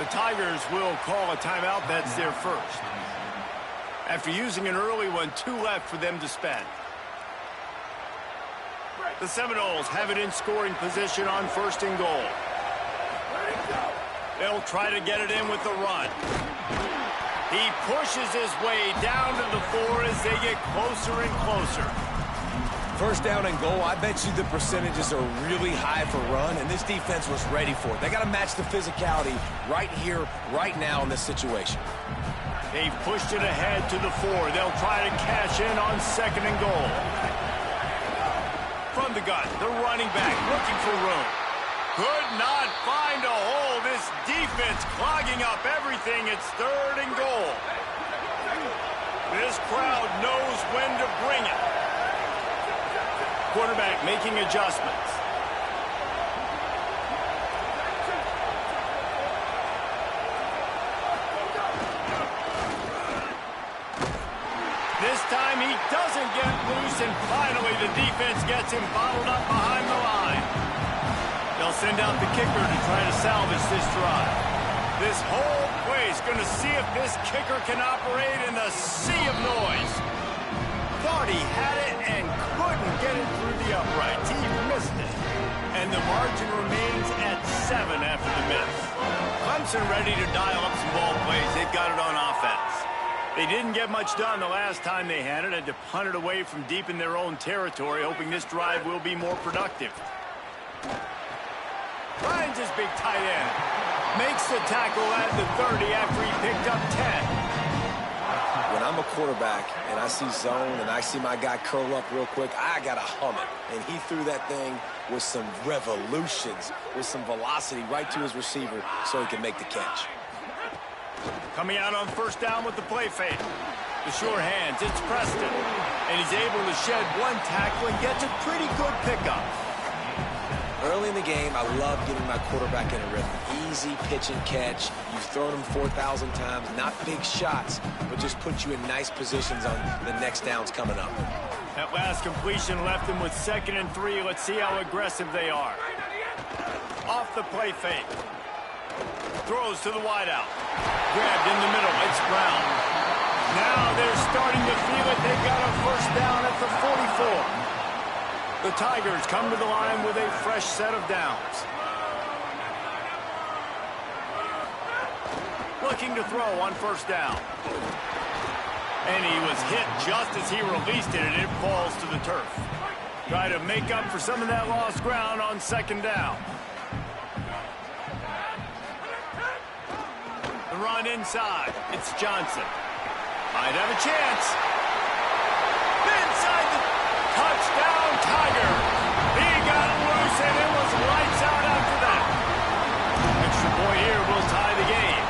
The Tigers will call a timeout. That's their first. After using an early one, 2 left for them to spend. The Seminoles have it in scoring position on 1st and goal. They'll try to get it in with the run. He pushes his way down to the 4 as they get closer and closer. First down and goal, I bet you the percentages are really high for run, and this defense was ready for it. They got to match the physicality right here, right now in this situation. They've pushed it ahead to the 4. They'll try to cash in on 2nd and goal. From the gun, the running back looking for room. Could not find a hole. This defense clogging up everything. It's 3rd and goal. This crowd knows when to bring it. Quarterback making adjustments. This time he doesn't get loose, and finally the defense gets him bottled up behind the line. They'll send out the kicker to try to salvage this drive. This whole place going to see if this kicker can operate in the sea of noise. Thought he had it and couldn't get it through the uprights. He missed it. And the margin remains at 7 after the miss. Clemson ready to dial up some ball plays. They've got it on offense. They didn't get much done the last time they had it. Had to punt it away from deep in their own territory, hoping this drive will be more productive. Finds his big tight end. Makes the tackle at the 30 after he picked up 10. When I'm a quarterback and I see zone and I see my guy curl up real quick, I got to hum it. And he threw that thing with some revolutions, with some velocity right to his receiver so he could make the catch. Coming out on 1st down with the play fake. The sure hands, it's Preston. And he's able to shed one tackle and gets a pretty good pickup. Early in the game, I love getting my quarterback in a rhythm. Easy pitch and catch. You've thrown them 4,000 times. Not big shots, but just put you in nice positions on the next downs coming up. That last completion left them with 2nd and 3. Let's see how aggressive they are. Off the play fake. Throws to the wideout. Grabbed in the middle. It's Brown. Now they're starting to feel it. They've got a first down at the 44. The Tigers come to the line with a fresh set of downs. Looking to throw on first down. And he was hit just as he released it, and it falls to the turf. Try to make up for some of that lost ground on 2nd down. The run inside. It's Johnson. Might have a chance. Inside the touchdown, Tiger. He got loose, and it was lights out after that. Extra point here will tie the game.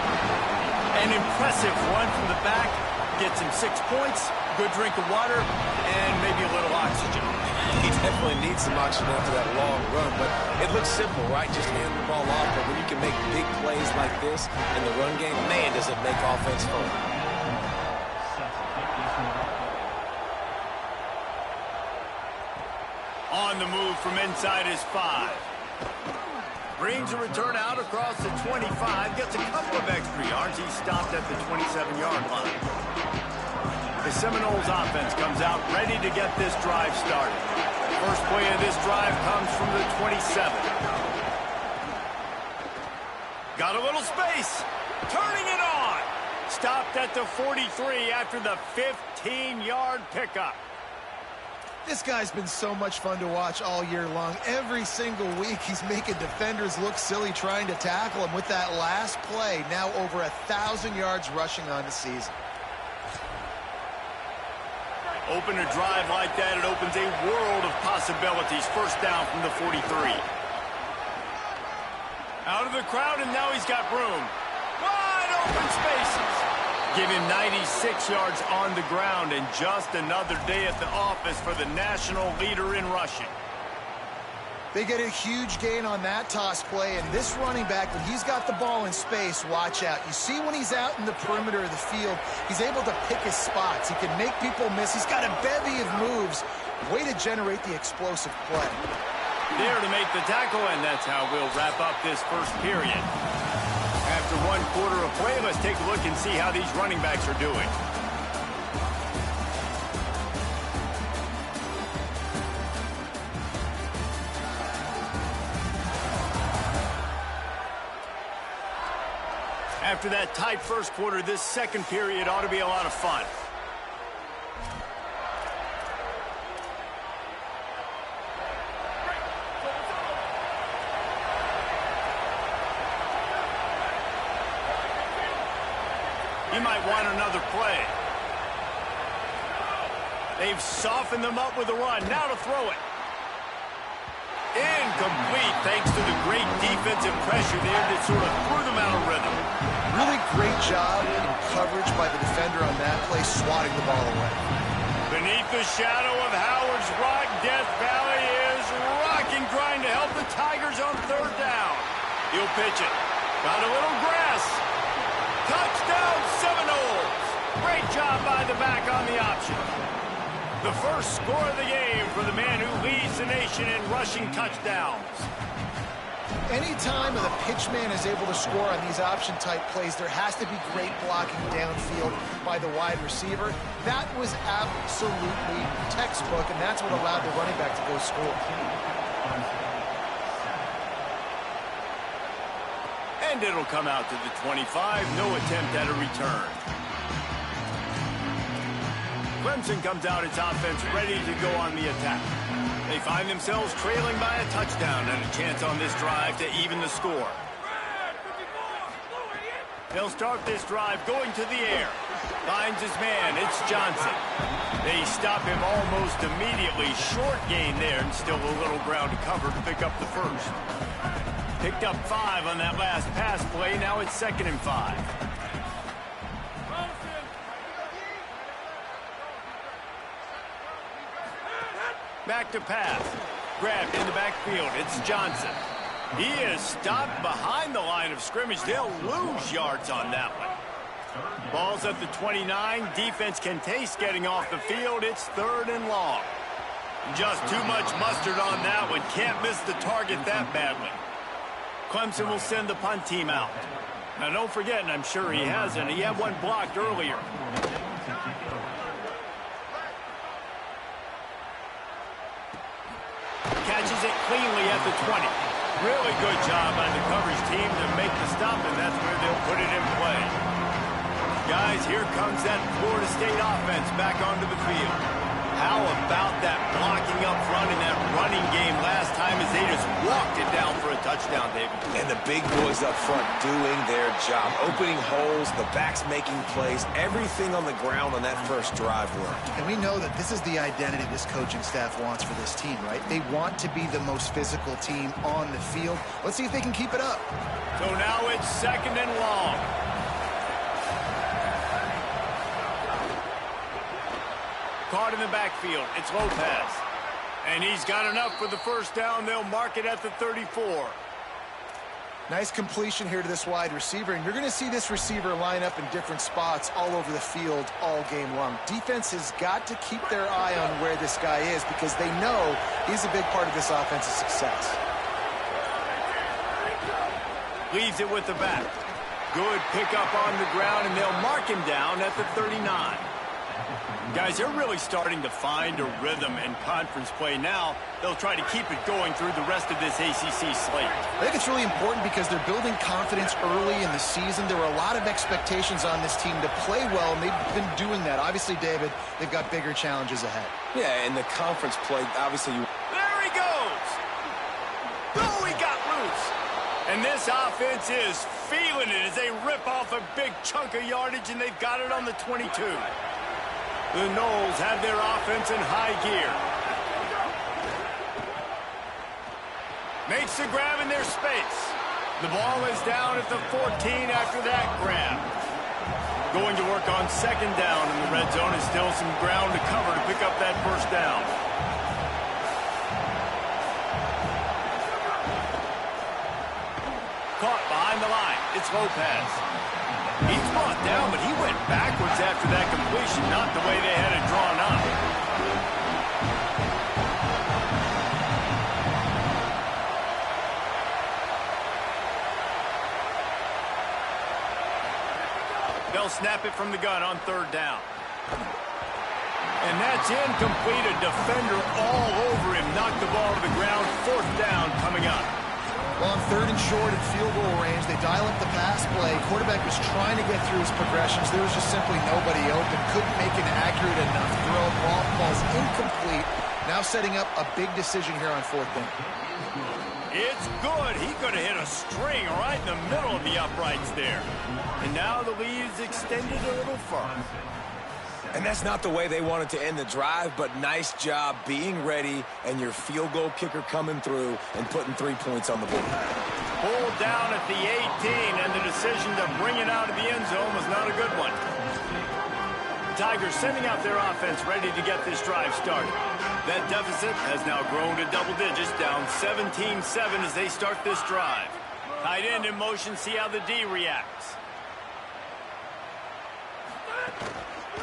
An impressive run from the back. Gets him 6 points, good drink of water, and maybe a little oxygen. He definitely needs some oxygen after that long run, but it looks simple, right? Just hand the ball off, but when you can make big plays like this in the run game, man, does it make offense fun. On the move from inside his 5. Brings a return out across the 25. Gets a couple of extra yards. He stopped at the 27-yard line. The Seminoles offense comes out ready to get this drive started. First play of this drive comes from the 27. Got a little space. Turning it on. Stopped at the 43 after the 15-yard pickup. This guy's been so much fun to watch all year long. Every single week, he's making defenders look silly trying to tackle him with that last play. Now over 1,000 yards rushing on the season. Open a drive like that, it opens a world of possibilities. First down from the 43. Out of the crowd, and now he's got room. Wide open spaces. Give him 96 yards on the ground, and just another day at the office for the national leader in rushing. They get a huge gain on that toss play, and this running back, when he's got the ball in space, watch out. You see when he's out in the perimeter of the field, he's able to pick his spots. He can make people miss. He's got a bevy of moves. Way to generate the explosive play. There to make the tackle, and that's how we'll wrap up this first period. After 1 quarter of play, let's take a look and see how these running backs are doing. After that tight first quarter, this second period ought to be a lot of fun. He might want another play. They've softened them up with a run. Now to throw it. Incomplete, thanks to the great defensive pressure there that sort of threw them out of rhythm. Really great job in coverage by the defender on that play, swatting the ball away. Beneath the shadow of Howard's Rock, Death Valley is rocking, trying to help the Tigers on 3rd down. He'll pitch it. Got a little grass. Touchdown, Seminoles! Great job by the back on the option. The first score of the game for the man who leads the nation in rushing touchdowns. Anytime the pitchman is able to score on these option-type plays, there has to be great blocking downfield by the wide receiver. That was absolutely textbook, and that's what allowed the running back to go score. And it'll come out to the 25. No attempt at a return. Clemson comes out its offense ready to go on the attack. They find themselves trailing by a touchdown and a chance on this drive to even the score. They'll start this drive going to the air. Finds his man. It's Johnson. They stop him almost immediately. Short gain there, and still a little ground to cover to pick up the first. Picked up 5 on that last pass play. Now it's 2nd and 5. Back to pass. Grabbed in the backfield. It's Johnson. He is stopped behind the line of scrimmage. They'll lose yards on that one. Ball's at the 29. Defense can taste getting off the field. It's 3rd and long. Just too much mustard on that one. Can't miss the target that badly. Clemson will send the punt team out. Now, don't forget, and I'm sure he hasn't, he had one blocked earlier. Catches it cleanly at the 20. Really good job by the coverage team to make the stop, and that's where they'll put it in play. Guys, here comes that Florida State offense back onto the field. How about that blocking up front in that running game last time as they just walked it down for a touchdown, David? And the big boys up front doing their job. Opening holes, the backs making plays, everything on the ground on that first drive worked. And we know that this is the identity this coaching staff wants for this team, right? They want to be the most physical team on the field. Let's see if they can keep it up. So now it's 2nd and long. Caught in the backfield. It's Lopez. And he's got enough for the first down. They'll mark it at the 34. Nice completion here to this wide receiver, and you're going to see this receiver line up in different spots all over the field all game long. Defense has got to keep their eye on where this guy is because they know he's a big part of this offense's success. Leaves it with the back. Good pickup on the ground, and they'll mark him down at the 39. Guys, they're really starting to find a rhythm in conference play now. They'll try to keep it going through the rest of this ACC slate. I think it's really important because they're building confidence early in the season. There were a lot of expectations on this team to play well, and they've been doing that. Obviously, David, they've got bigger challenges ahead. Yeah, and the conference play, obviously. There he goes! Oh, he got loose! And this offense is feeling it as they rip off a big chunk of yardage, and they've got it on the 22. The Noles have their offense in high gear. Makes the grab in their space. The ball is down at the 14 after that grab. Going to work on 2nd down in the red zone, and still some ground to cover to pick up that first down. Caught behind the line. It's Lopez. He's brought down, but he went backwards after that completion, not the way they had it drawn up. They'll snap it from the gun on 3rd down. And that's incomplete. A defender all over him. Knocked the ball to the ground. 4th down coming up. Well, on 3rd and short at field goal range, they dial up the pass play. Quarterback was trying to get through his progressions. There was just simply nobody open. Couldn't make an accurate enough throw. Ball falls incomplete. Now setting up a big decision here on 4th down. It's good. He could have hit a string right in the middle of the uprights there. And now the lead is extended a little further. And that's not the way they wanted to end the drive, but nice job being ready and your field goal kicker coming through and putting 3 points on the board. Pulled down at the 18, and the decision to bring it out of the end zone was not a good one. Tigers sending out their offense ready to get this drive started. That deficit has now grown to double digits, down 17-7 as they start this drive. Tight end in motion, see how the D reacts.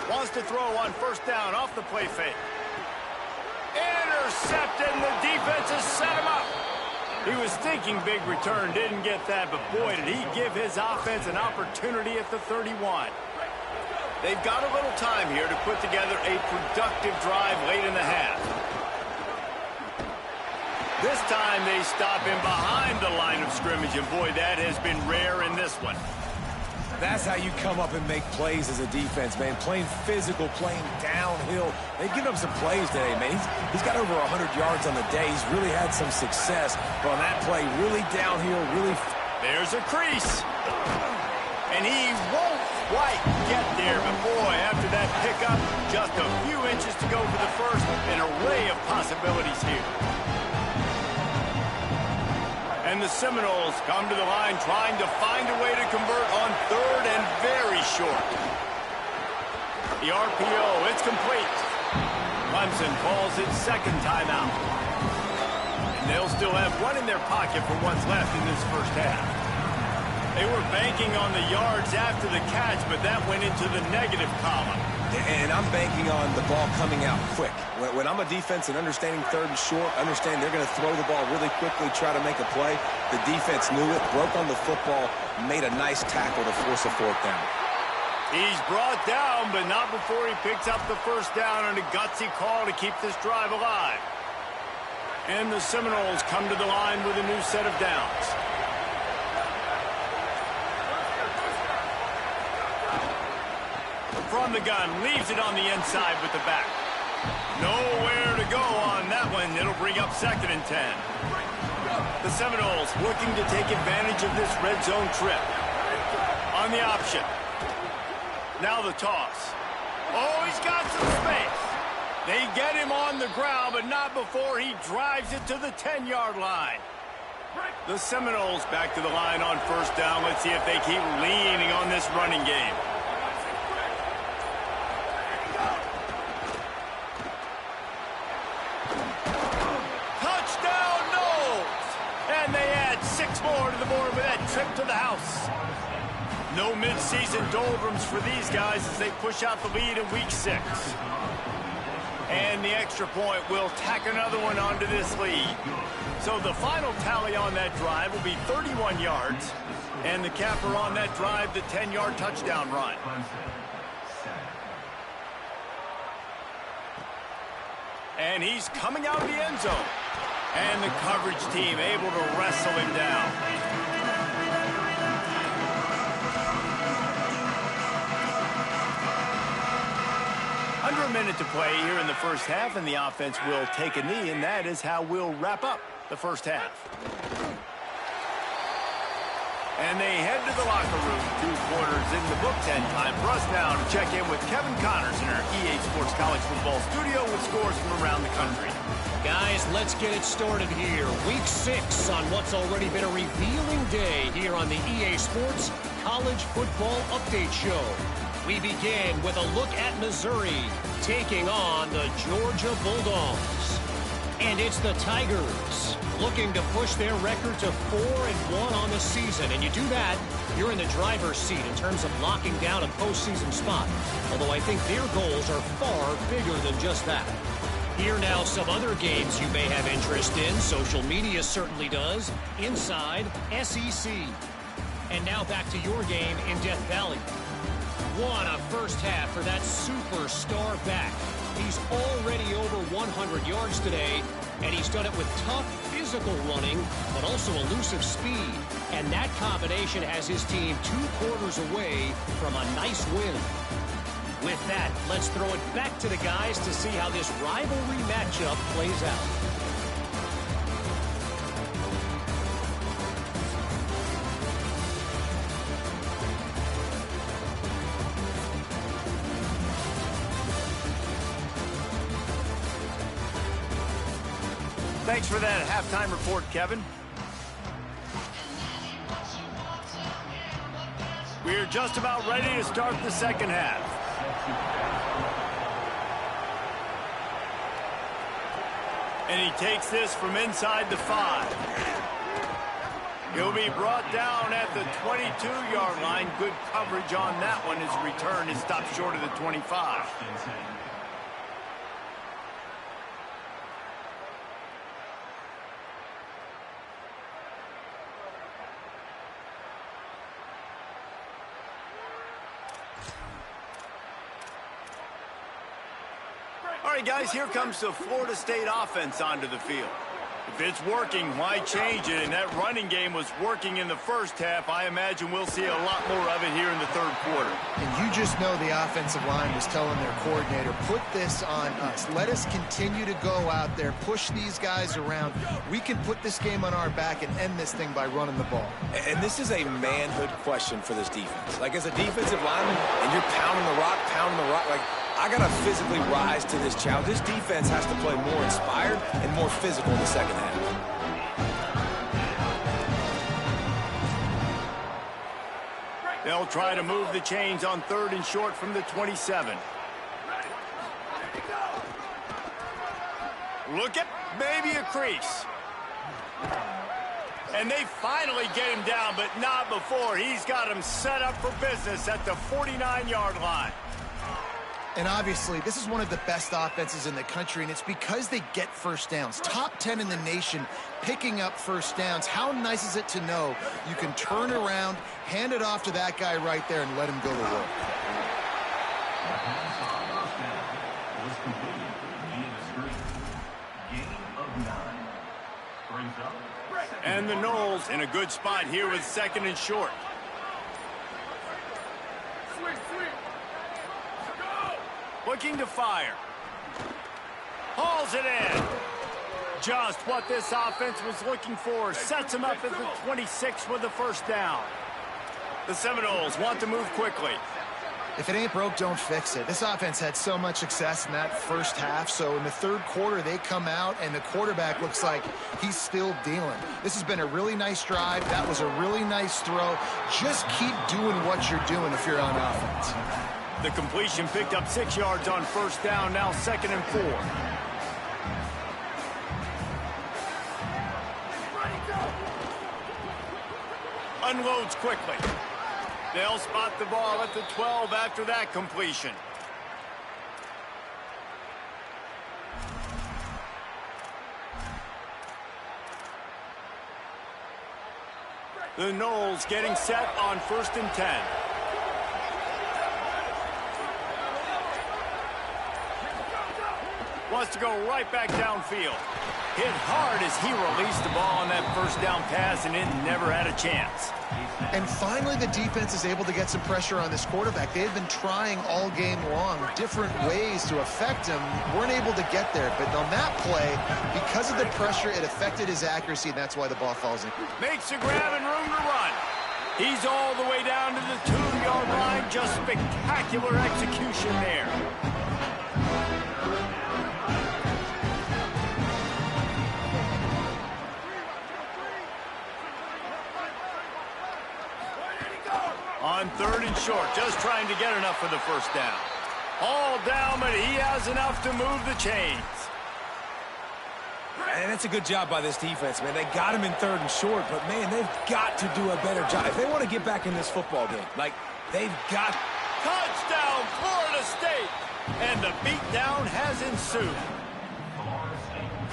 Wants to throw on 1st down off the play fake. Intercepted, and the defense has set him up. He was thinking big return, didn't get that, but boy, did he give his offense an opportunity at the 31. They've got a little time here to put together a productive drive late in the half. This time they stop him behind the line of scrimmage, and boy, that has been rare in this one. That's how you come up and make plays as a defense, man. Playing physical, playing downhill. They've given up some plays today, man. He's got over 100 yards on the day. He's really had some success. But on that play, really downhill, really... There's a crease. And he won't quite get there. But boy, after that pickup, just a few inches to go for the first. An array of possibilities here. And the Seminoles come to the line trying to find a way to convert on 3rd and very short. The RPO, it's complete. Clemson calls its second timeout. And they'll still have one in their pocket for what's left in this first half. They were banking on the yards after the catch, but that went into the negative column. And I'm banking on the ball coming out quick. When I'm a defense and understanding third and short, understand they're going to throw the ball really quickly, try to make a play. The defense knew it, broke on the football, made a nice tackle to force a fourth down. He's brought down, but not before he picks up the first down and a gutsy call to keep this drive alive. And the Seminoles come to the line with a new set of downs. From the gun, leaves it on the inside with the back. Nowhere to go on that one. It'll bring up 2nd and 10. The Seminoles looking to take advantage of this red zone trip. On the option. Now the toss. Oh, he's got some space. They get him on the ground, but not before he drives it to the 10-yard line. The Seminoles back to the line on first down. Let's see if they keep leaning on this running game. Touchdown, Noles! And they add 6 more to the board with that trip to the house. No midseason doldrums for these guys as they push out the lead in week 6. And the extra point will tack another one onto this lead. So the final tally on that drive will be 31 yards. And the capper on that drive, the 10-yard touchdown run. And he's coming out of the end zone. And the coverage team able to wrestle him down. Under a minute to play here in the first half, and the offense will take a knee, and that is how we'll wrap up the first half. And they head to the locker room, 2 quarters in the book, 10 time for us now to check in with Kevin Connors in our EA Sports College Football studio with scores from around the country. Guys, let's get it started here. Week 6 on what's already been a revealing day here on the EA Sports College Football Update Show. We begin with a look at Missouri taking on the Georgia Bulldogs. And it's the Tigers looking to push their record to 4-1 on the season. And you do that, you're in the driver's seat in terms of locking down a postseason spot. Although I think their goals are far bigger than just that. Here now some other games you may have interest in. Social media certainly does. Inside SEC. And now back to your game in Death Valley. What a first half for that superstar back. He's already over 100 yards today, and he's done it with tough physical running, but also elusive speed. And that combination has his team 2 quarters away from a nice win. With that, let's throw it back to the guys to see how this rivalry matchup plays out. Thanks for that halftime report, Kevin. We're just about ready to start the second half. And he takes this from inside the 5. He'll be brought down at the 22-yard line. Good coverage on that one. His return is stopped short of the 25. All right, guys, here comes the Florida State offense onto the field. If it's working, why change it? And that running game was working in the first half. I imagine we'll see a lot more of it here in the third quarter. And you just know the offensive line was telling their coordinator, put this on us. Let us continue to go out there, push these guys around. We can put this game on our back and end this thing by running the ball. And this is a manhood question for this defense. Like, as a defensive lineman, and you're pounding the rock, like, I got to physically rise to this challenge. This defense has to play more inspired and more physical in the second half. They'll try to move the chains on 3rd and short from the 27. Look at maybe a crease. And they finally get him down, but not before. He's got him set up for business at the 49-yard line. And obviously, this is one of the best offenses in the country, and it's because they get first downs. Top 10 in the nation picking up first downs. How nice is it to know you can turn around, hand it off to that guy right there, and let him go to work? And the Noles in a good spot here with 2nd and short. Looking to fire. Hauls it in. Just what this offense was looking for. Sets him up at the 26 with the first down. The Seminoles want to move quickly. If it ain't broke, don't fix it. This offense had so much success in that first half, so in the third quarter, they come out, and the quarterback looks like he's still dealing. This has been a really nice drive. That was a really nice throw. Just keep doing what you're doing if you're on offense. The completion picked up 6 yards on first down, now 2nd and 4. Unloads quickly. They'll spot the ball at the 12 after that completion. The Noles getting set on 1st and 10. Wants to go right back downfield. Hit hard as he released the ball on that first down pass, and it never had a chance. And finally, the defense is able to get some pressure on this quarterback. They've been trying all game long different ways to affect him. Weren't able to get there. But on that play, because of the pressure, it affected his accuracy, and that's why the ball falls in. Makes a grab and room to run. He's all the way down to the 2-yard line. Just spectacular execution there. On 3rd and short, just trying to get enough for the first down. All down, but he has enough to move the chains. And it's a good job by this defense, man. They got him in 3rd and short, but, man, they've got to do a better job. If they want to get back in this football game, like, they've got... Touchdown, Florida State! And the beatdown has ensued.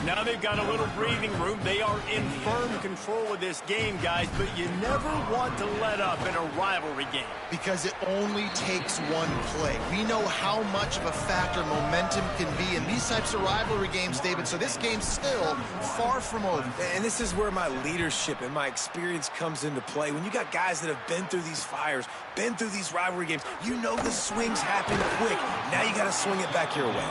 Now they've got a little breathing room. They are in firm control of this game, guys, but you never want to let up in a rivalry game. Because it only takes one play. We know how much of a factor momentum can be in these types of rivalry games, David, so this game's still far from over. And this is where my leadership and my experience comes into play. When you got guys that have been through these fires, been through these rivalry games, you know the swings happen quick. Now you got to swing it back your way.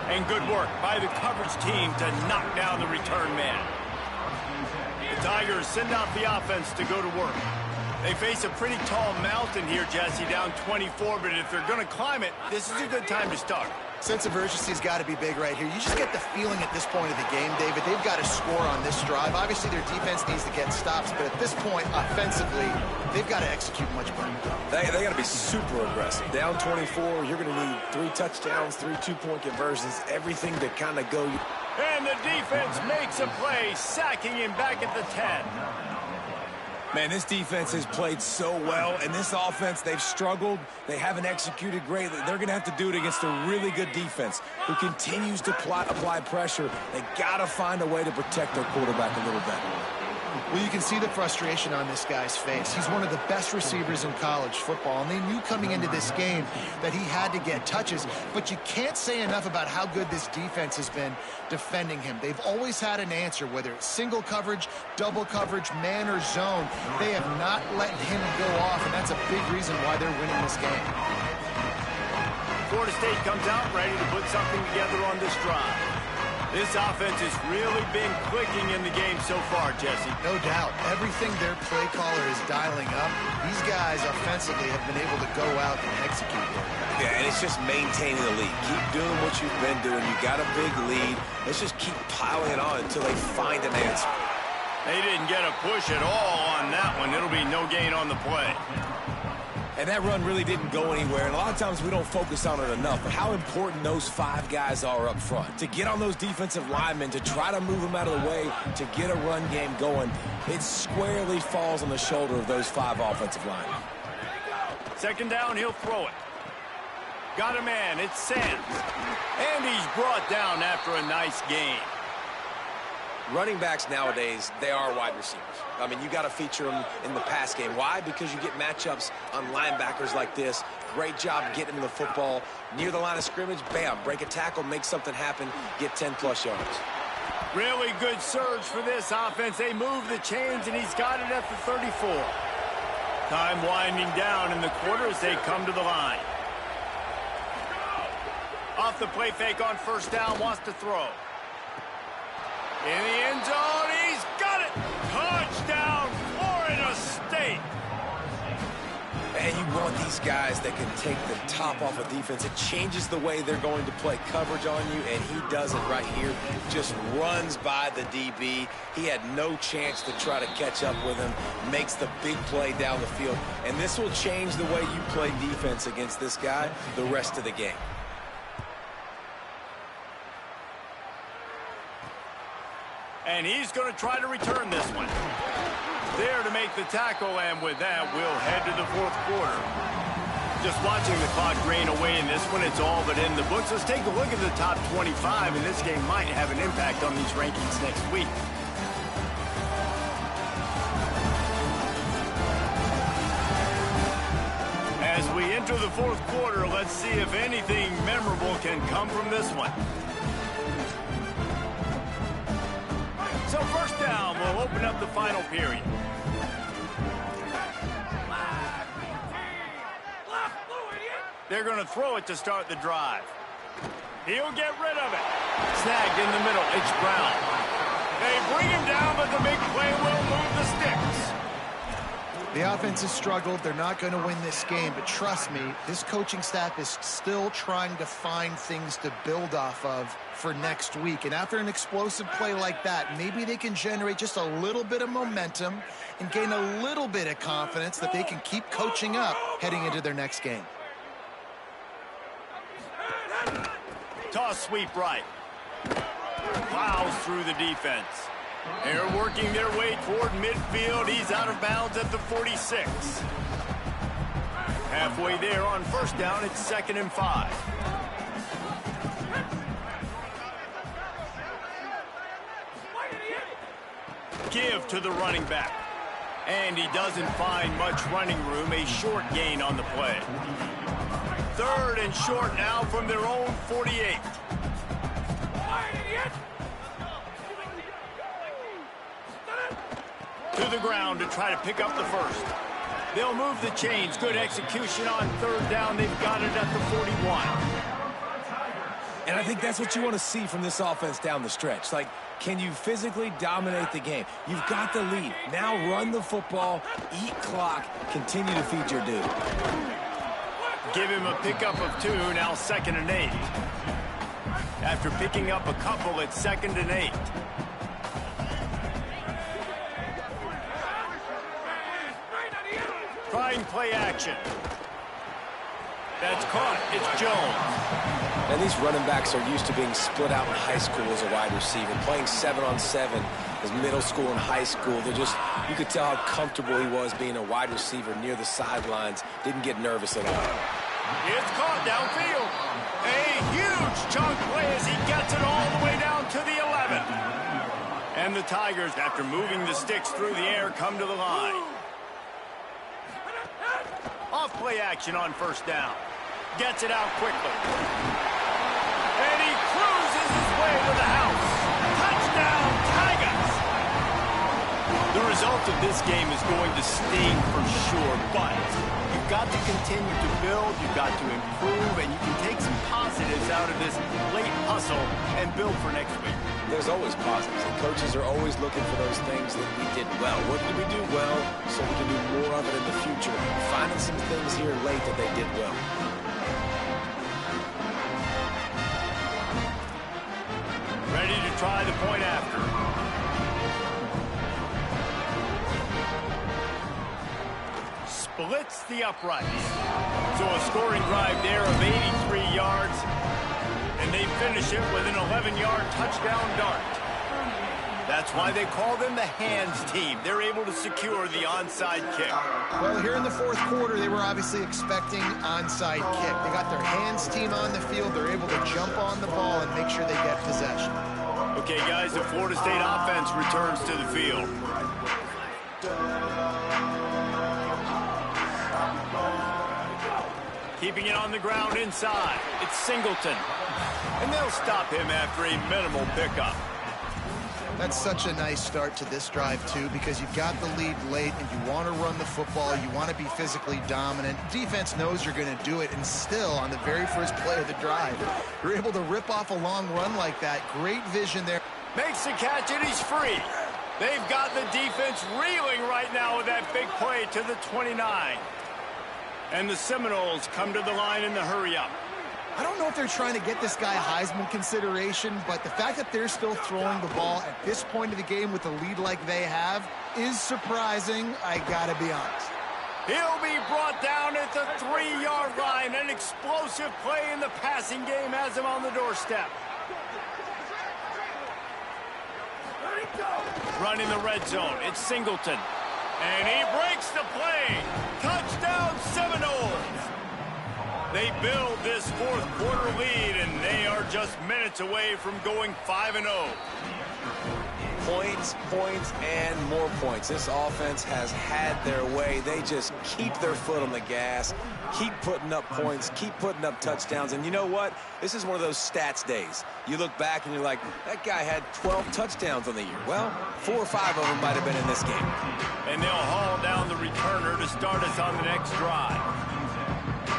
And good work by the coverage team to knock down the return man. The Tigers send out the offense to go to work. They face a pretty tall mountain here, Jesse, down 24, but if they're going to climb it, this is a good time to start. Sense of urgency's got to be big right here. You just get the feeling at this point of the game, David, they've got to score on this drive. Obviously, their defense needs to get stops, but at this point, offensively, they've got to execute much better. They got to be super aggressive. Down 24, you're going to need 3 touchdowns, 3 two-point conversions, everything to kind of go. And the defense makes a play, sacking him back at the 10. Man, this defense has played so well, and this offense, they've struggled. They haven't executed greatly. They're going to have to do it against a really good defense who continues to apply pressure. They got to find a way to protect their quarterback a little better. Well, you can see the frustration on this guy's face. He's one of the best receivers in college football, and they knew coming into this game that he had to get touches, but you can't say enough about how good this defense has been defending him. They've always had an answer, whether it's single coverage, double coverage, man or zone. They have not let him go off, and that's a big reason why they're winning this game. Florida State comes out ready to put something together on this drive. This offense has really been clicking in the game so far, Jesse. No doubt. Everything their play caller is dialing up, these guys offensively have been able to go out and execute there. Yeah, and it's just maintaining the lead. Keep doing what you've been doing. You got a big lead. Let's just keep piling it on until they find an answer. They didn't get a push at all on that one. It'll be no gain on the play. And that run really didn't go anywhere, and a lot of times we don't focus on it enough, but how important those 5 guys are up front. To get on those defensive linemen, to try to move them out of the way, to get a run game going, it squarely falls on the shoulder of those 5 offensive linemen. Second down, he'll throw it. Got a man, it's Sands. And he's brought down after a nice gain. Running backs nowadays, they are wide receivers. I mean, you got to feature them in the pass game. Why? Because you get matchups on linebackers like this. Great job getting them the football near the line of scrimmage. Bam, break a tackle, make something happen, get 10-plus yards. Really good surge for this offense. They move the chains, and he's got it at the 34. Time winding down in the quarter as they come to the line. Off the play fake on first down, wants to throw. In the end zone, he's got it! Touchdown, Florida State! And you want these guys that can take the top off of defense. It changes the way they're going to play coverage on you, and he does it right here. Just runs by the DB. He had no chance to try to catch up with him. Makes the big play down the field. And this will change the way you play defense against this guy the rest of the game. And he's going to try to return this one. There to make the tackle, and with that, we'll head to the 4th quarter. Just watching the clock drain away in this one, it's all but in the books. Let's take a look at the top 25, and this game might have an impact on these rankings next week. As we enter the 4th quarter, let's see if anything memorable can come from this one. So first down will open up the final period. They're going to throw it to start the drive. He'll get rid of it. Snagged in the middle. It's Brown. They bring him down, but the big play will move the sticks. The offense has struggled. They're not going to win this game, but trust me, this coaching staff is still trying to find things to build off of for next week. And after an explosive play like that, maybe they can generate just a little bit of momentum and gain a little bit of confidence that they can keep coaching up heading into their next game. Toss sweep right. Plows through the defense. They're working their way toward midfield. He's out of bounds at the 46. Halfway there on first down, it's 2nd and 5. Give to the running back. And he doesn't find much running room. A short gain on the play. 3rd and short now from their own 48. To the ground to try to pick up the first. They'll move the chains. Good execution on 3rd down. They've got it at the 41. And I think that's what you want to see from this offense down the stretch. Like, can you physically dominate the game? You've got the lead. Now run the football, eat clock, continue to feed your dude. Give him a pickup of 2, now 2nd and 8. After picking up a couple, it's 2nd and 8. Trying play action. That's caught. It's Jones. And these running backs are used to being split out in high school as a wide receiver, playing 7-on-7 as middle school and high school. You could tell how comfortable he was being a wide receiver near the sidelines. Didn't get nervous at all. It's caught downfield. A huge chunk play as he gets it all the way down to the 11. And the Tigers, after moving the sticks through the air, come to the line. Off play action on first down. Gets it out quickly. And he cruises his way to the house. Touchdown, Tigers! The result of this game is going to sting for sure, but you've got to continue to build, you've got to improve, and you can take some positives out of this late hustle and build for next week. There's always positives, and coaches are always looking for those things that we did well. What did we do well so we can do more of it in the future? Finding some things here late that they did well. Ready to try the point after. blitz the uprights. So a scoring drive there of 83 yards, and they finish it with an 11-yard touchdown dart. That's why they call them the hands team. They're able to secure the onside kick. Well, here in the fourth quarter, they were obviously expecting onside kick. They got their hands team on the field. They're able to jump on the ball and make sure they get possession. Okay, guys, the Florida State offense returns to the field. Keeping it on the ground inside. It's Singleton. And they'll stop him after a minimal pickup. That's such a nice start to this drive, too, because you've got the lead late and you want to run the football. You want to be physically dominant. Defense knows you're going to do it, and still, on the very first play of the drive, you're able to rip off a long run like that. Great vision there. Makes the catch, and he's free. They've got the defense reeling right now with that big play to the 29. And the Seminoles come to the line in the hurry-up. I don't know if they're trying to get this guy Heisman consideration, but the fact that they're still throwing the ball at this point of the game with a lead like they have is surprising, I gotta be honest. He'll be brought down at the 3-yard line. An explosive play in the passing game has him on the doorstep. Running the red zone, it's Singleton. And he breaks the play. Touchdown Seminoles. They build this fourth quarter lead, and they are just minutes away from going 5-0. Points, points, and more points. This offense has had their way. They just keep their foot on the gas, keep putting up points, keep putting up touchdowns. And you know what? This is one of those stats days. You look back and you're like, that guy had 12 touchdowns on the year. Well, 4 or 5 of them might have been in this game. And they'll haul down the returner to start us on the next drive.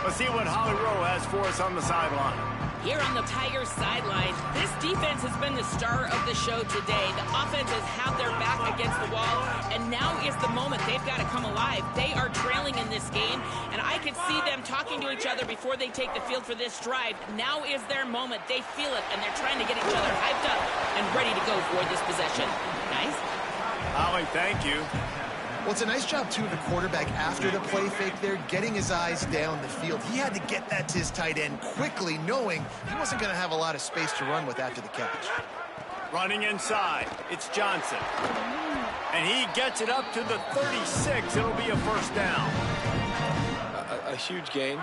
Let's see what Holly Rowe has for us on the sideline. Here on the Tigers sideline, this defense has been the star of the show today. The offense has had their back against the wall, and now is the moment they've got to come alive. They are trailing in this game, and I could see them talking to each other before they take the field for this drive. Now is their moment. They feel it, and they're trying to get each other hyped up and ready to go for this possession. Nice. Holly, thank you. Well, it's a nice job, too, of the quarterback after the play fake there, getting his eyes down the field. He had to get that to his tight end quickly, knowing he wasn't going to have a lot of space to run with after the catch. Running inside, it's Johnson. And he gets it up to the 36. It'll be a first down. A huge gain.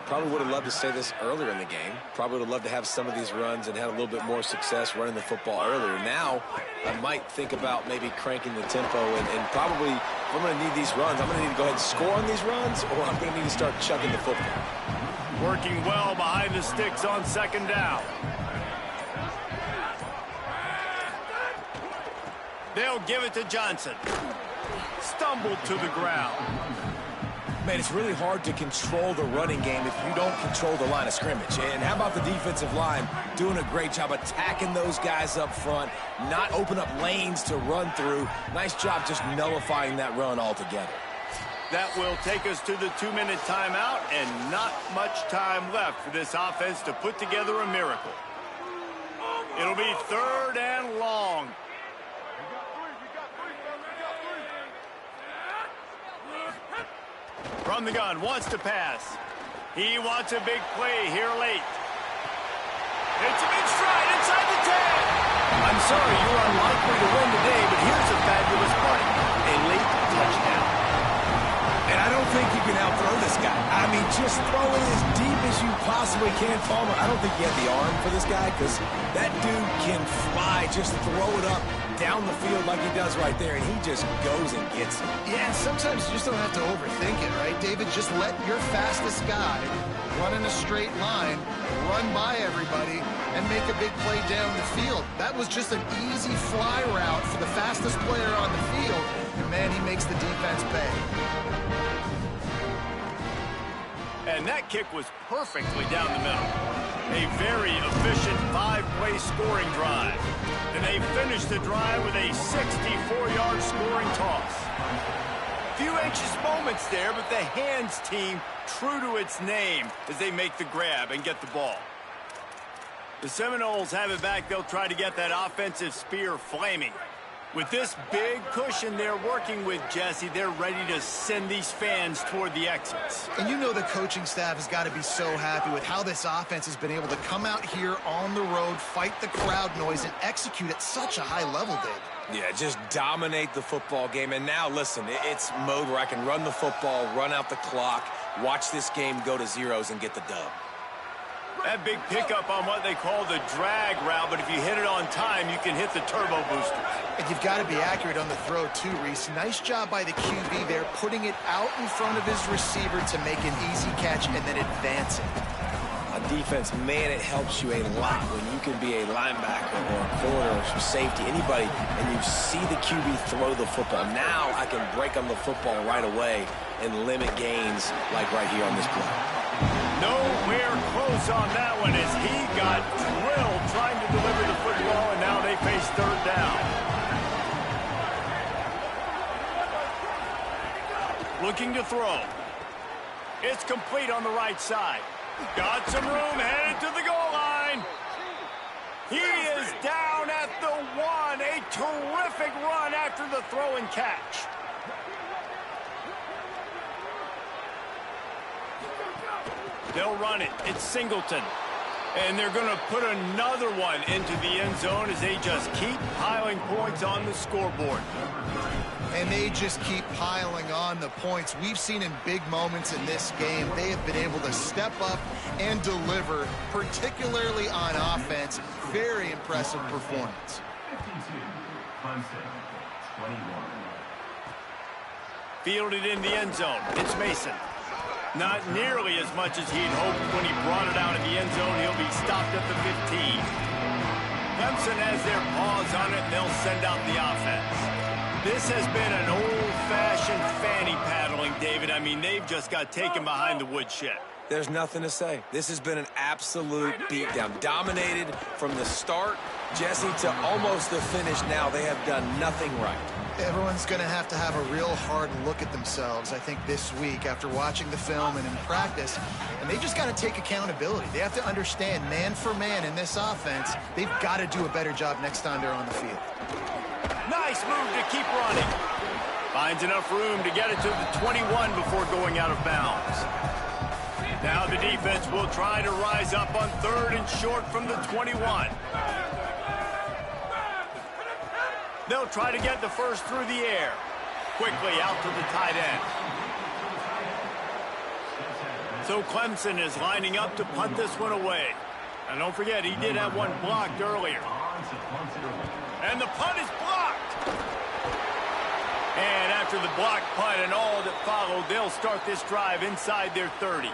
Probably would have loved to say this earlier in the game. Probably would have loved to have some of these runs and had a little bit more success running the football earlier. Now, I might think about maybe cranking the tempo and probably, if I'm going to need these runs, I'm going to need to go ahead and score on these runs, or I'm going to need to start chucking the football. Working well behind the sticks on second down. They'll give it to Johnson. Stumbled to the ground. Man, it's really hard to control the running game if you don't control the line of scrimmage. And how about the defensive line doing a great job attacking those guys up front, not open up lanes to run through. Nice job just nullifying that run altogether. That will take us to the 2-minute timeout, and not much time left for this offense to put together a miracle. It'll be 3rd and long. From the gun, wants to pass. He wants a big play here late. It's a big stride inside the 10. I'm sorry, you're unlikely to win today, but here's a fabulous play. A late touchdown. And I don't think you can outthrow this guy. I mean, just throw it as deep as you possibly can, Palmer. I don't think you have the arm for this guy because that dude can fly. Just throw it up down the field like he does right there, and he just goes and gets it. Yeah, and sometimes you just don't have to overthink it, right, David? Just let your fastest guy run in a straight line, run by everybody, and make a big play down the field. That was just an easy fly route for the fastest player on the field, and, man, he makes the defense pay. And that kick was perfectly down the middle. A very efficient 5-play scoring drive. And they finish the drive with a 64-yard scoring toss. Few anxious moments there, but the hands team true to its name as they make the grab and get the ball. The Seminoles have it back. They'll try to get that offensive spear flaming. With this big cushion they're working with, Jesse, they're ready to send these fans toward the exits. And you know the coaching staff has got to be so happy with how this offense has been able to come out here on the road, fight the crowd noise, and execute at such a high level, David. Yeah, just dominate the football game. And now, listen, it's mode where I can run the football, run out the clock, watch this game go to zeros and get the dub. That big pickup on what they call the drag route, but if you hit it on time, you can hit the turbo boosters. And you've got to be accurate on the throw, too, Reese. Nice job by the QB there, putting it out in front of his receiver to make an easy catch and then advance it. On defense, man, it helps you a lot when you can be a linebacker or a corner or safety, anybody, and you see the QB throw the football. Now I can break on the football right away and limit gains like right here on this play. Nowhere close on that one as he got drilled trying to deliver the football, and now they face third down. Looking to throw. It's complete on the right side. Got some room, headed to the goal line. He is down at the 1. A terrific run after the throw and catch. They'll run it. It's Singleton. And they're going to put another one into the end zone as they just keep piling points on the scoreboard. And they just keep piling on the points. We've seen in big moments in this game, they have been able to step up and deliver, particularly on offense. Very impressive performance. 52, Clemson, 21. Fielded in the end zone. It's Mason. Not nearly as much as he'd hoped when he brought it out of the end zone. He'll be stopped at the 15. Clemson has their paws on it, and they'll send out the offense. This has been an old-fashioned fanny paddling, David. I mean, they've just got taken behind the woodshed. There's nothing to say. This has been an absolute beatdown. Dominated from the start, Jesse, to almost the finish now. They have done nothing right. Everyone's going to have a real hard look at themselves, I think, this week after watching the film and in practice. And they just got to take accountability. They have to understand, man for man in this offense, they've got to do a better job next time they're on the field. Nice move to keep running. Finds enough room to get it to the 21 before going out of bounds. Now the defense will try to rise up on third and short from the 21. They'll try to get the first through the air. Quickly out to the tight end. So Clemson is lining up to punt this one away. And don't forget, he did have one blocked earlier. And the punt is blocked. And after the blocked punt and all that followed, they'll start this drive inside their 30.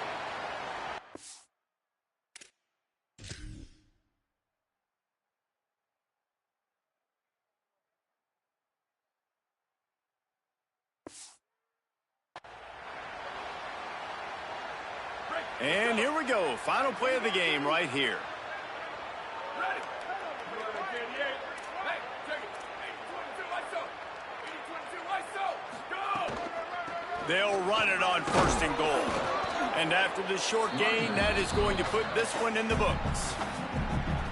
And here we go. Final play of the game right here. Ready. Hey, check it. 8-22, go! They'll run it on first and goal. And after the short gain, that is going to put this one in the books.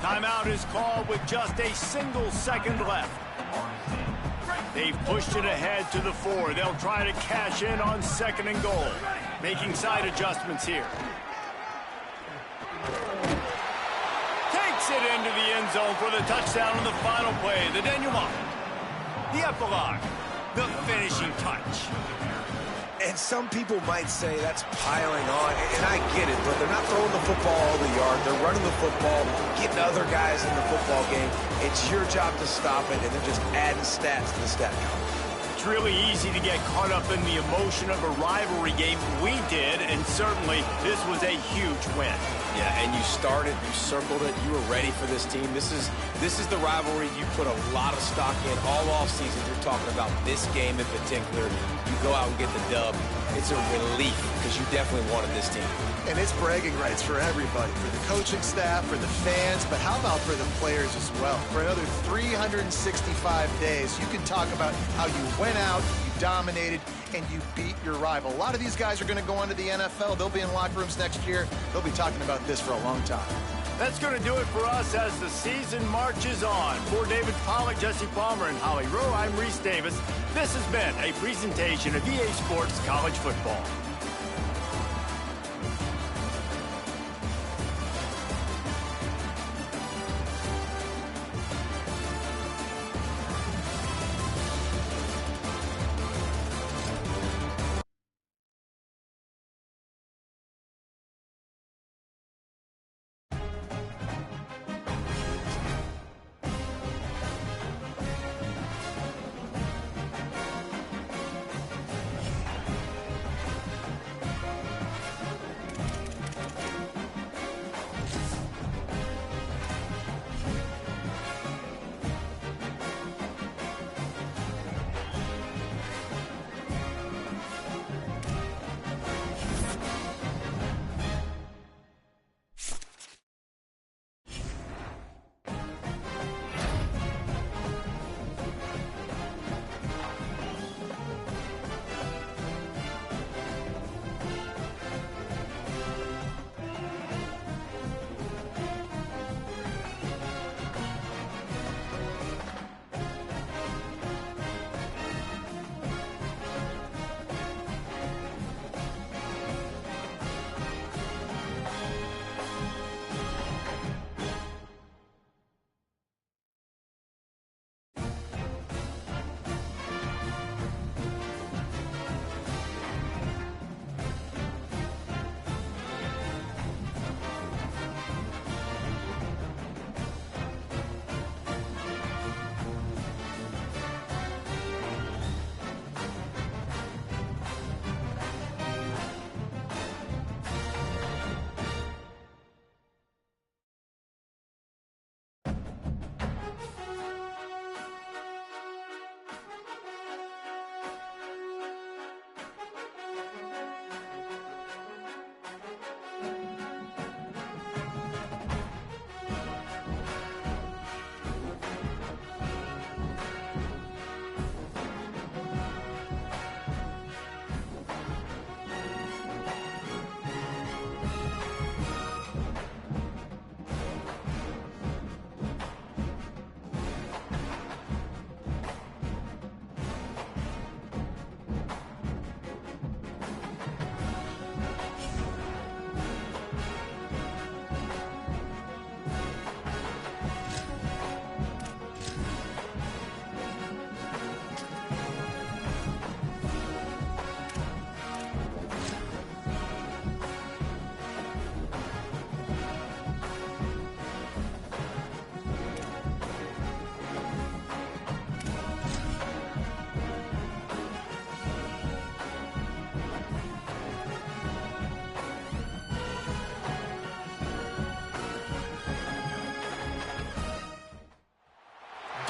Timeout is called with just a single second left. They've pushed it ahead to the 4. They'll try to cash in on second and goal. Making side adjustments here. Takes it into the end zone for the touchdown on the final play. The denouement. The epilogue. The finishing touch. And some people might say that's piling on, and I get it, but they're not throwing the football all the yard. They're running the football, getting other guys in the football game. It's your job to stop it, and they're just adding stats to the stat count. It's really easy to get caught up in the emotion of a rivalry game. We did, and certainly this was a huge win. Yeah, and you started, you circled it, you were ready for this team. This is the rivalry you put a lot of stock in all offseason. You're talking about this game in particular. You go out and get the dub. It's a relief because you definitely wanted this team. And it's bragging rights for everybody, for the coaching staff, for the fans, but how about for the players as well? For another 365 days, you can talk about how you went out, you dominated, and you beat your rival. A lot of these guys are going to go on to the NFL. They'll be in locker rooms next year. They'll be talking about this for a long time. That's going to do it for us as the season marches on. For David Pollack, Jesse Palmer, and Holly Rowe, I'm Reese Davis. This has been a presentation of EA Sports College Football.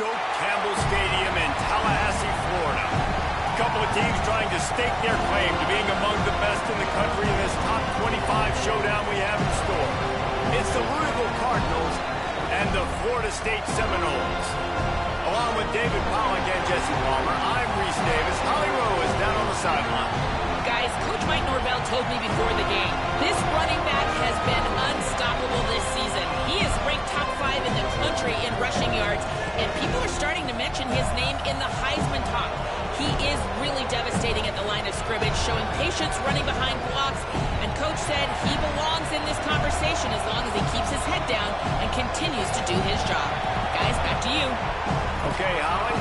Doak Campbell Stadium in Tallahassee, Florida. A couple of teams trying to stake their claim to being among the best in the country in this top 25 showdown we have in store. It's the Louisville Cardinals and the Florida State Seminoles. Along with David Pollack and Jesse Palmer, I'm Reese Davis. Holly Rowe is down on the sideline. Guys, Coach Mike Norvell told me before the game, this running back has been unstoppable this season. He is ranked top 5 in the country in rushing yards, and people are starting to mention his name in the Heisman talk. He is really devastating at the line of scrimmage, showing patience running behind blocks, and Coach said he belongs in this conversation as long as he keeps his head down and continues to do his job. Guys, back to you. Okay, Holly.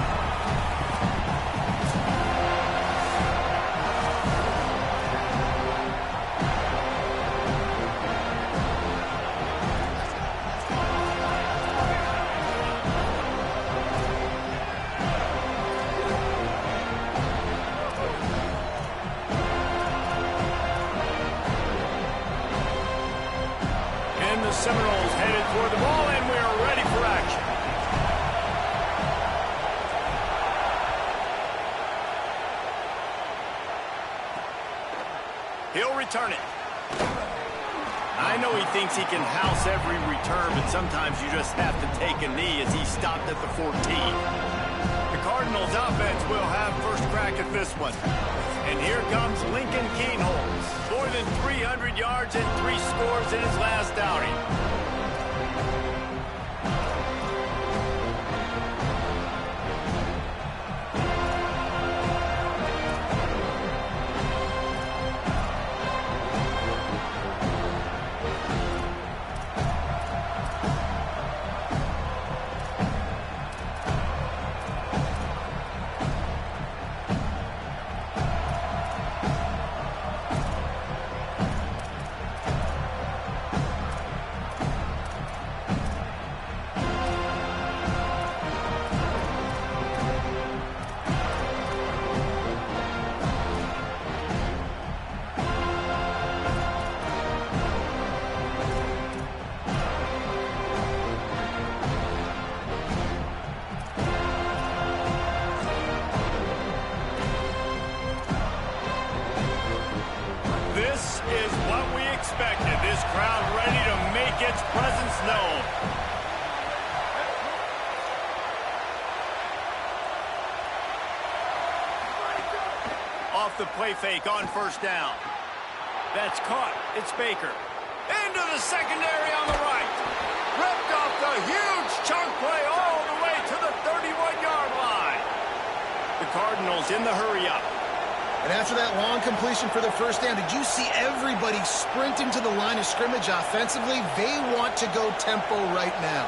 And the Seminoles headed toward the ball, and we are ready for action. He'll return it. I know he thinks he can house every return, but sometimes you just have to take a knee as he stopped at the 14. The Cardinals offense will have first crack at this one. And here comes Lincoln Kienholz. More than 300 yards and 3 scores in his last outing. the play fake on first down. That's caught. It's Baker. Into the secondary on the right. Ripped off the huge chunk play all the way to the 31-yard line. The Cardinals in the hurry-up. And after that long completion for the first down, did you see everybody sprinting to the line of scrimmage offensively? They want to go tempo right now.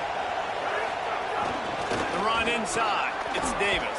The run inside. It's Davis.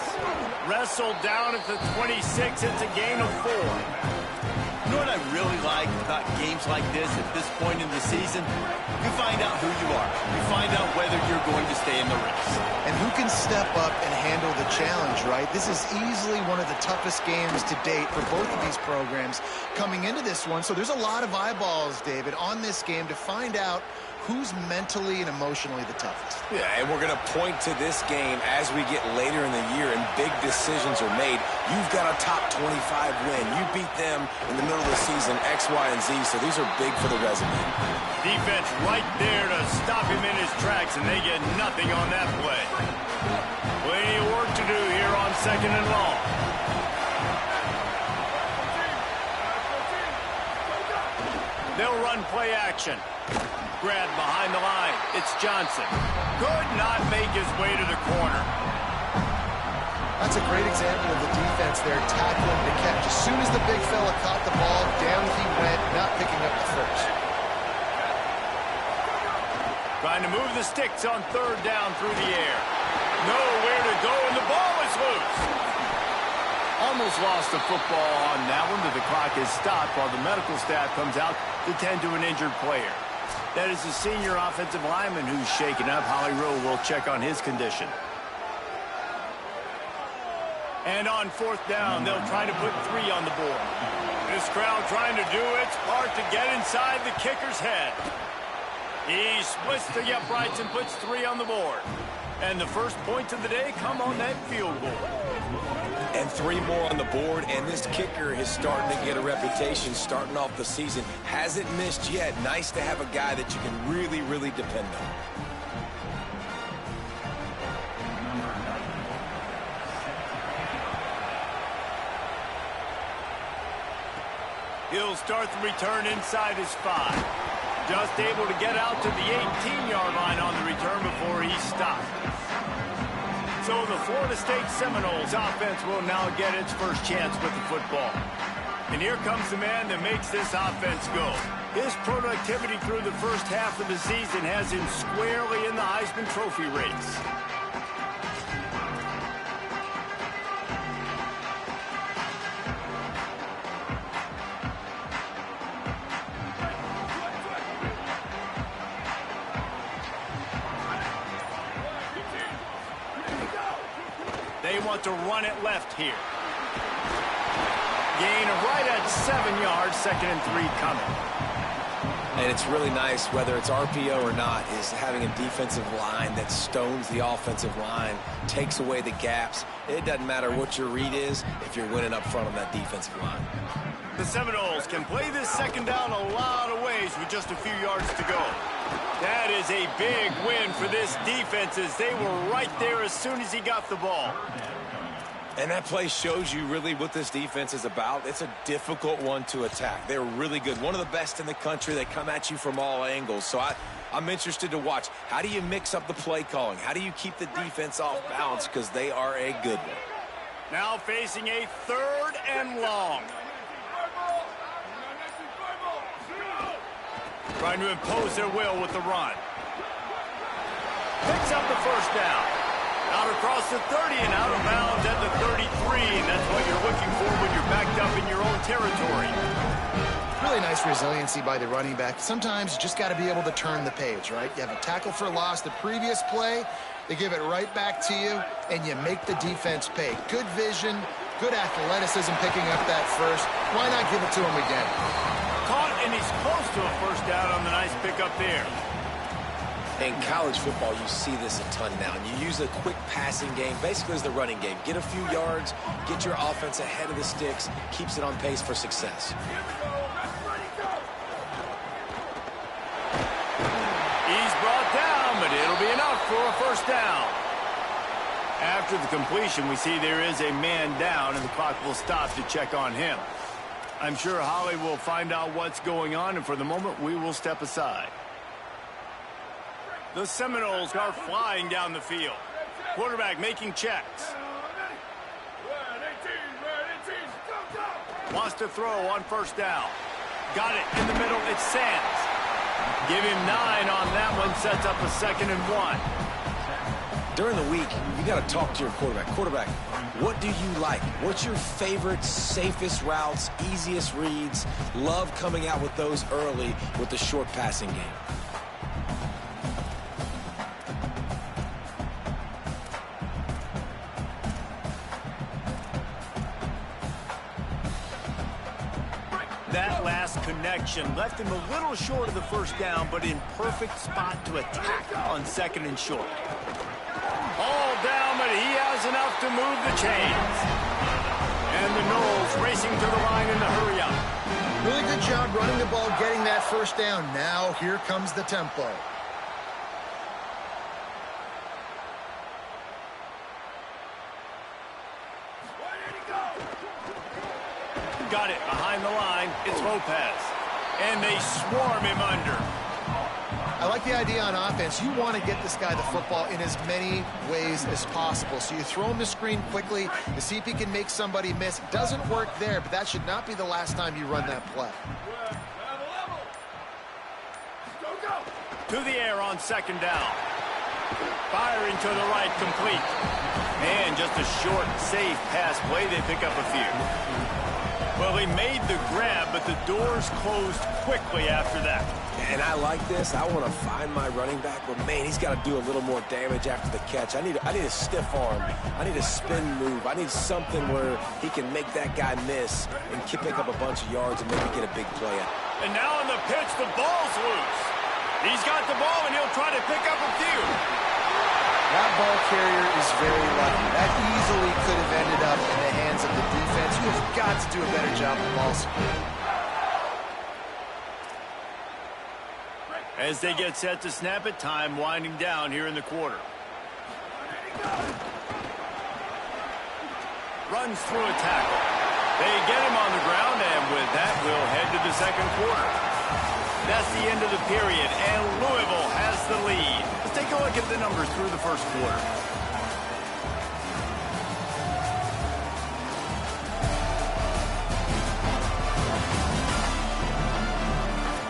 Wrestled down at the 26. It's a gain of 4. You know what I really like about games like this at this point in the season? You find out who you are. You find out whether you're going to stay in the race. And who can step up and handle the challenge, right? This is easily one of the toughest games to date for both of these programs coming into this one. So there's a lot of eyeballs, David, on this game to find out who's mentally and emotionally the toughest. Yeah, and we're going to point to this game as we get later in the year and big decisions are made. You've got a top 25 win. You beat them in the middle of the season, X, Y, and Z, so these are big for the resume. Defense right there to stop him in his tracks, and they get nothing on that play. Plenty of work to do here on 2nd and long. They'll run play action. Grab behind the line. It's Johnson. Could not make his way to the corner. That's a great example of the defense there, tackling the catch. As soon as the big fella caught the ball, down he went, not picking up the first. Trying to move the sticks on 3rd down through the air. Nowhere to go, and the ball is loose. Almost lost the football on that one, but the clock is stopped while the medical staff comes out to tend to an injured player. That is the senior offensive lineman who's shaken up. Holly Rowe will check on his condition. And on 4th down, they'll try to put 3 on the board. This crowd trying to do its part to get inside the kicker's head. He splits the uprights and puts 3 on the board. And the first points of the day come on that field goal. And 3 more on the board, and this kicker is starting to get a reputation starting off the season. Hasn't missed yet. Nice to have a guy that you can really, really depend on. He'll start the return inside his 5. Just able to get out to the 18-yard line on the return before he stopped. So the Florida State Seminoles offense will now get its first chance with the football. And here comes the man that makes this offense go. His productivity through the first half of the season has him squarely in the Heisman Trophy race. They want to run it left here. Gain right at 7 yards, 2nd and 3 coming. And it's really nice, whether it's RPO or not, is having a defensive line that stones the offensive line, takes away the gaps. It doesn't matter what your read is if you're winning up front on that defensive line. The Seminoles can play this 2nd down a lot of ways with just a few yards to go. That is a big win for this defense as they were right there as soon as he got the ball. And that play shows you really what this defense is about. It's a difficult one to attack. They're really good. One of the best in the country. They come at you from all angles. So I'm interested to watch. How do you mix up the play calling? How do you keep the defense off balance? Because they are a good one. Now facing a 3rd and long. Trying to impose their will with the run. Picks up the first down. Out across the 30 and out of bounds at the 33. And that's what you're looking for when you're backed up in your own territory. Really nice resiliency by the running back. Sometimes you just got to be able to turn the page, right? You have a tackle for loss the previous play. They give it right back to you, and you make the defense pay. Good vision, good athleticism picking up that first. Why not give it to him again? Caught, and he's close to a first down on the nice pickup there. In college football, you see this a ton now. And you use a quick passing game, basically as the running game. Get a few yards, get your offense ahead of the sticks, keeps it on pace for success. He's brought down, but it'll be enough for a first down. After the completion, we see there is a man down, and the clock will stop to check on him. I'm sure Holly will find out what's going on, and for the moment, we will step aside. The Seminoles are flying down the field. Quarterback making checks. Wants to throw on first down. Got it in the middle. It's Sands. Give him 9 on that one. Sets up a 2nd and 1. During the week, you got to talk to your quarterback. Quarterback, what do you like? What's your favorite, safest routes, easiest reads? Love coming out with those early with the short passing game. That last connection left him a little short of the first down, but in perfect spot to attack on 2nd and short. All down, but he has enough to move the chains. And the Noles racing to the line in the hurry up. Really good job running the ball, getting that first down. Now here comes the tempo. Got it behind the line. It's Lopez. And they swarm him under. I like the idea on offense. You want to get this guy the football in as many ways as possible. So you throw him the screen quickly to see if he can make somebody miss. Doesn't work there, but that should not be the last time you run that play. To the air on 2nd down. Firing to the right, complete. And just a short, safe pass play. They pick up a few. Well, he made the grab, but the doors closed quickly after that. And I like this. I want to find my running back, but man, he's got to do a little more damage after the catch. I need a stiff arm. I need a spin move. I need something where he can make that guy miss and pick up a bunch of yards and maybe get a big play out. And now on the pitch, the ball's loose. He's got the ball, and he'll try to pick up a few. That ball carrier is very lucky. That easily could have ended up in the hands of the defense. You have got to do a better job with ball security. As they get set to snap it, time winding down here in the quarter. Runs through a tackle. They get him on the ground, and with that, we'll head to the 2nd quarter. That's the end of the period, and Louisville has the lead. Let's take a look at the numbers through the 1st quarter.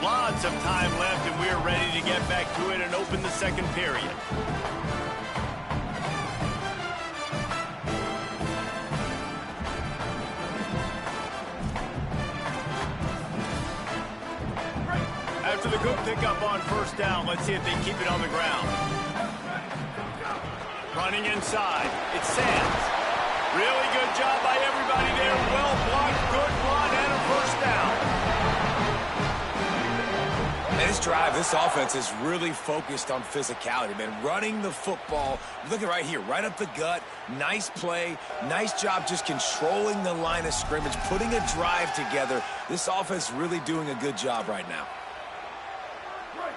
Lots of time left, and we're ready to get back to it and open the 2nd period. After the good pickup on first down, let's see if they keep it on the ground. Running inside, it's Sands. Really good job by everybody there. Well blocked, good run, and a first down. And this drive, this offense is really focused on physicality, man. Running the football. Look at right here, right up the gut. Nice play. Nice job just controlling the line of scrimmage, putting a drive together. This offense really doing a good job right now.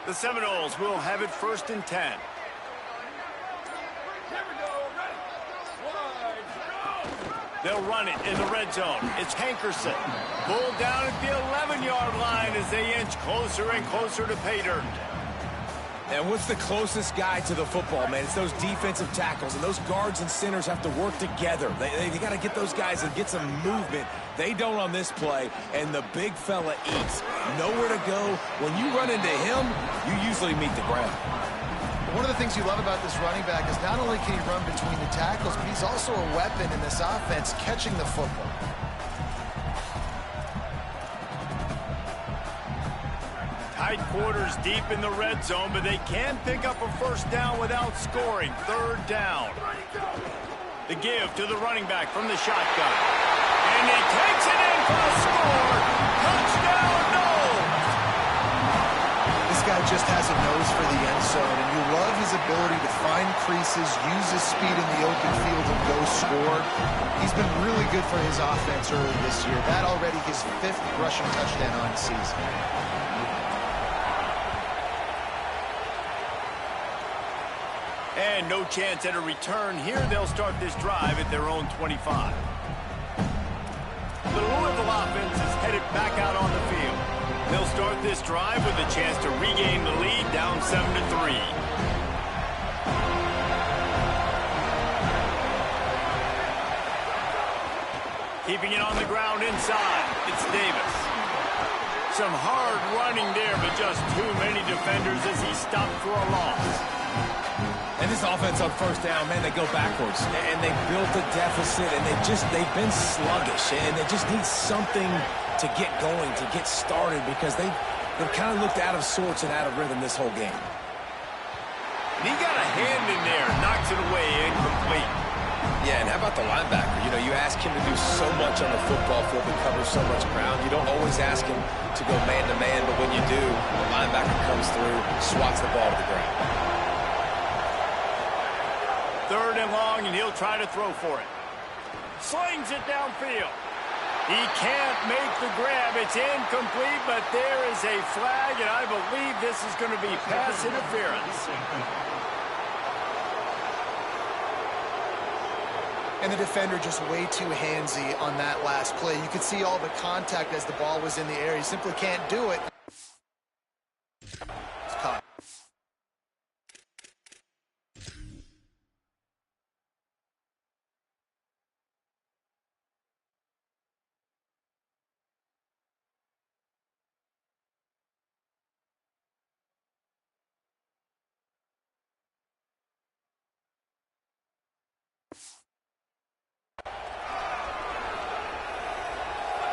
The Seminoles will have it 1st and 10. They'll run it in the red zone. It's Hankerson. Pulled down at the 11-yard line as they inch closer and closer to pay dirt. And what's the closest guy to the football, man? It's those defensive tackles, and those guards and centers have to work together. They got to get those guys and get some movement. They don't on this play, and the big fella eats. Nowhere to go. When you run into him, you usually meet the ground. One of the things you love about this running back is not only can he run between the tackles, but he's also a weapon in this offense, catching the football. Tight quarters deep in the red zone, but they can pick up a first down without scoring. 3rd down. The give to the running back from the shotgun. And he takes it in for a score. Touchdown, Noles! This guy just has a nose for the end zone, and you love his ability to find creases, use his speed in the open field, and go score. He's been really good for his offense early this year. That already his 5th rushing touchdown on the season. And no chance at a return here. They'll start this drive at their own 25. The Louisville offense is headed back out on the field. They'll start this drive with a chance to regain the lead, down 7-3. Keeping it on the ground inside, it's Davis. Some hard running there, but just too many defenders as he stopped for a loss. And this offense on first down, man, they go backwards. And they built a deficit, and they've been sluggish. And they just need something to get going, to get started, because they've kind of looked out of sorts and out of rhythm this whole game. And he got a hand in there, knocks it away, incomplete. Yeah, and how about the linebacker? You know, you ask him to do so much on the football field and cover so much ground. You don't always ask him to go man-to-man, but when you do, the linebacker comes through, swats the ball to the ground. 3rd and long, and he'll try to throw for it. Slings it downfield. He can't make the grab. It's incomplete, but there is a flag, and I believe this is going to be pass interference. And the defender just way too handsy on that last play. You could see all the contact as the ball was in the air. He simply can't do it. It's caught.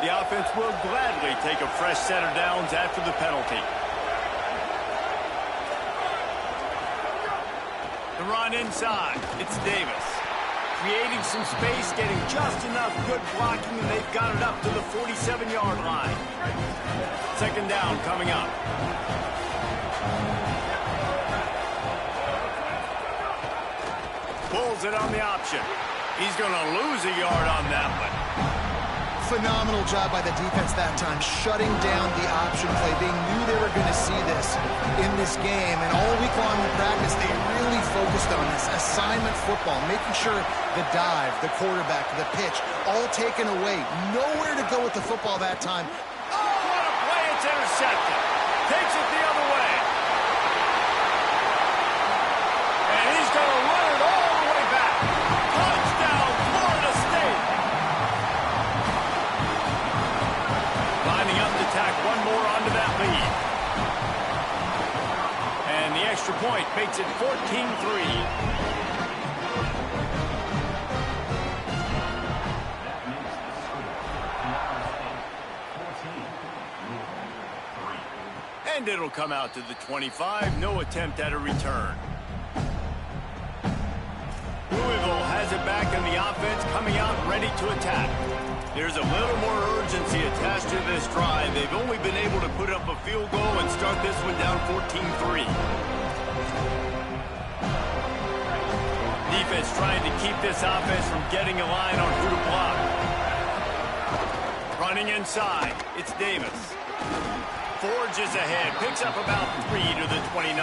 The offense will gladly take a fresh set of downs after the penalty. The run inside. It's Davis. Creating some space, getting just enough good blocking, and they've got it up to the 47-yard line. 2nd down coming up. Pulls it on the option. He's going to lose a yard on that one. Phenomenal job by the defense that time, shutting down the option play. They knew they were going to see this in this game, and all week long in practice, they really focused on this assignment football, making sure the dive, the quarterback, the pitch, all taken away. Nowhere to go with the football that time. Oh, what a play. It's intercepted. Takes it the other way. And he's going to run it all the way back. Touchdown, Florida State. Lining up to tack one more onto that lead. And the extra point makes it 14-3. And it'll come out to the 25. No attempt at a return. Louisville has it back in the offense, coming out ready to attack. There's a little more urgency attached to this drive. They've only been able to put up a field goal and start this one down 14-3. Defense trying to keep this offense from getting a line on who to block. Running inside, it's Davis. Forges ahead, picks up about 3 to the 29.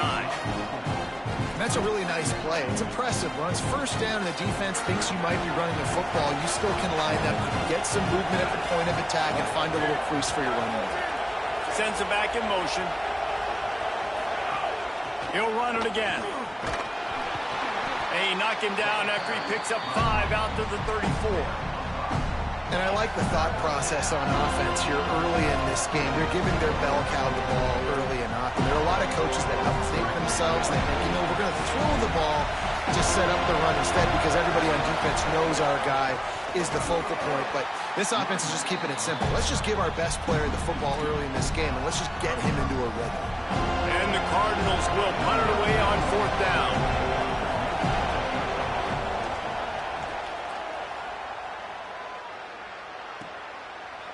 That's a really nice play. It's impressive. Runs first down and the defense thinks you might be running the football. You still can line up, get some movement at the point of attack, and find a little crease for your running. Sends it back in motion. He'll run it again. They knock him down after he picks up 5 out to the 34. And I like the thought process on offense here early in this game. They're giving their bell cow the ball early and often. There are a lot of coaches that outthink themselves. They think, you know, we're going to throw the ball to set up the run instead because everybody on defense knows our guy is the focal point. But this offense is just keeping it simple. Let's just give our best player the football early in this game, and let's just get him into a rhythm. And the Cardinals will punt it away on 4th down.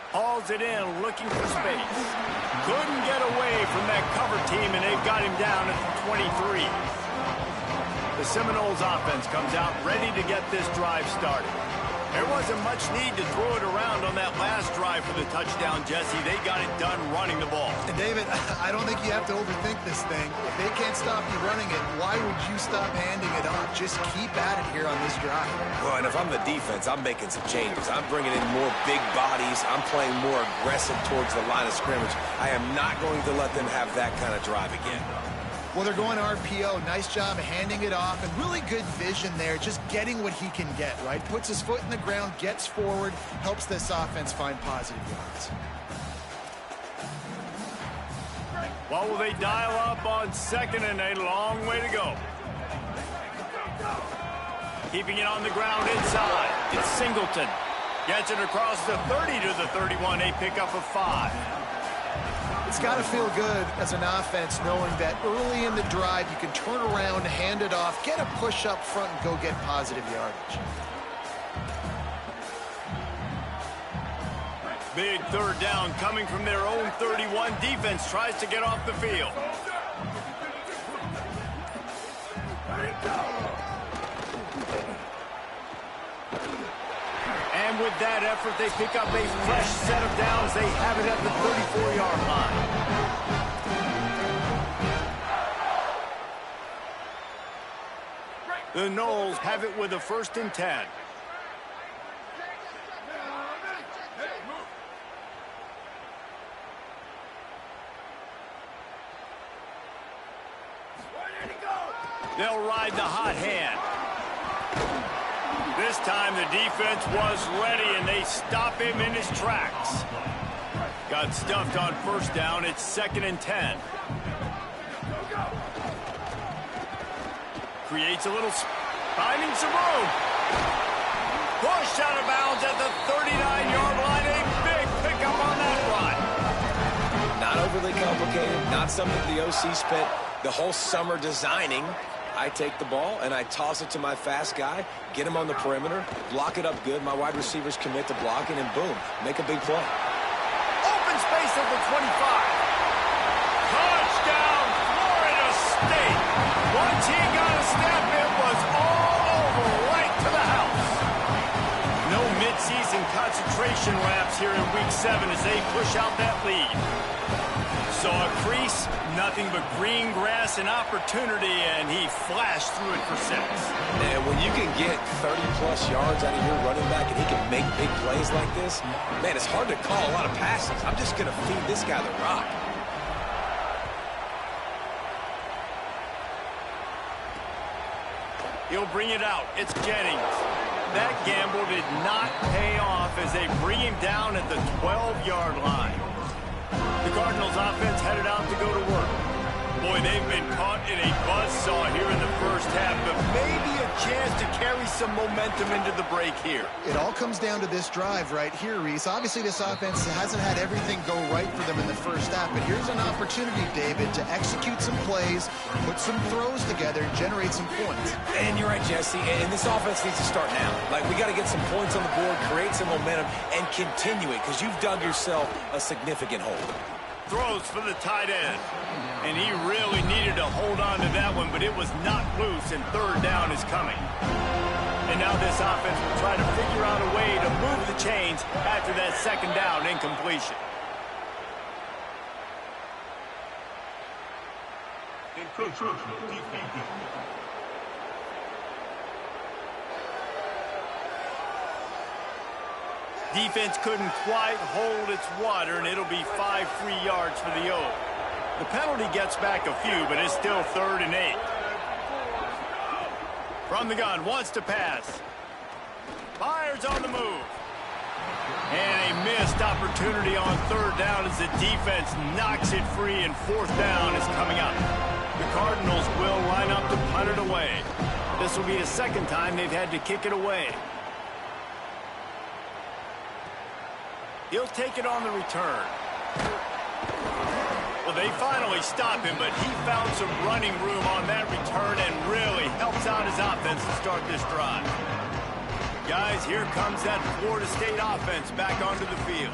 Hauls it in, looking for space. Couldn't get away from that cover team, and they've got him down at the 23. The Seminoles offense comes out ready to get this drive started. There wasn't much need to throw it around on that last drive for the touchdown, Jesse. They got it done running the ball. And David, I don't think you have to overthink this thing. If they can't stop you running it, why would you stop handing it off? Just keep at it here on this drive. Well, and if I'm the defense, I'm making some changes. I'm bringing in more big bodies. I'm playing more aggressive towards the line of scrimmage. I am not going to let them have that kind of drive again. Well, they're going RPO. Nice job handing it off, and really good vision there, just getting what he can get, right? Puts his foot in the ground, gets forward, helps this offense find positive yards. What will they dial up on 2nd and a long way to go? Keeping it on the ground inside. It's Singleton. Gets it across the 30 to the 31, a pickup of 5. It's got to feel good as an offense knowing that early in the drive you can turn around, hand it off, get a push up front, and go get positive yardage. Big 3rd down coming from their own 31. Defense tries to get off the field. And with that effort, they pick up a fresh set of downs. They have it at the 34-yard line. The Noles have it with a 1st and 10. They'll ride the hot hand. This time the defense was ready, and they stop him in his tracks. Got stuffed on 1st down. It's 2nd and 10. Creates a little, finding some room. Pushed out of bounds at the 39-yard line. A big pickup on that run. Not overly complicated, not something the OC spent the whole summer designing. I take the ball and I toss it to my fast guy, get him on the perimeter, block it up good. My wide receivers commit to blocking, and boom, make a big play. Open space at the 25. Touchdown, Florida State. Once he got a snap, it was all over, right to the house. No midseason concentration laps here in Week 7 as they push out that lead. Saw a crease, nothing but green grass and opportunity, and he flashed through it for 6. And when you can get 30-plus yards out of your running back and he can make big plays like this, man, it's hard to call a lot of passes. I'm just going to feed this guy the rock. He'll bring it out. It's Jennings. That gamble did not pay off as they bring him down at the 12-yard line. The Cardinals offense headed out to go to work. Boy, they've been caught in a buzzsaw here in the 1st half, but maybe a chance to carry some momentum into the break here. It all comes down to this drive right here, Reese. Obviously, this offense hasn't had everything go right for them in the 1st half, but here's an opportunity, David, to execute some plays, put some throws together, and generate some points. And you're right, Jesse, and this offense needs to start now. Like, we got to get some points on the board, create some momentum, and continue it, because you've dug yourself a significant hole. Throws for the tight end. And he really needed to hold on to that one, but it was not loose, and 3rd down is coming. And now this offense will try to figure out a way to move the chains after that 2nd down incompletion. Defense couldn't quite hold its water, and it'll be 5 free yards for the O's. The penalty gets back a few, but it's still 3rd and 8. From the gun, wants to pass. Fires on the move. And a missed opportunity on 3rd down as the defense knocks it free, and 4th down is coming up. The Cardinals will line up to punt it away. This will be the 2nd time they've had to kick it away. He'll take it on the return. Well, they finally stop him, but he found some running room on that return and really helps out his offense to start this drive. Guys, here comes that Florida State offense back onto the field.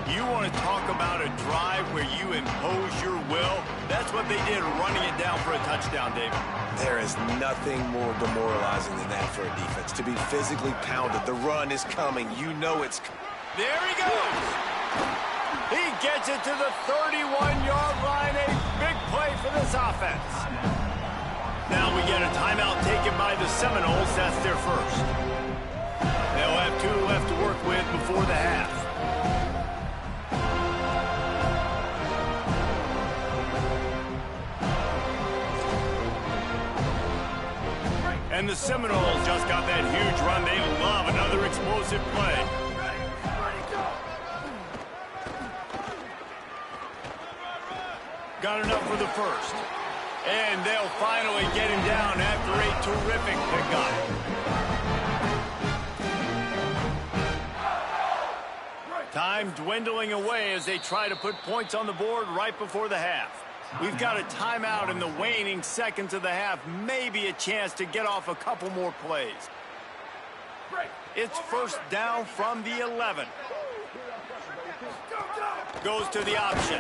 You want to talk about a drive where you impose your will? That's what they did, running it down for a touchdown, David. There is nothing more demoralizing than that for a defense. To be physically pounded. The run is coming. You know it's coming. There he goes. He gets it to the 31-yard line. A big play for this offense. Now we get a timeout taken by the Seminoles. That's their first. They'll have 2 left to work with before the half. And the Seminoles just got that huge run. They love another explosive play. Got enough for the first. And they'll finally get him down after a terrific pickup. Time dwindling away as they try to put points on the board right before the half. We've got a timeout in the waning seconds of the half. Maybe a chance to get off a couple more plays. It's first down from the 11. Goes to the option.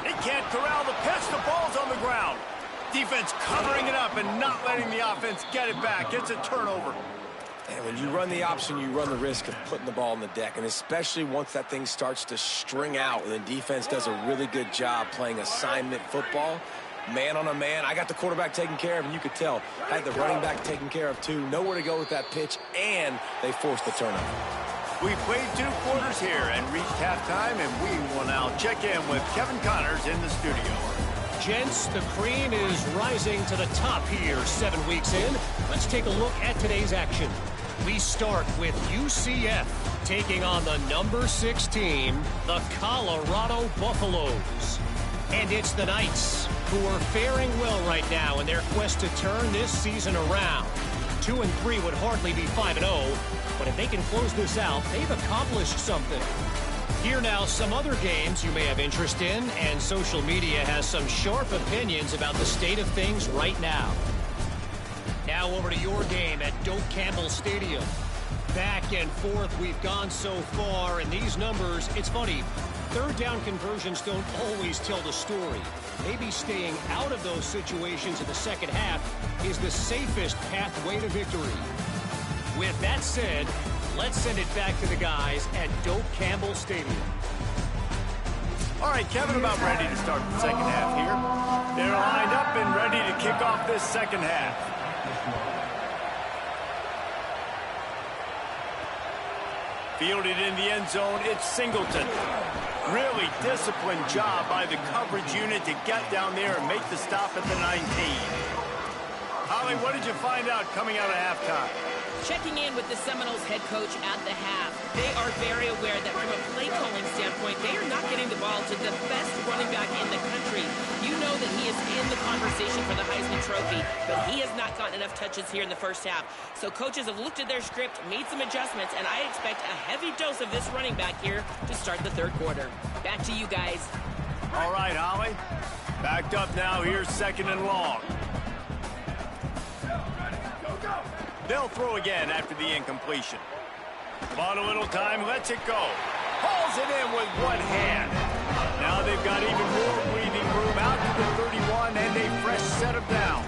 He can't corral the pitch. The ball's on the ground. Defense covering it up and not letting the offense get it back. It's a turnover. And when you run the option, you run the risk of putting the ball on the deck, and especially once that thing starts to string out, and the defense does a really good job playing assignment football, man on a man. I got the quarterback taken care of, and you could tell. I had the running back taken care of, too. Nowhere to go with that pitch, and they forced the turnover. We played 2 quarters here and reached halftime, and we will now check in with Kevin Connors in the studio. Gents, the cream is rising to the top here 7 weeks in. Let's take a look at today's action. We start with UCF taking on the number 6 team, the Colorado Buffaloes. And it's the Knights who are faring well right now in their quest to turn this season around. 2-3 would hardly be 5-0, but if they can close this out, they've accomplished something. Here now, some other games you may have interest in, and social media has some sharp opinions about the state of things right now. Now over to your game at Doak Campbell Stadium. Back and forth we've gone so far, and these numbers, it's funny, 3rd down conversions don't always tell the story. Maybe staying out of those situations in the second half is the safest pathway to victory. With that said, let's send it back to the guys at Doak Campbell Stadium. All right, Kevin, about ready to start the second half here. They're lined up and ready to kick off this second half. Fielded in the end zone, it's Singleton. Really disciplined job by the coverage unit to get down there and make the stop at the 19. Holly, what did you find out coming out of halftime? Checking in with the Seminoles head coach at the half. They are very aware that from a play calling standpoint, they are not getting the ball to the best running back in the country. You know that he is in the conversation for the Heisman Trophy, but he has not gotten enough touches here in the first half. So coaches have looked at their script, made some adjustments, and I expect a heavy dose of this running back here to start the 3rd quarter. Back to you guys. All right, Holly. Backed up now. Here's 2nd and long. They'll throw again after the incompletion. Bought a little time, lets it go. Hauls it in with one hand. Now they've got even more breathing room out to the 31 and a fresh set of downs.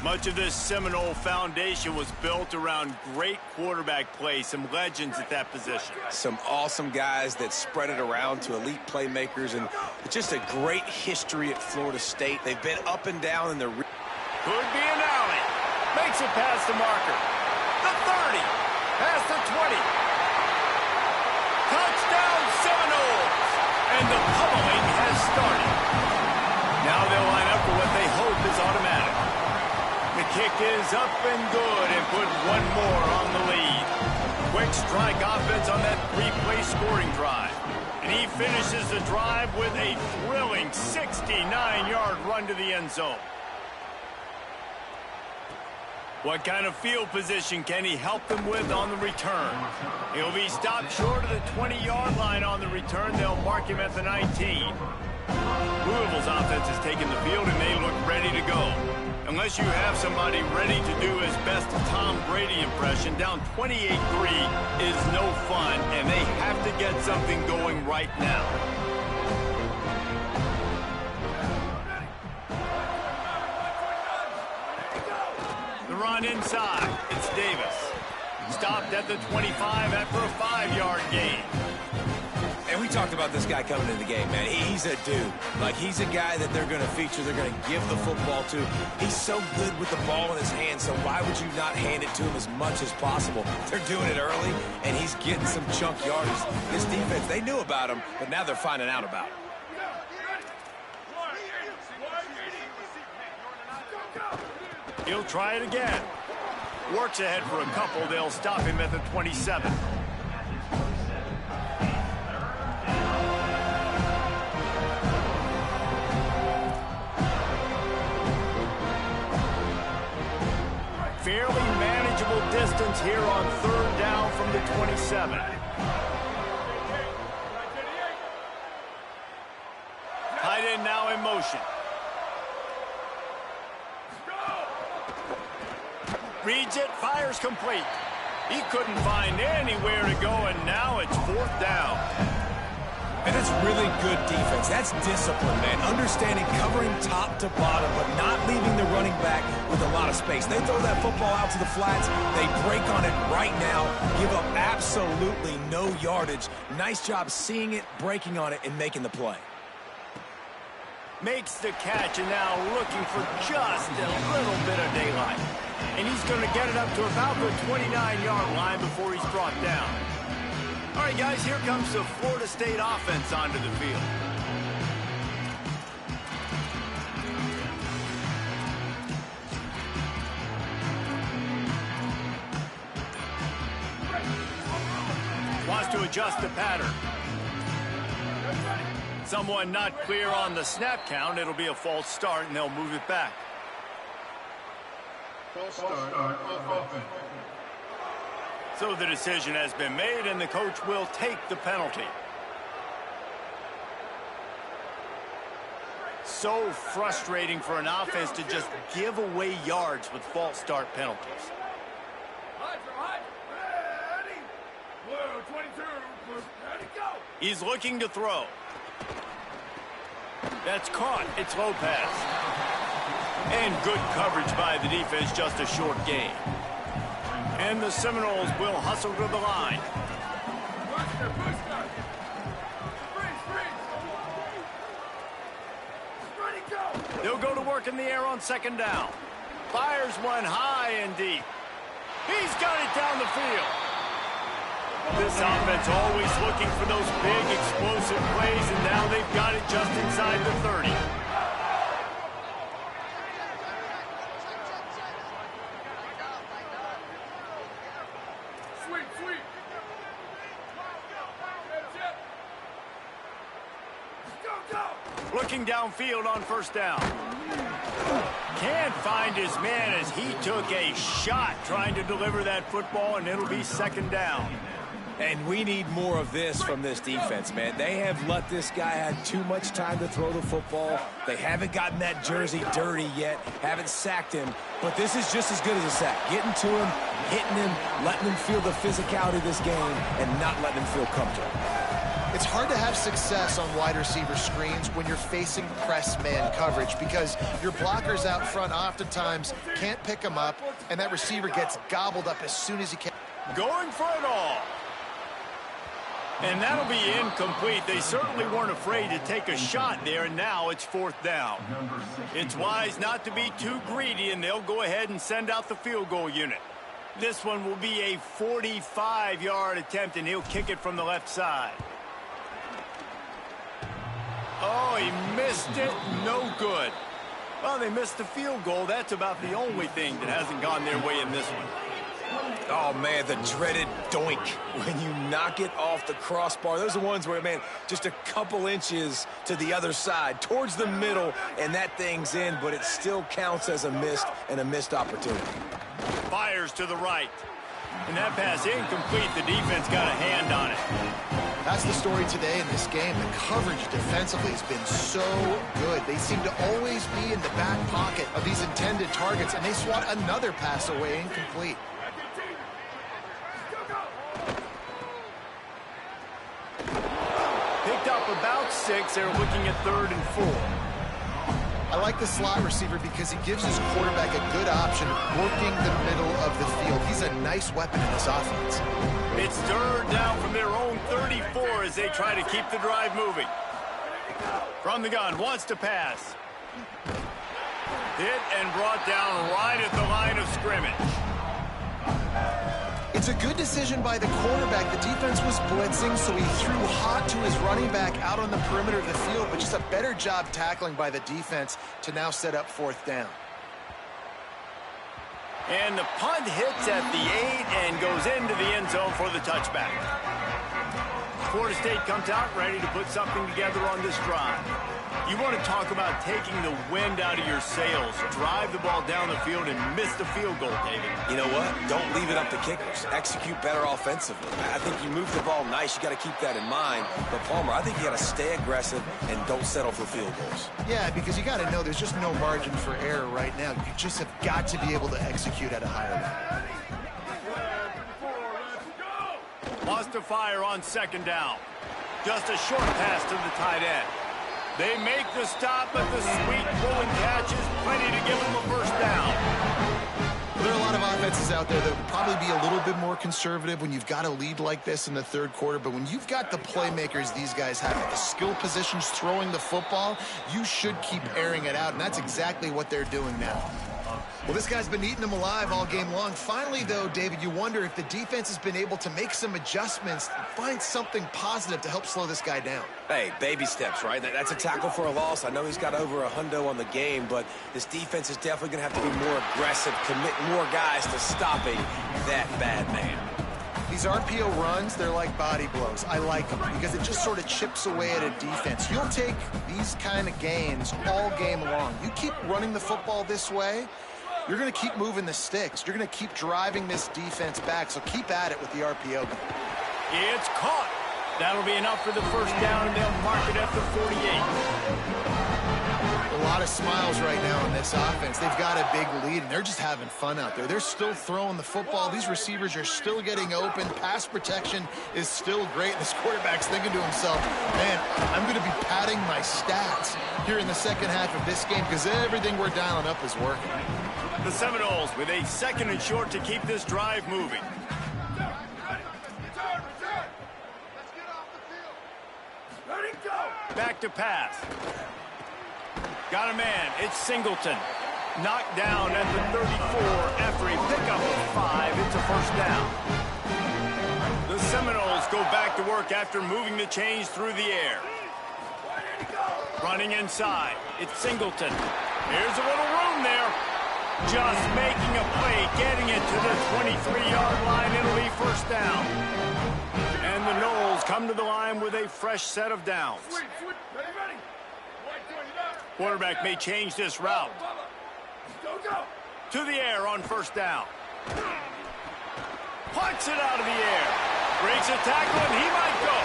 Much of this Seminole foundation was built around great quarterback play, some legends at that position. Some awesome guys that spread it around to elite playmakers, and just a great history at Florida State. They've been up and down in the... Could be an alley. Makes it past the marker. The 30. Past the 20. Touchdown Seminoles. And the pummeling has started. Now they'll line up for what they hope is automatic. The kick is up and good and put one more on the lead. Quick strike offense on that 3-play scoring drive. And he finishes the drive with a thrilling 69-yard run to the end zone. What kind of field position can he help them with on the return? He'll be stopped short of the 20-yard line on the return. They'll mark him at the 19. Louisville's offense has taken the field, and they look ready to go. And Unless you have somebody ready to do his best Tom Brady impression, down 28-3 is no fun, and they have to get something going right now. The run inside. It's Davis. Stopped at the 25 after a 5-yard gain. And we talked about this guy coming into the game, man. He's a dude. Like, he's a guy that they're going to feature, they're going to give the football to. He's so good with the ball in his hand, so why would you not hand it to him as much as possible? They're doing it early, and he's getting some chunk yardage. This defense, they knew about him, but now they're finding out about him. He'll try it again. Works ahead for a couple. They'll stop him at the 27. Fairly manageable distance here on 3rd down from the 27. Tight end now in motion. Reads it, fires complete. He couldn't find anywhere to go, and now it's 4th down. And that's really good defense. That's discipline, man. Understanding covering top to bottom, but not leaving the running back with a lot of space. They throw that football out to the flats. They break on it right now, give up absolutely no yardage. Nice job seeing it, breaking on it, and making the play. Makes the catch, and now looking for just a little bit of daylight. And he's going to get it up to about the 29-yard line before he's brought down. All right, guys, here comes the Florida State offense onto the field. Wants to adjust the pattern. Someone not clear on the snap count. It'll be a false start, and they'll move it back. False start. Offense. So the decision has been made, and the coach will take the penalty. So frustrating for an offense to just give away yards with false start penalties. He's looking to throw. That's caught. It's Lopez. And good coverage by the defense, just a short gain. And the Seminoles will hustle to the line. They'll go to work in the air on 2nd down. Fires one high and deep. He's got it down the field. This offense always looking for those big explosive plays, and now they've got it just inside the 30. Looking downfield on 1st down. Can't find his man as he took a shot trying to deliver that football, and it'll be 2nd down. And we need more of this from this defense, man. They have let this guy have too much time to throw the football. They haven't gotten that jersey dirty yet, haven't sacked him. But this is just as good as a sack. Getting to him, hitting him, letting him feel the physicality of this game, and not letting him feel comfortable. It's hard to have success on wide receiver screens when you're facing press man coverage because your blockers out front oftentimes can't pick them up, and that receiver gets gobbled up as soon as he can. Going for it all. And that'll be incomplete. They certainly weren't afraid to take a shot there, and now it's 4th down. It's wise not to be too greedy, and they'll go ahead and send out the field goal unit. This one will be a 45-yard attempt, and he'll kick it from the left side. Oh, he missed it. No good. Well, they missed the field goal. That's about the only thing that hasn't gone their way in this one. Oh, man, the dreaded doink when you knock it off the crossbar. Those are ones where, man, just a couple inches to the other side, towards the middle, and that thing's in, but it still counts as a missed opportunity. Fires to the right. And that pass incomplete. The defense got a hand on it. That's the story today in this game. The coverage defensively has been so good. They seem to always be in the back pocket of these intended targets, and they swat another pass away incomplete. Picked up about 6. They're looking at 3rd and 4. I like the slot receiver because he gives his quarterback a good option working the middle of the field. He's a nice weapon in this offense. It's 3rd down from their own 34 as they try to keep the drive moving. From the gun, wants to pass. Hit and brought down right at the line of scrimmage. It's a good decision by the quarterback. The defense was blitzing, so he threw hot to his running back out on the perimeter of the field, but just a better job tackling by the defense to now set up 4th down. And the punt hits at the 8 and goes into the end zone for the touchback. Florida State comes out ready to put something together on this drive. You want to talk about taking the wind out of your sails. Drive the ball down the field and miss the field goal, David. You know what? Don't leave it up to kickers. Execute better offensively. I think you move the ball nice. You got to keep that in mind. But, Palmer, I think you got to stay aggressive and don't settle for field goals. Yeah, because you got to know there's just no margin for error right now. You just have got to be able to execute at a higher level. Wants to fire on 2nd down. Just a short pass to the tight end. They make the stop, but the sweet pulling catch is plenty to give them a 1st down. There are a lot of offenses out there that would probably be a little bit more conservative when you've got a lead like this in the 3rd quarter, but when you've got the playmakers these guys have at the skill positions throwing the football, you should keep airing it out, and that's exactly what they're doing now. Well, this guy's been eating them alive all game long. Finally, though, David, you wonder if the defense has been able to make some adjustments, find something positive to help slow this guy down. Hey, baby steps, right? That's a tackle for a loss. I know he's got over a hundo on the game, but this defense is definitely going to have to be more aggressive, commit more guys to stopping that bad man. These RPO runs, they're like body blows. I like them because it just sort of chips away at a defense. You'll take these kind of gains all game long. You keep running the football this way, you're going to keep moving the sticks. You're going to keep driving this defense back, so keep at it with the RPO. It's caught. That'll be enough for the 1st down, and they'll mark it at the 48. A lot of smiles right now in this offense. They've got a big lead, and they're just having fun out there. They're still throwing the football. These receivers are still getting open. Pass protection is still great. This quarterback's thinking to himself, man, I'm going to be padding my stats here in the 2nd half of this game because everything we're dialing up is working. The Seminoles with a 2nd and short to keep this drive moving. Back to pass. Got a man. It's Singleton. Knocked down at the 34 after a pickup of 5. It's a 1st down. The Seminoles go back to work after moving the chains through the air. Running inside. It's Singleton. Here's a little room there. Just making a play, getting it to the 23-yard line. It'll be 1st down. And the Noles come to the line with a fresh set of downs. Quarterback may change this route. To the air on 1st down. Punts it out of the air. Breaks a tackle, and he might go.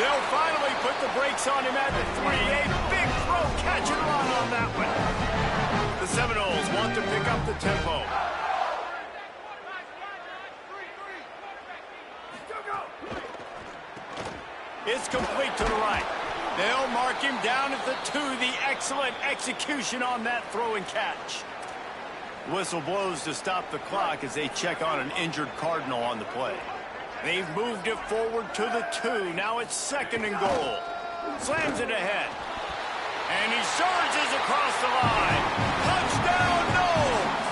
They'll finally put the brakes on him at the 3. A big throw, catch and run on that one. The Seminoles want to pick up the tempo. It's complete to the right. They'll mark him down at the 2. The excellent execution on that throw and catch. Whistle blows to stop the clock as they check on an injured Cardinal on the play. They've moved it forward to the 2. Now it's 2nd and goal. Slams it ahead. And he surges across the line. Touchdown, Noles!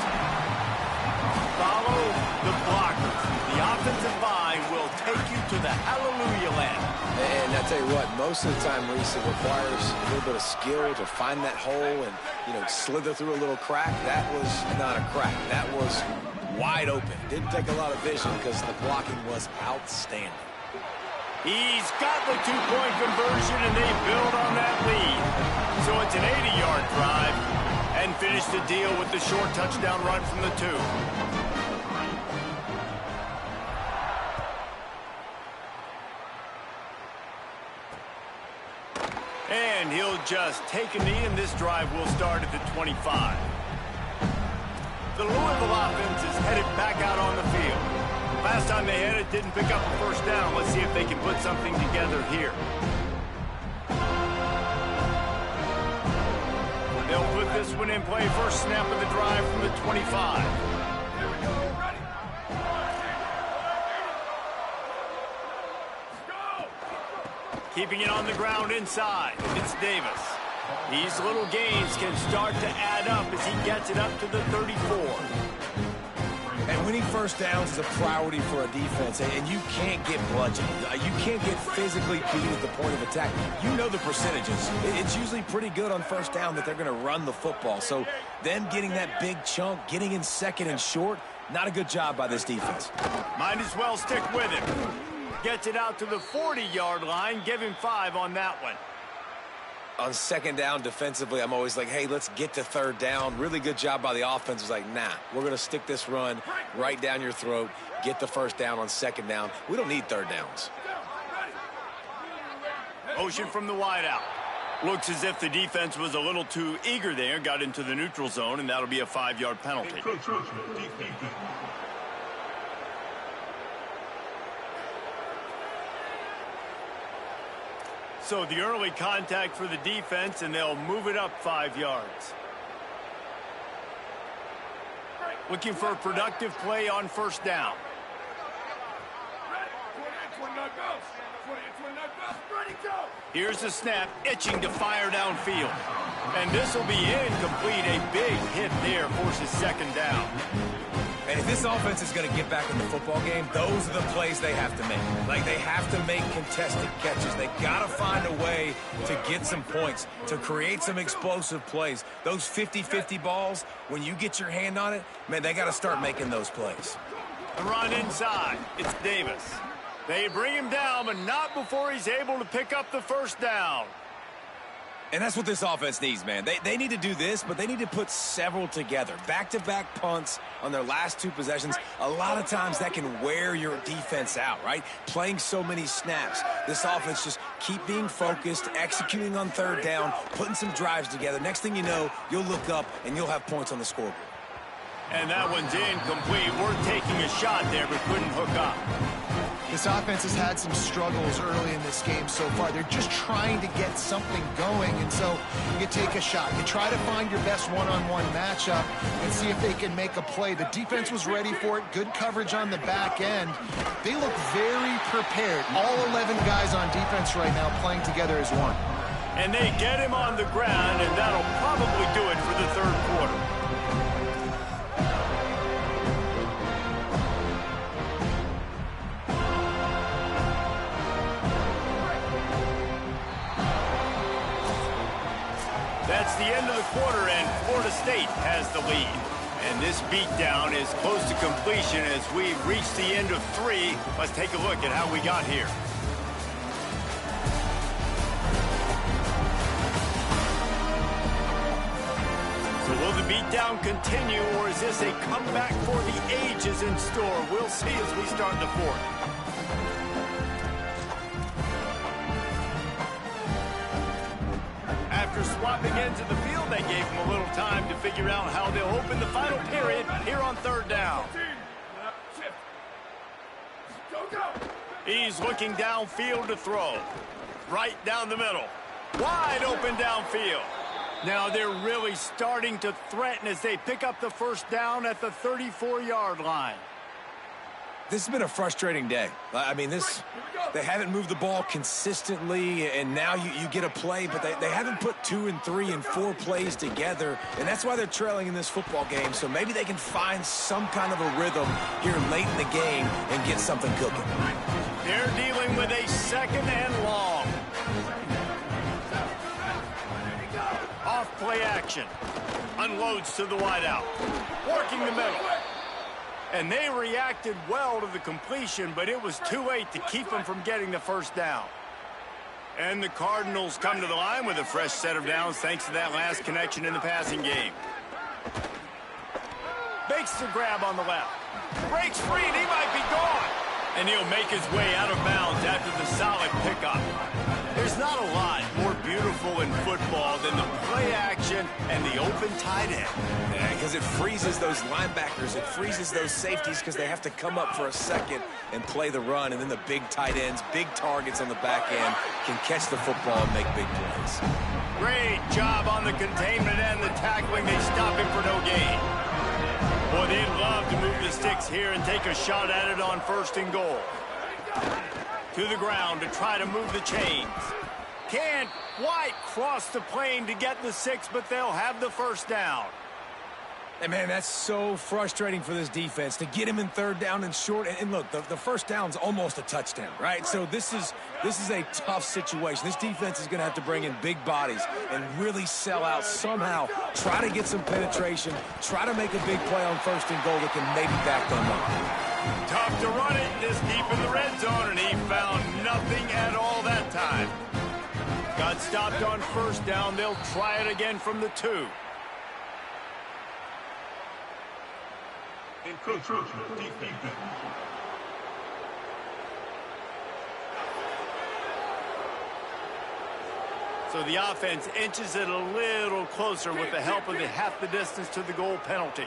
Follow the blockers. The offensive line will take you to the hallelujah land. And I tell you what, most of the time, Reese, it requires a little bit of skill to find that hole and, slither through a little crack. That was not a crack. That was wide open. Didn't take a lot of vision because the blocking was outstanding. He's got the 2-point conversion, and they build on that lead. So it's an 80-yard drive, and finish the deal with the short touchdown run from the 2. And he'll just take a knee, and this drive will start at the 25. offense is headed back out on the field. Last time they had it, didn't pick up a first down. Let's see if they can put something together here. They'll put this one in play. First snap of the drive from the 25. Keeping it on the ground inside. It's Davis. These little gains can start to add up as he gets it up to the 34. And winning first downs is a priority for a defense, and you can't get bludgeoned. You can't get physically beat at the point of attack. You know the percentages. It's usually pretty good on first down that they're going to run the football. So them getting that big chunk, getting in second and short, not a good job by this defense. Might as well stick with him. Gets it out to the 40-yard line. Give him 5 on that one. On second down defensively, I'm always like, hey, let's get to third down. Really good job by the offense. It's like, nah, we're going to stick this run right down your throat, get the first down on second down. We don't need third downs. Motion from the wideout. Looks as if the defense was a little too eager there, got into the neutral zone, and that'll be a 5-yard penalty. So the early contact for the defense, and they'll move it up 5 yards. Looking for a productive play on first down. Here's the snap, itching to fire downfield. And this will be incomplete. A big hit there forces second down. And if this offense is going to get back in the football game, those are the plays they have to make. Like, they have to make contested catches. They got to find a way to get some points, to create some explosive plays. Those 50-50 balls, when you get your hand on it, man, they got to start making those plays. The run inside. It's Davis. They bring him down, but not before he's able to pick up the first down. And that's what this offense needs, man. They need to do this, but they need to put several together. Back-to-back punts on their last 2 possessions. A lot of times that can wear your defense out, right? Playing so many snaps. This offense just keep being focused, executing on third down, putting some drives together. Next thing you know, you'll look up and you'll have points on the scoreboard. And that one's incomplete. Worth taking a shot there, but couldn't hook up. This offense has had some struggles early in this game so far. They're just trying to get something going, and so you take a shot. You try to find your best one-on-one matchup and see if they can make a play. The defense was ready for it. Good coverage on the back end. They look very prepared. All 11 guys on defense right now playing together as one. And they get him on the ground, and that'll probably do it for the third quarter. That's the end of the quarter, and Florida State has the lead. And this beatdown is close to completion as we reach the end of 3. Let's take a look at how we got here. So will the beatdown continue, or is this a comeback for the ages in store? We'll see as we start the 4th. After swapping ends of the field, they gave him a little time to figure out how they'll open the final period here on third down. He's looking downfield to throw. Right down the middle. Wide open downfield. Now they're really starting to threaten as they pick up the first down at the 34-yard line. This has been a frustrating day. I mean, they haven't moved the ball consistently, and now you get a play, but they haven't put 2 and 3 and 4 plays together, and that's why they're trailing in this football game. So maybe they can find some kind of a rhythm here late in the game and get something cooking. They're dealing with a second and long. Off play action. Unloads to the wideout. Working the middle. And they reacted well to the completion, but it was too late to keep them from getting the first down. And the Cardinals come to the line with a fresh set of downs thanks to that last connection in the passing game. Makes the grab on the left. Breaks free, and he might be gone. And he'll make his way out of bounds after the solid pickup. There's not a lot more beautiful in football than the play action and the open tight end? Yeah, because it freezes those linebackers. It freezes those safeties because they have to come up for a second and play the run. And then the big tight ends, big targets on the back end can catch the football and make big plays. Great job on the containment and the tackling. They stop him for no gain. Boy, they'd love to move the sticks here and take a shot at it on 1st and goal. To the ground to try to move the chains. Can't quite cross the plane to get the 6, but they'll have the 1st down. And, man, that's so frustrating for this defense to get him in 3rd down and short. And look, the 1st down's almost a touchdown, right? So this is a tough situation. This defense is going to have to bring in big bodies and really sell out somehow, try to get some penetration, try to make a big play on 1st and goal that can maybe back them up. Tough to run it this deep in the red zone, and he found nothing at all that time. Got stopped on 1st down. They'll try it again from the 2. Encroachment defense. So the offense inches it a little closer with the help of the half the distance to the goal penalty.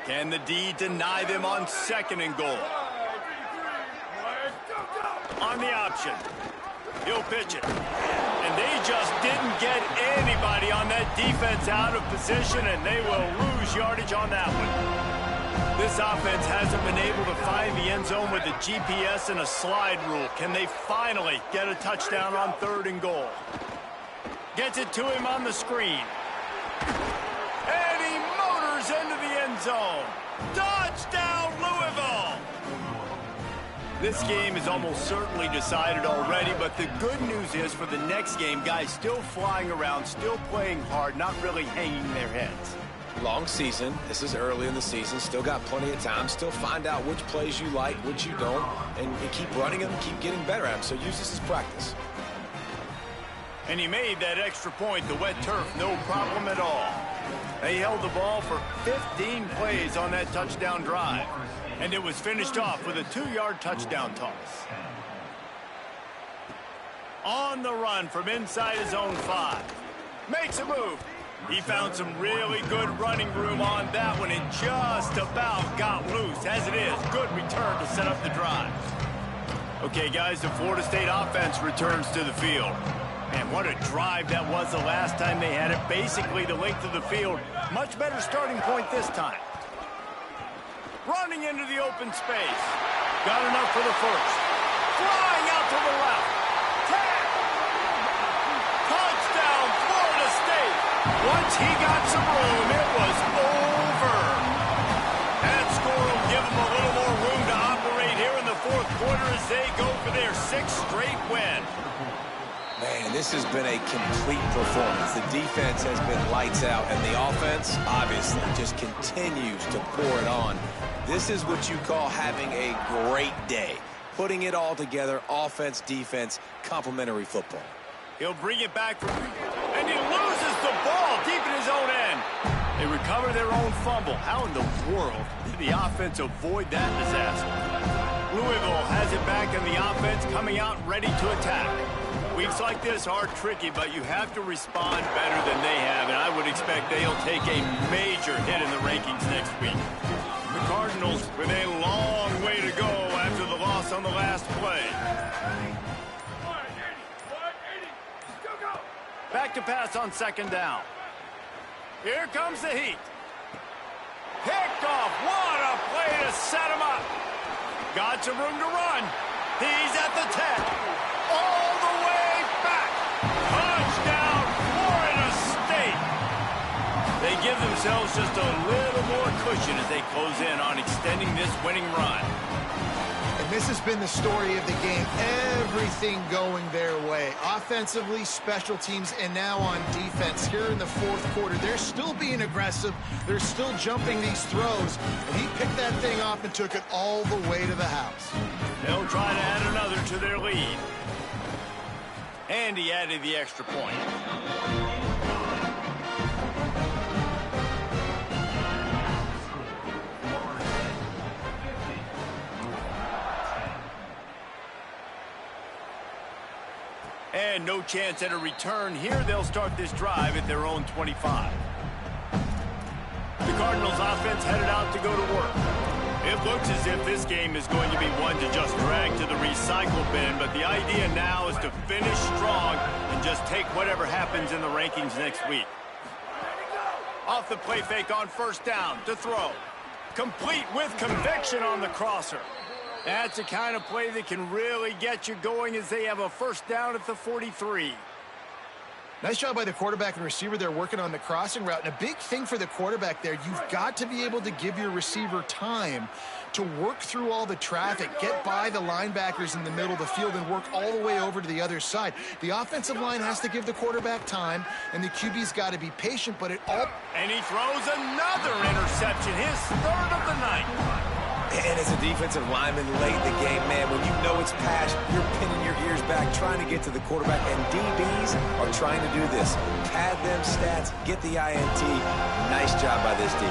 Can the D deny them on 2nd and goal? On the option. He'll pitch it. And they just didn't get anybody on that defense out of position, and they will lose yardage on that one. This offense hasn't been able to find the end zone with a GPS and a slide rule. Can they finally get a touchdown on 3rd and goal? Gets it to him on the screen. And he motors into the end zone. Touchdown, Louisville! This game is almost certainly decided already, but the good news is for the next game, guys still flying around, still playing hard, not really hanging their heads. Long season. This is early in the season. Still got plenty of time. Still find out which plays you like, which you don't, and keep running them, keep getting better at them. So use this as practice. And he made that extra point, the wet turf, no problem at all. They held the ball for 15 plays on that touchdown drive. And it was finished off with a 2-yard touchdown toss. On the run from inside his own 5. Makes a move. He found some really good running room on that one and just about got loose. As it is, good return to set up the drive. Okay, guys, the Florida State offense returns to the field. And what a drive that was the last time they had it. Basically the length of the field. Much better starting point this time. Running into the open space. Got enough for the 1st. Flying out to the left. Tap. Touchdown, Florida State. Once he got some room, it was over. That score will give them a little more room to operate here in the 4th quarter as they go for their 6th straight win. Man, this has been a complete performance. The defense has been lights out, and the offense, obviously, just continues to pour it on. This is what you call having a great day. Putting it all together, offense, defense, complementary football. He'll bring it back, and he loses the ball deep in his own end. They recover their own fumble. How in the world did the offense avoid that disaster? Louisville has it back in the offense, coming out ready to attack. Weeks like this are tricky, but you have to respond better than they have, and I would expect they'll take a major hit in the rankings next week. The Cardinals with a long way to go after the loss on the last play. Back to pass on 2nd down. Here comes the heat. Picked off. What a play to set him up. Got some room to run. He's at the 10. All the way back. Touchdown, Florida State. They give themselves just a little more cushion as they close in on extending this winning run. And this has been the story of the game. Everything going their way. Offensively, special teams, and now on defense. Here in the 4th quarter, they're still being aggressive. They're still jumping these throws. And he picked that thing off and took it all the way to the house. They'll try to add another to their lead. And he added the extra point. And And no chance at a return here. They'll start this drive at their own 25. The Cardinals offense headed out to go to work. It looks as if this game is going to be one to just drag to the recycle bin, but the idea now is to finish strong and just take whatever happens in the rankings next week. Off the play fake on first down to throw. Complete with conviction on the crosser. That's the kind of play that can really get you going as they have a first down at the 43. Nice job by the quarterback and receiver there working on the crossing route. And a big thing for the quarterback there, you've got to be able to give your receiver time to work through all the traffic, get by the linebackers in the middle of the field, and work all the way over to the other side. The offensive line has to give the quarterback time, and the QB's got to be patient, but it all... And he throws another interception, his third of the night. And as a defensive lineman late in the game, man, when you know it's past, you're pinning your ears back, trying to get to the quarterback, and DBs are trying to do this. Pad them stats, get the INT. Nice job by this D.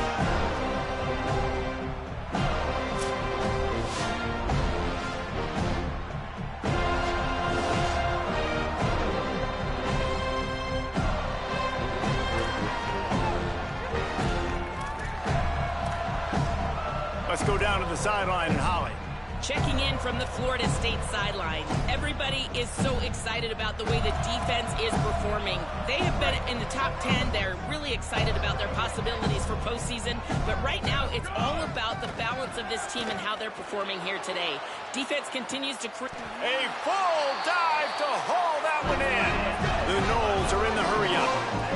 Let's go down to the sideline and Holly. Checking in from the Florida State sideline. Everybody is so excited about the way the defense is performing. They have been in the top 10. They're really excited about their possibilities for postseason. But right now, it's all about the balance of this team and how they're performing here today. Defense continues to... A full dive to haul that one in. The Noles are in the hurry-up.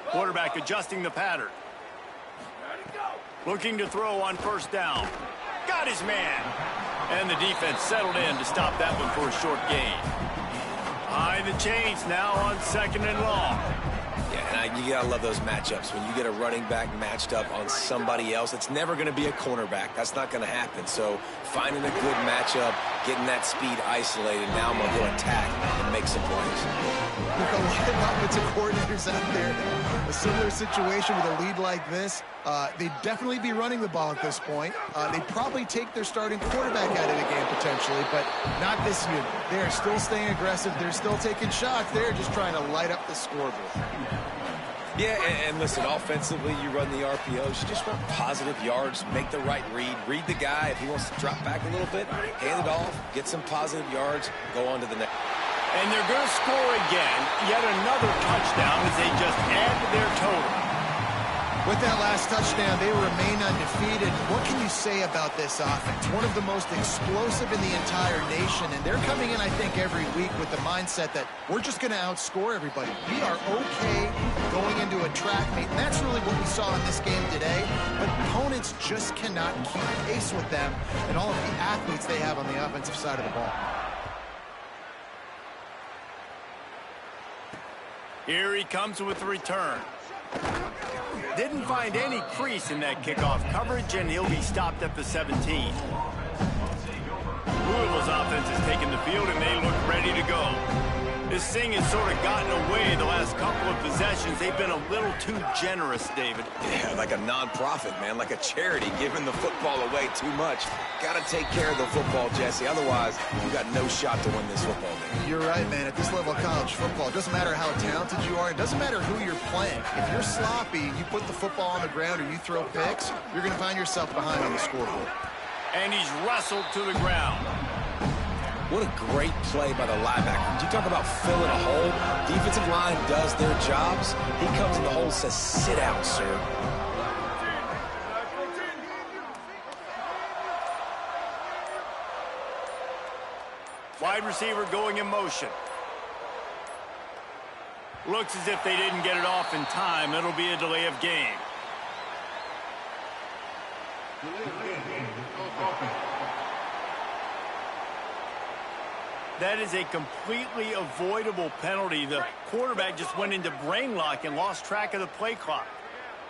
Quarterback adjusting the pattern. Looking to throw on first down. Got his man. And the defense settled in to stop that one for a short gain. Behind the chains now on second and long. Yeah, and you gotta love those matchups. When you get a running back matched up on somebody else, it's never gonna be a cornerback. That's not gonna happen. So finding a good matchup, getting that speed isolated, now I'm gonna go attack and make some plays. There are a lot of offensive coordinators out there. A similar situation with a lead like this, they'd definitely be running the ball at this point. They'd probably take their starting quarterback out of the game potentially, but not this unit. They're still staying aggressive. They're still taking shots. They're just trying to light up the scoreboard. Yeah, and listen, offensively, you run the RPOs. You just want positive yards, make the right read the guy. If he wants to drop back a little bit, hand it off, get some positive yards, go on to the next. And they're going to score again, yet another touchdown as they just add to their total. With that last touchdown, they remain undefeated. What can you say about this offense? One of the most explosive in the entire nation, and they're coming in, I think, every week with the mindset that we're just going to outscore everybody. We are okay going into a track meet, and that's really what we saw in this game today. But opponents just cannot keep pace with them and all of the athletes they have on the offensive side of the ball. Here he comes with the return. Didn't find any crease in that kickoff coverage, and he'll be stopped at the 17. Louisville's offense has taken the field, and they look ready to go. This thing has sort of gotten away the last couple of possessions. They've been a little too generous, David. Yeah, like a non-profit, man, like a charity, giving the football away too much. Got to take care of the football, Jesse. Otherwise, you got no shot to win this football game. You're right, man. At this level of college football, it doesn't matter how talented you are. It doesn't matter who you're playing. If you're sloppy, you put the football on the ground or you throw picks, you're going to find yourself behind on the scoreboard. And he's wrestled to the ground. What a great play by the linebacker. You talk about filling a hole. Defensive line does their jobs. He comes in the hole and says, sit down, sir. Wide receiver going in motion. Looks as if they didn't get it off in time. It'll be a delay of game. That is a completely avoidable penalty. The quarterback just went into brain lock and lost track of the play clock.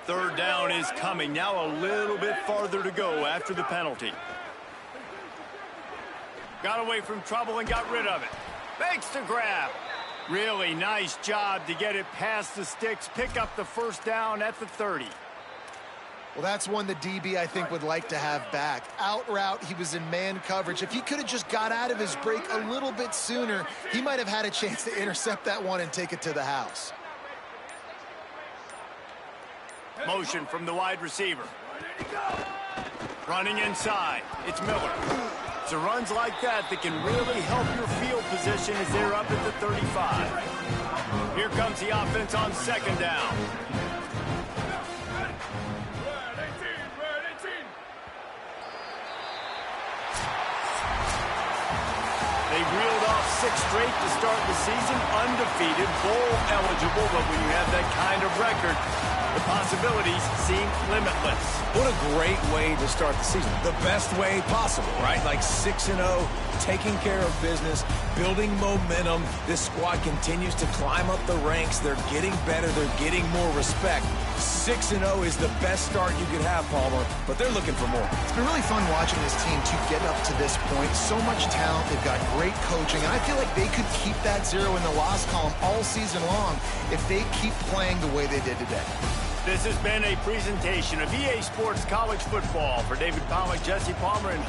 Third down is coming. Now a little bit farther to go after the penalty. Got away from trouble and got rid of it. Makes the grab. Really nice job to get it past the sticks, pick up the first down at the 30. Well, that's one the DB, I think, would like to have back. Out route, he was in man coverage. If he could have just got out of his break a little bit sooner, he might have had a chance to intercept that one and take it to the house. Motion from the wide receiver. Running inside. It's Miller. It's the runs like that that can really help your field position as they're up at the 35. Here comes the offense on second down. They reeled off 6 straight to start the season, undefeated, bowl eligible, but when you have that kind of record, the possibilities seem limitless. What a great way to start the season. The best way possible, right? Like 6-0, taking care of business, building momentum. This squad continues to climb up the ranks. They're getting better. They're getting more respect. 6-0 is the best start you could have, Palmer, but they're looking for more. It's been really fun watching this team to get up to this point. So much talent. They've got great coaching, and I feel like they could keep that 0 in the loss column all season long if they keep playing the way they did today. This has been a presentation of EA Sports College Football. For David Pollack, Jesse Palmer, and